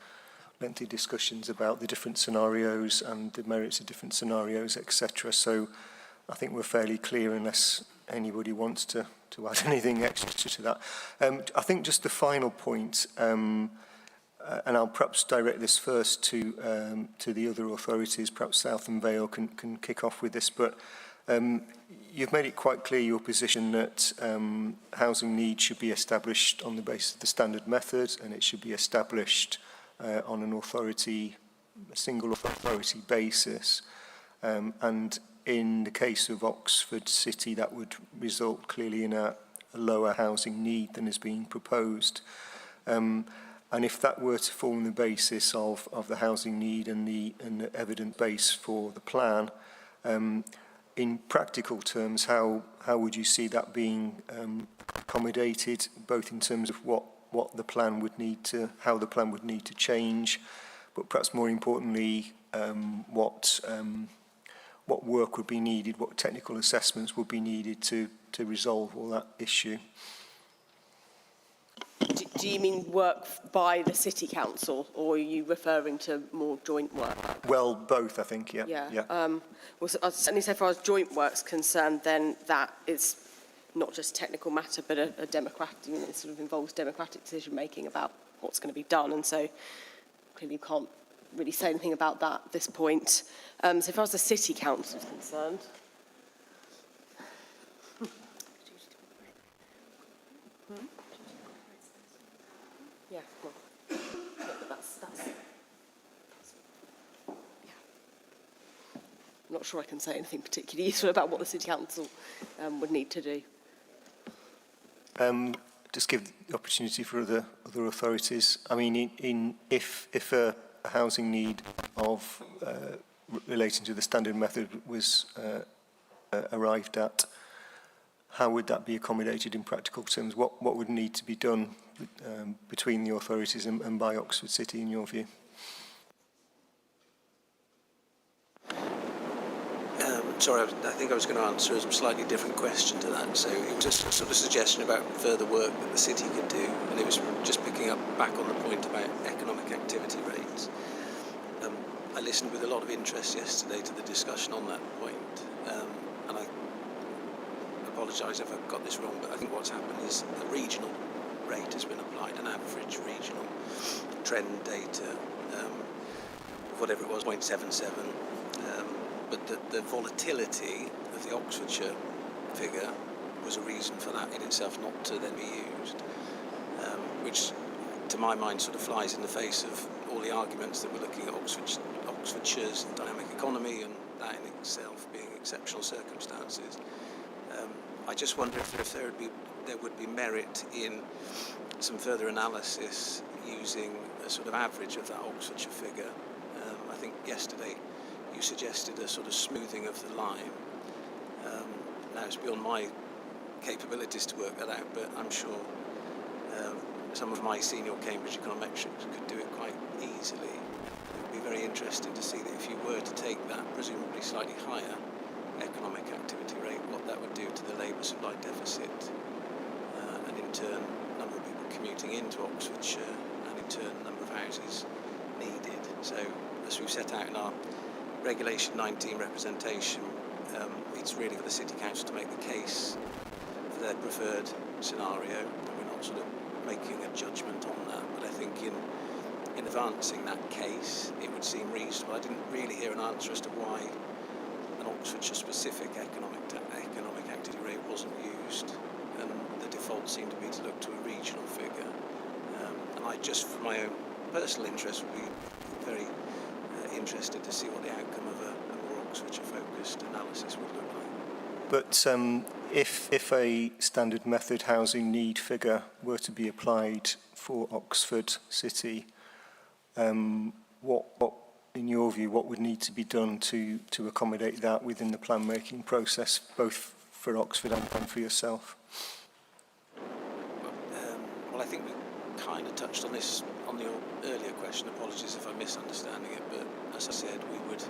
lengthy discussions about the different scenarios and the merits of different scenarios, etc. So I think we're fairly clear, unless anybody wants to add anything extra to that. I think just the final point, and I'll perhaps direct this first to the other authorities. Perhaps South and Vale can kick off with this, but you've made it quite clear your position that housing needs should be established on the basis of the standard method, and it should be established on a single authority basis. And in the case of Oxford City, that would result clearly in a lower housing need than is being proposed. And if that were to form the basis of the housing need and the evidence base for the plan, in practical terms, how would you see that being accommodated, both in terms of what the plan would need to, how the plan would need to change, but perhaps more importantly, what work would be needed, what technical assessments would be needed to resolve all that issue? Do you mean work by the City Council, or are you referring to more joint work? Well, both, I think, yeah. Well, certainly so far as joint work's concerned, then that is not just a technical matter, but a democratic, it sort of involves democratic decision-making about what's going to be done, and so clearly you can't really say anything about that at this point. So far as the City Council is concerned, yeah, well, that's yeah. I'm not sure I can say anything particularly useful about what the City Council would need to do. Just give the opportunity for other authorities. I mean, if a housing need of relating to the standard method was arrived at, how would that be accommodated in practical terms? What would need to be done between the authorities and by Oxford City, in your view? Sorry, I think I was going to answer a slightly different question to that. So it was just a sort of suggestion about further work that the city could do, and it was just picking up back on the point about economic activity rates. I listened with a lot of interest yesterday to the discussion on that point, and I apologise if I've got this wrong, but I think what's happened is a regional rate has been applied, an average regional trend data, whatever it was, 0.77. But the volatility of the Oxfordshire figure was a reason for that in itself not to then be used, which to my mind sort of flies in the face of all the arguments that we're looking at Oxfordshire's dynamic economy and that in itself being exceptional circumstances. I just wonder if there would be merit in some further analysis using a sort of average of that Oxfordshire figure. I think yesterday you suggested a sort of smoothing of the line. Now it's beyond my capabilities to work that out, but I'm sure some of my senior Cambridge econometrics could do it quite easily. It would be very interesting to see that if you were to take that presumably slightly higher economic activity rate, what that would do to the labour supply deficit, and in turn number of people commuting into Oxfordshire, and in turn number of houses needed. So as we've set out in our Regulation 19 representation, it's really for the City Council to make the case for their preferred scenario, and we're not sort of making a judgment on that, but I think in advancing that case it would seem reasonable. I didn't really hear an answer as to why an Oxfordshire-specific economic activity rate wasn't used, and the default seemed to be to look to a regional figure. And I just, for my own personal interest, would be very interested to see what the outcome of a more Oxfordshire-focused analysis would look like. But if a standard method housing need figure were to be applied for Oxford City, what in your view, what would need to be done to accommodate that within the plan-making process, both for Oxford and for yourself? Well, I think we kind of touched on this on the earlier question. Apologies if I'm misunderstanding it, but as I said, we would,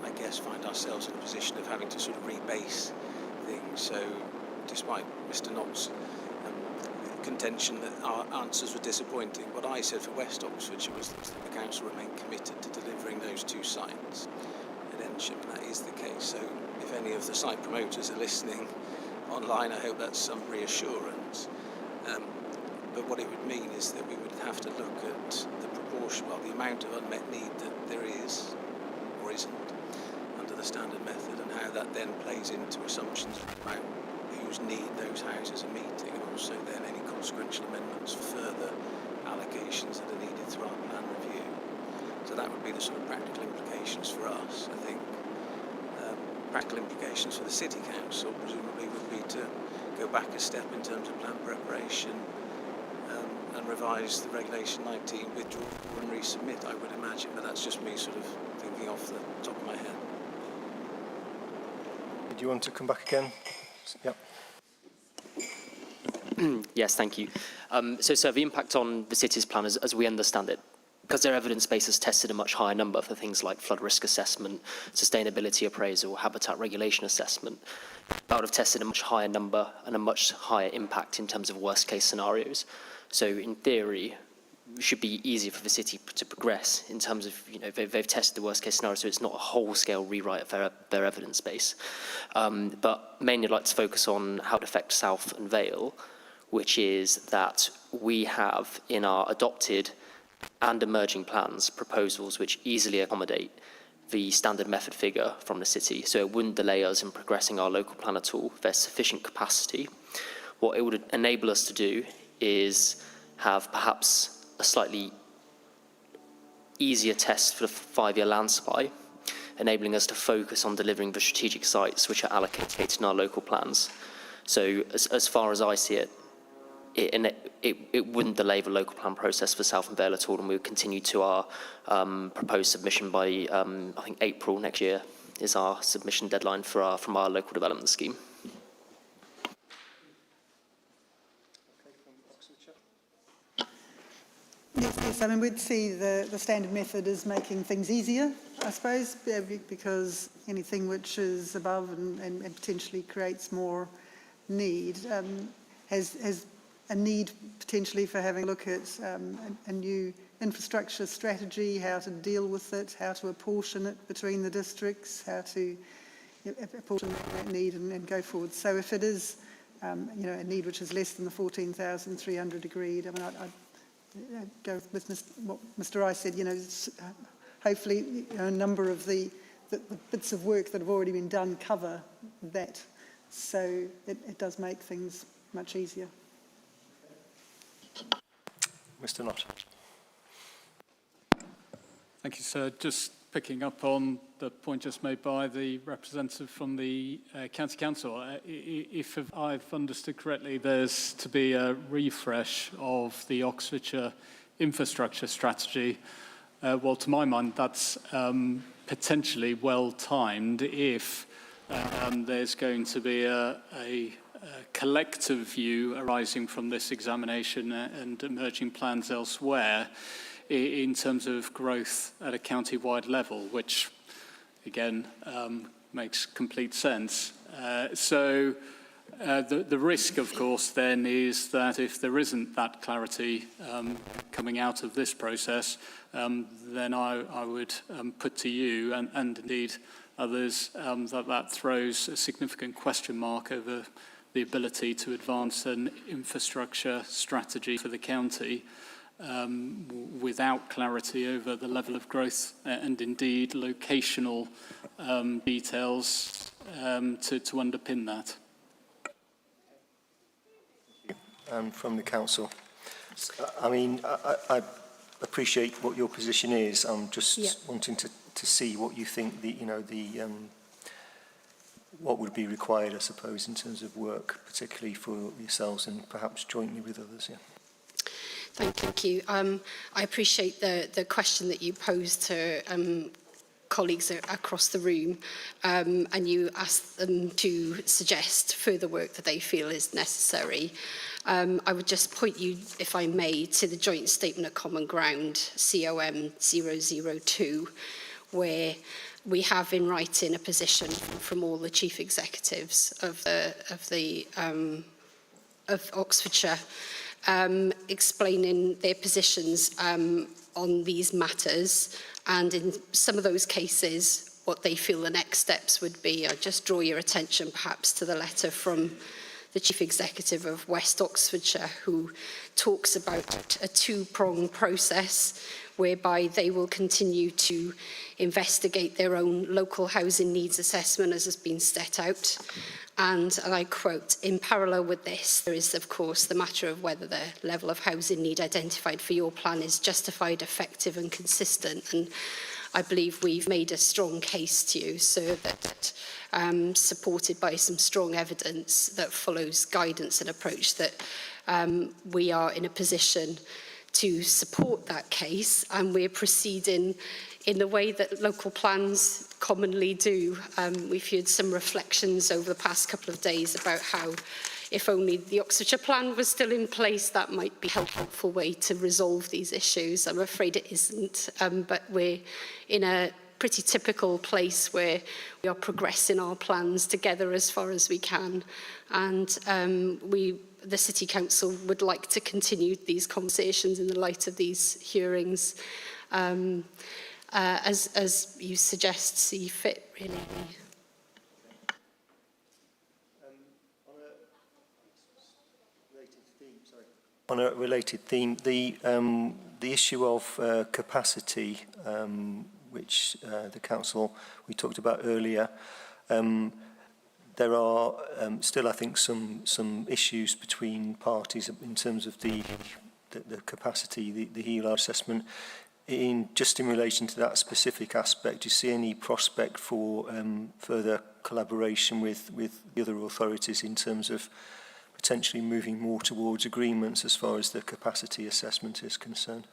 I guess, find ourselves in a position of having to sort of rebase things. So, despite Mr. Knott's contention that our answers were disappointing, what I said for West Oxfordshire was that the council remained committed to delivering those two sites at Ensham, and that is the case. So, if any of the site promoters are listening online, I hope that's some reassurance. but what it would mean is that we would have to look at the proportion, well, the amount of unmet need that there is or isn't under the standard method, and how that then plays into assumptions about whose need those houses are meeting, and also then any consequential amendments for further allocations that are needed through our plan review. So that would be the sort of practical implications for us, I think. Practical implications for the City Council presumably would be to go back a step in terms of plan preparation and revise the Regulation 19, withdraw and resubmit, I would imagine, but that's just me sort of thinking off the top of my head. Do you want to come back again? Yep. Yes, thank you. So the impact on the city's plan, as we understand it, because their evidence base has tested a much higher number for things like flood risk assessment, sustainability appraisal, habitat regulation assessment, that would have tested a much higher number and a much higher impact in terms of worst case scenarios. So in theory, it should be easier for the city to progress in terms of, they've tested the worst case scenario, so it's not a whole scale rewrite of their evidence base. But mainly I'd like to focus on how it affects South and Vale, which is that we have in our adopted and emerging plans proposals which easily accommodate the standard method figure from the city, so it wouldn't delay us in progressing our local plan at all. There's sufficient capacity. What it would enable us to do is have perhaps a slightly easier test for the 5-year land supply, enabling us to focus on delivering the strategic sites which are allocated in our local plans. So as far as I see it, it wouldn't delay the local plan process for South and Vale at all, and we would continue to our proposed submission by, I think, April next year is our submission deadline for from our local development scheme. Yes, I mean, we'd see the standard method as making things easier, I suppose, because anything which is above and potentially creates more need has a need potentially for having a look at a new infrastructure strategy, how to deal with it, how to apportion it between the districts, how to apportion that need and go forward. So if it is, a need which is less than the 14,300 agreed, I mean, I'd go with what Mr. Rice said, hopefully a number of the bits of work that have already been done cover that. So it does make things much easier. Mr. Knott. Thank you, sir. Just picking up on the point just made by the representative from the County Council. If I've understood correctly, there's to be a refresh of the Oxfordshire infrastructure strategy. Well, to my mind, that's potentially well-timed if there's going to be a collective view arising from this examination and emerging plans elsewhere in terms of growth at a county-wide level, which, again, makes complete sense. So the risk, of course, then is that if there isn't that clarity coming out of this process, then I would put to you, and indeed others, that throws a significant question mark over the ability to advance an infrastructure strategy for the county without clarity over the level of growth and indeed locational details to underpin that. And from the council, I mean, I appreciate what your position is. I'm just wanting to see what you think what would be required, I suppose, in terms of work, particularly for yourselves and perhaps jointly with others. Yeah. Thank you. I appreciate the question that you posed to colleagues across the room, and you asked them to suggest further work that they feel is necessary. I would just point you, if I may, to the Joint Statement of Common Ground, COM 002, where we have in writing a position from all the chief executives of Oxfordshire, explaining their positions on these matters, and in some of those cases what they feel the next steps would be. I'll just draw your attention perhaps to the letter from the Chief Executive of West Oxfordshire, who talks about a two-pronged process whereby they will continue to investigate their own local housing needs assessment as has been set out. And I quote, in parallel with this, there is, of course, the matter of whether the level of housing need identified for your plan is justified, effective and consistent. And I believe we've made a strong case to you, so that supported by some strong evidence that follows guidance and approach, that we are in a position to support that case, and we're proceeding in the way that local plans commonly do. We've heard some reflections over the past couple of days about how if only the Oxfordshire plan was still in place, that might be a helpful way to resolve these issues. I'm afraid it isn't, but we're in a pretty typical place where we are progressing our plans together as far as we can. And the City Council would like to continue these conversations in the light of these hearings, as you suggest, see fit, really. On a related theme, the issue of capacity, which the council we talked about earlier, there are still, I think, some issues between parties in terms of the capacity, the HELA assessment. Just in relation to that specific aspect, do you see any prospect for further collaboration with the other authorities in terms of potentially moving more towards agreements as far as the capacity assessment is concerned?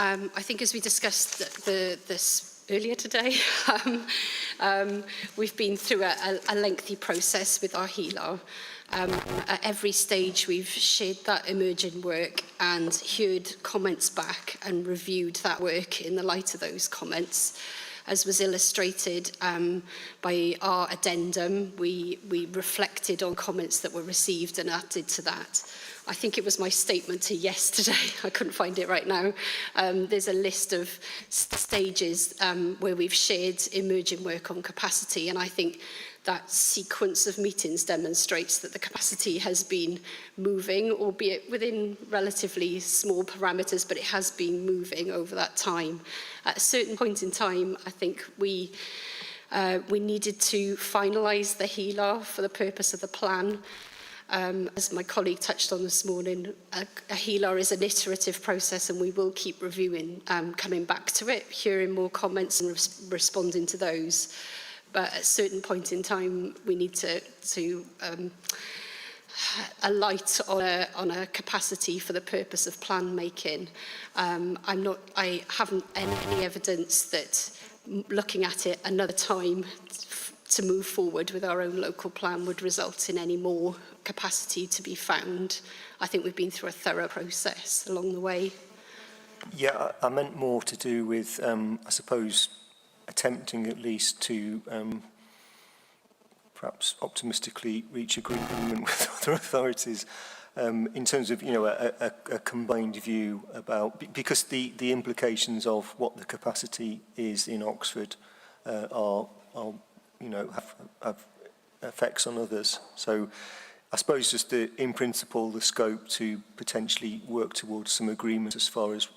I think, as we discussed this earlier today, we've been through a lengthy process with our HELA. At every stage, we've shared that emerging work and heard comments back and reviewed that work in the light of those comments. As was illustrated by our addendum, we reflected on comments that were received and added to that. I think it was my statement to yesterday, I couldn't find it right now. There's a list of stages where we've shared emerging work on capacity, and I think that sequence of meetings demonstrates that the capacity has been moving, albeit within relatively small parameters, but it has been moving over that time. At a certain point in time, I think we needed to finalise the HELA for the purpose of the plan. As my colleague touched on this morning, a HELA is an iterative process, and we will keep reviewing, coming back to it, hearing more comments and responding to those. But at a certain point in time, we need to alight on a capacity for the purpose of plan making. I haven't any evidence that looking at it another time to move forward with our own local plan would result in any more capacity to be found. I think we've been through a thorough process along the way. Yeah, I meant more to do with, I suppose, attempting at least to perhaps optimistically reach agreement with other authorities in terms of, a combined view about, because the implications of what the capacity is in Oxford are have effects on others. So I suppose just in principle, the scope to potentially work towards some agreement as far as,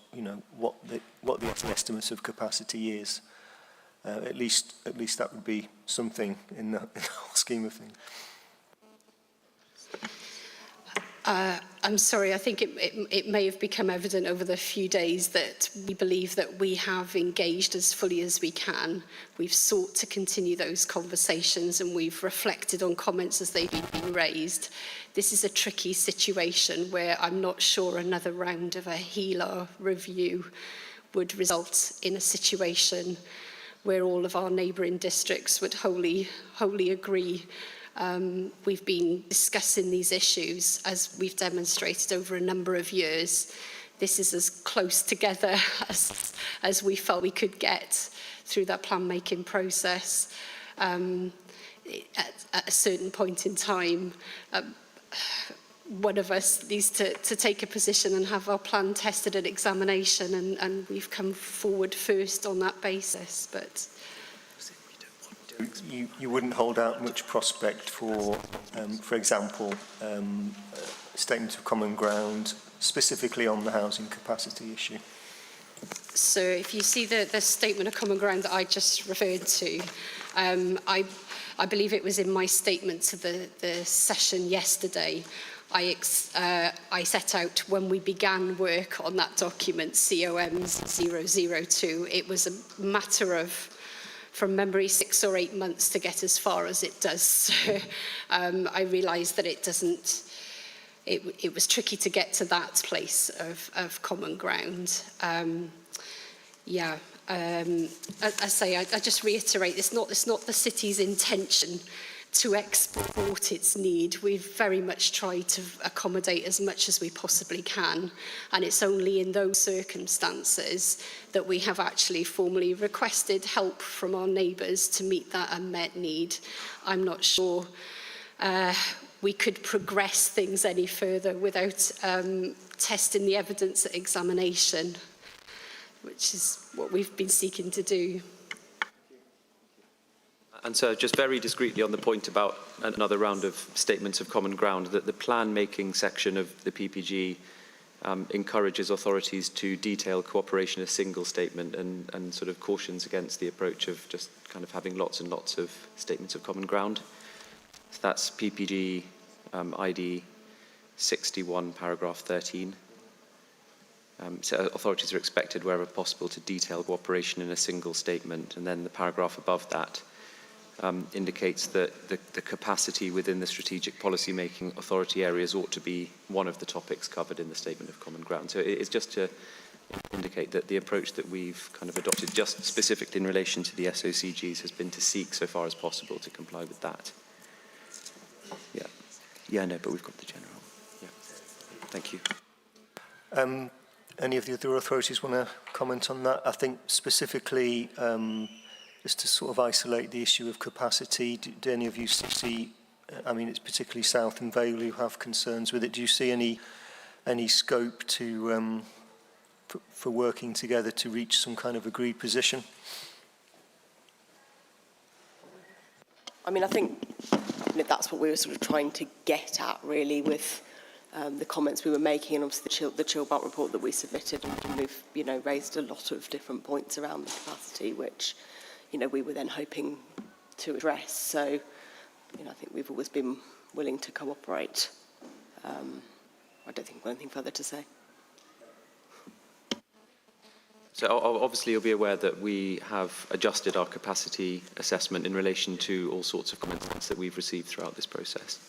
what the estimate of capacity is. At least that would be something in the whole scheme of things. I'm sorry, I think it may have become evident over the few days that we believe that we have engaged as fully as we can. We've sought to continue those conversations, and we've reflected on comments as they've been raised. This is a tricky situation where I'm not sure another round of a HELA review would result in a situation where all of our neighbouring districts would wholly agree. We've been discussing these issues, as we've demonstrated, over a number of years. This is as close together as we felt we could get through that plan-making process. at a certain point in time, one of us needs to take a position and have our plan tested at examination, and we've come forward first on that basis. But you wouldn't hold out much prospect for example, a statement of common ground specifically on the housing capacity issue? So if you see the statement of common ground that I just referred to, I believe it was in my statement to the session yesterday. I set out when we began work on that document, COMs 002. It was a matter of, from memory, 6 or 8 months to get as far as it does. So I realised that it doesn't. It was tricky to get to that place of common ground. I say, I just reiterate, it's not the city's intention to export its need. We've very much tried to accommodate as much as we possibly can, and it's only in those circumstances that we have actually formally requested help from our neighbours to meet that unmet need. I'm not sure we could progress things any further without testing the evidence at examination, which is what we've been seeking to do. And so just very discreetly on the point about another round of statements of common ground, that the plan-making section of the PPG encourages authorities to detail cooperation in a single statement and sort of cautions against the approach of just kind of having lots and lots of statements of common ground. So that's PPG ID 61, paragraph 13. So authorities are expected, wherever possible, to detail cooperation in a single statement. And then the paragraph above that indicates that the capacity within the strategic policy-making authority areas ought to be one of the topics covered in the Statement of Common Ground. So it's just to indicate that the approach that we've kind of adopted, just specifically in relation to the SOCGs, has been to seek, so far as possible, to comply with that. Yeah, no, but we've got the general. Yeah, thank you. Any of the other authorities want to comment on that? I think specifically, just to sort of isolate the issue of capacity, do any of you see, I mean, it's particularly South and Vale who have concerns with it. Do you see any scope to for working together to reach some kind of agreed position? I mean, I think that's what we were sort of trying to get at, really, with the comments we were making, and obviously the Chilbart report that we submitted, and we've, raised a lot of different points around the capacity, which, we were then hoping to address. So, I think we've always been willing to cooperate. I don't think we've got anything further to say. So obviously you'll be aware that we have adjusted our capacity assessment in relation to all sorts of comments that we've received throughout this process.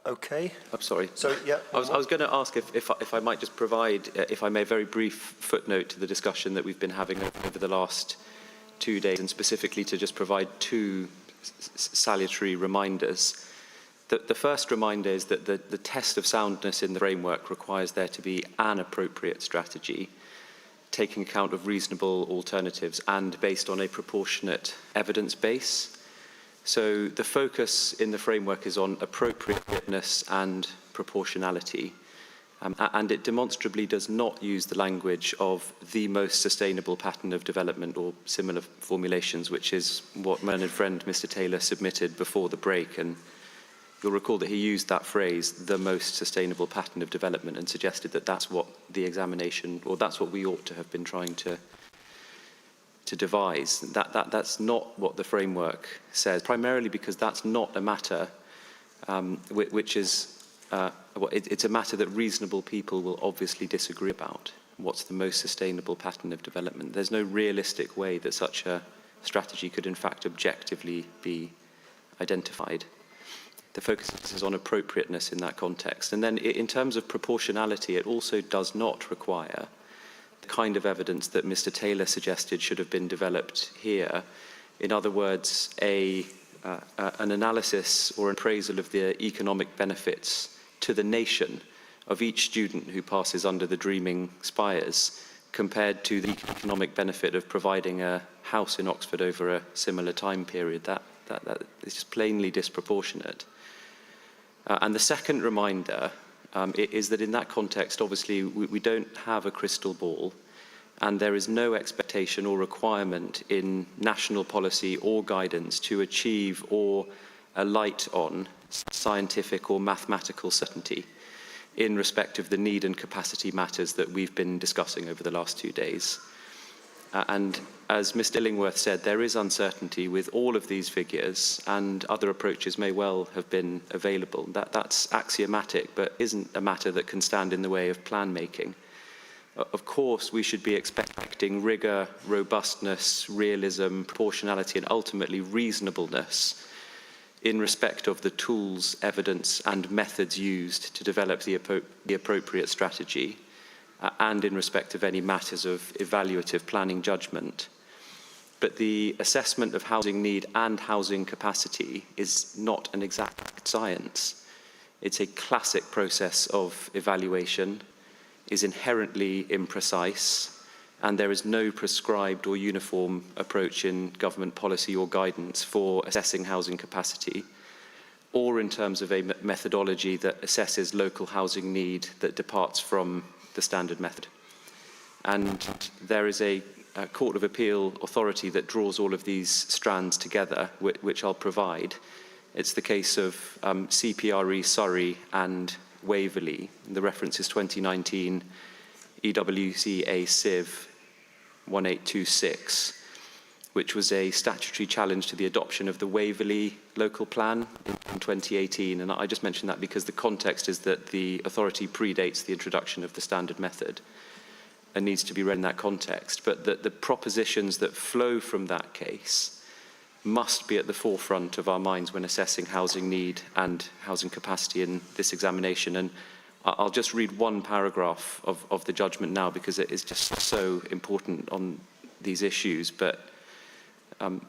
Okay. I'm sorry. So, yeah. I was going to ask if I might just provide, if I may, a very brief footnote to the discussion that we've been having over the last 2 days, and specifically to just provide two salutary reminders. The first reminder is that the test of soundness in the framework requires there to be an appropriate strategy, taking account of reasonable alternatives and based on a proportionate evidence base. So the focus in the framework is on appropriateness and proportionality. And it demonstrably does not use the language of the most sustainable pattern of development or similar formulations, which is what my learned friend Mr. Taylor submitted before the break. And you'll recall that he used that phrase, the most sustainable pattern of development, and suggested that that's what the examination, or that's what we ought to have been trying to devise. That's not what the framework says, primarily because that's not a matter which is it's a matter that reasonable people will obviously disagree about. What's the most sustainable pattern of development? There's no realistic way that such a strategy could in fact objectively be identified. The focus is on appropriateness in that context. And then in terms of proportionality, it also does not require the kind of evidence that Mr. Taylor suggested should have been developed here. In other words, a an analysis or appraisal of the economic benefits to the nation of each student who passes under the Dreaming Spires compared to the economic benefit of providing a house in Oxford over a similar time period. That is just plainly disproportionate. And the second reminder is that in that context, obviously, we don't have a crystal ball, and there is no expectation or requirement in national policy or guidance to achieve or alight on scientific or mathematical certainty in respect of the need and capacity matters that we've been discussing over the last 2 days. And as Mr. Illingworth said, there is uncertainty with all of these figures, and other approaches may well have been available. That's axiomatic, but isn't a matter that can stand in the way of plan making. Of course, we should be expecting rigour, robustness, realism, proportionality, and ultimately reasonableness in respect of the tools, evidence, and methods used to develop the appropriate strategy, and in respect of any matters of evaluative planning judgment. But the assessment of housing need and housing capacity is not an exact science. It's a classic process of evaluation, is inherently imprecise, and there is no prescribed or uniform approach in government policy or guidance for assessing housing capacity, or in terms of a methodology that assesses local housing need that departs from the standard method. And there is a Court of Appeal authority that draws all of these strands together, which I'll provide. It's the case of CPRE Surrey and Waverley. The reference is 2019 EWCA Civ 1826, which was a statutory challenge to the adoption of the Waverley local plan in 2018. And I just mention that because the context is that the authority predates the introduction of the standard method and needs to be read in that context. But the propositions that flow from that case must be at the forefront of our minds when assessing housing need and housing capacity in this examination. And I'll just read one paragraph of the judgment now because it is just so important on these issues. But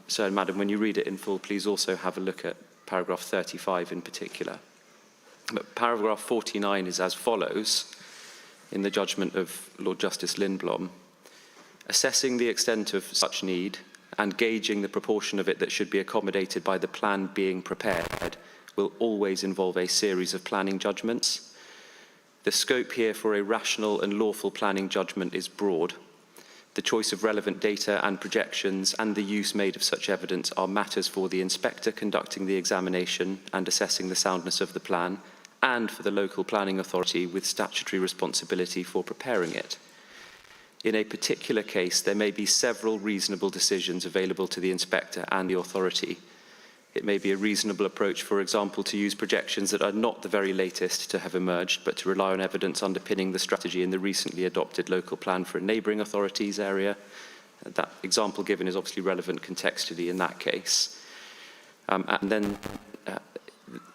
Sir and Madam, when you read it in full, please also have a look at paragraph 35 in particular. But paragraph 49 is as follows in the judgment of Lord Justice Lindblom: assessing the extent of such need and gauging the proportion of it that should be accommodated by the plan being prepared will always involve a series of planning judgments. The scope here for a rational and lawful planning judgment is broad. The choice of relevant data and projections and the use made of such evidence are matters for the inspector conducting the examination and assessing the soundness of the plan, and for the local planning authority with statutory responsibility for preparing it. In a particular case, there may be several reasonable decisions available to the inspector and the authority. It may be a reasonable approach, for example, to use projections that are not the very latest to have emerged, but to rely on evidence underpinning the strategy in the recently adopted local plan for a neighbouring authorities area. That example given is obviously relevant contextually in that case. And then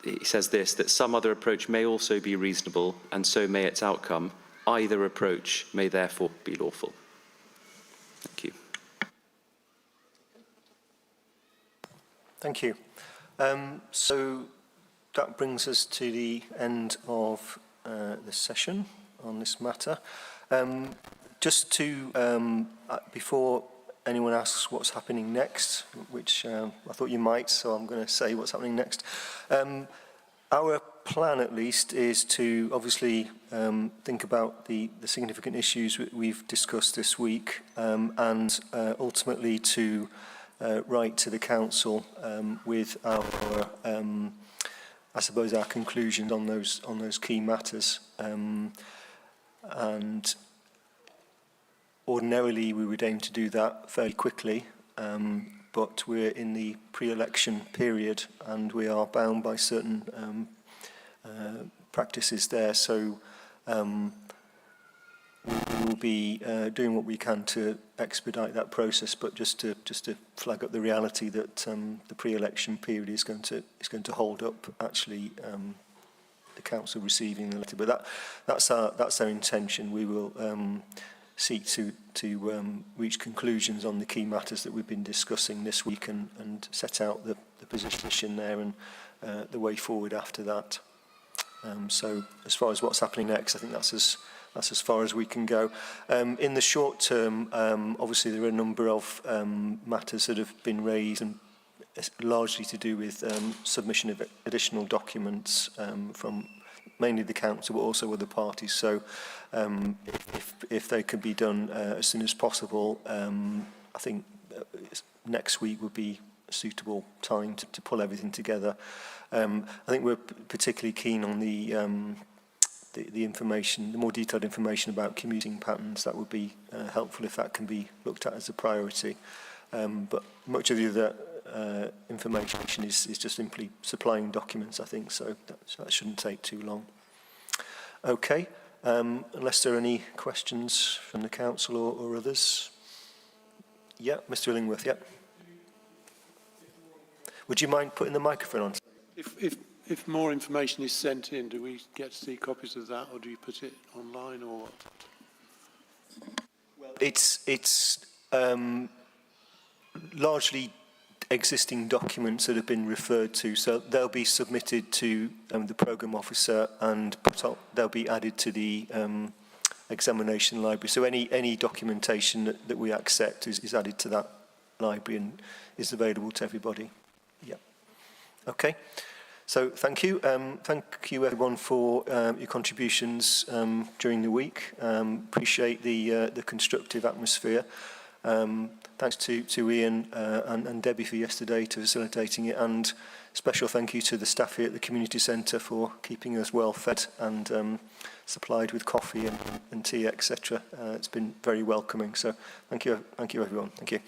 he says this, that some other approach may also be reasonable, and so may its outcome. Either approach may therefore be lawful. Thank you. Thank you. So that brings us to the end of the session on this matter. Just to, before anyone asks what's happening next, which I thought you might, so I'm going to say what's happening next. Our plan, at least, is to obviously think about the significant issues we've discussed this week, and ultimately to write to the council with our, I suppose, our conclusions on those key matters. And ordinarily, we would aim to do that fairly quickly, but we're in the pre-election period, and we are bound by certain practices there. So we will be doing what we can to expedite that process, but just to flag up the reality that the pre-election period is going to hold up actually the council receiving the letter. But that's our intention. We will seek to reach conclusions on the key matters that we've been discussing this week and set out the position there and the way forward after that. So as far as what's happening next, I think that's as far as we can go. In the short term, obviously there are a number of matters that have been raised, and largely to do with submission of additional documents from mainly the council, but also other parties. So if they could be done as soon as possible, I think next week would be a suitable time to pull everything together. I think we're particularly keen on the information, the more detailed information about commuting patterns. That would be helpful if that can be looked at as a priority. But much of the other information is just simply supplying documents, I think, so that shouldn't take too long. Okay, unless there are any questions from the council or others. Yeah, Mr. Illingworth, yeah. Would you mind putting the microphone on? If more information is sent in, do we get to see copies of that, or do you put it online, or what? It's largely existing documents that have been referred to, so they'll be submitted to the programme officer and they'll be added to the examination library. So any documentation that we accept is added to that library and is available to everybody. Yeah. Okay. So thank you. Thank you everyone for your contributions during the week. Appreciate the constructive atmosphere. Thanks to Ian and Debbie for yesterday to facilitating it, and special thank you to the staff here at the community centre for keeping us well fed and supplied with coffee and tea, etc. It's been very welcoming. So thank you everyone. Thank you.